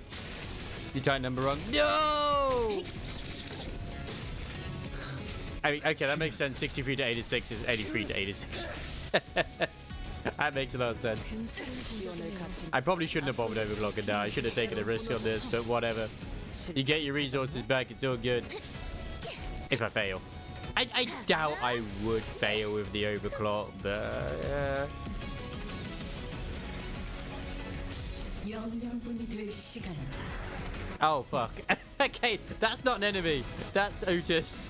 You type number wrong. No! I mean, okay, that makes sense. 63 to 86 is 83 to 86. That makes a lot of sense. I probably shouldn't have bothered overclocking now. I should have taken a risk on this, but whatever. You get your resources back, it's all good. If I fail. I doubt I would fail with the overclock, but oh fuck. Okay, that's not an enemy. That's Otis.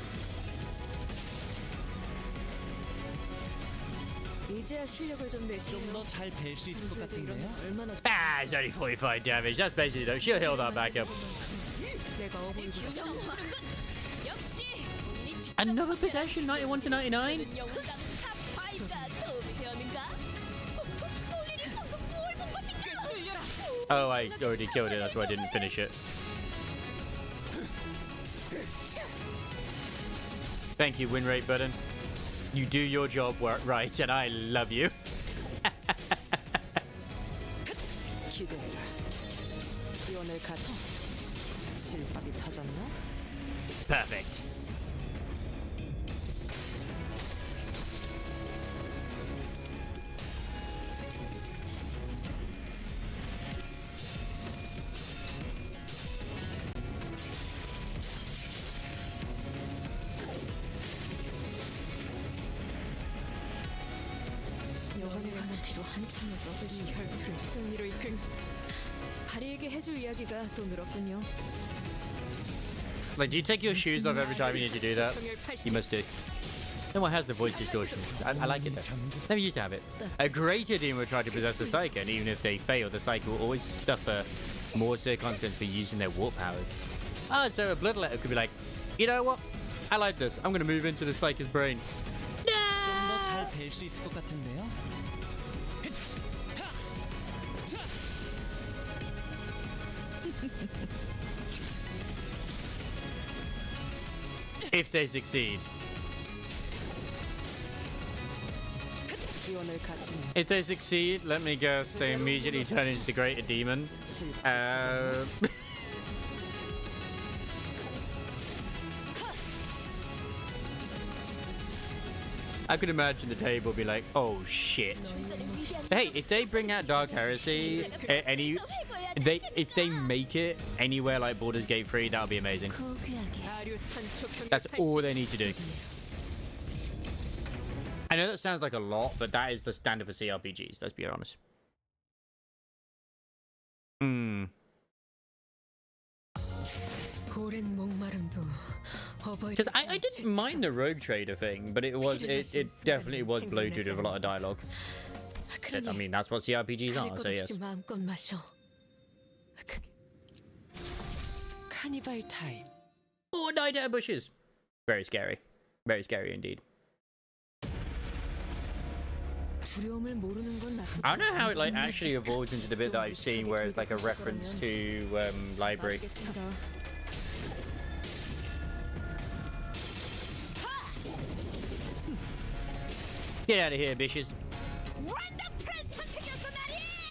Ah, it's only 45 damage. That's basically though. She'll heal that back up. Another possession, 91 to 99. Oh, I already killed it. That's why I didn't finish it. Thank you, win rate button. You do your job right, and I love you. Perfect. 영원의 가는 뒤로 한참을 떠드신 혈투를 승리로 이끈 바리에게 해줄 이야기가 또 늘었군요. Like, do you take your shoes off every time you need to do that? You must do. No one has the voice distortion. I like it though. Never used to have it. A greater demon will try to possess the Psyker, and even if they fail, the Psyker will always suffer more severe consequences for using their warp powers. Oh, so a Bloodletter could be like, you know what? I like this. I'm going to move into the Psyker's brain. If they succeed. 기원을 가진 If they succeed, let me guess, they immediately turn into the greater demon. I could imagine the table be like, oh shit. Hey, if they bring out Dark Heresy, if they make it anywhere like Baldur's Gate 3, that would be amazing. That's all they need to do. I know that sounds like a lot, but that is the standard for CRPGs, let's be honest. Because I didn't mind the Rogue Trader thing, but it definitely was bloated with a lot of dialogue. I mean, that's what CRPGs are, so yes. Carnival time. Oh, Night Air Bushes. Very scary. Very scary indeed. I don't know how it like actually evolves into the bit that I've seen where it's like a reference to library. Get out of here, bitches.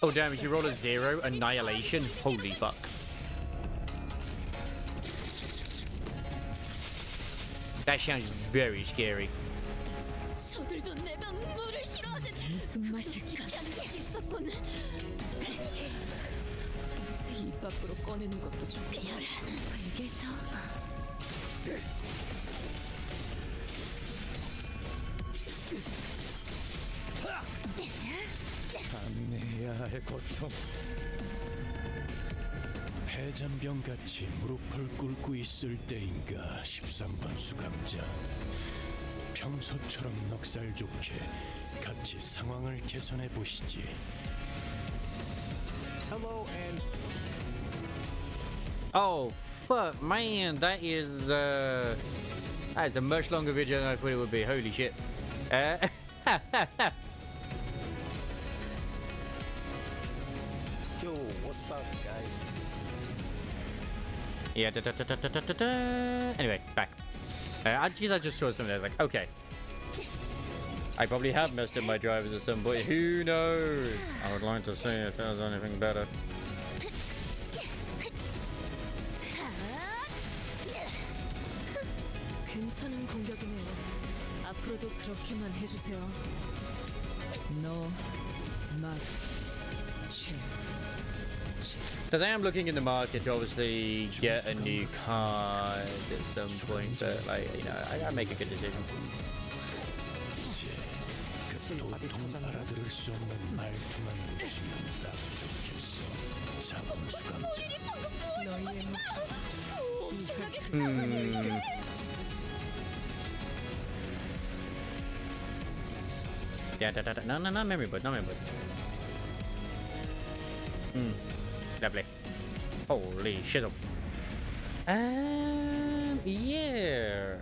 Oh damn, if you roll a 0, annihilation. Holy fuck. That sounds very scary. 감내해야 할 고통. 폐잔병같이 무릎을 꿇고 있을 때인가 13번 수감자. 평소처럼 넉살 좋게 같이 상황을 개선해 보시지. Hello and oh fuck, man, that is a much longer video than I thought it would be. Holy shit. Yo, what's up, guys? Yeah. Anyway, back. I just saw something. I was like, okay. I probably have messed up my drivers at some point. Who knows? I would like to see if there's anything better. 괜찮은 공격이네요. 앞으로도 그렇게만 해주세요. Because I am looking in the market to obviously get a new card at some point, but like, you know, I gotta make a good decision. 도통 알아들을 수 없는 말투만 붙이면 딱 좋겠어. 4번 수감자. Yeah, no, memory board, lovely. Holy shizzle. Yeah.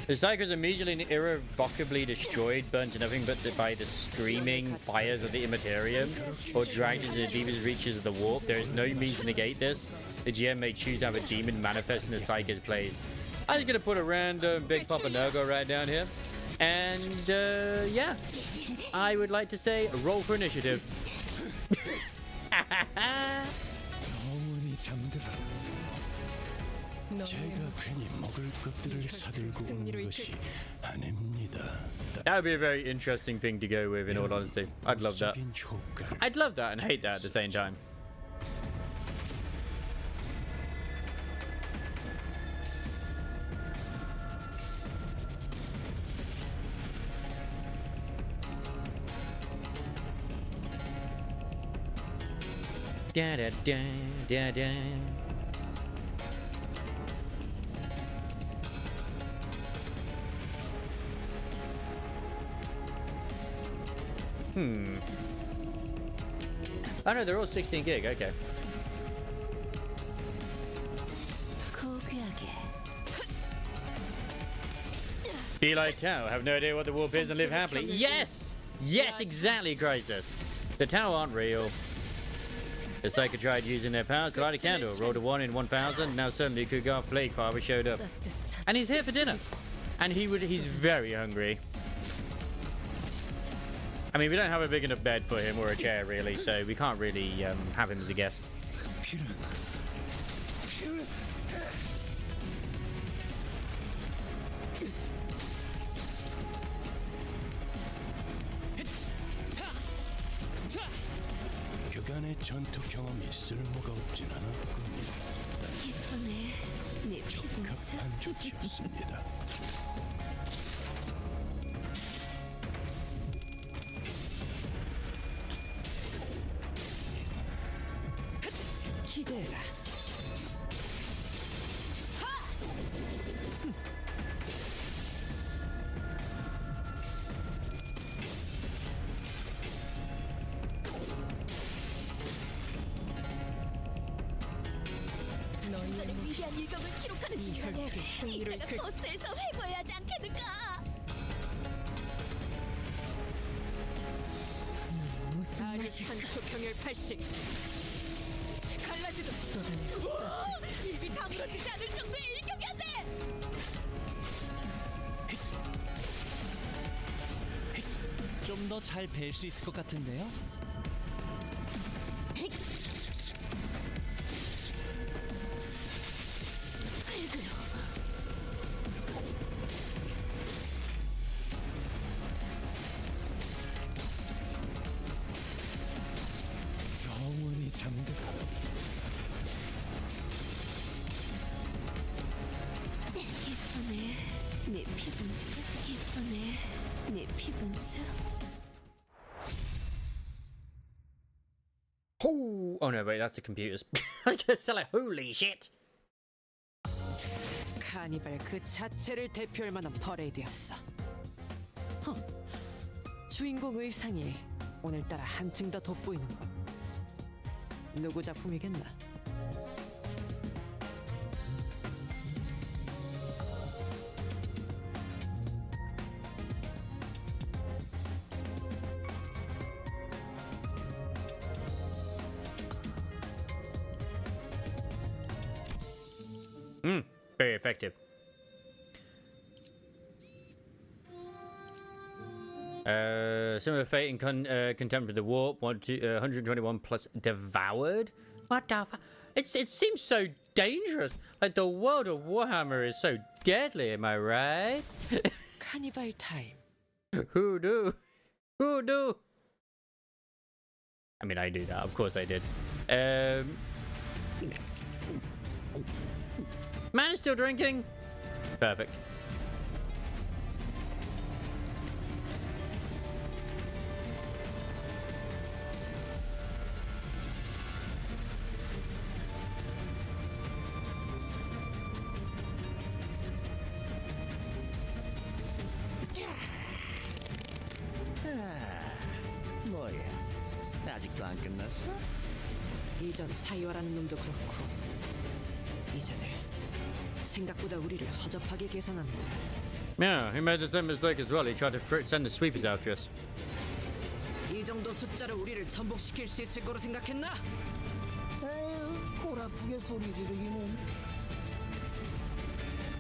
The Psycho is immediately and irrevocably destroyed, burnt to nothing but by the screaming fires of the Immaterium, or dragged into the deepest reaches of the warp. There is no means to negate this. The GM may choose to have a demon manifest in the Psycho's place. I'm just gonna put a random Big Papa Nurgle right down here. And, yeah. I would like to say, roll for initiative. 영원히 잠들어. 제가 괜히 먹을 것들을 사들고 온 것이 아닙니다. That would be a very interesting thing to go with, in all honesty. I'd love that. I'd love that and hate that at the same time. Da da da da da. Oh no, they're all 16 gig, okay. Be like Tao, have no idea what the warp is and live happily. Yes! Yes, exactly, Crisis. The Tao aren't real. The Psycho tried using their powers to light a candle, rolled a 1 in 1,000, now suddenly Cougar Plague Father showed up. And he's here for dinner. And he's very hungry. I mean, we don't have a big enough bed for him or a chair, really, so we can't really have him as a guest. 그간의 전투 경험이 쓸모가 없진 않았군요. 이번에 내 피분수 적합한 조치였습니다. 기대라. 전의 위대한 일격을 기록하는 중간에 이따가 버스에서 회고해야 하지 않겠는가? 무슨 맛이 한초 경열 80 갈라지도 입이 다물어지지 않을 정도의 일격이었네. 좀 더 잘 뵐 수 있을 것 같은데요? 영원히 잠들어. 이번에 내 피분수 이번에 내 피분수 Oh no, wait, that's the computers. I was gonna say like, holy shit. 카니발 그 자체를 대표할 만한 퍼레이드였어. 주인공 의상이 오늘따라 한층 더 돋보이는군. 누구 작품이겠나? Very effective. Similar fate in contempt of the warp. 121 plus devoured. What the? It seems so dangerous. Like the world of Warhammer is so deadly. Am I right? 카니발 타임. Who knew? Who knew? I mean, I knew that. Of course, I did. Man is still drinking. Perfect. 뭐야? 아직도 안 끝났어? 이전 사이와라는 놈도 그렇고 이자들 생각보다 우리를 허접하게 계산하는군. Yeah, he made the same mistake as well. He tried to send the sweepers after us. 이 정도 숫자로 우리를 전복시킬 수 있을 거로 생각했나? 에휴, 골 아프게 소리 지르기는.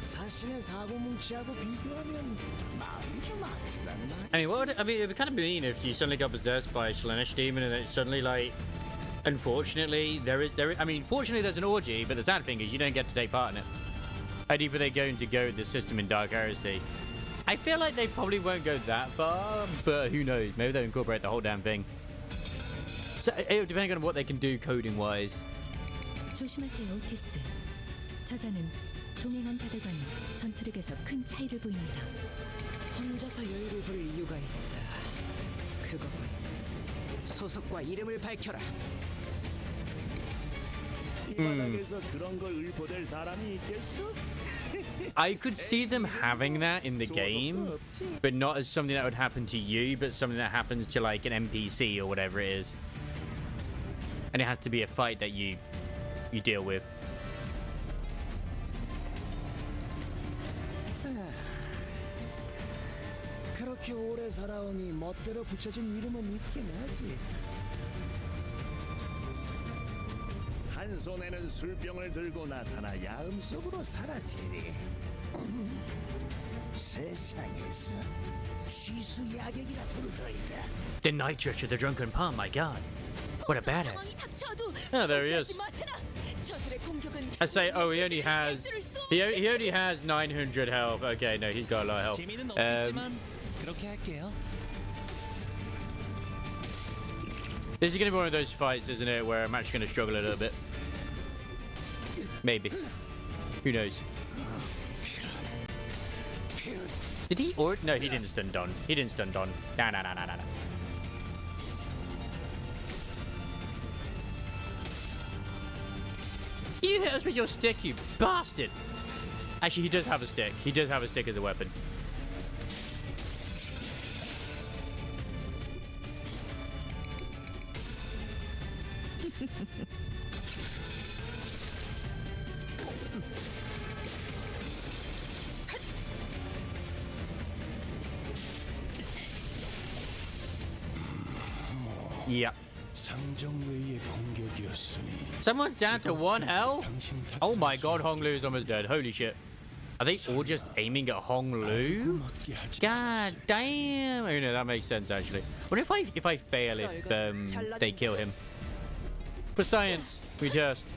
자신의 사고 뭉치하고 비교하면 마음이 좀 아프단 말. I mean, it would kind of mean if you suddenly got possessed by a Slaanesh demon and then it's suddenly like, unfortunately, I mean, fortunately there's an orgy, but the sad thing is you don't get to take part in it. How deep are they going to go with the system in Dark Heresy? I feel like they probably won't go that far, but who knows? Maybe they'll incorporate the whole damn thing. So, depending on what they can do coding-wise. 조심하세요, 오티스. 저자는 동행한 자들과는 전투력에서 큰 차이를 보입니다. 혼자서 여유를 부릴 이유가 있다. 그건 소속과 이름을 밝혀라. 이 바닥에서 그런 걸 의포될 사람이 있겠어? I could see them having that in the game, but not as something that would happen to you, but something that happens to like an NPC or whatever it is. And it has to be a fight that you deal with. 그렇게 오래 살아오니 멋대로 붙여진 이름은 있긴 하지. 손에는 술병을 들고 나타나 야음 속으로 사라지니 세상에서 취수 야객이라 부르더이다. The night church of the drunken palm, my god. What a badass. Oh, there he is. I say, oh, he only has 900 health. Okay, no, he's got a lot of health. 재미는 없겠지만 그렇게 할게요. This is going to be one of those fights, isn't it, where I'm actually going to struggle a little bit. Maybe. Who knows? Did he or no? He didn't stun Don. He didn't stun Don. Nah. You hit us with your stick, you bastard! Actually, he does have a stick. He does have a stick as a weapon. Yep. Someone's down to 1 health? Oh my god, Hong Lu's almost dead. Holy shit. Are they all just aiming at Hong Lu? God damn. Oh no, that makes sense actually. What if I fail if they kill him? For science, we just.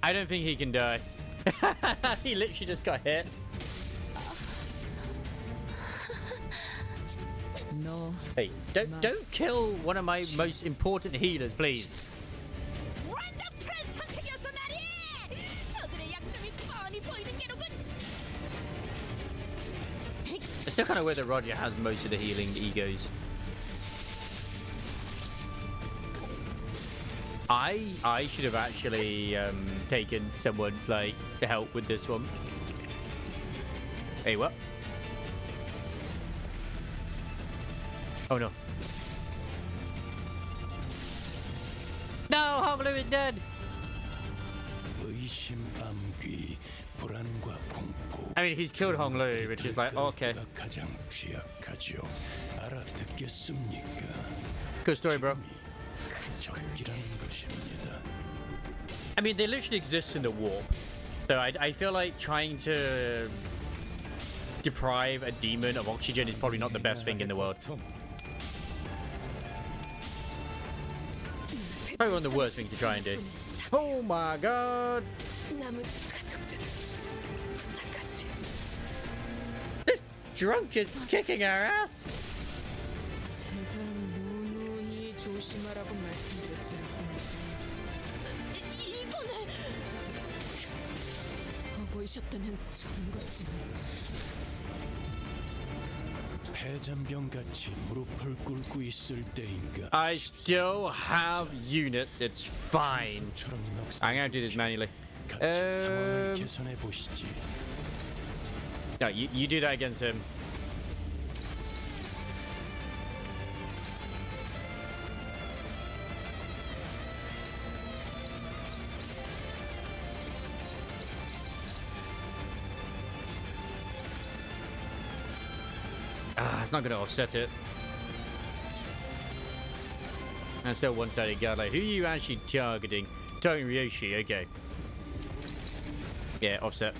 I don't think he can die. He literally just got hit. No. Hey, don't kill one of my most important healers, please. It's still kind of weird that Roger has most of the healing egos. I should have actually taken someone's like help with this one. Hey, what? Oh no. No, Hong Lu is dead. I mean, he's killed Hong Lu, which is like, okay. Good story, bro. I mean, they literally exist in the warp. So I feel like trying to deprive a demon of oxygen is probably not the best thing in the world. Probably one of the worst things to try and do. Oh my god! This drunk is kicking our ass! 보이셨다면 좋은 거지만 폐잔병같이 무릎을 꿇고 있을 때인가 I still have units, it's fine. I'm gonna do this manually. 개선해 보시지. No, you do that against him. It's not going to offset it. And still one-sided guard. Like, who are you actually targeting? Targeting Ryoshi, okay. Yeah, offset.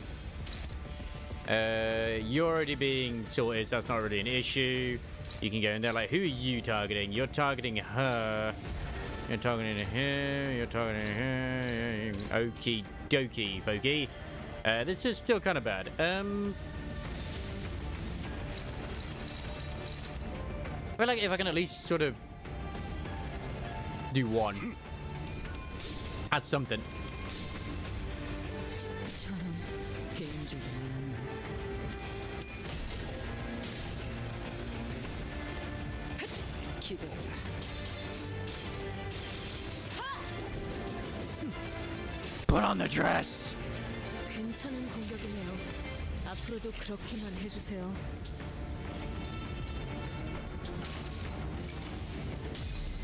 You're already being sorted, so that's not really an issue. You can go in there. Like, who are you targeting? You're targeting her. You're targeting him. You're targeting her. Okie dokie, folky. This is still kind of bad. I feel like if I can at least sort of do one, add something. Put on the dress. 괜찮은 공격이네요. 앞으로도 그렇게만 해주세요.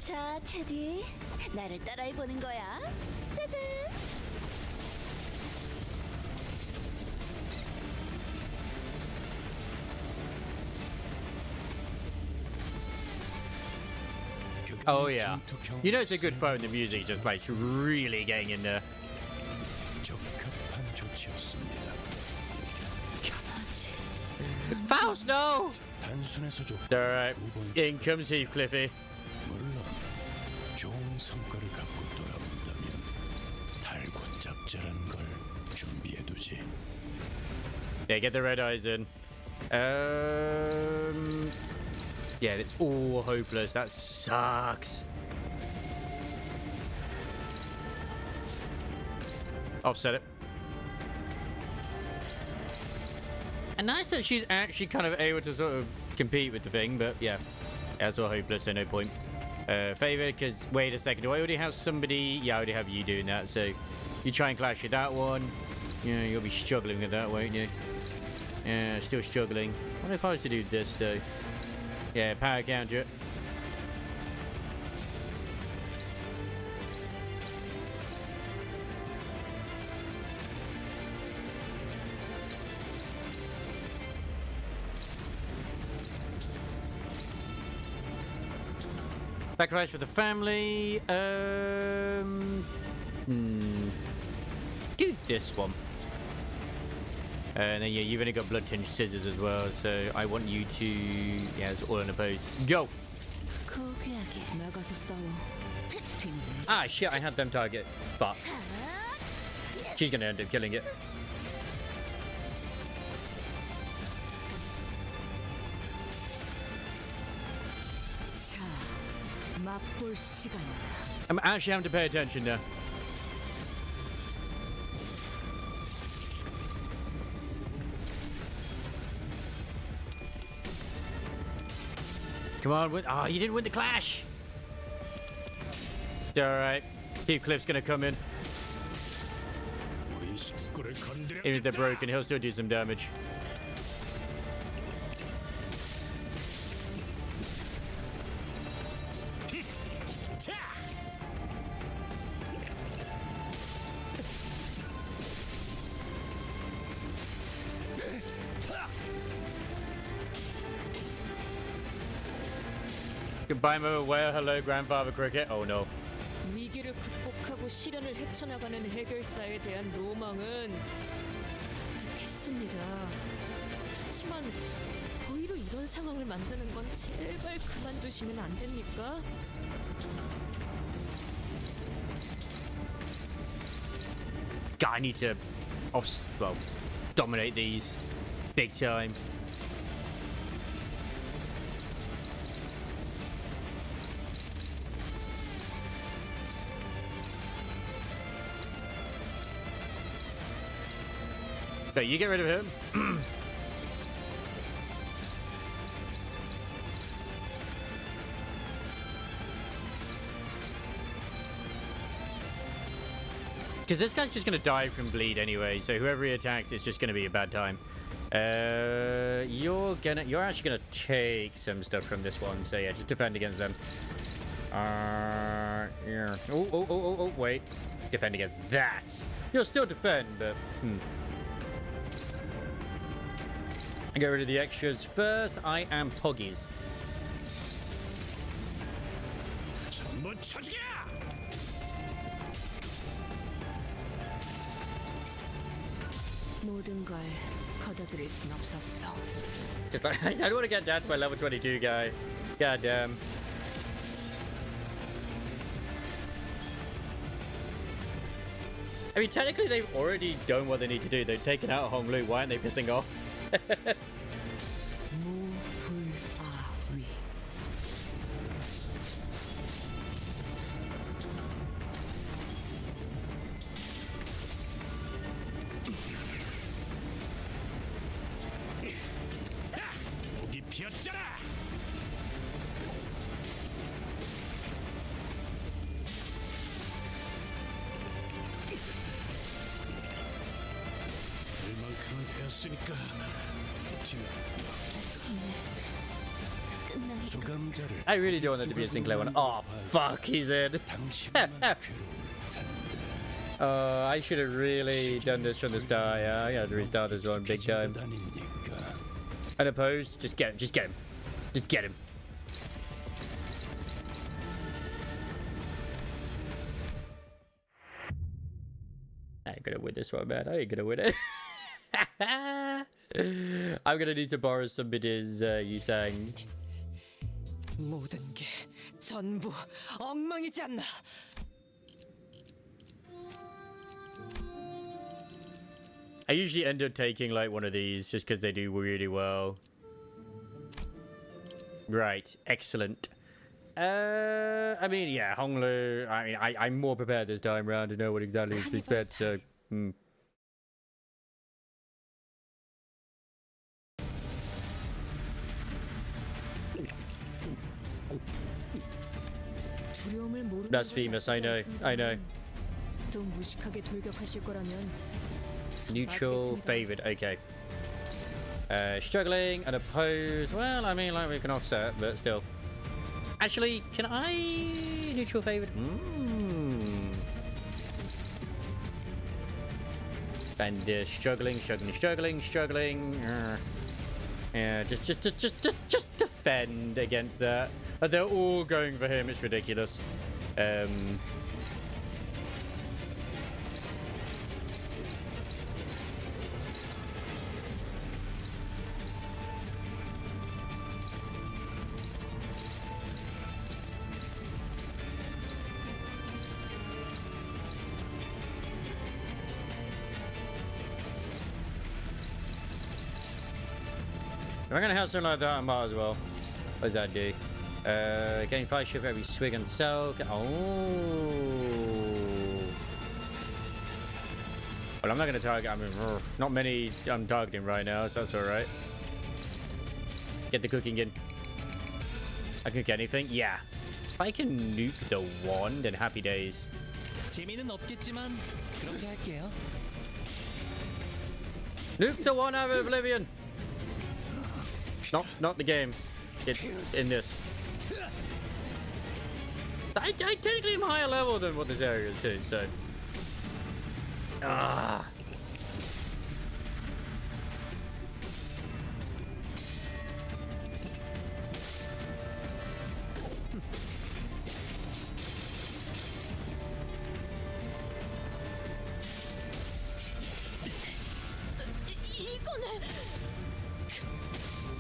자, 테디, 나를 따라해보는 거야. 짜잔. Oh yeah. You know it's a good phone, the music just like really getting in there. 적합한 조치였습니다. Faust, no! 단순해서 좋고 Alright, in comes Heathcliffy. 물론 좋은 성과를 갖고 돌아온다면 달고 짭짤한 걸 준비해두지. Yeah, get the red eyes in. Yeah, it's all hopeless. That sucks. Offset it. And nice that she's actually kind of able to sort of compete with the thing, but yeah, that's all hopeless, so no point. Favor, because wait a second, do I already have somebody? Yeah, I already have you doing that, so you try and clash with that one. Yeah, you'll be struggling with that, won't you? Yeah, still struggling. I wonder if I was to do this though. Yeah, power counter. Sacrifice for the family. Do this one. And then yeah, you've only got blood tinged scissors as well, so I want you to, yeah, it's all unopposed. Go! Ah shit, I had them target. Fuck. She's gonna end up killing it. I'm actually having to pay attention now. Come on, win. Oh, you didn't win the clash. Alright. Heathcliff's gonna come in. Even if they're broken, he'll still do some damage. Goodbye, Mo. Well, hello, Grandfather Cricket. Oh no. 위기를 극복하고 시련을 헤쳐나가는 해결사에 대한 로망은 가득했습니다. 하지만 고의로 이런 상황을 만드는 건 제발 그만두시면 안 됩니까? God, I need to dominate these big time. So you get rid of him. Because this guy's just going to die from bleed anyway, so whoever he attacks, it's just going to be a bad time. You're actually going to take some stuff from this one, so yeah, just defend against them. Yeah. Oh, wait. Defend against that. You'll still defend, but Get rid of the extras first. I am Poggies. Just like, I don't want to get down to my level 22 guy. God damn. I mean, technically they've already done what they need to do. They've taken out Hong Lu. Why aren't they pissing off? I really do want that to be a Sinclair one. Oh, fuck, he's in. I should have really done this from the start. Yeah, I gotta restart this one big time. Unopposed, just get him. Just get him. gonna win this one, man. I ain't gonna win it. I'm gonna need to borrow somebody's Yusang. 모든 게 전부 엉망이지 않나? I usually end up taking like one of these just because they do really well. Right, excellent. I mean, yeah, Honglu. I mean, I'm more prepared this time around to know what exactly is prepared. So, 두려움을 모르는 blasphemous. I know. I know. 또 무식하게 돌격하실 거라면 Neutral, favored. Okay. Struggling and oppose. Well, I mean, like we can offset, but still. Actually, can I neutral favored? And struggling. Yeah, just defend against that. They're all going for him. It's ridiculous. If I'm gonna have something like that, I might as well. What does that do? Gain 5 shift every swig and sell. Oh. Well, I'm not gonna target. I mean, not many I'm targeting right now, so that's alright. Get the cooking in. I can cook anything? Yeah. If I can nuke the wand, then happy days. 재미는 없겠지만 그렇게 할게요. Nuke the wand out of Oblivion! Not the game. In this. I technically am higher level than what this area is too, so.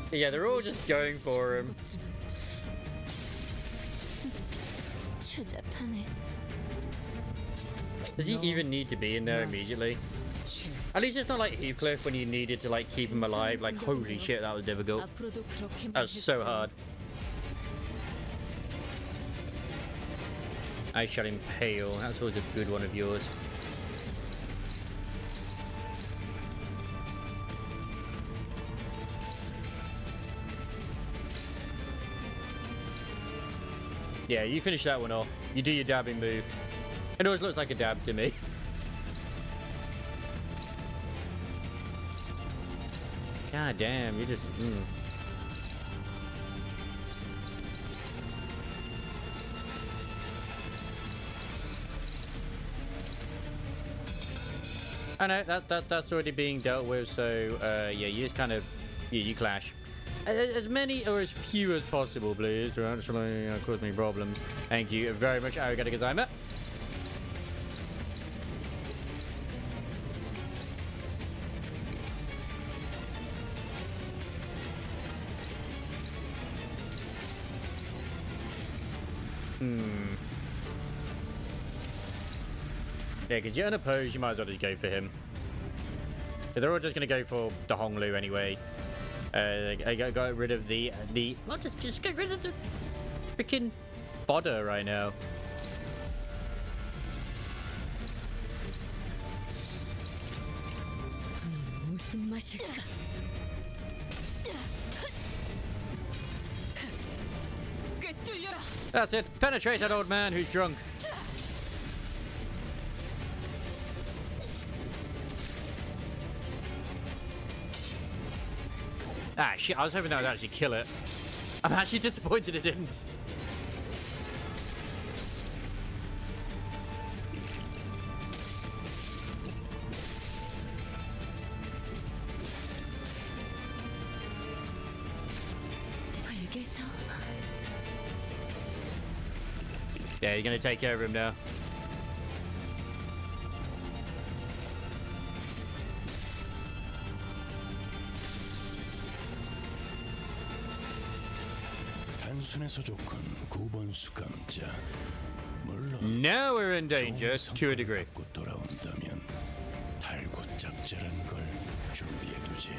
Yeah, they're all just going for him. Does he even need to be in there immediately? At least it's not like Heathcliff when you needed to like keep him alive. Like holy shit, that was difficult. That was so hard. I shall impale. That's always a good one of yours. Yeah, you finish that one off. You do your dabbing move. It always looks like a dab to me. God damn, you just... I know, that's already being dealt with, so, yeah, you just kind of... Yeah, you clash. As many or as few as possible, please, to actually cause me problems. Thank you very much, Arigato Gozaimasu. Yeah, because you're unopposed, you might as well just go for him. They're all just going to go for the Honglu anyway. I got rid of the well, just get rid of the freaking fodder right now. That's it. Penetrate that old man who's drunk. Ah, shit, I was hoping that would actually kill it. I'm actually disappointed it didn't. Yeah, you're gonna take care of him now. 순에서 좋건 9번 수감자. 물론 Now we're in danger to a degree. 갖고 돌아온다면 달고 짭짤한 걸 준비해두지.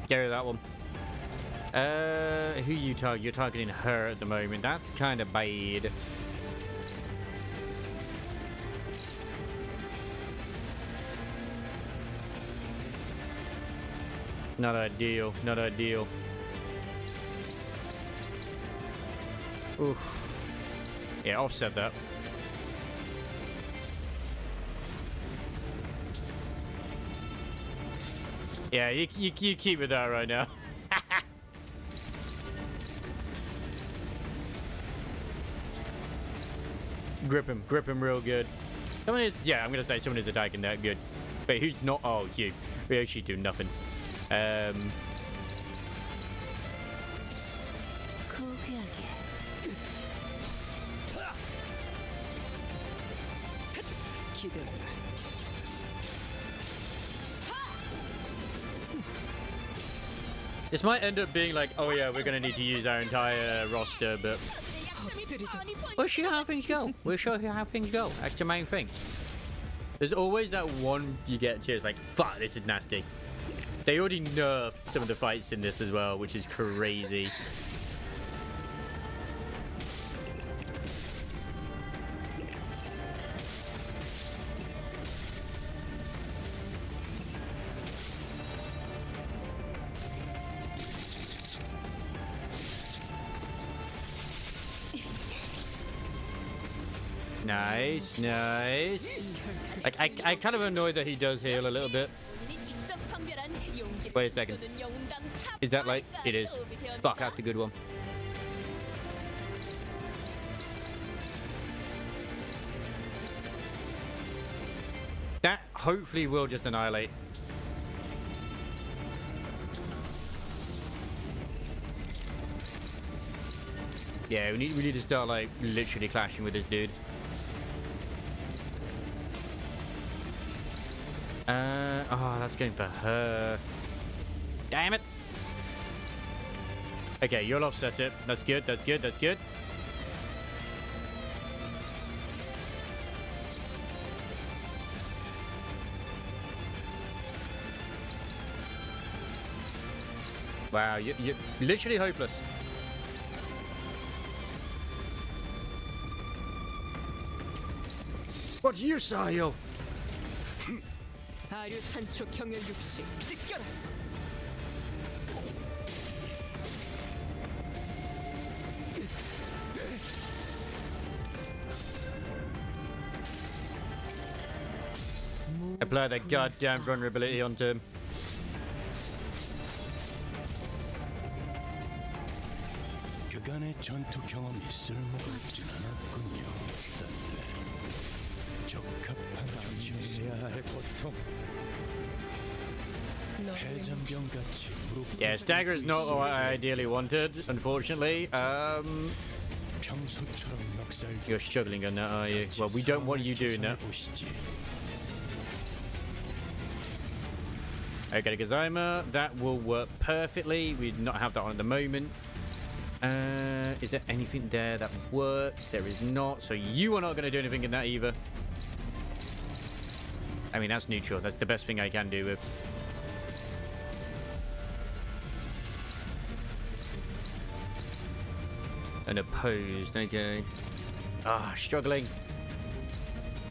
Get rid of that one. Who you target? You're targeting her at the moment. That's kind of bad. Not ideal. Not ideal. Oof. Yeah, offset that. Yeah, you keep with that right now. Grip him real good. Someone is, yeah, I'm gonna say someone is attacking that good. But who's not? Oh, you. Yeah, she's doing nothing. This might end up being like, oh yeah, we're gonna need to use our entire roster, but we'll see how things go. We'll show you how things go. That's the main thing. There's always that one you get to, it's like, fuck, this is nasty. They already nerfed some of the fights in this as well, which is crazy. Nice, nice. Like, I kind of annoyed that he does heal a little bit. Wait a second. Is that like... It is. Fuck, that's the good one. That hopefully will just annihilate. Yeah, we need to start like literally clashing with this dude. Oh, that's going for her. Damn it. Okay, you'll offset it. That's good, that's good, that's good. Wow, you're literally hopeless. What's your style? 아류 산초 경혈 육식 찢겨라. Apply that goddamn vulnerability onto him. 그간의 전투 경험이 쓸모없진 않았군요. 적합한 조치해야 할 고통. 해전병 같이 무릎. Yeah, stagger is not what I ideally wanted, unfortunately. 평소처럼 넉살. You're struggling on that, are you? Well, we don't want you doing that. Okay, Gazaima, that will work perfectly. We do not have that on at the moment. Is there anything there that works? There is not. So you are not going to do anything in that either. I mean, that's neutral. That's the best thing I can do with. And opposed. Okay. Ah, struggling.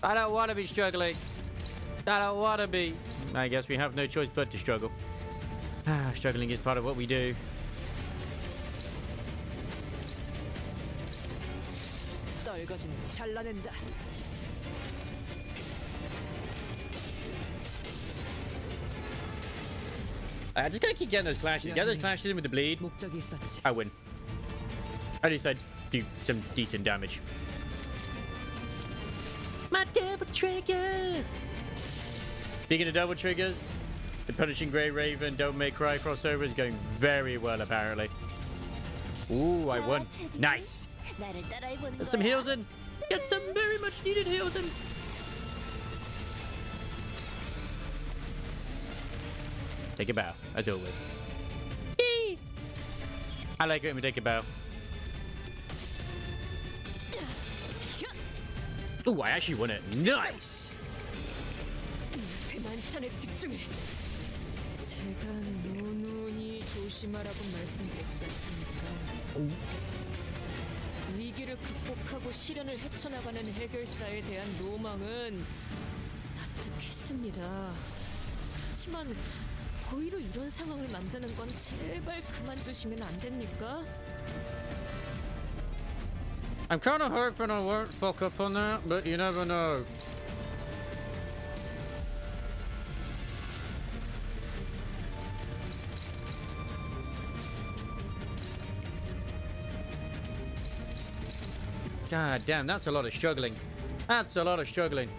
I don't want to be struggling. I don't want to be. I guess we have no choice but to struggle. Ah, struggling is part of what we do. 떨거지는 잘라낸다. I just gotta keep getting those clashes. Get those clashes in with the bleed. I win. At least I do some decent damage. My double trigger! Speaking of double triggers, the Punishing Grey Raven Don't Make Cry crossover is going very well, apparently. Ooh, I won. Nice. Get some heals in. Get some very much needed heals and... Take a bow, as always. Yee! I like it when we take a bow. Oh, I actually won it. Nice! 대만찬에 집중해. 제가 누누이 조심하라고 말씀드렸지 않습니까? 위기를 극복하고 시련을 헤쳐나가는 해결사에 대한 로망은 납득했습니다. 하지만 고의로 이런 상황을 만드는 건 제발 그만두시면 안 됩니까? I'm kind of hoping I won't fuck up on that, but you never know. God damn, that's a lot of struggling. That's a lot of struggling.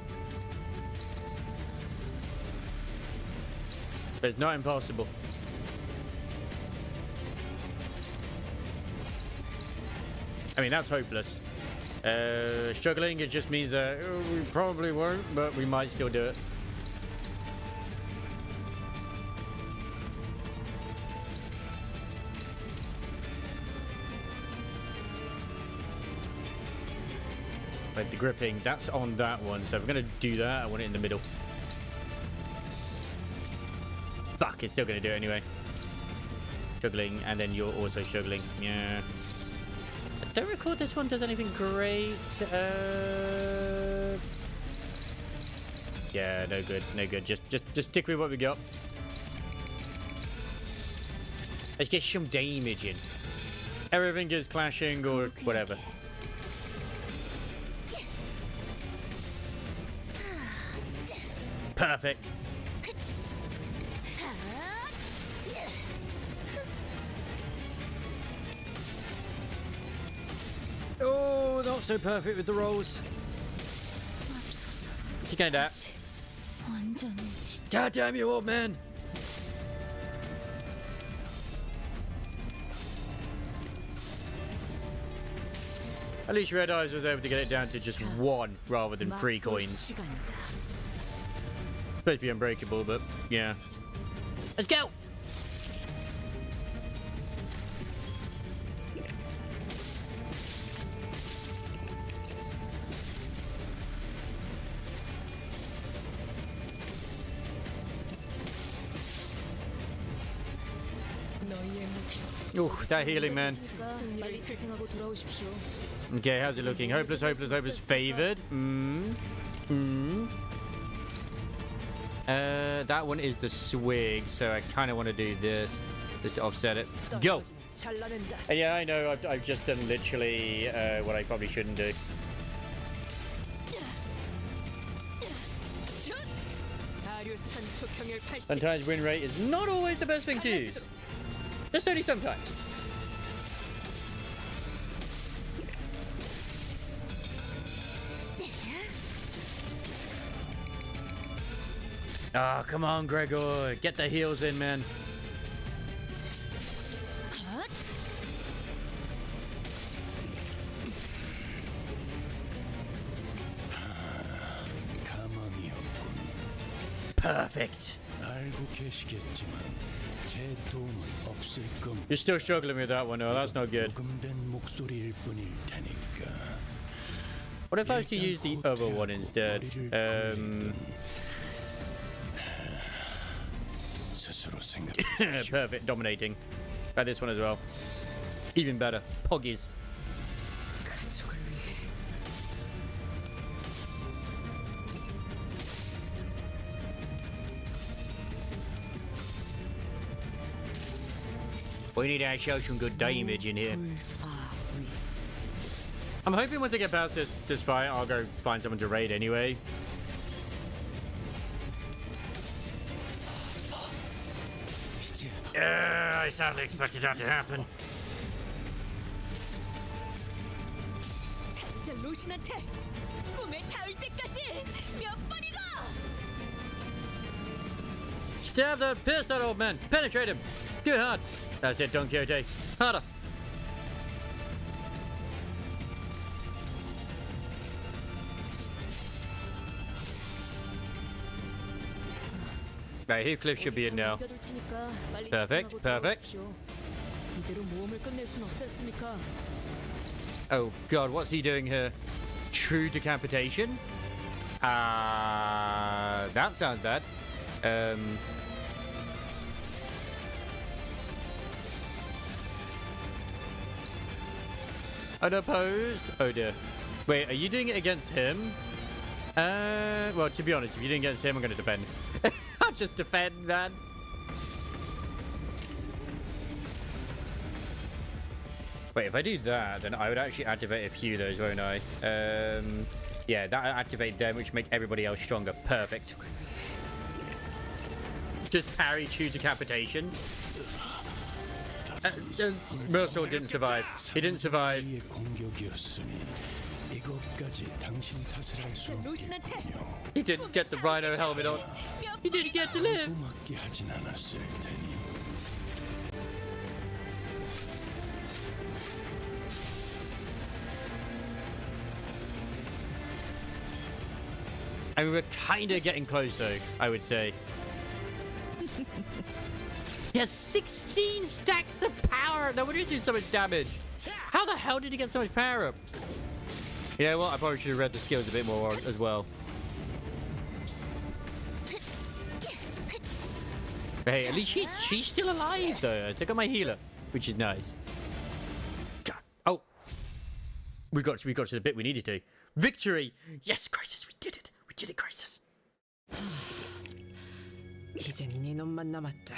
But it's not impossible. I mean, that's hopeless. Struggling, it just means that we probably won't, but we might still do it. Like the gripping, that's on that one. So if we're going to do that, I want it in the middle. Fuck, it's still going to do it anyway. Struggling, and then you're also struggling. Yeah. I don't recall this one does anything great. Yeah, no good, no good. Just stick with what we got. Let's get some damage in. Everything is clashing or whatever. Perfect. Oh, not so perfect with the rolls. You can adapt. God damn you, old man. At least Red Eyes was able to get it down to just 1 rather than 3 coins. Supposed to be unbreakable, but yeah. Let's go! Ooh, that healing, man. Okay, how's it looking? Hopeless, hopeless, hopeless. Favored. That one is the swig, so I kind of want to do this just to offset it. Go! And yeah, I know, I've just done literally what I probably shouldn't do. Sometimes win rate is not always the best thing to use. Just only sometimes. Oh, come on, Gregor. Get the heals in, man. Perfect. You're still struggling with that one. No, that's not good. What if I was to use the other one instead? Perfect, dominating. Try this one as well. Even better. Poggies. We need to show some good damage in here. I'm hoping once I get past this fight, I'll go find someone to raid anyway. I sadly expected that to happen. Stab that piss out, old man. Penetrate him. Do it hard. That's it, Don Quixote. Harder. Right, Heathcliff should be in now. 옮겨둘 테니까 빨리 Perfect, 집중하고 perfect. 들어오십시오. 이대로 모험을 끝낼 순 없지 않습니까? Oh god, what's he doing here? True decapitation? That sounds bad. Unopposed? Oh dear. Wait, are you doing it against him? Well, to be honest, if you're doing it against him, I'm gonna defend. I'll just defend, man. Wait, if I do that, then I would actually activate a few of those, won't I? Yeah, that'll activate them, which make everybody else stronger. Perfect. Just parry true decapitation. Mersault didn't survive. He didn't survive. He didn't get the rhino helmet on. He didn't get to live. And we were kind of getting close, though, I would say. He has 16 stacks of power. No wonder he's doing so much damage. How the hell did he get so much power up? You know what? I probably should have read the skills a bit more as well. Hey, at least she's still alive, though. I took out my healer, which is nice. God. Oh. We got to the bit we needed to. Victory! Yes, Crisis, we did it. We did it, Crisis. 이제 네 놈만 남았다.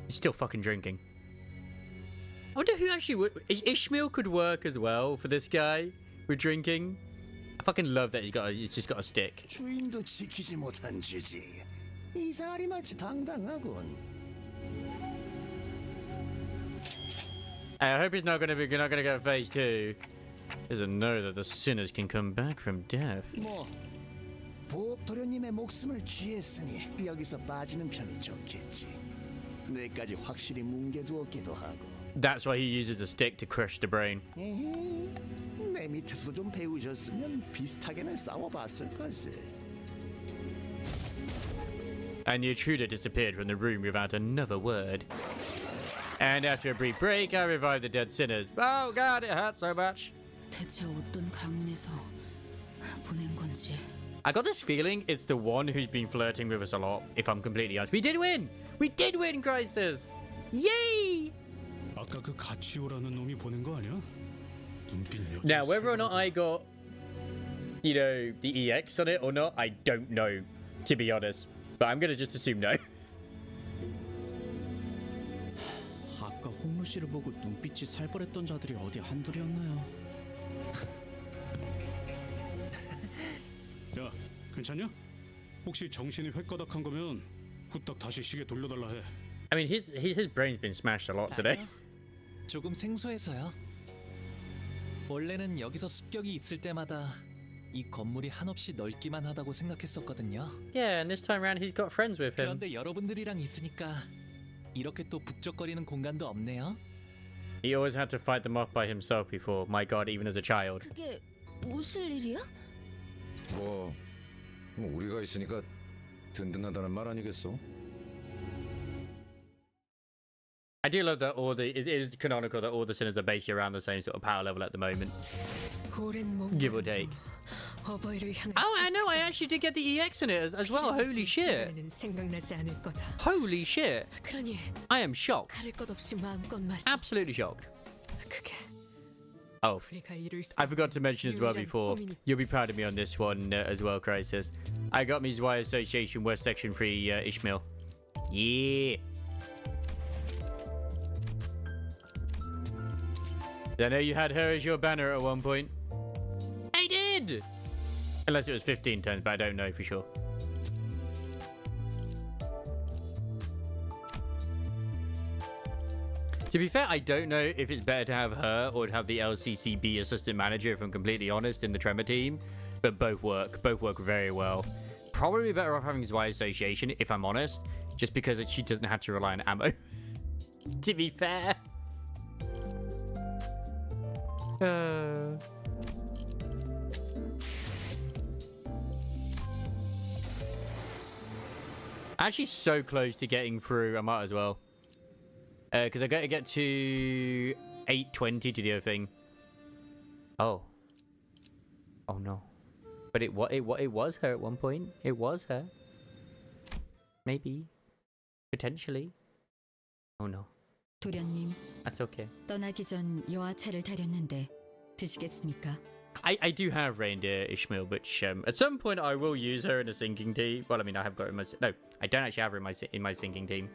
He's still fucking drinking. I wonder who actually would... Ishmael could work as well for this guy with drinking. I fucking love that he's just got a stick. 주인도 지키지 못한 주지. 이상하리 마치 당당하군. I hope he's not gonna go phase 2. Doesn't know that the sinners can come back from death. 뭐 보옥 도련님의 목숨을 취했으니 여기서 빠지는 편이 좋겠지. 뇌까지 확실히 뭉개두었기도 하고. That's why he uses a stick to crush the brain. 내 밑에서 좀 배우셨으면 비슷하게는 싸워봤을 것을. And the intruder disappeared from the room without another word. And after a brief break, I revived the dead sinners. Oh god, it hurts so much. 대체 어떤 가문에서 보낸 건지. I got this feeling it's the one who's been flirting with us a lot, if I'm completely honest. We did win! We did win, Crisis! Yay! 아까 그 가치오라는 놈이 보낸 거 아니야? 눈빛 Now, whether or not I got, you know, the EX on it or not, I don't know, to be honest. But I'm gonna just assume no. 아까 홍루 씨를 보고 눈빛이 살벌했던 자들이 어디 한둘이었나요? 야, 괜찮냐? 혹시 정신이 획가닥한 거면 후딱 다시 시계 돌려달라 해. I mean, his brain's been smashed a lot today. 조금 생소해서요. 원래는 여기서 습격이 있을 때마다 이 건물이 한없이 넓기만 하다고 생각했었거든요. Yeah, and this time around he's got friends with him. 그런데 여러분들이랑 있으니까 이렇게 또 북적거리는 공간도 없네요. He always had to fight them off by himself before. My god, even as a child. 그게 무슨 일이야? 뭐 우리가 있으니까 든든하다는 말 아니겠어? I do love that it is canonical that all the sinners are basically around the same sort of power level at the moment. Give or take. Oh, I know, I actually did get the EX in it as well. Holy shit. Holy shit. I am shocked. Absolutely shocked. Oh, I forgot to mention as well before. You'll be proud of me on this one as well, Crisis. I got me Y Association West Section 3 Ishmael. Yeah. I know you had her as your banner at one point. I did! Unless it was 15 turns, but I don't know for sure. To be fair, I don't know if it's better to have her or to have the LCCB assistant manager, if I'm completely honest, in the Tremor team. But both work. Both work very well. Probably better off having Y Association, if I'm honest. Just because she doesn't have to rely on ammo. To be fair. Actually, so close to getting through. I might as well. Because I got to get to 8:20 to do a thing. Oh. Oh no. But it was her at one point. It was her. Maybe. Potentially. Oh no. 도련님, That's okay. 떠나기 전 여하차를 다렸는데 드시겠습니까? I do have Reindeer Ishmael, which at some point I will use her in a sinking team. Well, I mean, I have got her in my... No, I don't actually have her in my sinking team.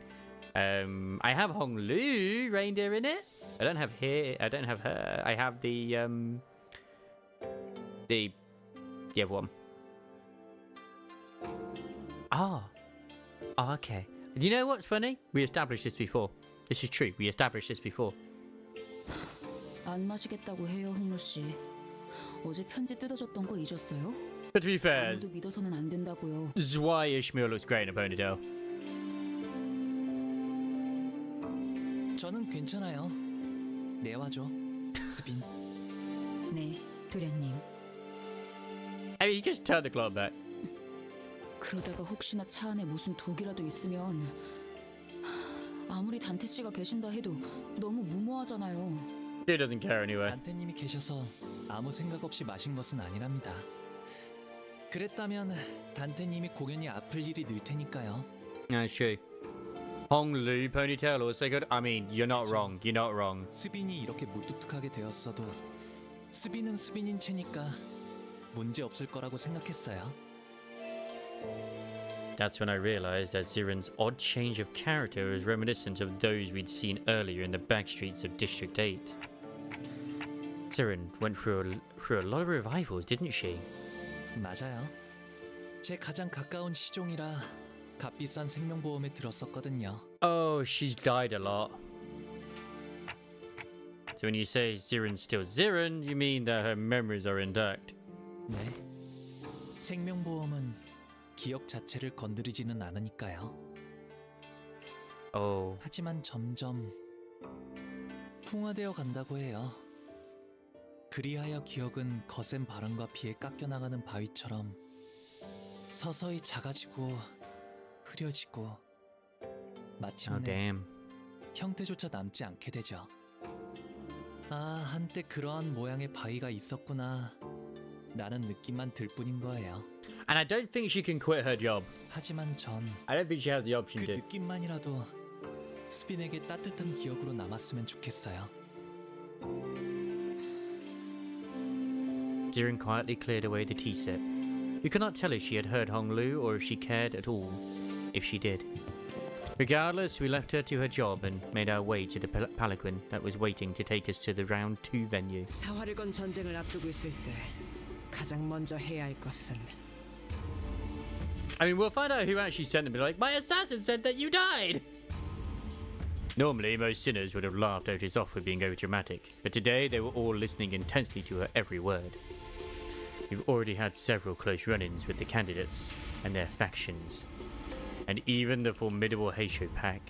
I have Hong Lu Reindeer in it. I don't have her. I have the other one. Oh, okay. Do you know what's funny? We established this before. This is true. We established this before. 안 마시겠다고 해요, 홍로 씨. 어제 편지 뜯어줬던 거 잊었어요? But to be fair, 아무도 믿어서는 안 된다고요. this is why Ishmael looks great in a ponytail. 저는 괜찮아요. 내와줘, 스빈. 네, 도련님. I mean, you just turn the clock back. 그러다가 혹시나 차 안에 무슨 독이라도 있으면 아무리 단테 씨가 계신다 해도 너무 무모하잖아요. He doesn't care anyway. 단테님이 계셔서 아무 생각 없이 마신 것은 아니랍니다. 그랬다면 단테님이 공연이 아플 일이 늘 테니까요. That's true. Hong Lu ponytail also good. I mean, you're not wrong. You're not wrong. 스빈이 이렇게 무뚝뚝하게 되었어도 스빈은 스빈인 채니까 문제 없을 거라고 생각했어요. That's when I realized that Ziren's odd change of character was reminiscent of those we'd seen earlier in the back streets of District 8. Ziren went through a lot of revivals, didn't she? 맞아요. 제 가장 가까운 시종이라 값비싼 생명보험에 들었었거든요. Oh, she's died a lot. So when you say Ziren's still Ziren, you mean that her memories are intact? 네. 생명보험은 기억 자체를 건드리지는 않으니까요. Oh. 하지만 점점 풍화되어 간다고 해요. 그리하여 기억은 거센 바람과 비에 깎여나가는 바위처럼 서서히 작아지고 흐려지고 마침내 형태조차 남지 않게 되죠. 아, 한때 그러한 모양의 바위가 있었구나 라는 느낌만 들 뿐인 거예요. And I don't think she can quit her job. 하지만 전 I don't think she has the option 그 to. 느낌만이라도 스빈에게 따뜻한 기억으로 남았으면 좋겠어요. Ziren quietly cleared away the tea set. You could not tell if she had heard Hong Lu or if she cared at all, if she did. Regardless, we left her to her job and made our way to the palanquin that was waiting to take us to the round 2 venue. 사활을 건 전쟁을 앞두고 있을 때 가장 먼저 해야 할 것은 I mean, we'll find out who actually sent them. Be like, my assassin said that you died! Normally, most sinners would have laughed Otis off for being overdramatic, but today they were all listening intensely to her every word. We've already had several close run-ins with the candidates and their factions, and even the formidable Heisho pack.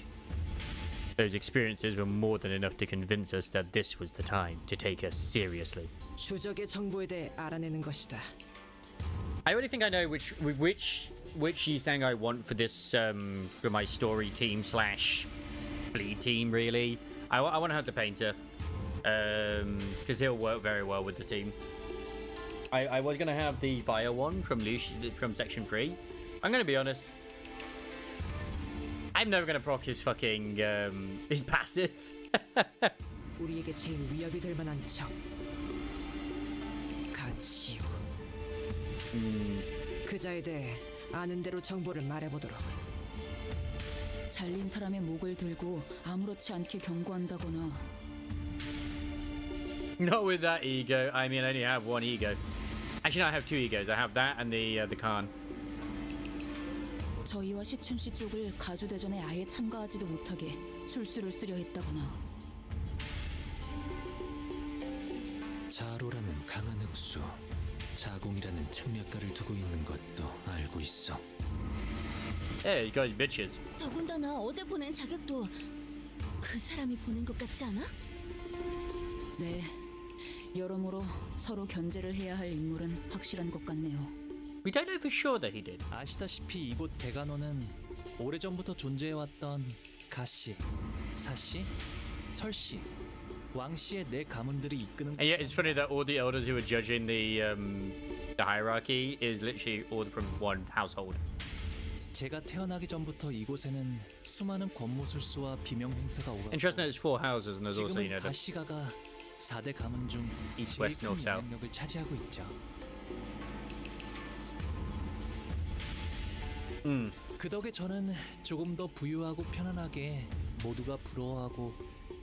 Those experiences were more than enough to convince us that this was the time to take us seriously. 주적의 정보에 대해 알아내는 것이다. I already think I know which Yisang I want for this for my story team / bleed team. Really, I want to have the painter because he'll work very well with this team. I was gonna have the fire one from section 3. I'm gonna be honest. I'm never gonna proc his fucking his passive. 우리에게 제일 위협이 될 만한 적. 가치요. 그자에 대해 아는 대로 정보를 말해보도록. 잘린 사람의 목을 들고 아무렇지 않게 경고한다거나. Not with that ego. I mean, I only have one ego. Actually, no, I have 2 egos. I have that and the Khan. 저희와 시춘 씨 쪽을 가주대전에 아예 참가하지도 못하게 술수를 쓰려 했다거나. 자로라는 강한 흑수, 자공이라는 책략가를 두고 있는 것도 알고 있어. Yeah, you guys bitches. 더군다나 어제 보낸 자격도 그 사람이 보낸 것 같지 않아? 네, 여러모로 서로 견제를 해야 할 인물은 확실한 것 같네요. We don't know for sure that he did. 아시다시피 이곳 대간호는 오래전부터 존재해왔던 가씨, 사씨, 설씨, 왕씨의 네 가문들이 이끄는 And yet it's funny that all the elders who are judging the hierarchy is literally all from one household. 제가 태어나기 전부터 이곳에는 수많은 권모술수와 비명 행사가 오갔고 Interesting that it's 4 houses and there's also, you 지금은 know, the 가시가가 4대 가문 중 East, 제일 West, 큰 North, South. 영향력을 차지하고 있죠. 그 덕에 저는 조금 더 부유하고 편안하게 모두가 부러워하고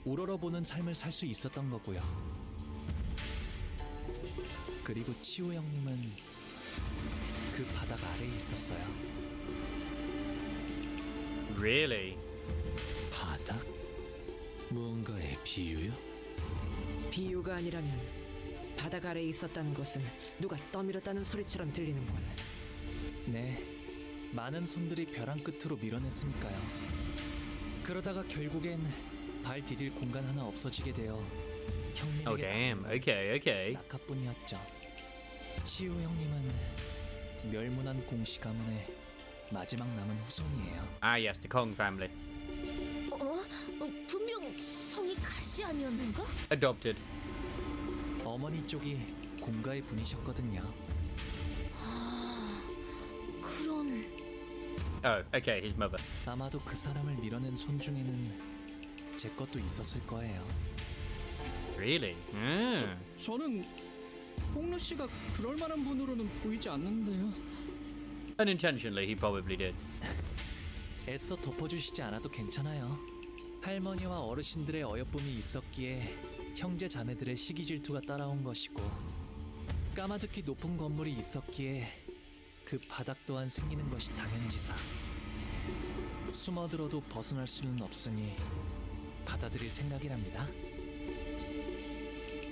우러러보는 삶을 살 수 있었던 거고요. 그리고 치우 형님은 그 바닥 아래에 있었어요. Really? 바닥? 무언가의 비유요? 비유가 아니라면 바닥 아래에 있었다는 것은 누가 떠밀었다는 소리처럼 들리는군. 네, 많은 손들이 벼랑 끝으로 밀어냈으니까요. 그러다가 결국엔 발 디딜 공간 하나 없어지게 되어 형님에게 Oh damn. Okay, okay. 낙하뿐이었죠. 치우 형님은 멸문한 공씨 가문의 마지막 남은 후손이에요. Ah yes, the Kong family. 분명 성이 가시 아니었는가? Adopted. 어머니 쪽이 공가의 분이셨거든요. 그런... Oh, okay, his mother. 아마도 그 사람을 밀어낸 손 중에는 제 것도 있었을 거예요. Really? 저는 홍루 씨가 그럴 만한 분으로는 보이지 않는데요. Unintentionally, he probably did. 애써 덮어주시지 않아도 괜찮아요. 할머니와 어르신들의 어여쁨이 있었기에 형제 자매들의 시기 질투가 따라온 것이고 까마득히 높은 건물이 있었기에 그 바닥 또한 생기는 것이 당연지사. 숨어들어도 벗어날 수는 없으니 받아들일 생각이랍니다.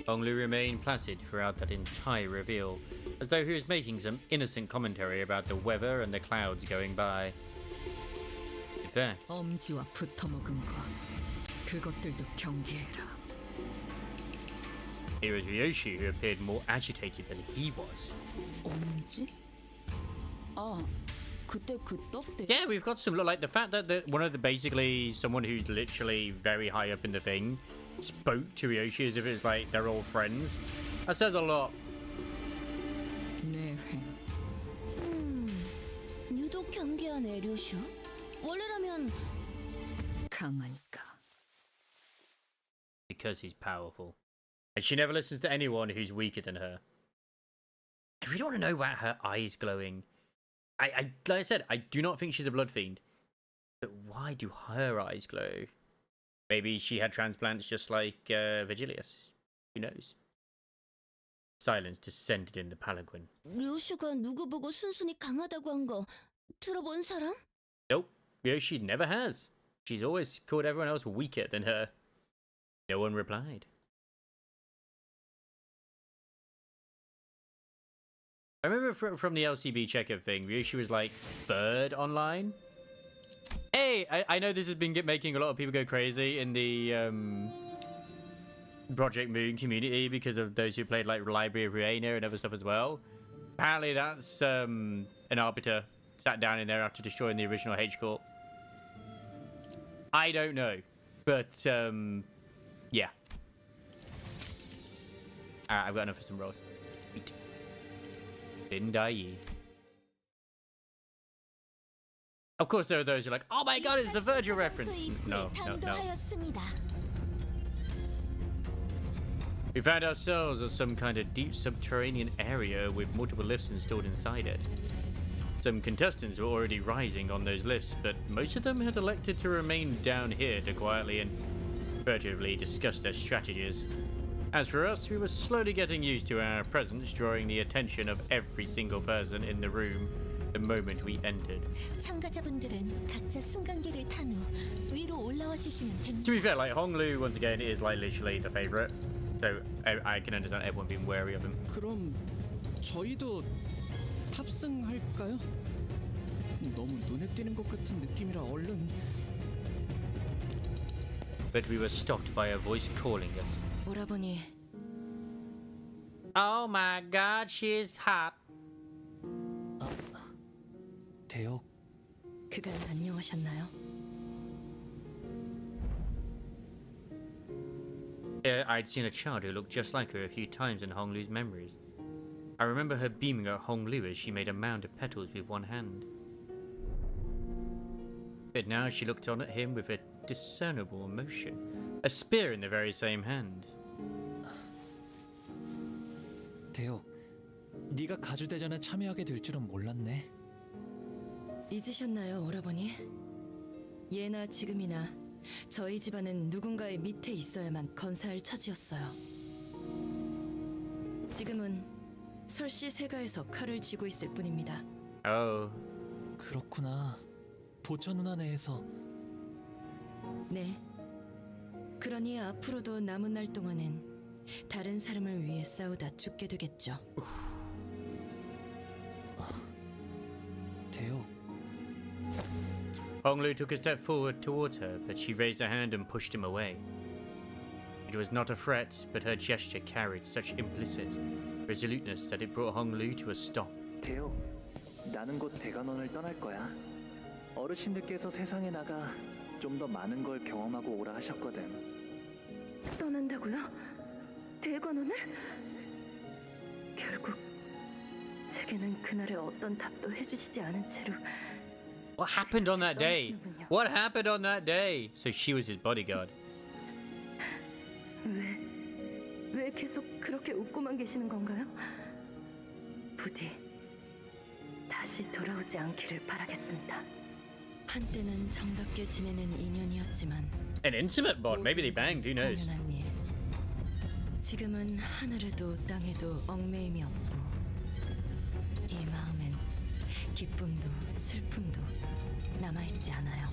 Only remained placid throughout that entire reveal, as though he was making some innocent commentary about the weather and the clouds going by. In fact, 엄지와 붙어먹은 것, 그것들도 경계해라. it was Ryoshi who appeared more agitated than he was. 엄지? 아, 그때 그 떡대. Yeah, we've got some like the fact that one of the basically someone who's literally very high up in the thing spoke to Ryoshi as if it's like they're all friends. That says a lot. 내 횡. 유독 경계하네, 류슈. 원래라면 강하니까. Because he's powerful. And she never listens to anyone who's weaker than her. I really want to know about her eyes glowing. I like I said, I do not think she's a blood fiend. But why do her eyes glow? Maybe she had transplants just like Vigilius. Who knows? Silence descended in the palanquin. 류슈가 누구 보고 순순히 강하다고 한 거 들어본 사람? Nope. Ryoshi never has. She's always called everyone else weaker than her. No one replied. I remember from the LCB checker thing, Ryoshi was like third online. Hey, I know this has been making a lot of people go crazy in the Project Moon community because of those who played like Library of Ruina and other stuff as well. Apparently that's an arbiter sat down in there after destroying the original H Court. I don't know, but yeah. Alright, I've got enough for some rolls. Sweet. Didn't die ye. Of course there are those who are like, oh my god, it's a Virgil reference. No. We found ourselves at some kind of deep subterranean area with multiple lifts installed inside it. Some contestants were already rising on those lifts, but most of them had elected to remain down here to quietly and furtively discuss their strategies. As for us, we were slowly getting used to our presence, drawing the attention of every single person in the room the moment we entered. 참가자분들은 각자 승강기를 탄 후 위로 올라와 주시면 됩니다. To be fair, like Honglu once again is like literally the favorite, so I can understand everyone being wary of him. 그럼 저희도 탑승할까요? 너무 눈에 띄는 것 같은 느낌이라 얼른. But we were stopped by a voice calling us. 오라버니. Oh my god, she's hot. 대역 그간 안녕하셨나요? I'd seen a child who looked just like her a few times in Hong Lu's memories. I remember her beaming at Hong Lu as she made a mound of petals with one hand. But now she looked on at him with a discernible emotion, a spear in the very same hand. 대옥, 네가 가주대전에 참여하게 될 줄은 몰랐네. 잊으셨나요, 오라버니? 예나 지금이나 저희 집안은 누군가의 밑에 있어야만 건사할 처지였어요. 지금은 설씨 세가에서 칼을 쥐고 있을 뿐입니다. 그렇구나. 보처 누나 내에서. 네. 그러니 앞으로도 남은 날 동안은 다른 사람을 위해 싸우다 죽게 되겠죠. 대옥. Hong Lu took a step forward towards her, but she raised her hand and pushed him away. It was not a threat, but her gesture carried such implicit resoluteness that it brought Hong Lu to a stop. 대옥, 나는 곧 대관원을 떠날 거야. 어르신들께서 세상에 나가 좀 더 많은 걸 경험하고 오라 하셨거든. 떠난다고요? 대관원을? 결국 제게는 그날의 어떤 답도 해주시지 않은 채로. What happened on that day? What happened on that day? So she was his bodyguard. 왜 계속 그렇게 웃고만 계시는 건가요? 부디 다시 돌아오지 않기를 바라겠습니다. 한때는 정답게 지내는 인연이었지만 An intimate bond. Maybe they banged. Who knows? 당연한 일. 지금은 하늘에도 땅에도 얽매임이 없고 이 마음엔 기쁨도 슬픔도 남아있지 않아요.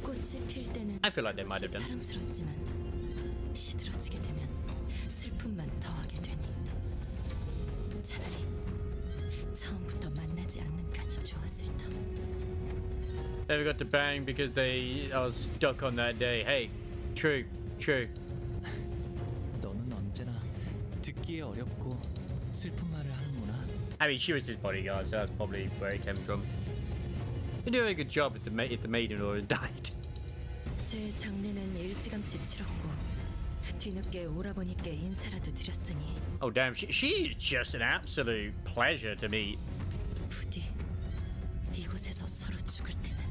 꽃이 필 때는 I feel like they might have done. 사랑스럽지만 시들어지게 되면 슬픔만 더하게 되니 차라리 처음부터 만나지 않는 편이 좋았을 터. Never got to bang because they are stuck on that day. Hey, true. 너는 언제나 듣기에 어렵고 슬픈 말을 하는구나. I mean, she was his bodyguard, so that's probably where he came from. You do a good job if the maiden or has died. 제 장례는 일찌감치 치렀고 뒤늦게 오라버니께 인사라도 드렸으니 Oh damn, she is just an absolute pleasure to meet. 부디 이곳에서 서로 죽을 때는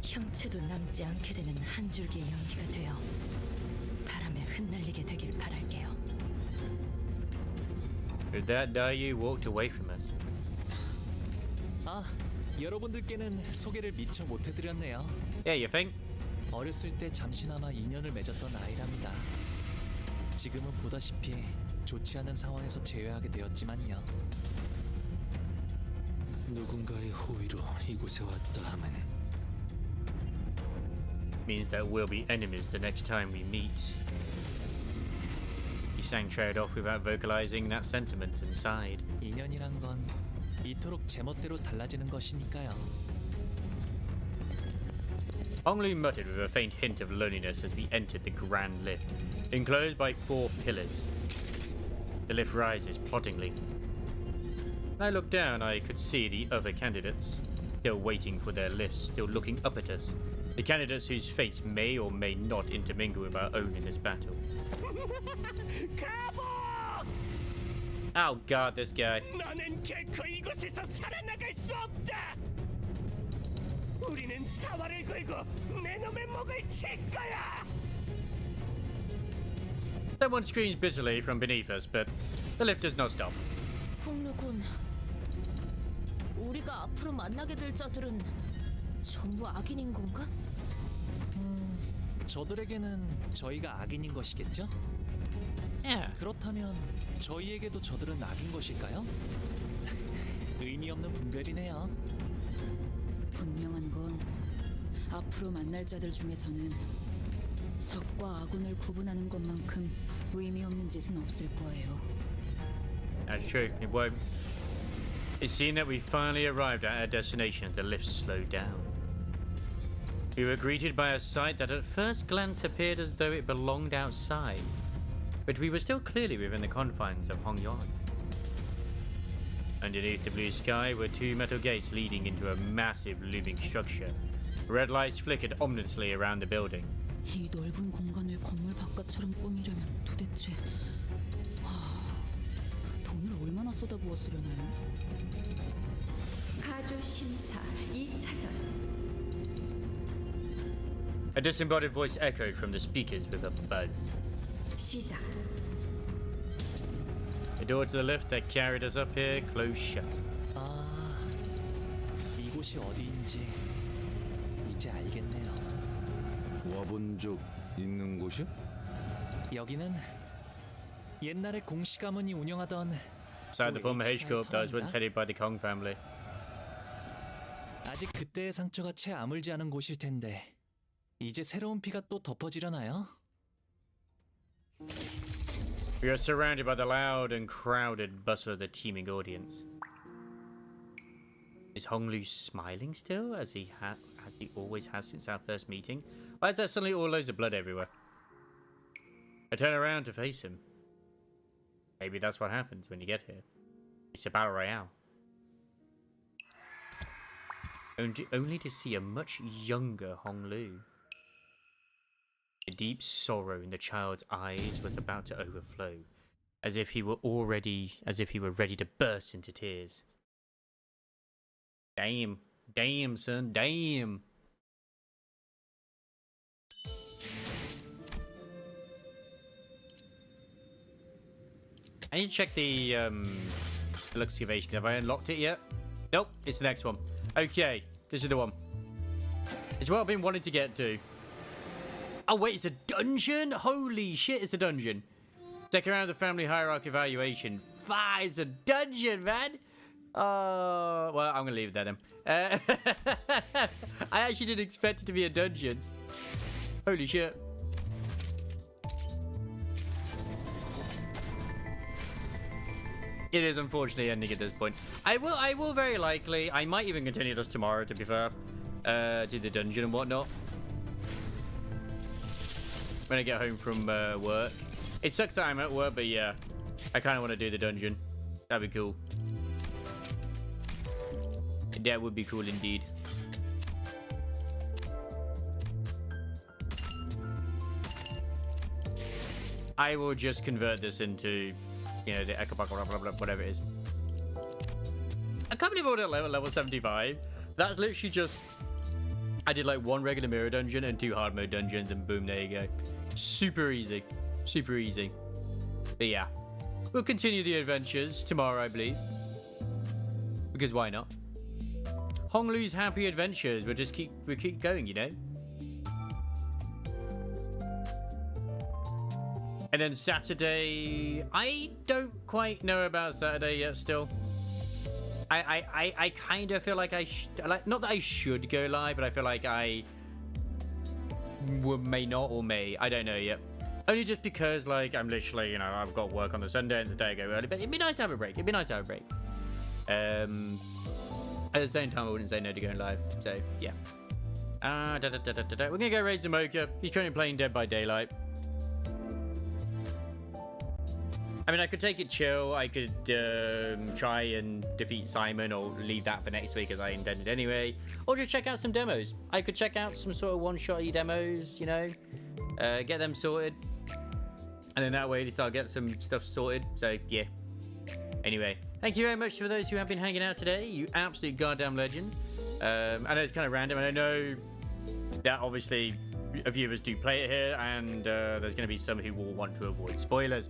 형체도 남지 않게 되는 한 줄기의 연기가 되어 바람에 흩날리게 되길 바랄게요. With that day, you walked away from us. 아, 여러분들께는 소개를 미처 못해드렸네요. Yeah, you think? 어렸을 때 잠시나마 인연을 맺었던 아이랍니다. 지금은 보다시피 좋지 않은 상황에서 제외하게 되었지만요. 누군가의 호의로 이곳에 왔다 함은 Means that we'll be enemies the next time we meet. He sang trade off without vocalizing that sentiment and sighed. 인연이란 건 이토록 제멋대로 달라지는 것이니까요. Hong Lu muttered with a faint hint of loneliness as we entered the grand lift, enclosed by 4 pillars. The lift rises ploddingly. When I looked down, I could see the other candidates, still waiting for their lifts, still looking up at us. The candidates whose fates may or may not intermingle with our own in this battle. Oh god, this guy. 너는 결코 이곳에서 살아나갈 수 없다. 우리는 사활을 걸고 내 놈의 목을 칠 거야. Someone screams bitterly from beneath us, but the lift does not stop. 홍루군, 우리가 앞으로 만나게 될 자들은 전부 악인인 건가? 저들에게는 저희가 악인인 것이겠죠? 그렇다면 저희에게도 저들은 악인 것일까요? 의미 없는 분별이네요. 분명한 건 앞으로 만날 자들 중에서는 적과 아군을 구분하는 것만큼 의미 없는 짓은 없을 거예요. That's true, it won't. It seemed that we finally arrived at our destination as the lift slowed down. We were greeted by a sight that at first glance appeared as though it belonged outside, but we were still clearly within the confines of Hongyuan. Underneath the blue sky were two metal gates leading into a massive looming structure. Red lights flickered ominously around the building. 이 넓은 공간을 건물 바깥처럼 꾸미려면 도대체 돈을 얼마나 쏟아부었으려나요? 가조 심사 2차전. A disembodied voice echoed from the speakers with a buzz. 시작. The door to the lift that carried us up here closed shut. 아, 이곳이 어디인지 이제 알겠네요. 와본 적 있는 곳이야? 여기는 옛날에 공씨 가문이 운영하던 Inside the former H Corp that was once headed by the Kong family. 아직 그때의 상처가 채 아물지 않은 곳일 텐데 이제 새로운 피가 또 덮어지려나요? We are surrounded by the loud and crowded bustle of the teeming audience. Is Honglu smiling still, as he always has since our first meeting? Why is there suddenly all loads of blood everywhere? I turn around to face him. Maybe that's what happens when you get here. It's a battle royale. Only to see a much younger Honglu. A deep sorrow in the child's eyes was about to overflow, as if he were ready to burst into tears. Damn, damn, son, damn. I need to check the excavation. Have I unlocked it yet? Nope, it's the next one. Okay, this is the one. It's what I've been wanting to get to. Oh wait, it's a dungeon? Holy shit, it's a dungeon. Second round of the family hierarchy evaluation. It's a dungeon, man. Well, I'm gonna leave it there then. I actually didn't expect it to be a dungeon. Holy shit. It is unfortunately ending at this point. I will very likely, I might even continue this tomorrow, to be fair. Do the dungeon and whatnot. When I get home from work. It sucks that I'm at work, but yeah. I kind of want to do the dungeon. That'd be cool. That would be cool indeed. I will just convert this into, you know, the Echo whatever it is. I can't believe I got level 75. That's literally just... I did like one regular mirror dungeon and 2 hard mode dungeons, and boom, there you go. Super easy. Super easy. But yeah. We'll continue the adventures tomorrow, I believe. Because why not? Honglu's happy adventures. We'll keep going, you know? And then Saturday... I don't quite know about Saturday yet still. I kind of feel like not that I should go live, but I feel like I may not or may. I don't know yet. Only just because, like, I'm literally, you know, I've got work on the Sunday and today I go early, but it'd be nice to have a break. It'd be nice to have a break. At the same time, I wouldn't say no to going live. So, yeah. We're going to go raid Zamoka. He's currently playing Dead by Daylight. I mean, I could take it chill. I could try and defeat Simon, or leave that for next week as I intended anyway. Or just check out some demos. I could check out some sort of one-shotty demos, you know. Get them sorted. And then that way, at least I'll get some stuff sorted. So, yeah. Anyway, thank you very much for those who have been hanging out today. You absolute goddamn legend. I know it's kind of random, and I know that obviously a few of us do play it here, and there's going to be some who will want to avoid spoilers.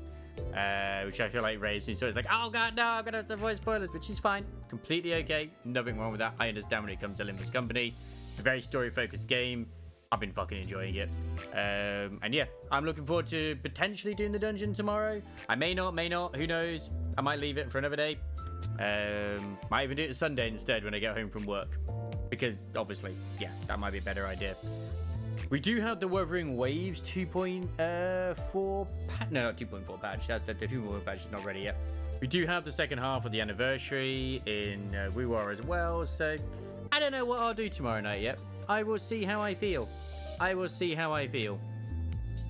Which I feel like raising, so it's like, oh god, no, I'm gonna have to avoid spoilers, which is fine, completely okay, nothing wrong with that. I understand when it comes to Olympus Company. It's a very story-focused game. I've been fucking enjoying it, and yeah, I'm looking forward to potentially doing the dungeon tomorrow. I may not, who knows. I might leave it for another day. Might even do it Sunday instead when I get home from work, because obviously, yeah, that might be a better idea. We do have the Wuthering Waves 2.4 patch. No, not 2.4 patch. The 2.4 patch is not ready yet. We do have the second half of the anniversary in WuWar as well. So I don't know what I'll do tomorrow night yet. I will see how I feel.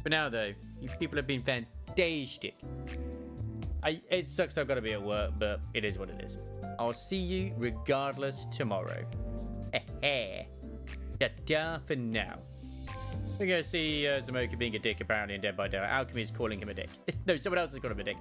For now, though, you people have been fantastic. It sucks I've got to be at work, but it is what it is. I'll see you regardless tomorrow. Ta-da for now. We're going to see Zamoka being a dick apparently in Dead by Daylight. Alchemy is calling him a dick. No, someone else has called him a dick.